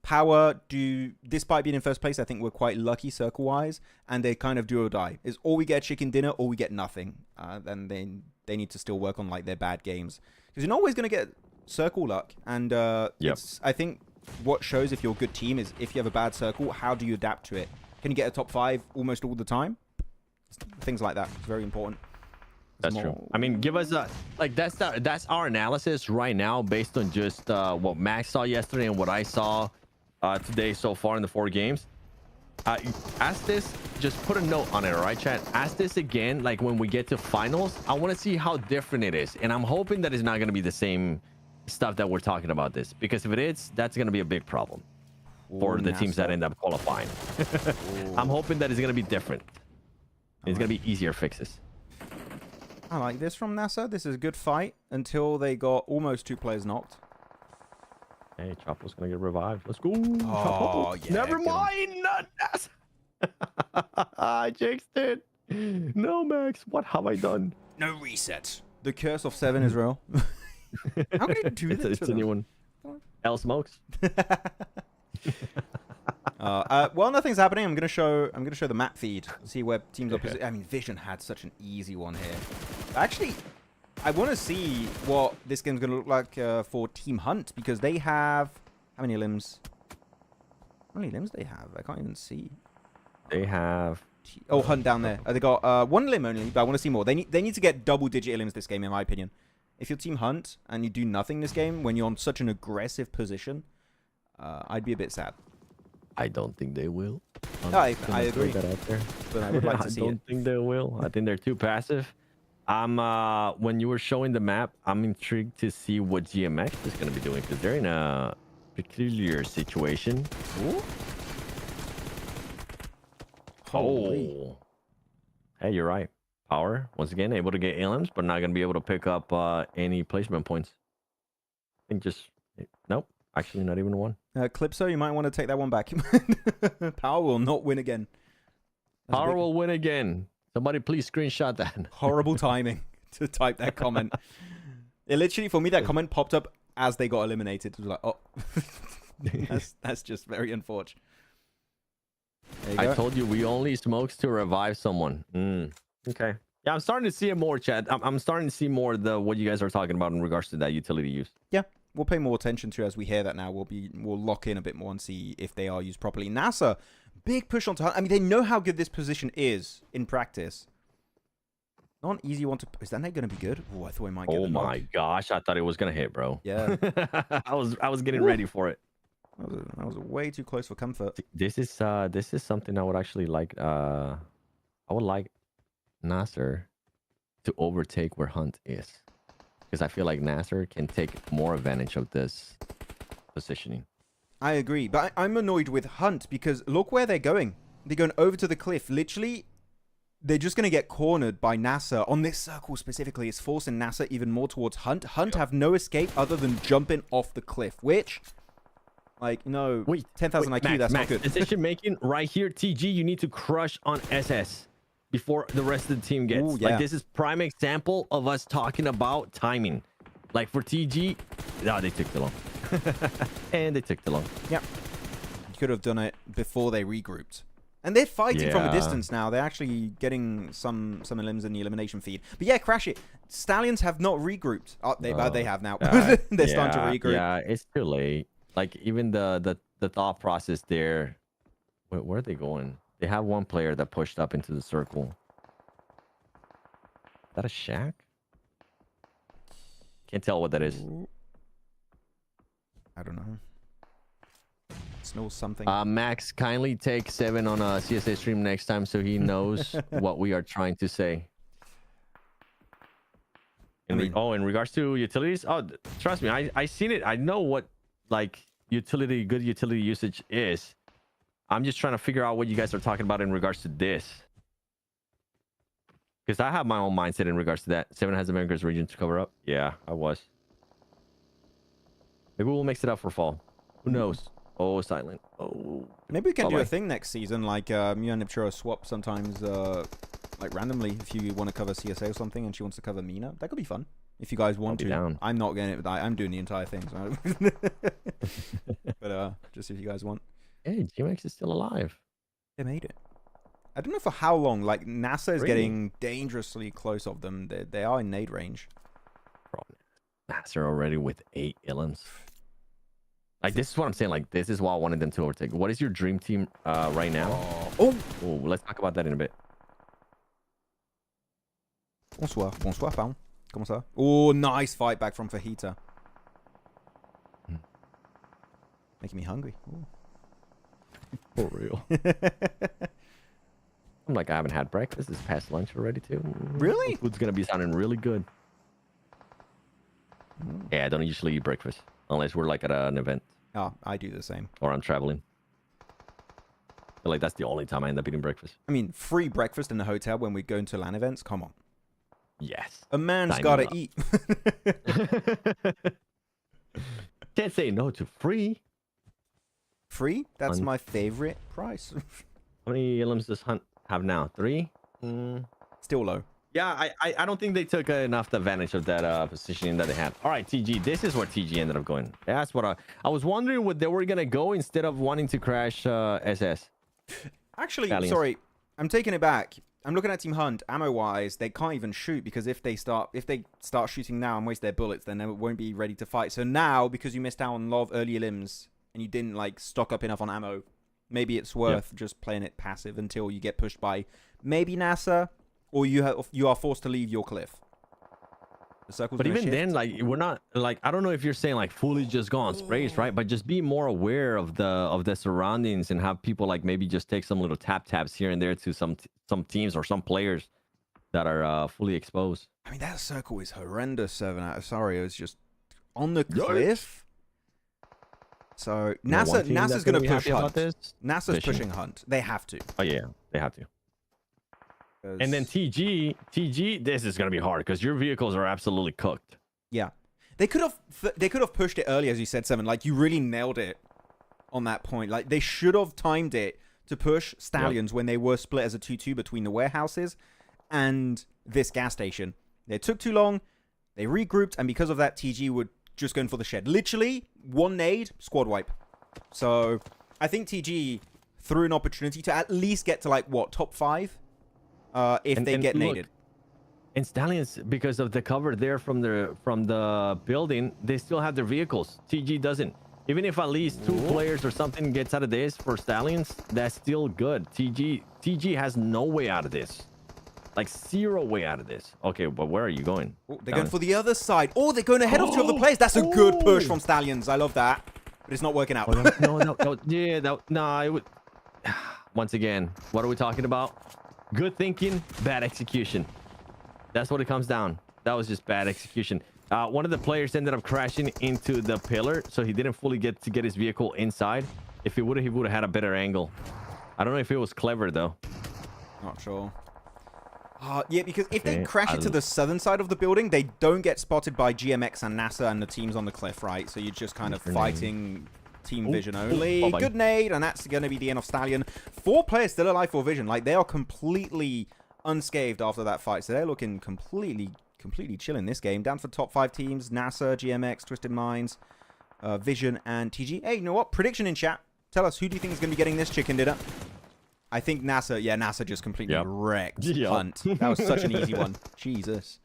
POWR do, despite being in first place, I think we're quite lucky circle-wise, and they kind of do or die. It's or we get chicken dinner or we get nothing. Then they need to still work on like their bad games, because you're not always going to get circle luck. And I think what shows if you're a good team is if you have a bad circle, how do you adapt to it? Can you get a top 5 almost all the time? Things like that. It's very important. That's true. I mean, give us that's our analysis right now based on just what Max saw yesterday and what I saw today so far in the 4 games. Ask this, just put a note on it, all right, chat? Ask this again, like when we get to finals. I want to see how different it is, and I'm hoping that it's not going to be the same stuff that we're talking about this, because if it is, that's going to be a big problem for the teams that end up qualifying. I'm hoping that it's going to be different. It's going to be easier fixes. I like this from NASR. This is a good fight until they got almost 2 players knocked. Hey, Chapo's gonna get revived. Let's go. Oh, Chapo. Never mind. Not NASR. I jinxed it. No, Max. What have I done? No reset. The curse of 7 is real. How can you do this? It's a new one. L smokes. Well, nothing's happening. I'm gonna show the map feed. See where teams are positioned. I mean, Vision had such an easy one here. Actually, I want to see what this game's gonna look like for Team Hunt, because they have how many limbs? How many limbs they have? I can't even see. They have. Oh, Hunt down there. They got 1 limb only, but I want to see more. They need to get double-digit limbs this game, in my opinion. If you're Team Hunt and you do nothing this game when you're on such an aggressive position, I'd be a bit sad. I don't think they will. I agree. That out there. But I would like to see it. I don't think they will. I think they're too passive. When you were showing the map, I'm intrigued to see what GMX is going to be doing, because they're in a peculiar situation. Ooh. Oh. Hey, you're right. POWR, once again, able to get aliens, but not going to be able to pick up any placement points. I think just... Nope. Actually, not even 1. Clipso, you might want to take that one back. POWR will not win again. POWR will win again. Somebody please screenshot that. Horrible timing to type that comment. It literally, for me, that comment popped up as they got eliminated. It was like, oh. that's just very unfortunate. I told you, we only smokes to revive someone. Okay. Yeah, I'm starting to see it more, chat. I'm starting to see more what you guys are talking about in regards to that utility use. Yeah. We'll pay more attention to as we hear that now. We'll lock in a bit more and see if they are used properly. NASR, big push onto Hunt. I mean, they know how good this position is in practice. Not an easy one to... Is that not going to be good? Oh, I thought it might get Oh my gosh, I thought it was going to hit, bro. Yeah. I was getting ready for it. That was way too close for comfort. This is something I would actually like. I would like NASR to overtake where Hunt is, because I feel like NASR can take more advantage of this positioning. I agree, but I'm annoyed with Hunt because look where they're going. They're going over to the cliff. Literally, they're just going to get cornered by NASR. On this circle specifically, it's forcing NASR even more towards Hunt. Hunt have no escape other than jumping off the cliff, which, like, no, wait, 10,000 IQ, that's not good. Decision making right here, TG, you need to crush on SS before the rest of the team gets. Ooh, yeah. Like, this is prime example of us talking about timing. Like for TG, no, they took too long. And they took too long. Yep. You could have done it before they regrouped. And they're fighting from a Yeah. distance now. They're actually getting some elims in the elimination feed. But yeah, Crash It. Stallions have not regrouped. Oh, they have now. They're starting to regroup. Yeah, it's too late. Like even the thought process there. Where are they going? They have one player that pushed up into the circle. Is that a shack? Can't tell what that is. I don't know. Snows something. Max, kindly take 7 on a CSA stream next time so he knows what we are trying to say. In regards to utilities, trust me, I seen it. I know what like good utility usage is. I'm just trying to figure out what you guys are talking about in regards to this. Because I have my own mindset in regards to that. 7 has America's region to cover up. Yeah, I was. Maybe we'll mix it up for fall. Who knows? Oh, silent. Oh. Maybe we can do a thing next season, like me and Nipchiro swap sometimes, like randomly, if you want to cover CSA or something, and she wants to cover MENA. That could be fun. If you guys want to. Down. I'm not getting it. I'm doing the entire thing. So but just if you guys want. Hey, Gmax is still alive. They made it. I don't know for how long. Like NASA is getting dangerously close of them. They are in nade range. Bro, NASR already with 8 elims. Like this is what I'm saying. Like this is what I wanted them to overtake. What is your dream team right now? Oh, let's talk about that in a bit. Bonsoir, pardon. Comment ça? Oh, nice fight back from Fajita. Making me hungry. Ooh. For real. I'm like, I haven't had breakfast. It's past lunch already too. Really? Food's gonna be sounding really good. Yeah, I don't usually eat breakfast unless we're like at an event. Oh, I do the same. Or I'm traveling. I feel like that's the only time I end up eating breakfast. I mean, free breakfast in the hotel when we go into LAN events. Come on. Yes. A man's gotta eat. Can't say no to free. Free? That's my favorite price. How many elims does Hunt have now? 3? Still low. Yeah, I don't think they took enough advantage of that positioning that they had. All right, TG. This is where TG ended up going. That's what I was wondering where they were going to go instead of wanting to crash SS. Actually, Stallions. sorry. I'm taking it back. I'm looking at Team Hunt. Ammo-wise, they can't even shoot because if they start shooting now and waste their bullets, then they won't be ready to fight. So now, because you missed out on a lot of early limbs and you didn't like stock up enough on ammo, maybe it's worth just playing it passive until you get pushed by maybe NASA, or you are forced to leave your cliff. The circle's but even shift. then, like we're not like I don't know if you're saying like fully just go on sprays, right? But just be more aware of the surroundings and have people like maybe just take some little taps here and there to some teams or some players that are fully exposed. I mean, that circle is horrendous. 7 sorry, it was just on the cliff. So NASA's going to push Hunt. NASA's pushing Hunt. They have to. Oh yeah, they have to. And then TG, this is gonna be hard because your vehicles are absolutely cooked. Yeah, they could have pushed it early, as you said, 7. Like you really nailed it on that point. Like they should have timed it to push Stallions when they were split as a 2-2 between the warehouses and this gas station. They took too long. They regrouped, and because of that, TG would just going for the shed. Literally one nade, squad wipe. So I think TG threw an opportunity to at least get to like what, top 5. If they get naded. And Stallions, because of the cover there from the building, they still have their vehicles. TG doesn't. Even if at least 2 players or something gets out of this for Stallions, that's still good. TG has no way out of this. Like 0 way out of this. Okay, but where are you going? Oh, they're going for the other side. Oh, they're going ahead of 2 other players. That's a good push from Stallions. I love that. But it's not working out. No. Yeah, it would. Once again, what are we talking about? Good thinking, bad execution. That's what it comes down. That was just bad execution. One of the players ended up crashing into the pillar, so he didn't fully get his vehicle inside. If he would have had a better angle. I don't know if it was clever though. Not sure. Yeah, because if they crash into the southern side of the building, they don't get spotted by GMX and NASA and the teams on the cliff, right? So you're just kind of fighting team vision only. Bye-bye. Good nade, and that's going to be the end of Stallion. 4 players still alive for vision. Like, they are completely unscathed after that fight. So they're looking completely chill in this game. Down for top 5 teams. NASA, GMX, Twisted Minds, Vision, and TG. Hey, you know what? Prediction in chat. Tell us, who do you think is going to be getting this chicken dinner? I think NASA, yeah, NASA just completely wrecked Yep. Hunt. That was such an easy one. Jesus.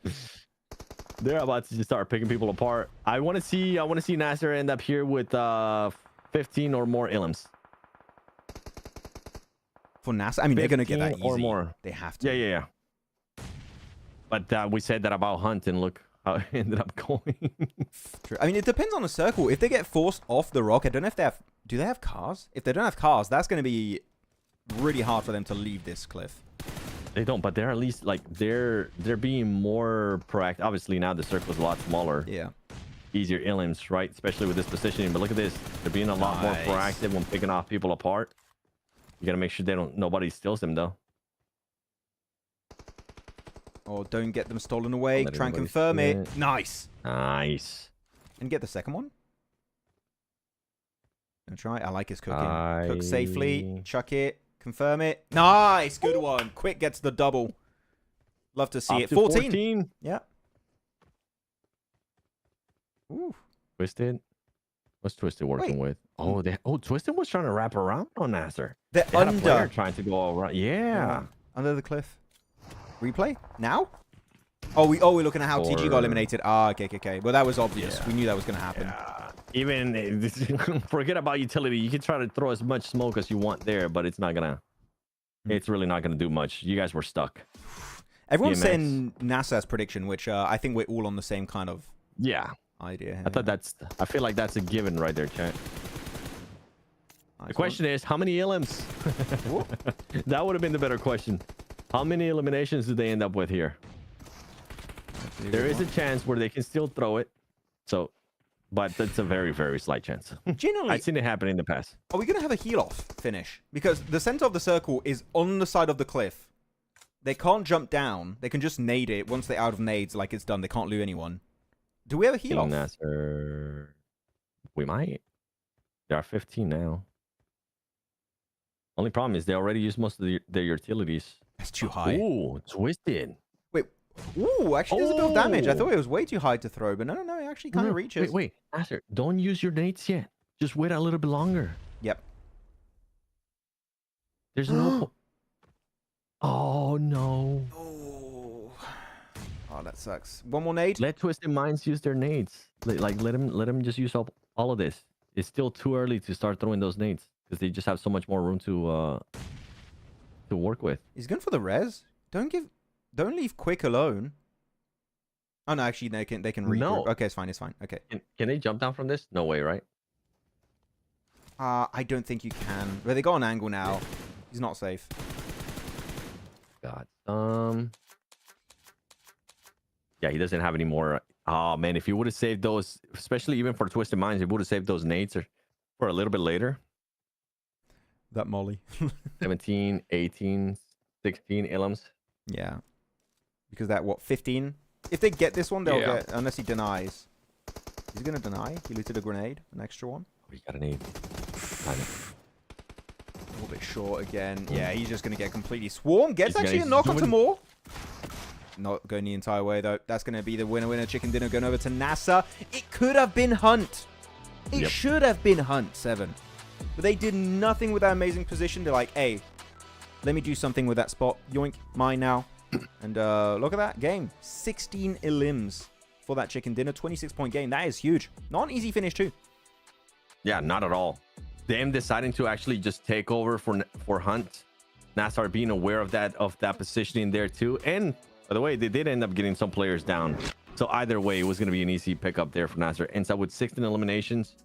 They're about to just start picking people apart. I want to see NASR end up here with 15 or more ilims. For NASA, I mean, they're going to get that easy. Or more. They have to. Yeah. But we said that about Hunt, and look how it ended up going. True. I mean, it depends on the circle. If they get forced off the rock, I don't know if they have... Do they have cars? If they don't have cars, that's going to be really hard for them to leave this cliff. They don't, but they're at least, like, they're being more proactive. Obviously, now the circle's a lot smaller. Yeah. Easier ilims, right? Especially with this positioning. But look at this. They're being a lot more proactive when picking off people apart. You got to make sure nobody steals them, though. Or don't get them stolen away. Try and confirm it. Nice. Nice. And get the second one. Gonna try. I like his cooking. Cook safely. Chuck it. Confirm it. Nice. Good one. Quick gets the double. Love to see it. 14. Yeah. Ooh. Twisted. What's Twisted working with? Oh, Twisted was trying to wrap around on NASR. They're had under. a player trying to go around. Yeah. Under the cliff. Replay? Now? Oh, we're looking at how TG got eliminated. Ah, okay. Well, that was obvious. We knew that was going to happen. Yeah. Even forget about utility. You can try to throw as much smoke as you want there, but it's not gonna. It's really not gonna do much. You guys were stuck. Everyone's saying NASA's prediction, which I think we're all on the same kind of idea. I feel like that's a given right there, chat. The question is, how many ilims? That would have been the better question. How many eliminations do they end up with here? There is a chance where they can still throw it. So, but that's a very, very slight chance. Generally, I've seen it happen in the past. Are we going to have a heal-off finish? Because the center of the circle is on the side of the cliff. They can't jump down. They can just nade it. Once they're out of nades, like it's done, they can't loot anyone. Do we have a heal-off? NASR... We might. There are 15 now. Only problem is they already used most of their utilities. That's too high. Ooh, Twisted. Wait. Ooh, actually does a bit of damage. I thought it was way too high to throw, but no, it actually kind of reaches. Wait. NASR, don't use your nades yet. Just wait a little bit longer. Yep. There's no... Oh, no. Oh, that sucks. One more nade? Let Twisted Minds use their nades. Like, let them just use up all of this. It's still too early to start throwing those nades because they just have so much more room to work with. He's going for the res. Don't leave Quick alone. Oh no, actually they can regroup. No. Okay, it's fine. Okay. Can they jump down from this? No way, right? I don't think you can. But they got an angle now. He's not safe. God. Yeah, he doesn't have any more. Oh man, if he would have saved those, especially even for Twisted Minds, he would have saved those nades for a little bit later. That molly. 17, 18, 16 ilims. Yeah. Because that, 15? If they get this one, they'll get, unless he denies. He's going to deny. He looted a grenade, an extra one. Oh, he got an 8. A little bit short again. Yeah, he's just going to get completely swarmed. Gets actually a knock onto more. Not going the entire way, though. That's going to be the winner. Chicken dinner going over to NASA. It could have been Hunt. It should have been Hunt, 7. But they did nothing with that amazing position. They're like, hey, let me do something with that spot. Yoink, mine now. And look at that game. 16 ilims for that chicken dinner. 26-point game. That is huge. Not an easy finish, too. Yeah, not at all. Them deciding to actually just take over for Hunt. NASR being aware of that positioning there, too. And, by the way, they did end up getting some players down. So either way, it was going to be an easy pickup there for NASR. Ends up with 16 eliminations.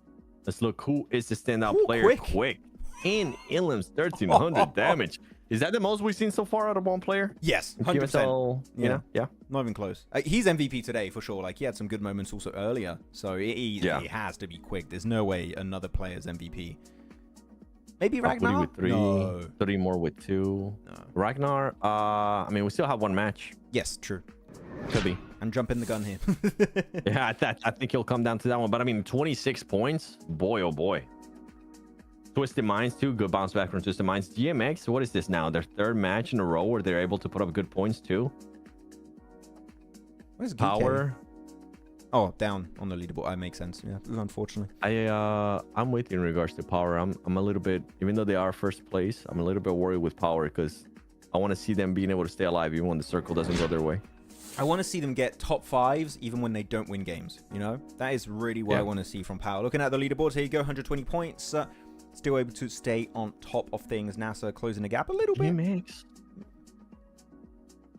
Let's look who is the standout player. Quick. In ilims, 1300 damage. Is that the most we've seen so far out of one player? Yes, 100%. Yeah. Not even close. He's MVP today for sure. Like, he had some good moments also earlier. So he has to be quick. There's no way another player's MVP. Maybe Ragnar? With 3. No. 3 more with 2. No. Ragnar, I mean, we still have one match. Yes, true. Could be. I'm jumping the gun here. Yeah, I think he'll come down to that one. But I mean, 26 points. Boy, oh boy. Twisted Minds too. Good bounce back from Twisted Minds. GMX, what is this now? Their 3rd match in a row where they're able to put up good points too. Where's Geekay? POWR. Oh, down on the leaderboard. That makes sense. Yeah, unfortunately. I'm with you in regards to POWR. I'm a little bit, even though they are first place, I'm a little bit worried with POWR because I want to see them being able to stay alive even when the circle doesn't go their way. I want to see them get top 5s even when they don't win games. You know, that is really what I want to see from POWR. Looking at the leaderboard, here you go, 120 points. Still able to stay on top of things. NASR closing the gap a little bit. GMX.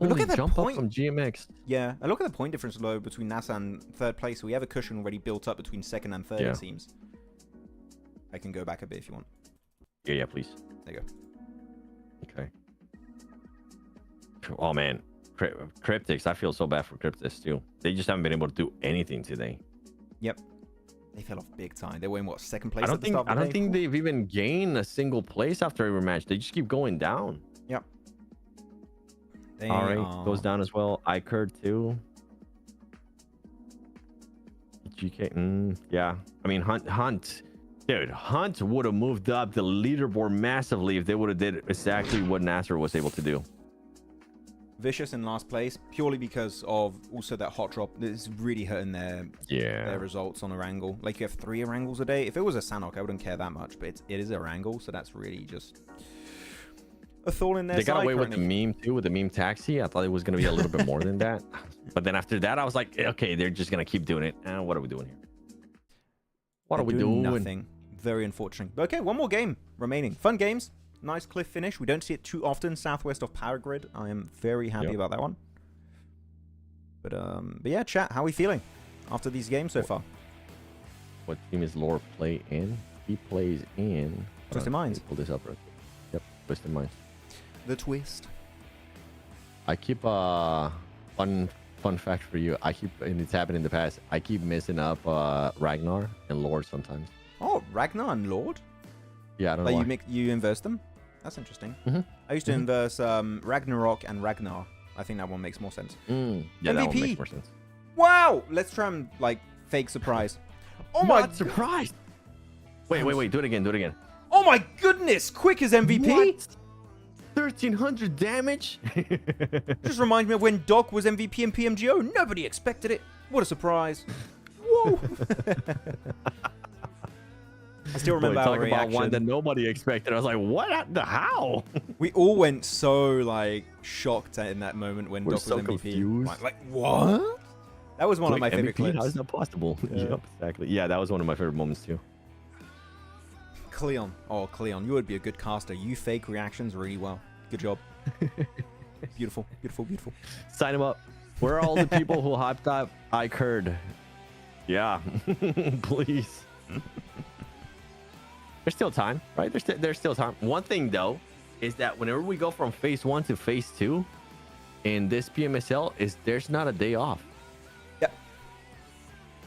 Look at that jump point. up from GMX. Yeah, and look at the point difference though between NASR and third place. So we have a cushion already built up between second and third, it seems. I can go back a bit if you want. Yeah, please. There you go. Okay. Oh man, Cryptics. I feel so bad for Cryptics too. They just haven't been able to do anything today. Yep. They fell off big time. They were in what, second place? I don't think they've even gained a single place after every match. They just keep going down. Yep. All right, goes down as well. iKURD too. GK, yeah. I mean, Hunt, dude, Hunt would have moved up the leaderboard massively if they would have did exactly what NASR was able to do. Vicious in last place purely because of also that hot drop that is really hurting their results on ERANGEL. Like you have 3 ERANGELs a day. If it was a Sanhok, I wouldn't care that much, but it is ERANGEL, so that's really just a thorn in their side. They got away with the meme too, with the meme taxi. I thought it was going to be a little bit more than that, but then after that I was like, okay, they're just going to keep doing it. What are we doing here? What are we doing? Nothing. Very unfortunate. But okay, one more game remaining. Fun games. Nice cliff finish. We don't see it too often southwest of Power Grid. I am very happy about that one. But yeah, chat, how are we feeling after these games so far? What team is Lore play in? He plays in Twisted Minds. Pull this up real quick. Yep, Twisted Minds. The twist. I keep fun fact for you. And it's happened in the past. I keep messing up Ragnar and Lord sometimes. Oh, Ragnar and Lord? Yeah, I don't know. Like you inverse them? That's interesting. I used to inverse Ragnarok and Ragnar. I think that one makes more sense. Yeah, MVP. that one makes more sense. Wow! Let's try and like fake surprise. Oh my god! Surprised! Wait, do it again. Oh my goodness! Quick as MVP. What? 1300 damage. Just remind me of when Doc was MVP in PMGO. Nobody expected it. What a surprise! Whoa! I still remember our reaction. About one that nobody expected. I was like, what? How? We all went so like shocked in that moment when Doc was MVP. Confused. Like what? That was one of my favorite clips. How is that possible? Yeah. Yep, exactly. Yeah, that was one of my favorite moments too. Cleon. Oh, Cleon, you would be a good caster. You fake reactions really well. Good job. Beautiful. Sign him up. Where are all the people who hyped up iKURD? Yeah, please. There's still time, right? There's still time. One thing though is that whenever we go from phase 1 to phase 2 in this PMSL, there's not a day off. Yep.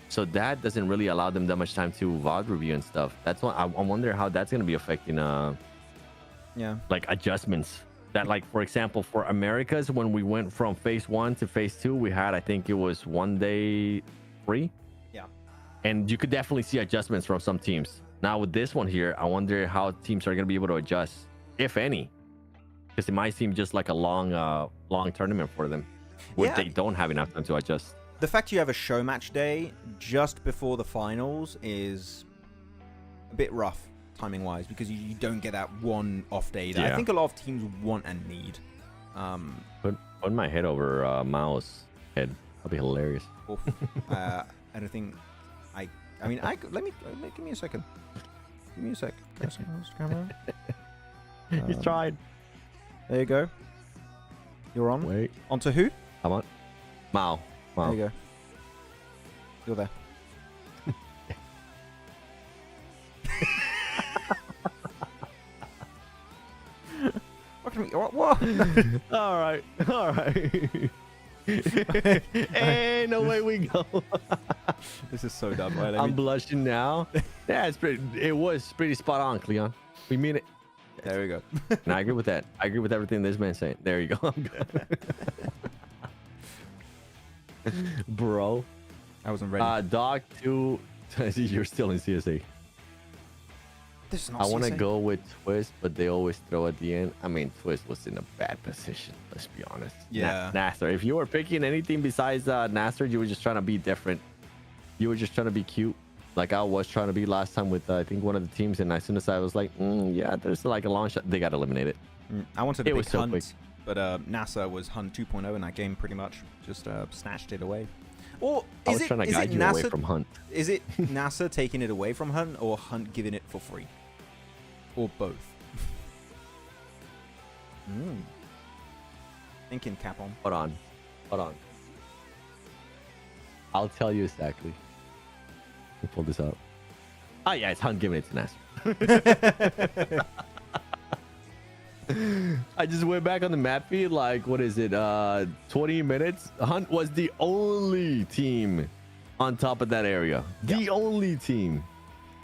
So that doesn't really allow them that much time to VOD review and stuff. That's why I wonder how that's gonna be affecting like adjustments. That, like, for example, for Americas, when we went from phase 1 to phase 2, we had, I think it was 1 day free. Yeah. And you could definitely see adjustments from some teams. Now with this one here, I wonder how teams are going to be able to adjust, if any, because it might seem just like a long tournament for them, where they don't have enough time to adjust. The fact you have a show match day just before the finals is a bit rough timing wise, because you don't get that one off day that I think a lot of teams want and need. Put my head over Mao's head. That'll be hilarious. I don't think I mean, give me a second. Give me a sec. He's tried. There you go. You're on. Wait. On to who? I'm on. Mao. There you go. You're there. What? All right. And away we go. This is so dumb. Right, I'm blushing now. Yeah, it was pretty spot on, Cleon. We mean it. There we go. And I agree with that. I agree with everything this man's saying. There you go. Bro. I wasn't ready. Dog 2. You're still in CSA. This is not I want to CSA. go with Twist, but they always throw at the end. I mean, Twist was in a bad position. Let's be honest. Yeah. NASR. If you were picking anything besides NASR, you were just trying to be different. You were just trying to be cute, like I was trying to be last time with I think one of the teams, and as soon as I was like, yeah, there's like a launch, they got eliminated. I wanted a big was so hunt, quick. but NASA was Hunt 2.0 in that game pretty much. Just snatched it away. Or I is was it, trying to is guide it you NASA, away from Hunt. Is it NASA taking it away from Hunt, or Hunt giving it for free? Or both? Thinking Capon. Hold on. I'll tell you exactly. Let me pull this up. Oh yeah, it's Hunt giving it to NASR. I just went back on the map feed, like, what is it, 20 minutes? Hunt was the only team on top of that area. The only team.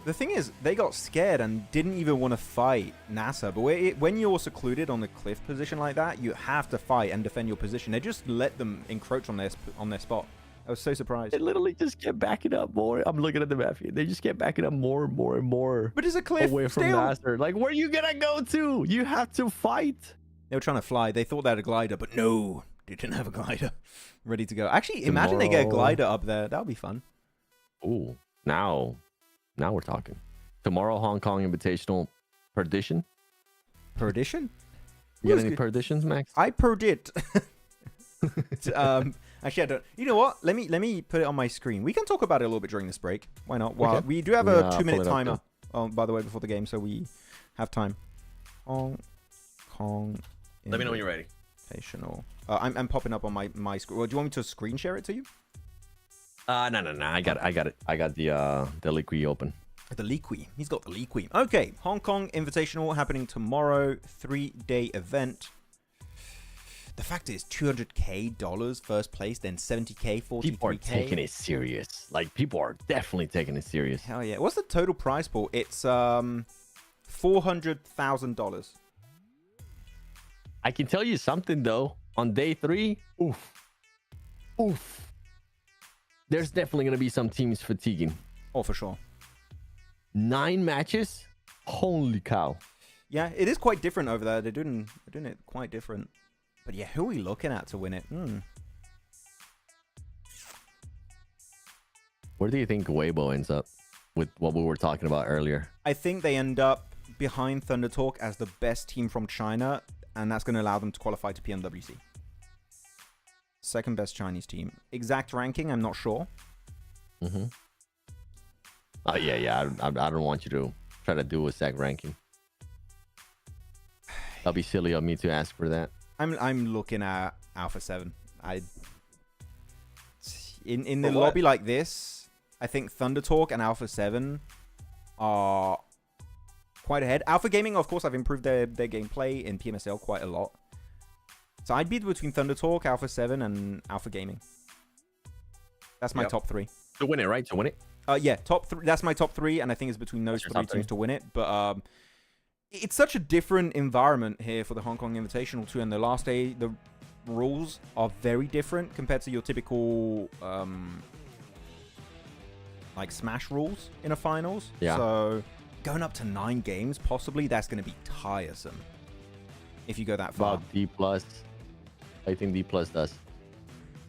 The thing is, they got scared and didn't even want to fight NASA. But when you're secluded on the cliff position like that, you have to fight and defend your position. They just let them encroach on their spot. I was so surprised. They literally just kept backing up more. I'm looking at the map feed. They just kept backing up more and more and more. But it's a cliff away from still. NASR. Like, where are you gonna go to? You have to fight. They were trying to fly. They thought they had a glider, but no, they didn't have a glider ready to go. Actually, imagine they get a glider up there. That would be fun. Ooh, now we're talking. Tomorrow, Hong Kong Invitational Perdition. Perdition? You got any perditions, Max? I perdit. Actually, I don't. You know what? Let me put it on my screen. We can talk about it a little bit during this break. Why not? Well, Okay. we do have a 2-minute pull it up, timer. Oh, by the way, before the game, so we have time. Hong Kong. Let me know when you're ready. Invitational. I'm popping up on my screen. Well, do you want me to screen share it to you? No. I got it. I got the liquid open. The Liqui. He's got the Liqui. Okay, Hong Kong Invitational happening tomorrow. 3-day event. The fact is, $200K first place, then $70K, $43K. People are taking it serious. Like, people are definitely taking it serious. Hell yeah. What's the total prize pool? It's $400,000. I can tell you something, though. On day 3, oof. There's definitely going to be some teams fatiguing. Oh, for sure. 9 matches? Holy cow. Yeah, it is quite different over there. They're doing it quite different. But yeah, who are we looking at to win it? Where do you think Weibo ends up with what we were talking about earlier? I think they end up behind Thunder Talk as the best team from China, and that's going to allow them to qualify to PMWC. Second best Chinese team. Exact ranking, I'm not sure. Oh, yeah. I don't want you to try to do a exact ranking. That'll be silly of me to ask for that. I'm looking at Alpha 7. In the lobby like this, I think Thunder Talk and Alpha 7 are quite ahead. Alpha Gaming, of course, I've improved their gameplay in PMSL quite a lot. So I'd be between Thunder Talk, Alpha 7, and Alpha Gaming. That's my top 3. To win it, right? To win it? Yeah, top 3. That's my top 3, and I think it's between those 3 teams to win it. But it's such a different environment here for the Hong Kong Invitational too. And the last day, the rules are very different compared to your typical like Smash rules in a finals. Yeah. So going up to 9 games, possibly, that's going to be tiresome if you go that far. About D+. I think D+ does.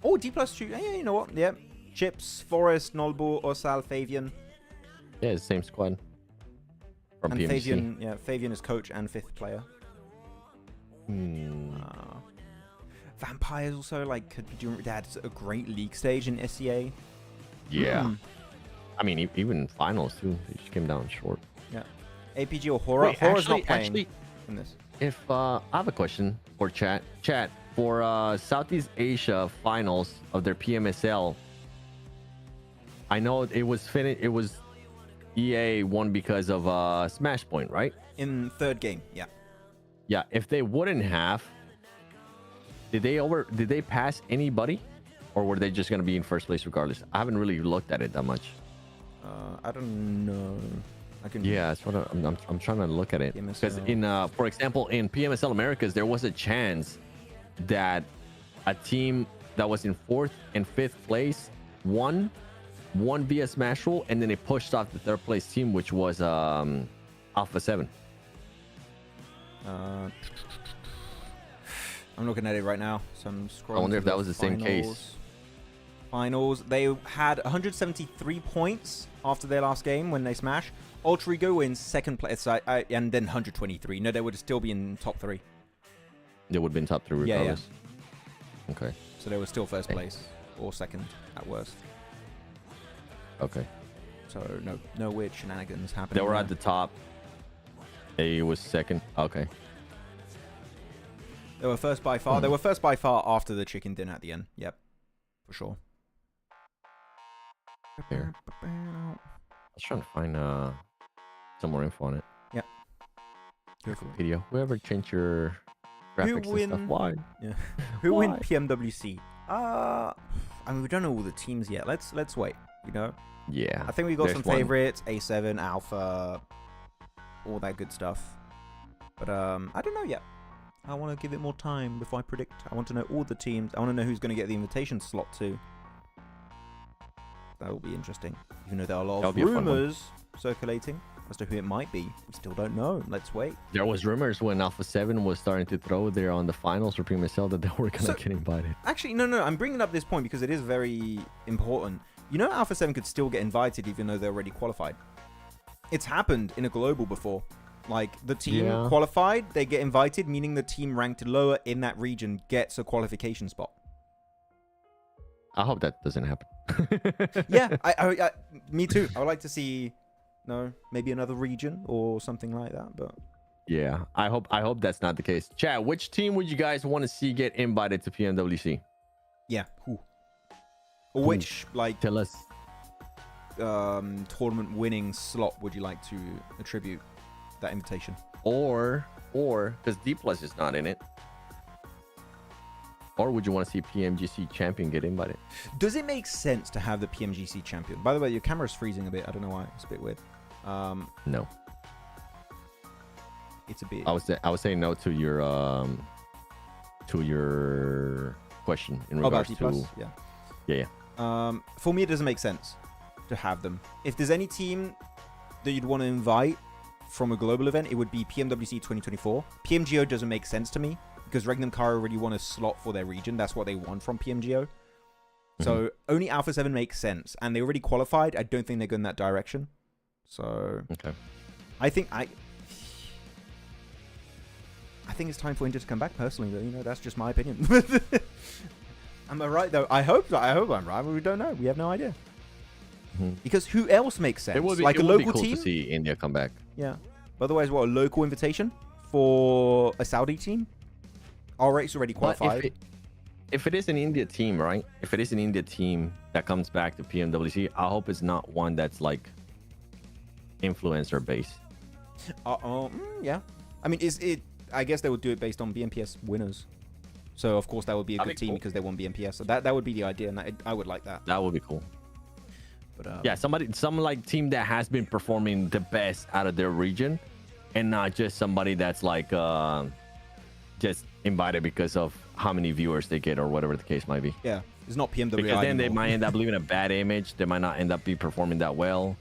Oh, D+, yeah, you know what? Yeah. Chips, Forest, Nolbu, Osal, Fabian. Yeah, it's the same squad. From And PMC. Fabian is coach and 5th player. Vampires also could be doing that's a great league stage in SCA. Yeah. I mean, even finals too. They just came down short. Yeah. APG or Horror. Wait, Horror's not playing in this. If I have a question for chat. Chat, for Southeast Asia finals of their PMSL, I know it was finished. It was EA won because of Smash Point, right? In 3rd game, yeah. Yeah. If they wouldn't have, did they pass anybody, or were they just gonna be in first place regardless? I haven't really looked at it that much. I don't know. I can. Yeah, that's what I'm trying to look at it, because PMSL. in for example, in PMSL Americas, there was a chance that a team that was in 4th and 5th place won via Smash Roll, and then it pushed off the 3rd place team, which was Alpha 7. I'm looking at it right now, so I'm scrolling. I wonder to if that the was the same case. finals. finals. They had 173 points after their last game when they smash. Ultra Ego wins second place, and then 123. No, they would still be in top 3. They would have been top 3 regardless. Yeah. Okay. So they were still first place or second at worst. Okay. So no weird shenanigans happening. They were at the top. A was second. Okay. They were first by far. They were first by far after the chicken dinner at the end. Yep, for sure. Here. I was trying to find some more info on it. Yep. Beautiful video. Whoever changed your graphics and stuff. Why? Yeah. Who win PMWC? I mean, we don't know all the teams yet. Let's wait. You know. Yeah. I think we got some favorites. A7, Alpha, all that good stuff. But I don't know yet. I want to give it more time before I predict. I want to know all the teams. I want to know who's going to get the invitation slot too. That will be interesting. Even though there are a lot of rumors circulating as to who it might be. We still don't know. Let's wait. There was rumors when Alpha 7 was starting to throw there on the finals for PMSL that they were going to get invited. Actually, no. I'm bringing up this point because it is very important. You know, Alpha 7 could still get invited even though they're already qualified. It's happened in a global before. Like, the team qualified, they get invited, meaning the team ranked lower in that region gets a qualification spot. I hope that doesn't happen. Yeah, I me too. I would like to see, maybe another region or something like that. But yeah, I hope that's not the case. Chat, which team would you guys want to see get invited to PMWC? Yeah, who? Or which, like, tell us. Tournament winning slot would you like to attribute that invitation? Or because D Plus is not in it. Or would you want to see PMGC champion get invited? Does it make sense to have the PMGC champion? By the way, your camera's freezing a bit. I don't know why. It's a bit weird. No. It's a bit. I would say no to your question in regards to Plus? Yeah. For me, it doesn't make sense to have them. If there's any team that you'd want to invite from a global event, it would be PMWC 2024. PMGO doesn't make sense to me because Regnum Kara already want a slot for their region. That's what they want from PMGO. So only Alpha 7 makes sense, and they already qualified. I don't think they're going in that direction. So I think it's time for India to come back. Personally, though, that's just my opinion. Am I right though? I hope I'm right, but we don't know. We have no idea. Because who else makes sense? Like a local team? To see India come back. Yeah. But otherwise, what, a local invitation for a Saudi team? R8's already qualified. If it is an India team, right? If it is an India team that comes back to PMWC, I hope it's not one that's like influencer based. Yeah. I mean, I guess they would do it based on BMPS winners. So of course that would be a good team because they won BMPS. So that would be the idea, and I would like that. That would be cool. But yeah, some like team that has been performing the best out of their region, and not just somebody that's like just invited because of how many viewers they get or whatever the case might be. Yeah, it's not PMWI because then they anymore. might end up leaving a bad image. They might not end up be performing that well.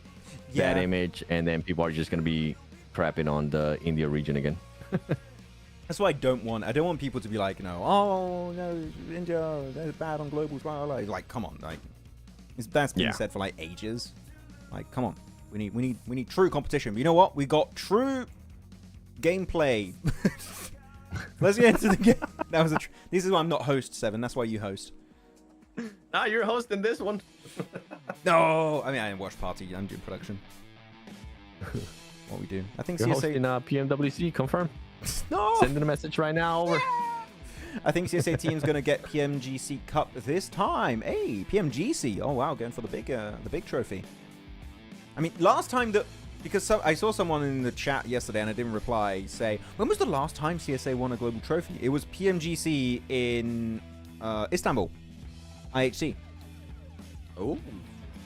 Bad image, and then people are just gonna be crapping on the India region again. That's what I don't want. I don't want people to be like, oh no, India, they're bad on globals. Blah, blah, blah. Like, come on, like that's been said for like ages. Like, come on, we need true competition. But you know what? We got true gameplay. Let's get into the game. That was this is why I'm not host 7. That's why you host. Nah, you're hosting this one. No, I mean I didn't watch party. I'm doing production. What we do? I think you're CSA hosting PMWC. Confirm. No. Sending a message right now. Over. I think CSA team's gonna get PMGC Cup this time. Hey, PMGC. Oh wow, going for the big trophy. I mean, last time because I saw someone in the chat yesterday and I didn't reply say, when was the last time CSA won a global trophy? It was PMGC in Istanbul, IHC. Oh,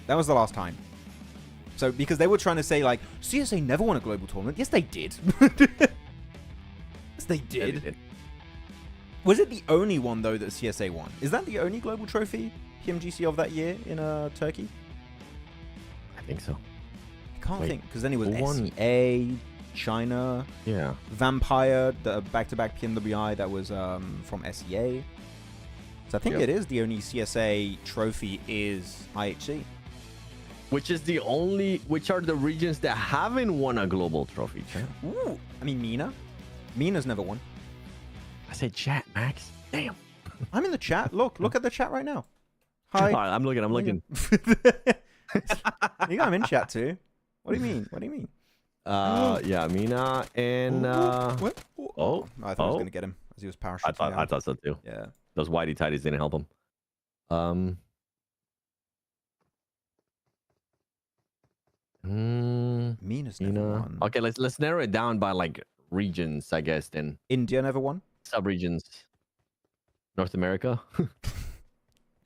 that was the last time. So because they were trying to say like CSA never won a global tournament. Yes, they did. Yes, they did. Yeah, Was it the only one though that CSA won? Is that the only global trophy PMGC of that year in Turkey? I think so. I can't think because then it was SEA, China, yeah, Vampire, the back-to-back PMWI that was from SEA. So I think it is the only CSA trophy is IHC. Which are the regions that haven't won a global trophy, chat? Ooh, I mean MENA. MENA's never won. I said chat, Max. Damn. I'm in the chat. Look at the chat right now. Hi. All right, I'm looking. I'm in chat too. What do you mean? Yeah, MENA and what? Oh, I thought I was gonna get him as he was parachuting out. I thought so too. Yeah. Those whitey tighties didn't help him. MENA's never won. Okay, let's narrow it down by like regions, I guess. Then India never won. Sub-regions. North America.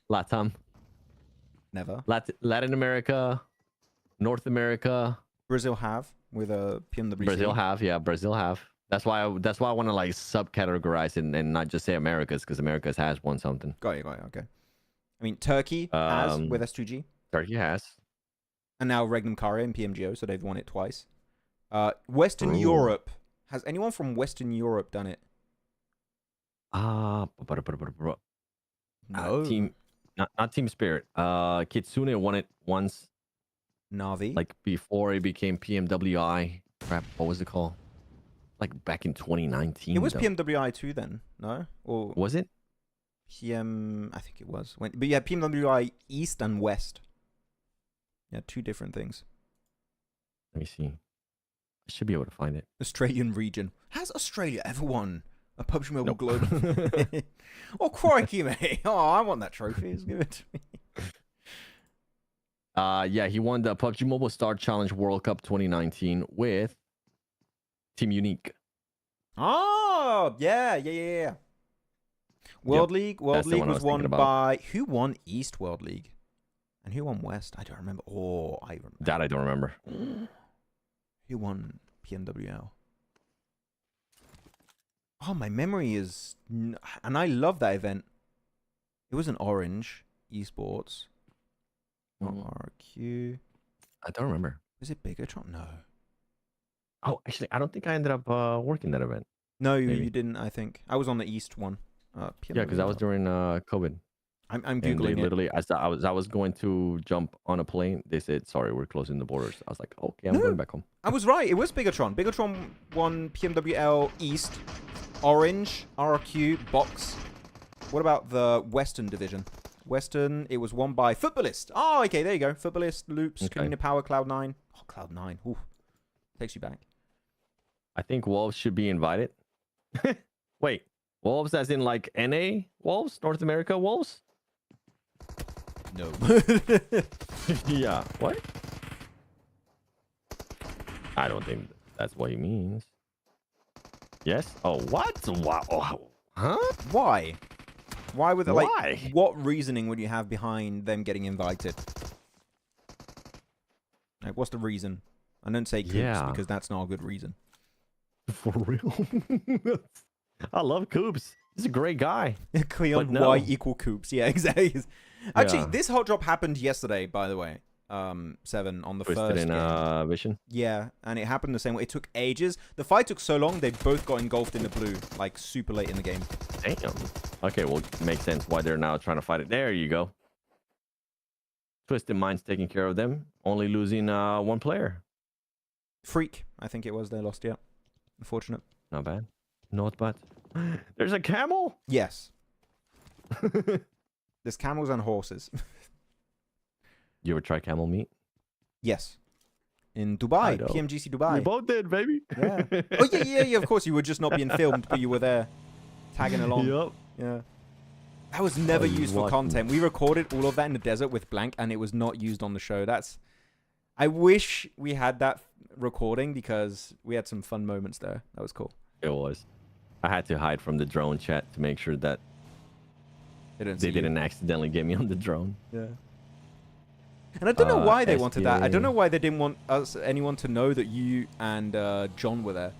LATAM. Never. Latin America. North America. Brazil have with a PMWC. Brazil have. That's why I want to like subcategorize it and not just say Americas, because Americas has won something. Got you. Okay. I mean, Turkey has with S2G. Turkey has. And now Regnum Karya in PMGO, so they've won it twice. Western Europe. Has anyone from Western Europe done it? No. Not Team Spirit. Kitsune won it once. Navi. Like before it became PMWI. Crap, what was it called? Like back in 2019. It was PMWI too then, no? Or was it? PM, I think it was. But yeah, PMWI East and West. Yeah, two different things. Let me see. I should be able to find it. Australian region. Has Australia ever won a PUBG Mobile Global? Oh, crikey, mate. Oh, I want that trophy. Just give it to me. Yeah, he won the PUBG Mobile Star Challenge World Cup 2019 with Team Unique. Oh, yeah. World League was won by... Who won East World League? And who won West? I don't remember. Oh, I remember. That I don't remember. Who won PMWL? Oh, my memory is... And I love that event. It was an Orange Esports. RQ. I don't remember. Was it Bigatron? No. Oh, actually, I don't think I ended up working that event. No, you didn't, I think. I was on the East one. Yeah, because that was during COVID. I'm Googling it. Literally, as I was going to jump on a plane, they said, sorry, we're closing the borders. I was like, okay, I'm going back home. I was right. It was Bigatron. Bigatron won PMWL East, Orange, RQ, Box. What about the Western division? Western, it was won by Footballist. Oh, okay, there you go. Footballist, Loops, Karina Power, Cloud9. Oh, Cloud9. Ooh. Takes you back. I think Wolves should be invited. Wait, Wolves as in like NA Wolves? North America Wolves? No. Yeah. What? I don't think that's what he means. Yes? Oh, what? Wow. Huh? Why? Why would they, Why? What reasoning would you have behind them getting invited? Like, what's the reason? I don't say Coops because that's not a good reason. For real? I love Coops. He's a great guy. Cleon Y equal Coops. Yeah, exactly. Actually, this hot drop happened yesterday, by the way. 7 on the Twisted first in Vision. Yeah, and it happened the same way. It took ages. The fight took so long, they both got engulfed in the blue, like super late in the game. Damn. Okay, well, it makes sense why they're now trying to fight it. There you go. Twisted Mind's taking care of them, only losing one player. Freak, I think it was. They lost, yeah. Unfortunate. Not bad. Not bad. There's a camel? Yes. There's camels and horses. You ever try camel meat? Yes. In Dubai, PMGC Dubai. We both did, baby. Yeah. Oh, yeah, of course. You were just not being filmed, but you were there tagging along. Yep. Yeah. That was never used for content. We recorded all of that in the desert with blank, and it was not used on the show. I wish we had that recording because we had some fun moments there. That was cool. It was. I had to hide from the drone chat to make sure that they didn't accidentally get me on the drone. Yeah. And I don't know why they wanted that. I don't know why they didn't want anyone to know that you and John were there.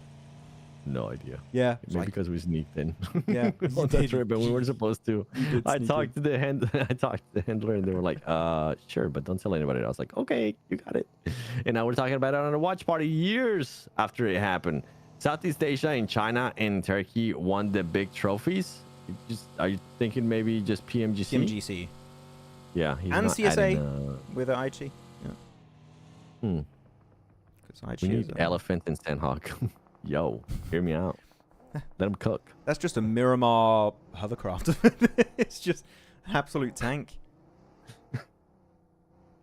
No idea. Yeah. Maybe because we sneaked in. Yeah. On that trip, but we weren't supposed to. I talked to the handler and they were like, sure, but don't tell anybody. I was like, okay, you got it. And now we're talking about it on a watch party years after it happened. Southeast Asia and China and Turkey won the big trophies. Are you thinking maybe just PMGC? PMGC. Yeah, he's And not CSA adding, with the IG. Yeah. Because we IG need Elephant and Sandhawk. Yo, hear me out. Let him cook. That's just a Miramar hovercraft. It's just an absolute tank.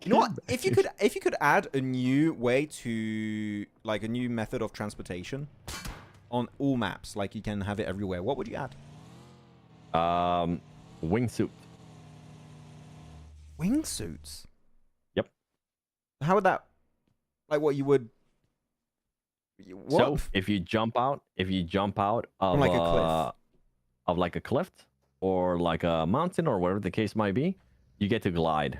You know what? If you could add a new way to, like, a new method of transportation on all maps, like you can have it everywhere, what would you add? Wingsuit. Wingsuits? Yep. How would that, like, what you would, what? So if you jump out of like a cliff. Of like a cliff or like a mountain or whatever the case might be, you get to glide.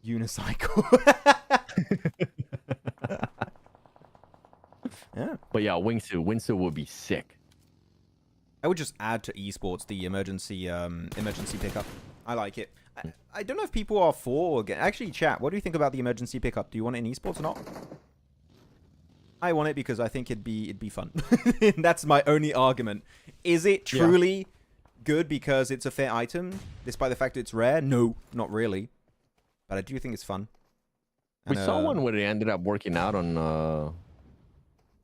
Unicycle. Yeah. But yeah, wingsuit would be sick. I would just add to esports the emergency pickup. I like it. I don't know if people are for or against. Actually, chat, what do you think about the emergency pickup? Do you want it in esports or not? I want it because I think it'd be fun. That's my only argument. Is it truly good because it's a fair item, despite the fact that it's rare? No, not really. But I do think it's fun. We saw one where it ended up working out on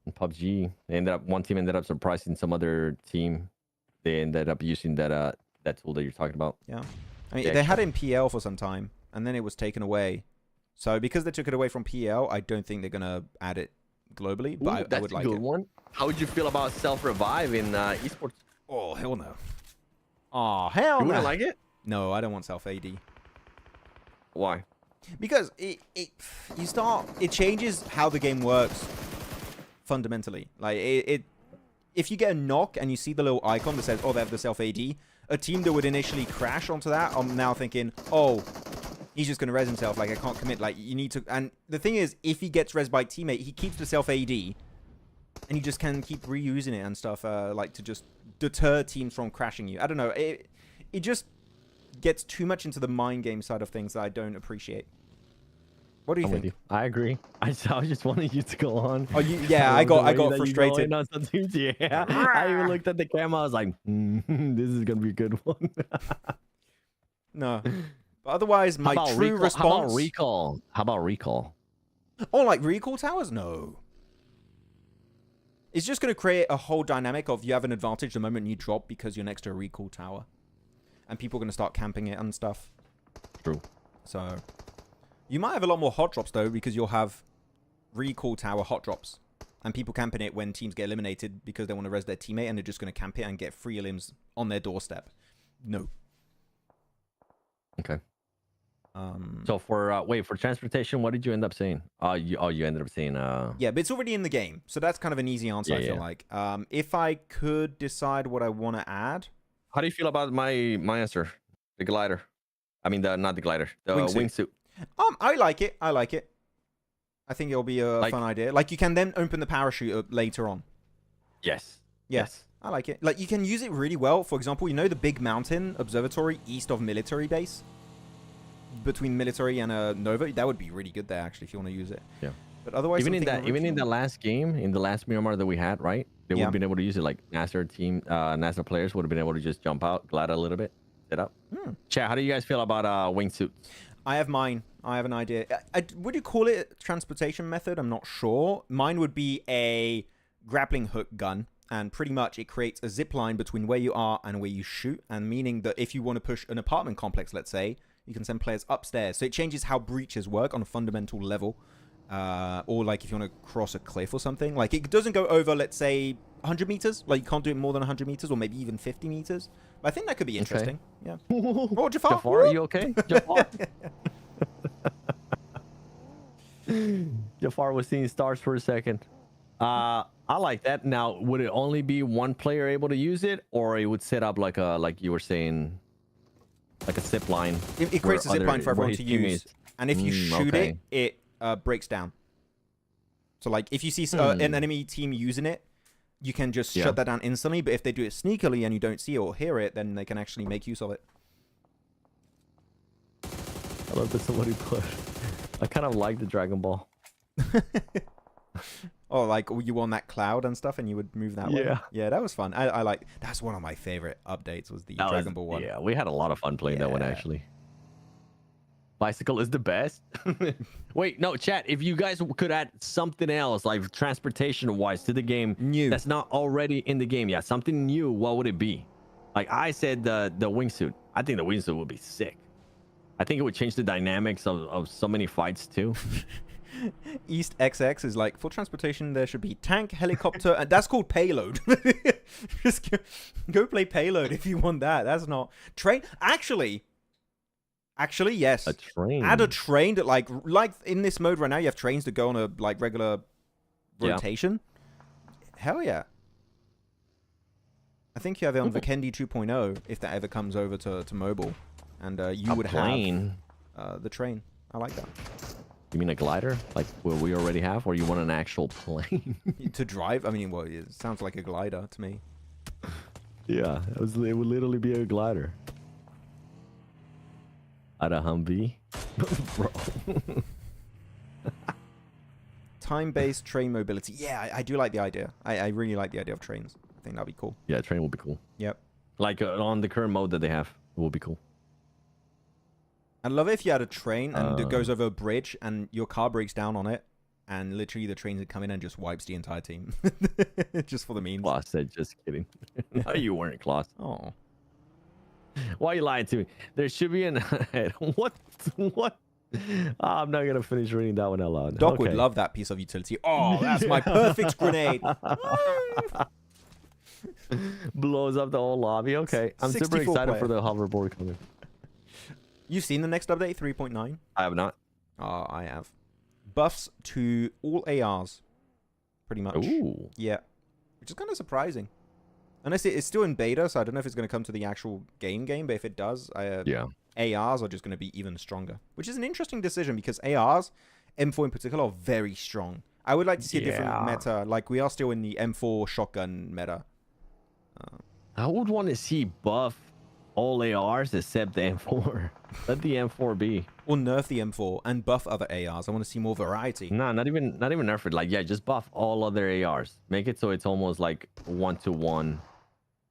PUBG. One team ended up surprising some other team. They ended up using that tool that you're talking about. Yeah, I mean they had it in PL for some time, and then it was taken away. So because they took it away from PL, I don't think they're gonna add it globally. But I would like it. That's a good one. How would you feel about self-revive in esports? Oh hell no! Oh hell no! You wouldn't like it? No, I don't want self AD. Why? Because it changes how the game works fundamentally. Like if you get a knock and you see the little icon that says, oh, they have the self AD, a team that would initially crash onto that, I'm now thinking, oh, he's just gonna res himself. Like I can't commit. Like you need to. And the thing is, if he gets res by teammate, he keeps the self AD, and he just can keep reusing it and stuff, like to just deter teams from crashing you. I don't know. It just gets too much into the mind game side of things that I don't appreciate. What do you think? I agree. I just wanted you to go on. Oh, yeah, I got frustrated. Yeah, I even looked at the camera. I was like, this is gonna be a good one. No, but otherwise, my true response. How about recall? Oh, like recall towers? No. It's just gonna create a whole dynamic of you have an advantage the moment you drop because you're next to a recall tower. And people are going to start camping it and stuff. True. So, you might have a lot more hot drops, though, because you'll have recall tower hot drops. And people camping it when teams get eliminated because they want to res their teammate and they're just going to camp it and get free elims on their doorstep. No. Okay. So, for transportation, what did you end up saying? You ended up saying... Yeah, but it's already in the game. So, that's kind of an easy answer, I feel like. If I could decide what I want to add... How do you feel about my answer? The glider. I mean, not the glider. The wingsuit. I like it. I think it'll be a fun idea. Like, you can then open the parachute later on. Yes. Yes. I like it. Like, you can use it really well. For example, you know the big mountain observatory east of military base? Between military and Nova? That would be really good there, actually, if you want to use it. Yeah. But otherwise, even in the last game, in the last Miramar that we had, right? They would have been able to use it. Like NASR players would have been able to just jump out, glide a little bit, sit up. Chat, how do you guys feel about wingsuits? I have mine. I have an idea. Would you call it a transportation method? I'm not sure. Mine would be a grappling hook gun. And pretty much it creates a zip line between where you are and where you shoot. And meaning that if you want to push an apartment complex, let's say, you can send players upstairs. So it changes how breaches work on a fundamental level. Or like if you want to cross a cliff or something. Like it doesn't go over, let's say, 100 meters. Like you can't do it more than 100 meters or maybe even 50 meters. But I think that could be interesting. Okay. Yeah. Oh, Jafar. Jafar, are you okay? Jafar? Jafar was seeing stars for a second. I like that. Now, would it only be one player able to use it, or it would set up like you were saying, like a zip line? It creates a zip line for everyone to use. And if you shoot it, it breaks down. So like if you see an enemy team using it, you can just shut that down instantly. But if they do it sneakily and you don't see it or hear it, then they can actually make use of it. I love that somebody put. I kind of like the Dragon Ball. Or like you on that cloud and stuff, and you would move that way. Yeah. Yeah, that was fun. I like. That's one of my favorite updates. Was the Dragon Ball one. Yeah, we had a lot of fun playing that one actually. Bicycle is the best. Wait, no, chat. If you guys could add something else, like transportation-wise, to the game, New. that's not already in the game, yeah, something new, what would it be? Like I said, the wingsuit. I think the wingsuit would be sick. I think it would change the dynamics of so many fights too. East XX is like, for transportation there should be tank, helicopter, and that's called payload. Just go play payload if you want that. That's not train. Actually, yes. A train. Add a train that like in this mode right now, you have trains that go on a like regular rotation. Hell yeah. I think you have it on Vikendi 2.0 if that ever comes over to mobile, and you would have the train. I like that. You mean a glider, like what we already have, or you want an actual plane to drive? I mean, well, it sounds like a glider to me. Yeah, it would literally be a glider. At a Humvee, bro. Time-based train mobility. Yeah, I do like the idea. I really like the idea of trains. I think that'd be cool. Yeah, train will be cool. Yep. Like on the current mode that they have, it will be cool. I'd love it if you had a train and it goes over a bridge and your car breaks down on it, and literally the trains that come in and just wipes the entire team. Just for the memes. Klaus said, just kidding. No, you weren't, Klaus. Oh. Why are you lying to me? There should be an what? I'm not gonna finish reading that one out loud. Doc would love that piece of utility. Oh, that's my perfect grenade. Blows up the whole lobby. Okay, I'm super excited for the hoverboard coming. You've seen the next update, 3.9? I have not. I have. Buffs to all ARs, pretty much. Ooh. Yeah, which is kind of surprising. Unless it's still in beta, so I don't know if it's going to come to the actual game, but if it does, ARs are just going to be even stronger. Which is an interesting decision, because ARs, M4 in particular, are very strong. I would like to see a different meta. Like, we are still in the M4 shotgun meta. I would want to see buff all ARs except the M4. Let the M4 be. Or nerf the M4 and buff other ARs. I want to see more variety. Nah, not even nerf it. Like, yeah, just buff all other ARs. Make it so it's almost like 1-to-1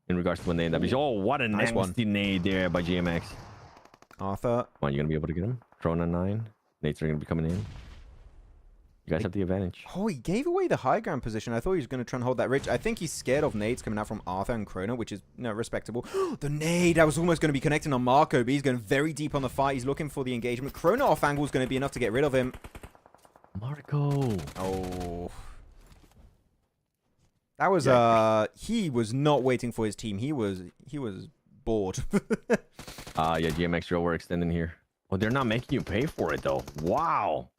in regards to when they end up. Oh, what a nice nasty nade there by GMX. Arthur. Come on, you gonna be able to get him? Drone on 9. Nades are gonna be coming in. You guys have the advantage. Oh, he gave away the high ground position. I thought he was going to try and hold that ridge. I think he's scared of nades coming out from Arthur and Chrono, which is respectable. The nade, I was almost going to be connecting on Marco, but he's going very deep on the fight. He's looking for the engagement. Chrono off angle is going to be enough to get rid of him. Marco. Oh. That was, he was not waiting for his team. He was bored. Yeah, GMX drill, we're extending here. Oh, they're not making you pay for it, though. Wow.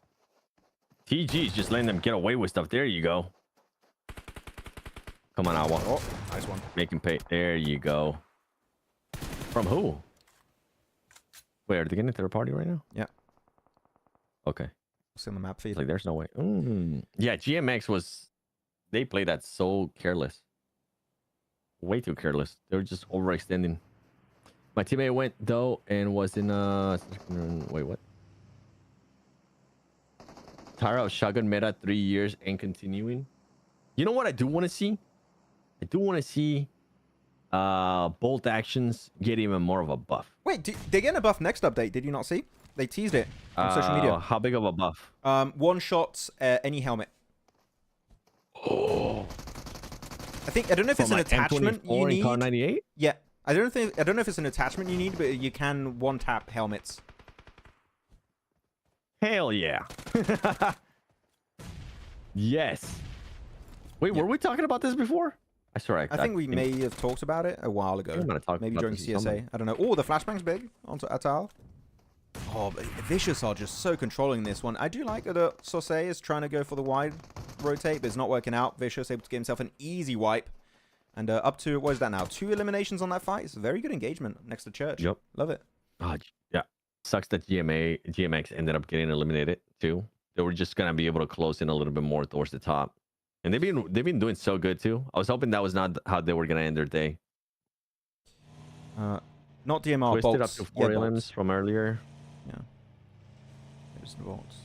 TG's just letting them get away with stuff. There you go. Come on, Awa. Oh, nice one. Make him pay. There you go. From who? Wait, are they getting a third party right now? Yeah. Okay. See on the map feed. Like, there's no way. Yeah, GMX was... They played that so careless. Way too careless. They were just overextending. My teammate went, though, and was in... Wait, what? Tired of shotgun meta 3 years and continuing. You know what I do want to see? I do want to see bolt actions get even more of a buff. Wait, they're getting a buff next update. Did you not see? They teased it on social media. How big of a buff? One shots any helmet. Oh. I don't know if it's an attachment you need. Car 98? Yeah. I don't know if it's an attachment you need, but you can one tap helmets. Hell yeah. Yes. Wait, were we talking about this before? I swear I think we may have talked about it a while ago. Maybe during CSA. I don't know. Oh, the flashbang's big onto Atal. Oh, but Vicious are just so controlling this one. I do like that Sosei is trying to go for the wide rotate, but it's not working out. Vicious able to get himself an easy wipe. And up to, what is that now? 2 eliminations on that fight. It's a very good engagement next to Church. Yep. Love it. Oh, yeah. Sucks that GMX ended up getting eliminated too. They were just gonna be able to close in a little bit more towards the top, and they've been doing so good too. I was hoping that was not how they were gonna end their day. Not DMR. Twisted bolts. up to 4 yeah, limbs from earlier. Yeah. There's the bolts.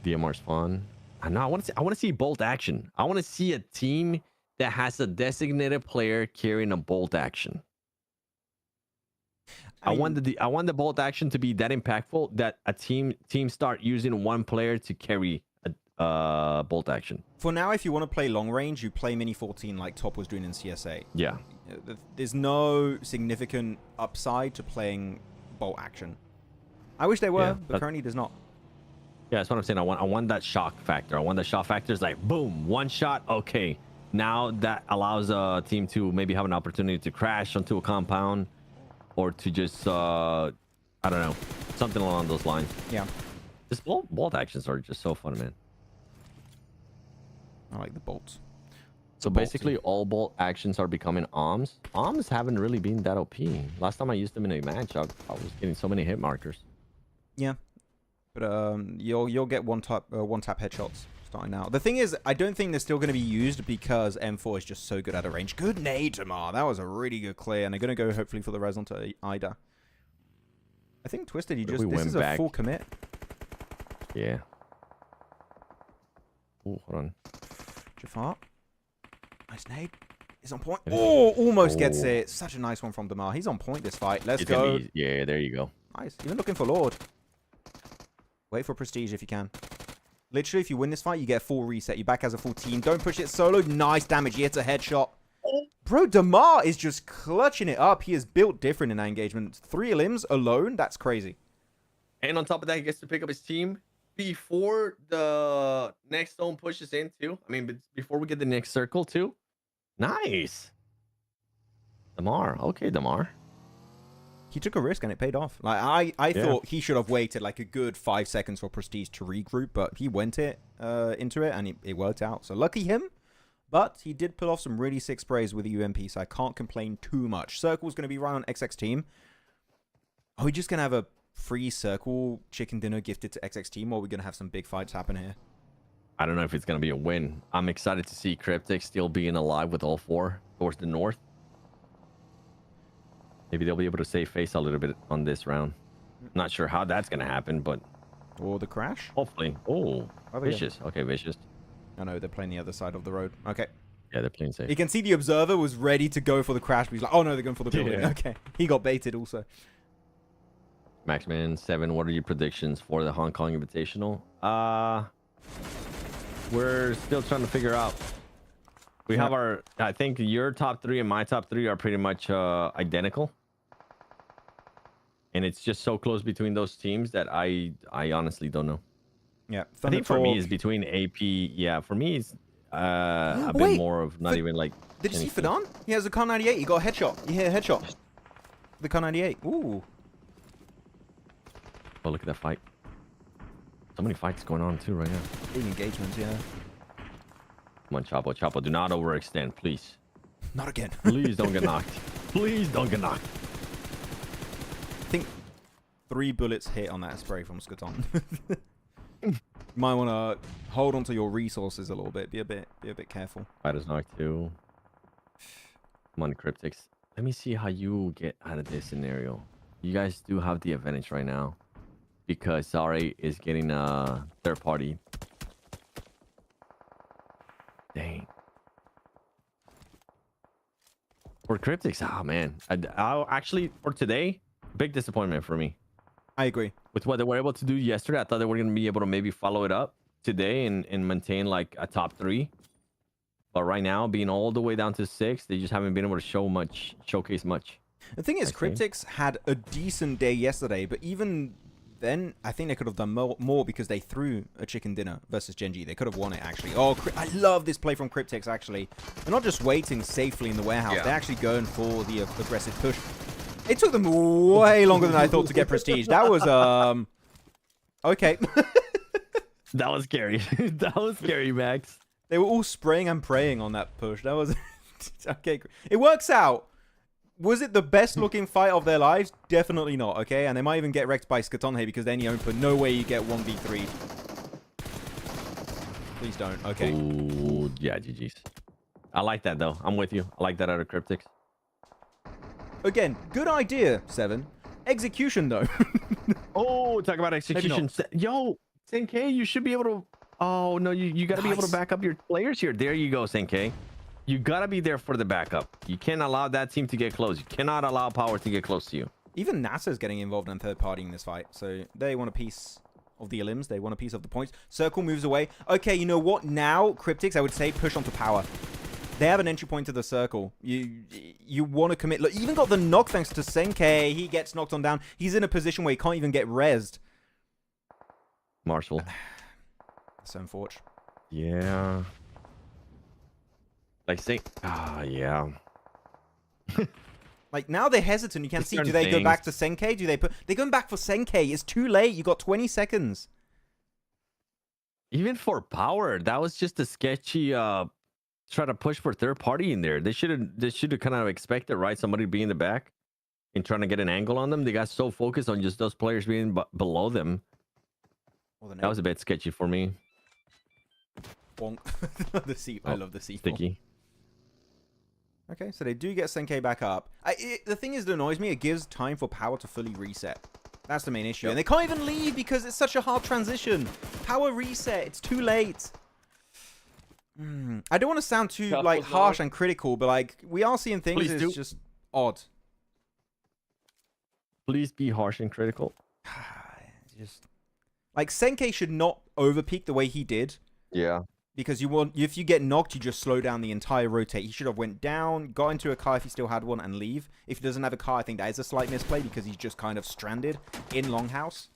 DMR's fun. I know. I want to see bolt action. I want to see a team that has a designated player carrying a bolt action. I want the bolt action to be that impactful that a team start using one player to carry a bolt action. For now, if you want to play long range, you play Mini 14 like Top was doing in CSA. Yeah. There's no significant upside to playing bolt action. I wish there were, but currently there's not. Yeah, that's what I'm saying. I want that shock factor. I want the shock factor is like, boom, one shot. Okay. Now that allows a team to maybe have an opportunity to crash onto a compound or to just, I don't know, something along those lines. Yeah. Just bolt actions are just so fun, man. I like the bolts. So basically, all bolt actions are becoming ARMs. ARMs haven't really been that OP. Last time I used them in a match, I was getting so many hit markers. Yeah. But you'll get one tap headshots starting out. The thing is, I don't think they're still going to be used because M4 is just so good at a range. Good nade, Tamar. That was a really good clear, and they're going to go hopefully for the res onto Ida. I think Twisted, this is a full commit. Yeah. Oh, hold on. Jafar. Nice nade. He's on point. Oh, almost gets it. Such a nice one from Damar. He's on point this fight. Let's go. Yeah, there you go. Nice. Even looking for Lord. Wait for Prestige if you can. Literally, if you win this fight, you get a full reset. You're back as a full team. Don't push it solo. Nice damage. He hits a headshot. Bro, Damar is just clutching it up. He is built different in that engagement. 3 limbs alone. That's crazy. And on top of that, he gets to pick up his team before the next zone pushes in too. I mean, before we get the next circle too. Nice. Damar. Okay, Damar. He took a risk and it paid off. Like I thought he should have waited like a good 5 seconds for Prestige to regroup, but he went into it and it worked out. So lucky him. But he did pull off some really sick sprays with the UMP, so I can't complain too much. Circle's going to be right on XX team. Are we just going to have a free circle chicken dinner gifted to XX team, or are we going to have some big fights happen here? I don't know if it's going to be a win. I'm excited to see Cryptics still being alive with all 4 towards the north. Maybe they'll be able to save face a little bit on this round. Not sure how that's going to happen, but... Or the crash? Hopefully. Oh, Vicious. Yeah. Okay, Vicious. I know, they're playing the other side of the road. Okay. Yeah, they're playing safe. You can see the observer was ready to go for the crash, but he's like, oh no, they're going for the building. Yeah. Okay. He got baited also. Maxman, 7, what are your predictions for the Hong Kong Invitational? We're still trying to figure out. We have our... I think your top 3 and my top 3 are pretty much identical. And it's just so close between those teams that I honestly don't know. Yeah. I think for me, it's between AP. Yeah, for me, it's a bit more of not even like... Did you see Fadan? He has a Kar 98. He got a headshot. He hit a headshot. The Kar 98. Ooh. Oh, look at that fight. So many fights going on too right now. Big engagements, yeah. Come on, Chapo. Chapo, do not overextend, please. Not again. Please don't get knocked. Please don't get knocked. I think 3 bullets hit on that spray from Skaton. You might want to hold on to your resources a little bit. Be a bit careful. Fighters knocked too. Come on, Cryptics. Let me see how you get out of this scenario. You guys do have the advantage right now because Zare is getting a third party. Dang. For Cryptics, oh man. I'll actually, for today, big disappointment for me. I agree. With what they were able to do yesterday, I thought they were going to be able to maybe follow it up today and maintain like a top 3. But right now, being all the way down to 6, they just haven't been able to showcase much. The thing is, Cryptics had a decent day yesterday, but even then, I think they could have done more because they threw a chicken dinner versus Gen.G. They could have won it, actually. Oh, I love this play from Cryptics, actually. They're not just waiting safely in the warehouse. Yeah. They're actually going for the aggressive push. It took them way longer than I thought to get Prestige. That was, okay. That was scary. That was scary, Max. They were all spraying and praying on that push. That was... Okay. It works out. Was it the best looking fight of their lives? Definitely not, okay? And they might even get wrecked by Skatonhe because then you open. No way you get 1v3. Please don't. Okay. Ooh, yeah, GG's. I like that, though. I'm with you. I like that out of Cryptics. Again, good idea, 7. Execution, though. Oh, talk about execution. Yo, 10K, you should be able to Oh no, you got to be able to Nice. back up your players here. There you go, Senkei. You got to be there for the backup. You can't allow that team to get close. You cannot allow Power to get close to you. Even NASR's getting involved in third party in this fight, so they want a piece of the elims. They want a piece of the points. Circle moves away. Okay, you know what? Now, Cryptics, I would say push onto Power. They have an entry point to the circle. You want to commit. Look, even got the knock thanks to Senkei. He gets knocked on down. He's in a position where he can't even get rezzed. Marshall. So unfortunate. Yeah. Like say, yeah. Like now they're hesitant. You can't see. Do they go things. back to Senkei? Do they put? They're going back for Senkei. It's too late. You got 20 seconds. Even for Power, that was just a sketchy try to push for third party in there. They should have kind of expected, right? Somebody to be in the back and trying to get an angle on them. They got so focused on just those players being below them. Well, That was a bit sketchy for me. Bonk. The C. I love the C. Sticky. Okay, so they do get Senkei back up. The thing is that annoys me, it gives time for Power to fully reset. That's the main issue. And they can't even leave because it's such a hard transition. Power reset. It's too late. I don't want to sound too like harsh and critical, but like we are seeing things that's just odd. Please be harsh and critical. Just like Senkei should not overpeak the way he did. Yeah. Because if you get knocked, you just slow down the entire rotate. He should have went down, got into a car if he still had one, and leave. If he doesn't have a car, I think that is a slight misplay because he's just kind of stranded in Longhouse.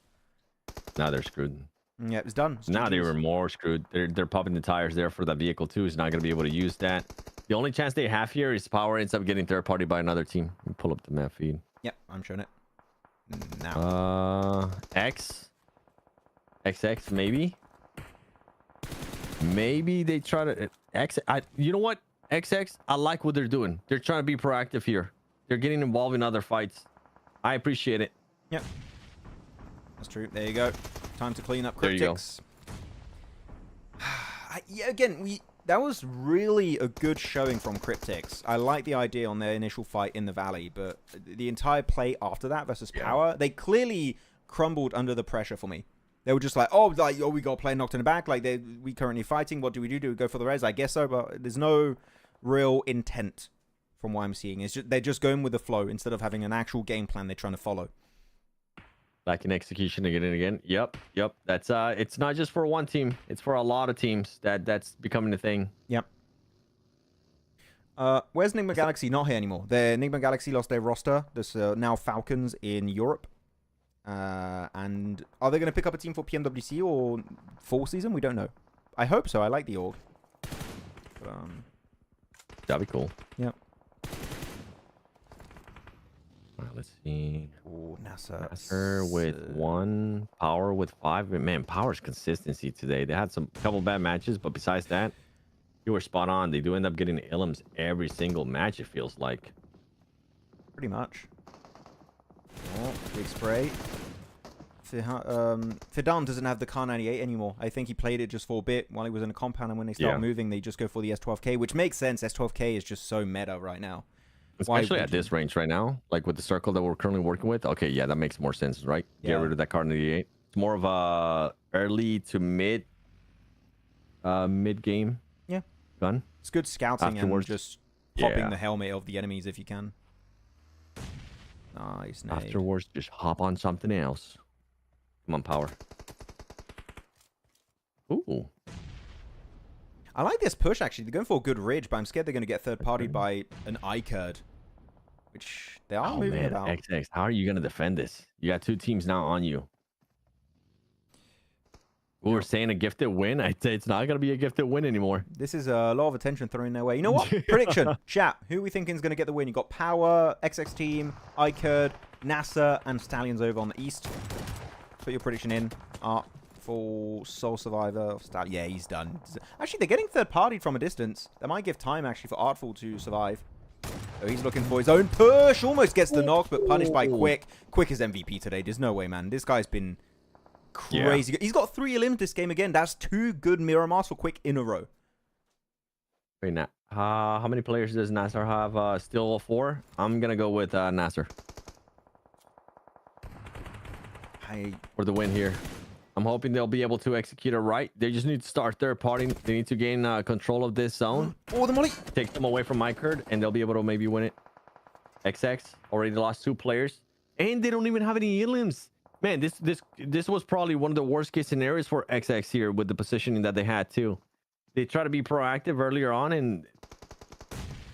Now they're screwed. Yeah, it was done. Now they were more screwed. They're popping the tires there for that vehicle too. He's not going to be able to use that. The only chance they have here is Power ends up getting third party by another team. Let me pull up the map feed. Yep, I'm showing it now. XX maybe. Maybe they try to you know what? XX, I like what they're doing. They're trying to be proactive here. They're getting involved in other fights. I appreciate it. Yep. That's true. There you go. Time to clean up Cryptics. Yeah, again, that was really a good showing from Cryptics. I like the idea on their initial fight in the Valley, but the entire play after that versus Power, they clearly crumbled under the pressure for me. They were just like, we got a player knocked in the back. Like, we currently fighting. What do we do? Do we go for the res? I guess so, but there's no real intent from what I'm seeing. It's just, they're just going with the flow instead of having an actual game plan they're trying to follow. Back in execution again and again. Yep. That's it's not just for one team. It's for a lot of teams that's becoming a thing. Yep. Where's Enigma Galaxy? Not here anymore. Enigma Galaxy lost their roster. There's now Falcons in Europe. And are they going to pick up a team for PMWC or fall season? We don't know. I hope so. I like the org. But, that'd be cool. Yep. All right, let's see. Oh, NASR with 1, Power with 5. Man, Power's consistency today. They had some couple bad matches, but besides that, you were spot on. They do end up getting elims every single match, it feels like. Pretty much. Oh, big spray. Fidan doesn't have the Car 98 anymore. I think he played it just for a bit while he was in a compound, and when they start moving, they just go for the S12K, which makes sense. S12K is just so meta right now. Especially at this range right now, like with the circle that we're currently working with. Okay, yeah, that makes more sense, right? Yeah. Get rid of that Car 98. It's more of a early to mid game. Yeah. Gun. It's good scouting Afterwards. and just popping the helmet of the enemies if you can. Nice. Nade. Afterwards, just hop on something else. Come on, Power. Ooh. I like this push, actually. They're going for a good ridge, but I'm scared they're going to get third-partied by an iKURD, which they are moving about. XX, how are you going to defend this? You got 2 teams now on you. We were saying a gifted win. I'd say it's not going to be a gifted win anymore. This is a lot of attention thrown their way. You know what? Prediction. Chat. Who are we thinking is going to get the win? You got Power, XX Team, iKURD, NASR, and Stallions over on the east. Put your prediction in. For Soul Survivor. Yeah, he's done. Actually, they're getting third-partied from a distance. That might give time, actually, for Artful to survive. Oh, he's looking for his own push. Almost gets the knock, but punished by Quick. Quick is MVP today. There's no way, man. This guy's been crazy. Yeah. He's got 3 elims this game again. That's 2 good Miramars for Quick in a row. Wait, now, how many players does NASR have? Still 4? I'm going to go with NASR. For the win here. I'm hoping they'll be able to execute it right. They just need to start third party. They need to gain control of this zone. Oh, the molly. Take them away from iKURD, and they'll be able to maybe win it. XX already lost 2 players, and they don't even have any elims. Man, this was probably one of the worst case scenarios for XX here with the positioning that they had too. They try to be proactive earlier on, and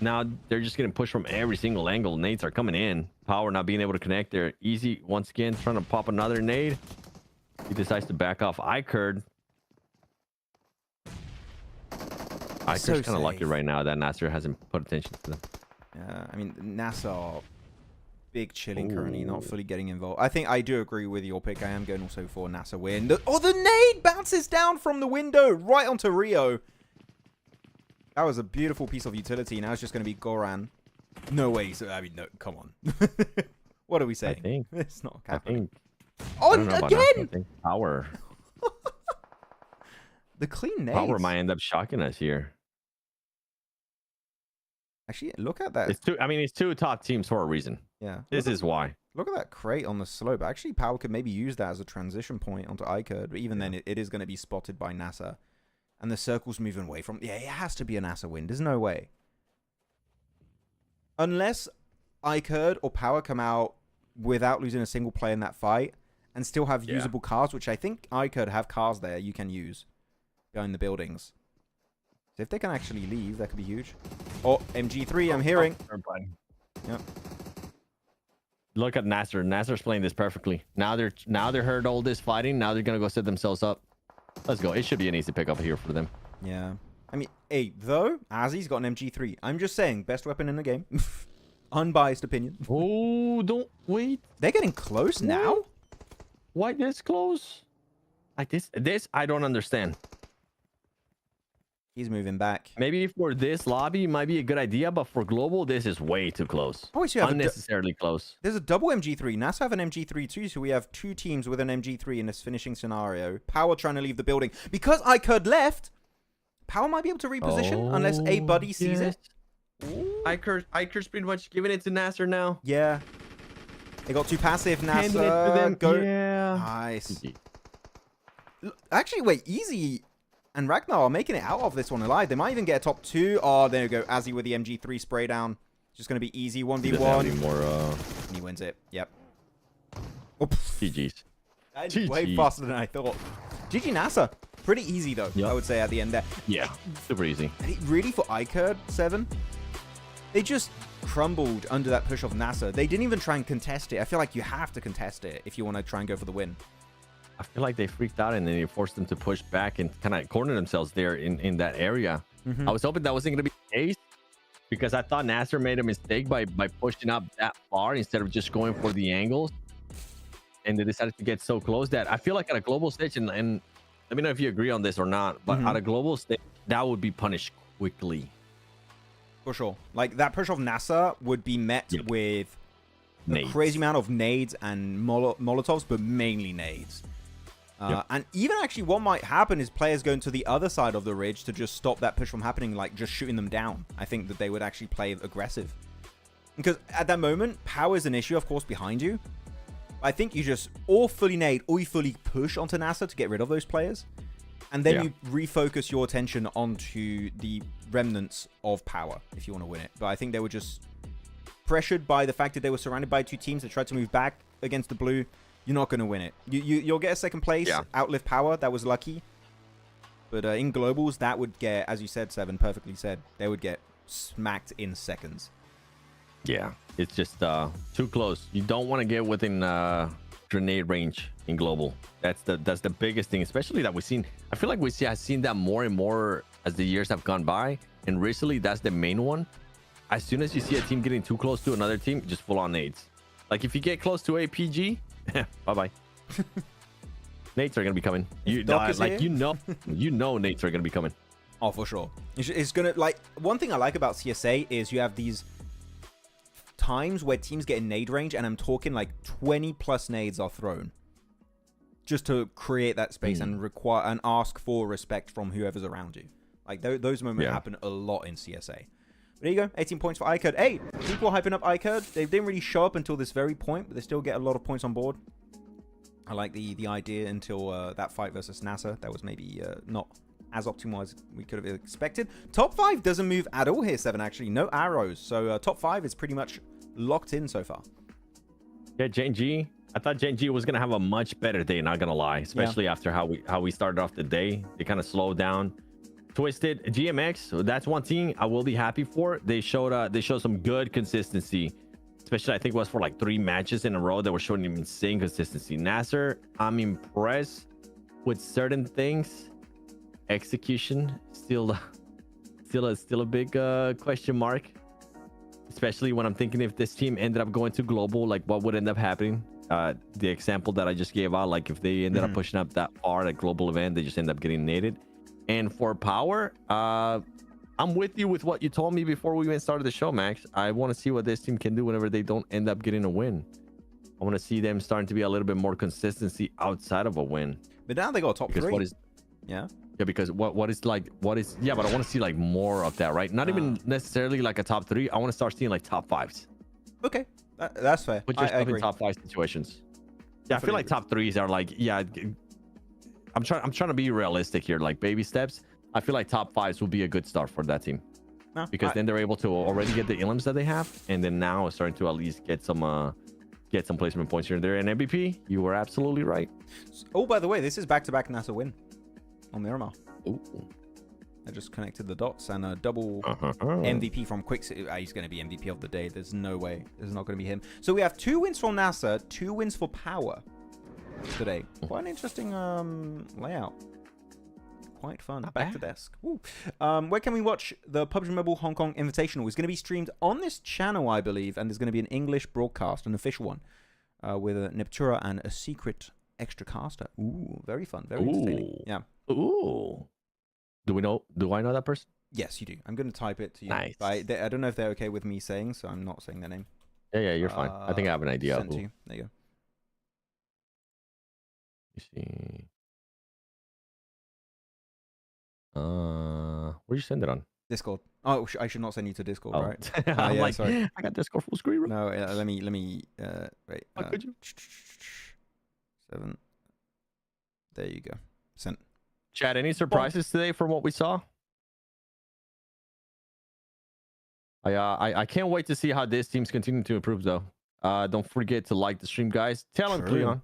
now they're just getting pushed from every single angle. Nades are coming in. POWR not being able to connect. They're easy once again trying to pop another nade. He decides to back off iKURD. iKURD's So kind of lucky safe. right now that NASR hasn't put attention to them. Yeah, I mean, NASR, big chilling currently, not fully getting involved. I think I do agree with your pick. I am going also for NASR win. The nade bounces down from the window right onto Rio. That was a beautiful piece of utility. Now it's just going to be Goran. No way. So, I mean, no, come on. What are we saying? I think It's not I happening. think Oh, I don't know about again! NASR. I think POWR The clean nades. POWR might end up shocking us here. Actually, look at that. It's two. I mean, it's 2 top teams for a reason. Yeah. This is why. Look at that crate on the slope. Actually, POWR could maybe use that as a transition point onto iKURD, but even then, it is going to be spotted by NASR. And the circle's moving away from... Yeah, it has to be a NASR win. There's no way. Unless iKURD or POWR come out without losing a single player in that fight and still have usable cars, which I think iKURD have cars there you can use behind the buildings. So if they can actually leave, that could be huge. Oh, MG3, I'm hearing. Yep. Look at NASR. NASR's playing this perfectly. Now they're heard all this fighting. Now they're gonna go set themselves up. Let's go. It should be an easy pickup here for them. Yeah. I mean, hey, though, Azzy's got an MG3. I'm just saying, best weapon in the game. Unbiased opinion. Oh, don't wait. They're getting close now? Why this close? Like this I don't understand. He's moving back. Maybe for this lobby might be a good idea, but for global, this is way too close. Oh, so you have unnecessarily close. There's a double MG3. NASR have an MG3 too, so we have 2 teams with an MG3 in this finishing scenario. POWR trying to leave the building. Because iKURD left, POWR might be able to reposition unless a buddy sees it. Ooh. iKURD's pretty much giving it to NASR now. Yeah. They got too passive, Handing it to NASR. them. Go. Yeah. Nice. Actually, wait, Easy and Ragnar are making it out of this one alive. They might even get a top 2. Oh, there you go. Azzy with the MG3 spray down. Just going to be easy 1v1. And he wins it. Yep. Oh, GG's. that is way faster than I thought. GG NASR. Pretty easy, though, Yep. I would say, at the end there. Yeah, super easy. Really, for iKURD 7, they just crumbled under that push of NASR. They didn't even try and contest it. I feel like you have to contest it if you want to try and go for the win. I feel like they freaked out and then they forced them to push back and kind of corner themselves there in that area. I was hoping that wasn't going to be the case because I thought NASR made a mistake by pushing up that far instead of just going for the angles. And they decided to get so close that I feel like at a global stage, and let me know if you agree on this or not, but at a global stage, that would be punished quickly. For sure. Like, that push of NASR would be met with a crazy amount of nades and Molotovs, but mainly nades. And even actually what might happen is players going to the other side of the ridge to just stop that push from happening, like just shooting them down. I think that they would actually play aggressive. Because at that moment, power is an issue, of course, behind you. I think you just or fully nade or you fully push onto NASR to get rid of those players. And then you refocus your attention onto the remnants of power if you want to win it. But I think they were just pressured by the fact that they were surrounded by 2 teams that tried to move back against the blue. You're not going to win it. You'll get a second place, outlive power. That was lucky. But in globals, that would get, as you said, Seven, perfectly said, they would get smacked in seconds. Yeah, it's just too close. You don't want to get within grenade range in global. That's the biggest thing, especially that we've seen. I feel like have seen that more and more as the years have gone by. And recently, that's the main one. As soon as you see a team getting too close to another team, just full on nades. Like if you get close to APG, bye-bye. Nades are gonna be coming. You know nades are gonna be coming. Oh, for sure. It's gonna, like, one thing I like about CSA is you have these times where teams get in nade range, and I'm talking like 20 plus nades are thrown just to create that space and require and ask for respect from whoever's around you. Like those moments happen a lot in CSA. But there you go, 18 points for iKURD. Hey, people hyping up iKURD. They didn't really show up until this very point, but they still get a lot of points on board. I like the idea until that fight versus NASR. That was maybe not as optimal as we could have expected. Top 5 doesn't move at all here, 7, actually. No arrows. So top 5 is pretty much locked in so far. Yeah, Gen.G. I thought Gen.G was going to have a much better day, not going to lie. Especially after how we started off the day. They kind of slowed down. Twisted. GMX, that's one thing I will be happy for. They showed some good consistency. Especially, I think it was for like 3 matches in a row that were showing insane consistency. NASR, I'm impressed with certain things. Execution, still a big question mark. Especially when I'm thinking if this team ended up going to global, like what would end up happening. The example that I just gave out, like if they ended up pushing up that far at global event, they just end up getting nated. And for POWR, I'm with you with what you told me before we even started the show, Max. I want to see what this team can do whenever they don't end up getting a win. I want to see them starting to be a little bit more consistency outside of a win. But now they got top 3. Yeah, because but I want to see like more of that, right? Not even necessarily like a top 3. I want to start seeing like top 5s. Okay, that's fair. Put yourself in top 5 situations. Yeah, I feel like top 3s are like, yeah, I'm trying to be realistic here, like baby steps. I feel like top 5s will be a good start for that team. No, because then they're able to already get the elims that they have, and then now starting to at least get some placement points here and there. And MVP, you were absolutely right. Oh, by the way, this is back-to-back NASR win on Miramar. Ooh. I just connected the dots, and a double MVP from Quick. He's going to be MVP of the day. There's no way. There's not going to be him. So we have 2 wins from NASR, 2 wins for POWR today. Quite an interesting layout. Quite fun. Back to desk. Where can we watch the PUBG Mobile Hong Kong Invitational? It's going to be streamed on this channel, I believe, and there's going to be an English broadcast, an official one, with a Neptura and a secret extra caster. Ooh, very fun. Very entertaining. Yeah. Ooh. Do I know that person? Yes, you do. I'm going to type it to you. Nice. I don't know if they're okay with me saying, so I'm not saying their name. Yeah, you're fine. I think I have an idea. Sent to you. There you go. You see. Where'd you send it on? Discord. Oh, I should not send you to Discord, right? I'm yeah, like, sorry. I got Discord full screen. No, let me. Wait. How could you? 7. There you go. Sent. Chad, any surprises today from what we saw? I can't wait to see how this team's continuing to improve, though. Don't forget to like the stream, guys. Tell him, Cleon.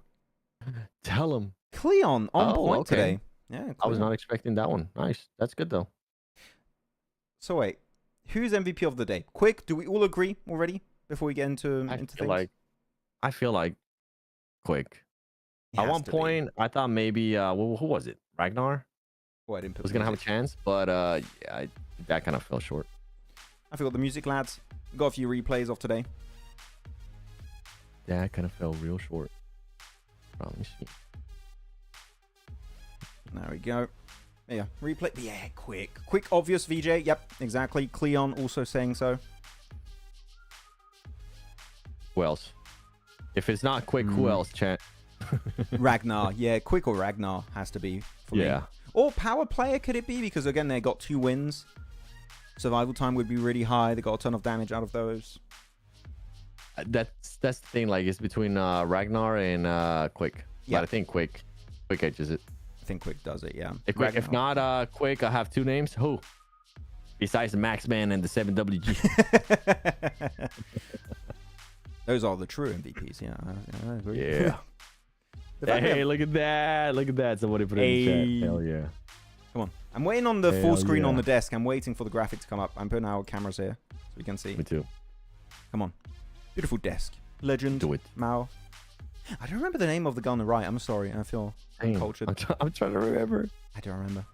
Tell him. Cleon on point today. Yeah, Cleon. I was not expecting that one. Nice. That's good, though. So wait, who's MVP of the day? Quick, do we all agree already before we get into things? I feel like Quick. At one point, I thought maybe who was it? Ragnar? Oh, I didn't put was gonna have a chance, but yeah, that kind of fell short. I forgot the music, lads. Got a few replays of today. That kind of fell real short. Let me see. There we go. Yeah, replay. Yeah, quick, obvious VJ. Yep, exactly. Cleon also saying so. Who else? If it's not Quick, who else, chat? Ragnar. Yeah, Quick or Ragnar has to be for me. Or Power Player, could it be? Because again, they got 2 wins. Survival time would be really high. They got a ton of damage out of those. That's the thing. Like, it's between Ragnar and Quick. Yeah, but I think Quick edges it. I think Quick does it. Yeah. If not Quick, I have 2 names. Who? Besides Maxman and the 7WG. Those are the true MVPs. Yeah, I agree. Yeah. Hey, look at that. Look at that. Somebody put it in the chat. Hell yeah. Come on. I'm waiting on the full screen on the desk. I'm waiting for the graphic to come up. I'm putting our cameras here so we can see. Me too. Come on. Beautiful desk. Legend. Do it. Mao. I don't remember the name of the guy on the right. I'm sorry. I feel uncultured. I'm trying to remember. I don't remember.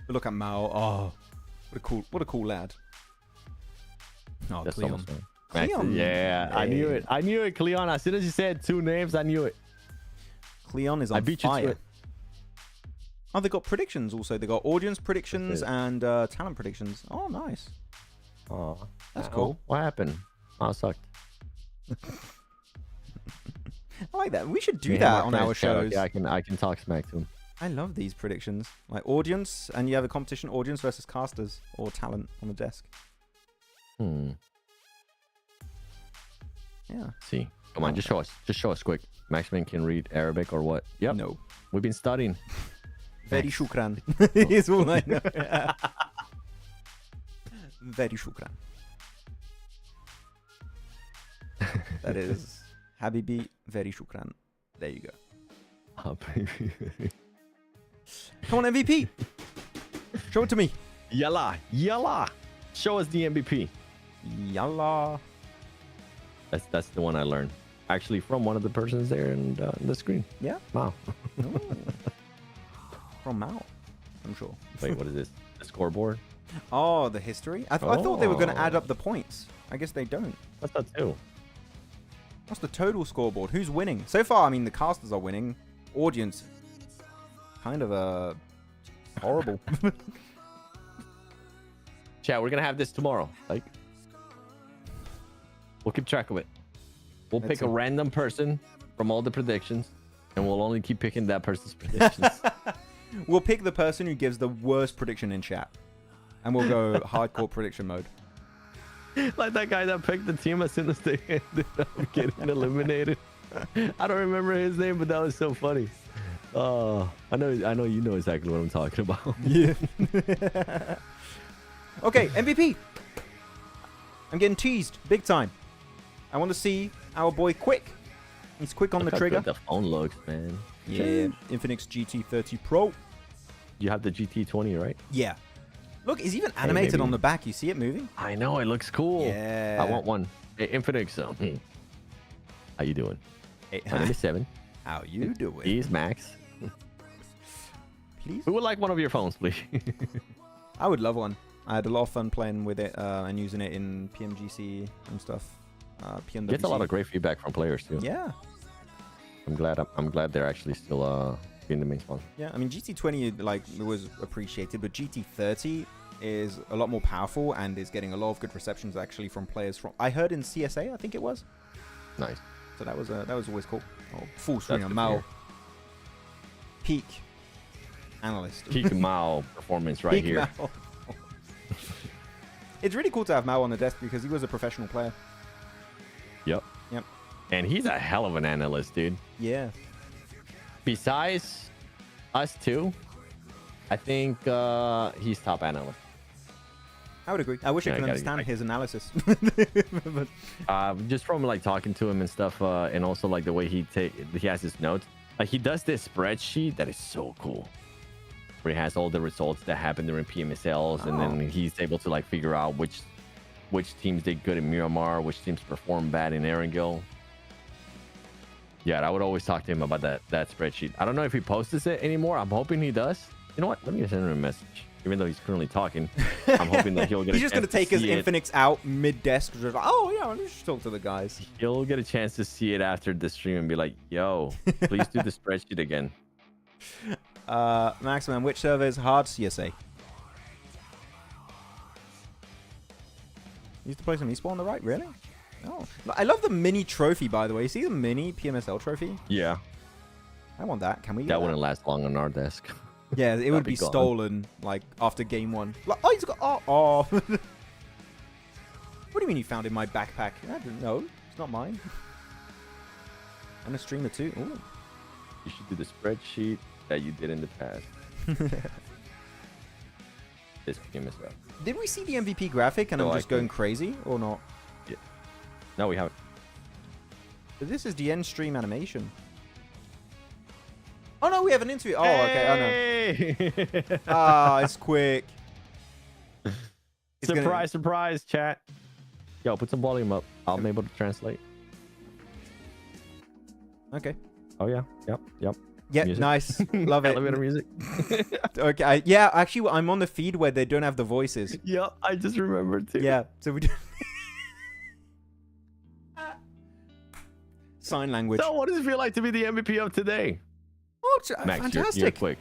But look at Mao. Oh, what a cool lad. Oh, that's Cleon. Cleon. Yeah, I knew it. I knew it, Cleon. As soon as you said 2 names, I knew it. Cleon is on fire. Oh, they got predictions also. They got audience predictions and talent predictions. Oh, nice. Oh, that's cool. What happened? Oh, it sucked. I like that. We should do that on our shows. Yeah, I can talk smack to him. I love these predictions. Like audience, and you have a competition, audience versus casters or talent on the desk. Yeah. See. Come on, just show us quick. Maxman can read Arabic or what? Yep. No. We've been studying. Very shukran. Is all I know. Very shukran. That is Habibi, very shukran. There you go. Oh, baby. Come on, MVP. Show it to me. Yalla. Yalla. Show us the MVP. Yalla. That's the one I learned. Actually, from one of the persons there in the screen. Yeah. Wow. Ooh. From Mao, I'm sure. Wait, what is this? The scoreboard? Oh, the history? I thought they were going to add up the points. I guess they don't. What's that too? What's the total scoreboard? Who's winning? So far, I mean, the casters are winning. Audience, kind of horrible. Chat, we're going to have this tomorrow. Like, we'll keep track of it. We'll pick a random person from all the predictions, and we'll only keep picking that person's predictions. We'll pick the person who gives the worst prediction in chat. And we'll go hardcore prediction mode. Like that guy that picked the team as soon as they ended up getting eliminated. I don't remember his name, but that was so funny. I know you know exactly what I'm talking about. Yeah. Okay, MVP. I'm getting teased big time. I want to see our boy Quick. He's quick on the trigger. Look how good the phone looks, man. Yeah, Infinix GT30 Pro. You have the GT20, right? Yeah. Look, it's even animated on the back. You see it moving? I know, it looks cool. Yeah. I want one. Hey, Infinix, how you doing? Hey, My name is Seven. how you doing? He's Max. Please? We would like one of your phones, please. I would love one. I had a lot of fun playing with it and using it in PMGC and stuff. PMWC. Gets a lot of great feedback from players too. Yeah. I'm glad they're actually still being the main sponsor. Yeah, I mean GT20 like was appreciated, but GT30 is a lot more powerful and is getting a lot of good receptions actually from players from. I heard in CSA, I think it was. Nice. So that was always cool. Oh, full screen That's on good to Mao. hear. Peak analyst. Peak Mao performance right Peak here. Mao. It's really cool to have Mao on the desk because he was a professional player. Yep. Yep. And he's a hell of an analyst, dude. Yeah. Besides us two, I think he's top analyst. I would agree. I wish I Yeah, could I gotta understand get his analysis. But Just from like talking to him and stuff, and also like the way he has his notes. Like he does this spreadsheet that is so cool, where he has all the results that happen during PMSLs, and then he's able to like figure out which teams did good in Miramar, which teams perform bad in ERANGEL. Yeah, I would always talk to him about that spreadsheet. I don't know if he posts it anymore. I'm hoping he does. You know what? Let me just send him a message. Even though he's currently talking, I'm hoping that he'll get. He's just gonna take his it. Infinix out mid-desk. Just like, oh yeah, let me just talk to the guys. He'll get a chance to see it after the stream and be like, "Yo, please do the spreadsheet again." Maxman, which server is hard CSA? You used to play some eSport on the right, really? Oh, I love the mini trophy, by the way. You see the mini PMSL trophy? Yeah, I want that. Can we? Get that wouldn't last long on our desk. Yeah, it would be gone. stolen like after game one. Like, oh, he's got. Oh. What do you mean you found it in my backpack? I didn't know. It's not mine. I'm a streamer too. Ooh. You should do the spreadsheet that you did in the past. This PMSL. Did we see the MVP graphic and No, I'm I just going couldn't. crazy or not? Yeah. No, we haven't. But this is the end stream animation. Oh no, we have an interview. Oh, okay. Oh no. Ah, it's quick. It's Surprise, chat. Yo, put some volume up. I'll be able to translate. Okay. Oh yeah. Yep. Yeah, Music. nice. Love it. Elevator music. Okay. Yeah, actually, I'm on the feed where they don't have the voices. Yep, I just remembered too. Yeah, so we do. Sign language. So, what does it feel like to be the MVP of today? Oh, Max, fantastic. you're quick.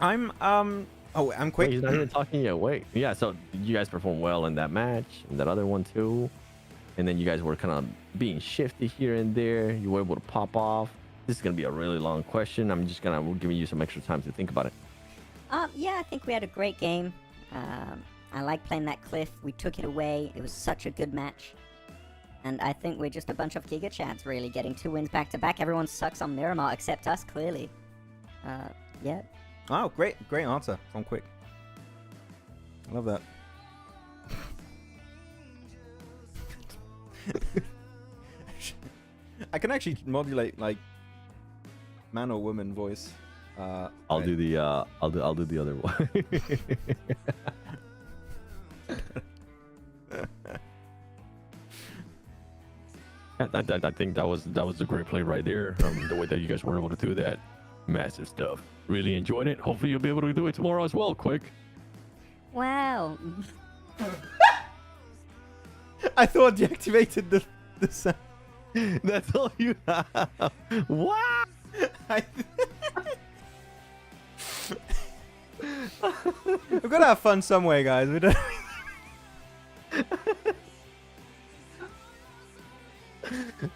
I'm Oh, I'm quick. Wait, he's not even talking yet. Wait. Yeah, so you guys performed well in that match, and that other one too. And then you guys were kind of being shifty here and there. You were able to pop off. This is going to be a really long question. I'm just going to give you some extra time to think about it. Yeah, I think we had a great game. I like playing that cliff. We took it away. It was such a good match. And I think we're just a bunch of Giga Chads, really, getting 2 wins back to back. Everyone sucks on Miramar except us, clearly. Yeah. Oh, great answer from Quick. I love that. I can actually modulate like man or woman voice. I'll do the other one. I think that was a great play right there. The way that you guys were able to do that, massive stuff. Really enjoyed it. Hopefully you'll be able to do it tomorrow as well. Quick. Wow. I thought I deactivated the sound. That's all you have. Wow. We've got to have fun some way, guys. We don't.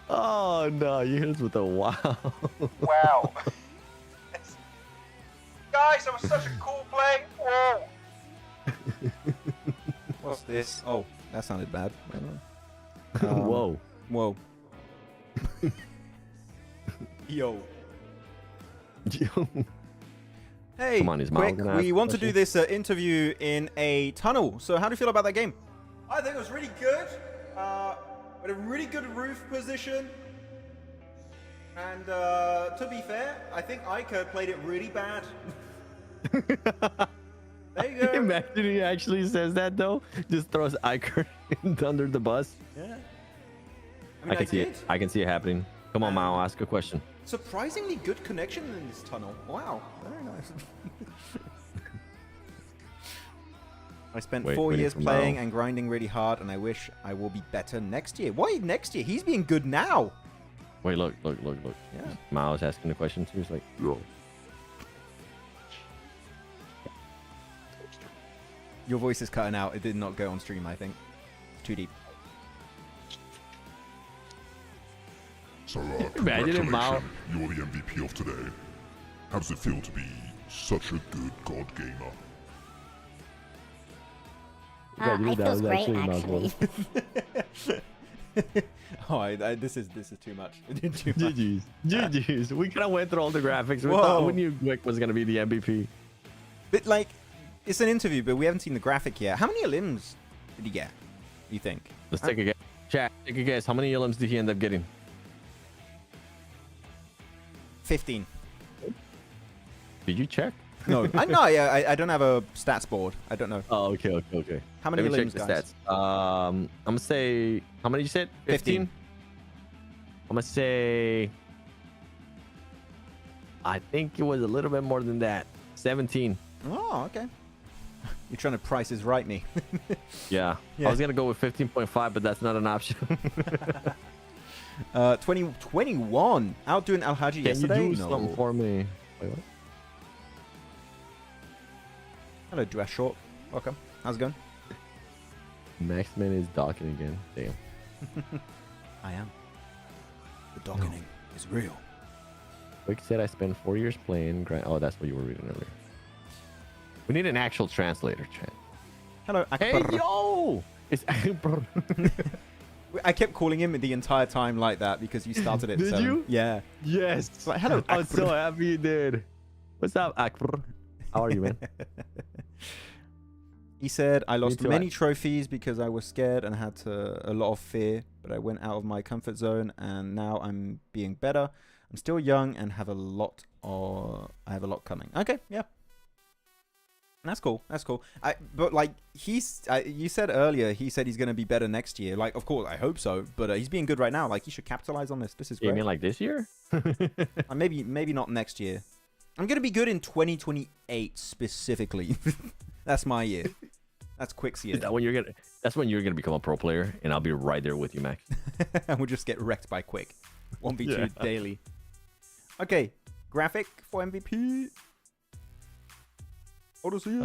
Oh no, you hit us with a wow. Wow. Guys, that was such a cool play. Whoa. What's this? Oh, that sounded bad. Whoa. Whoa. Yo. Hey, Come on, is quick, Mal gonna we ask want a to do question? this interview in a tunnel. So how do you feel about that game? I think it was really good. With a really good roof position. And to be fair, I think iKURD played it really bad. There you go. Imagine he actually says that though. Just throws iKURD under the bus. Yeah. I can see did. it. I can see it happening. Come on, Mao, ask a question. Surprisingly good connection in this tunnel. Wow, very nice. I spent Wait, 4 waiting years for playing Mao. and grinding really hard, and I wish I will be better next year. Why next year? He's being good now. Wait, look. Yeah. Mao's asking the question too. He's like, Yeah. Your voice is cutting out. It did not go on stream, I think. It's too deep. So, Imagine if Mao- congratulations, you're the MVP of today. How does it feel to be such a good god gamer? Yeah, dude, It that feels was great, actually actually. Oh, this is too much. It did too much. GG's. We kind of went through all the graphics. We Whoa. thought we knew Quick was gonna be the MVP. But like, it's an interview, but we haven't seen the graphic yet. How many limbs did he get? You think? Let's take a guess. Chat, take a guess. How many limbs did he end up getting? 15. Did you check? No, I don't have a stats board. I don't know. Oh, okay. How many Let me limbs, check the guys? stats. I'm gonna say, how many you said? 15. I'm gonna say, I think it was a little bit more than that. 17. Oh, okay. You're trying to price is right me. Yeah. Yeah. I was gonna go with 15.5, but that's not an option. 21. Outdoing Al Haji Can yesterday. you do something for me? Wait, what? Hello, Dress Short. Welcome. How's it going? Maxman is docking again. Damn. I am. The dockening is real. Quick said I spent 4 years playing. Oh, that's what you were reading earlier. We need an actual translator, chat. Hello, Hey, Akbar. yo! It's Akbar. I kept calling him the entire time like that because you started it. Did 7. you? Yeah. Yes. It's like, hello, I'm Akbar. so happy you did. What's up, Akbar? How are you, man? He said, I lost too, many trophies because I was scared and had a lot of fear, but I went out of my comfort zone and now I'm being better. I'm still young and have a lot coming. Okay, yeah. That's cool. That's cool. But like you said earlier, he said he's going to be better next year. Like, of course, I hope so. But he's being good right now. Like, he should capitalize on this. This is You great. mean like this year? Maybe not next year. I'm going to be good in 2028 specifically. That's my year. That's Quick's year. Is that when you're gonna? That's when you're gonna become a pro player, and I'll be right there with you, Max. And we'll just get wrecked by Quick. 1v2 Yeah. daily. Okay, graphic for MVP. Want to see it?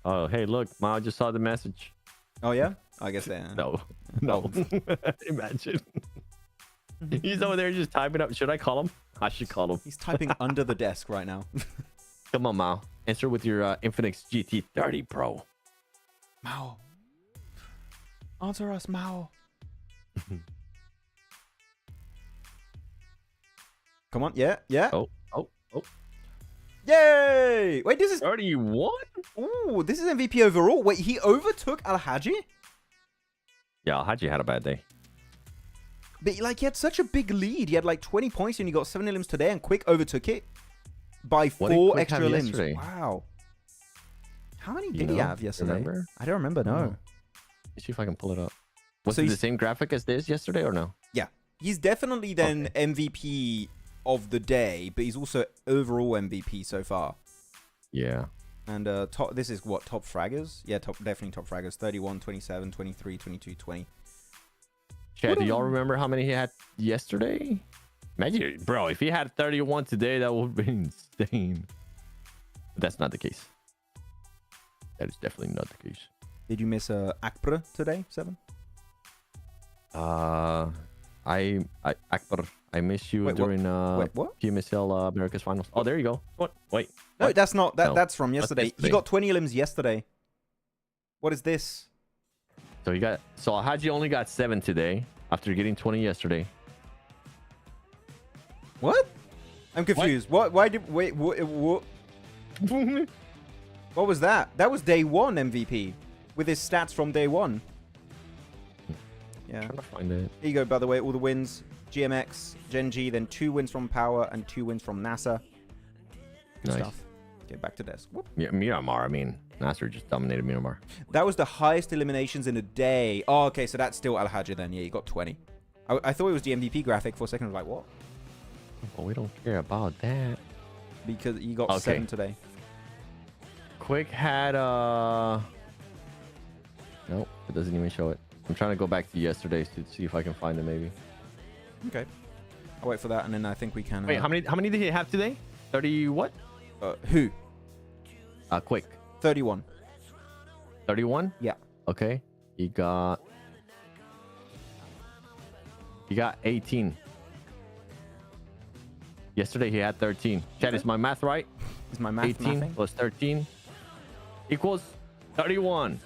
Oh, hey, look, Mao just saw the message. Oh yeah, I guess that. No. Imagine. He's over there just typing up. Should I call him? I should call him. He's typing under the desk right now. Come on, Mao. Answer with your Infinix GT30 Pro. Wow. Answer us, Mao. Come on, yeah. Oh. Yay! Wait, this is 31? ooh, this is MVP overall. Wait, he overtook Al Haji? Yeah, Haji had a bad day. But like, he had such a big lead. He had like 20 points and he got 7 limbs today, and Quick overtook it by What did 4 Quick extra have limbs. yesterday? Wow. How many You did he know? have yesterday? Remember? I don't remember, no. Let's see if I can pull it up. Was So it the he's- same graphic as this yesterday or no? Yeah. He's definitely then MVP of the day, but he's also overall MVP so far. Yeah. And this is what, top fraggers? Yeah, definitely top fraggers. 31, 27, 23, 22, 20. Chad, do y'all remember how many he had yesterday? Imagine, bro, if he had 31 today, that would be insane. But that's not the case. That is definitely not the case. Did you miss Akpra today, 7? Akbar, I miss you Wait, what? during Wait, what? PMSL America's finals. Oh, there you go. What? Wait. No, what? that's not. No, That's from that's yesterday. He yesterday. got 20 limbs yesterday. What is this? So Haji only got 7 today after getting 20 yesterday. What? I'm confused. What? Why did... Wait, what was that? That was day 1 MVP. With his stats from day 1. Yeah. Trying to find it. Here you go, by the way, all the wins. GMX, Gen.G, then 2 wins from POWR and 2 wins from NASR. Good Nice. stuff. Get back to desk. Whoop. Yeah, Miramar. I mean, NASR just dominated Miramar. That was the highest eliminations in a day. Oh, okay, so that's still Al Haji then. Yeah, you got 20. I thought it was the MVP graphic for a second. I was like, what? Well, we don't care about that. Because you got 7 today. Quick had nope, it doesn't even show it. I'm trying to go back to yesterday's to see if I can find it maybe. Okay. I'll wait for that, and then I think we can... Wait, how many did he have today? 30 what? Who? Quick. 31. 31? Yeah. Okay. He got 18. Yesterday he had 13. Chad, is my math right? Is my math 18 mathing? plus 13 equals 31.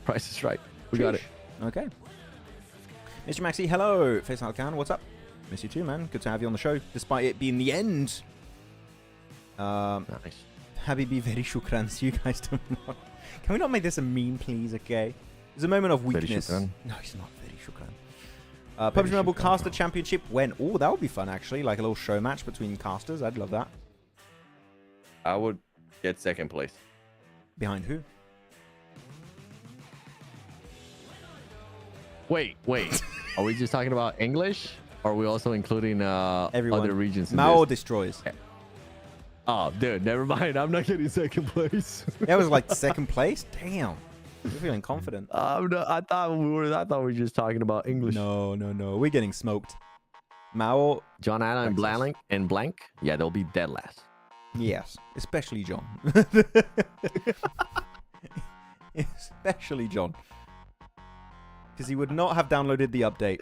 Price is right. We got it. Okay. Mr. Maxi, hello. Faisal Khan, what's up? Miss you too, man. Good to have you on the show, despite it being the end. Nice. Habibi, very shukran. See you guys tomorrow. Can we not make this a meme, please? Okay. It's a moment of Very weakness. shukran. No, it's not very shukran. PUBG Mobile Caster Championship when? Oh, that would be fun, actually. Like a little show match between casters. I'd love that. I would get second place. Behind who? Wait. Are we just talking about English? Or are we also including Everyone. other regions in Mao this? destroys. Oh, dude, never mind. I'm not getting second place. That was like second place? Damn. You're feeling confident. I thought we were just talking about English. No. We're getting smoked. Mao, John Allen and blank. Yeah, they'll be dead last. yes. Especially John. Especially John. Because he would not have downloaded the update.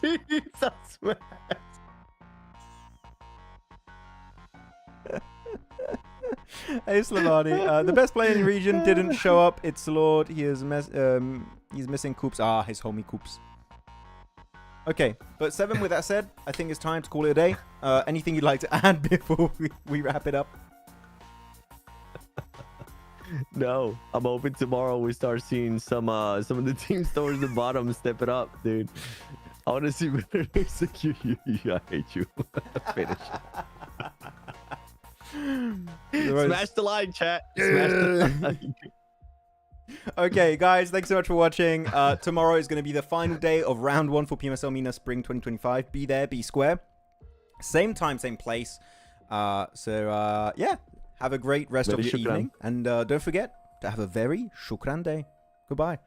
Jesus, man. Hey Slavani, the best player in the region didn't show up. It's Lord. He's missing Coops. His homie Coops. Okay, but 7. With that said, I think it's time to call it a day. Anything you'd like to add before we wrap it up? No, I'm hoping tomorrow we start seeing some of the teams towards the bottom step it up, dude. I want to see better execute. I hate you. Finish. Smash the line, chat. Smash the line. Okay, guys, thanks so much for watching. Tomorrow is going to be the final day of round 1 for PMSL MENA Spring 2025. Be there, be square. Same time, same place. Yeah, have a great rest of your evening. And don't forget to have a very shukran day. Goodbye.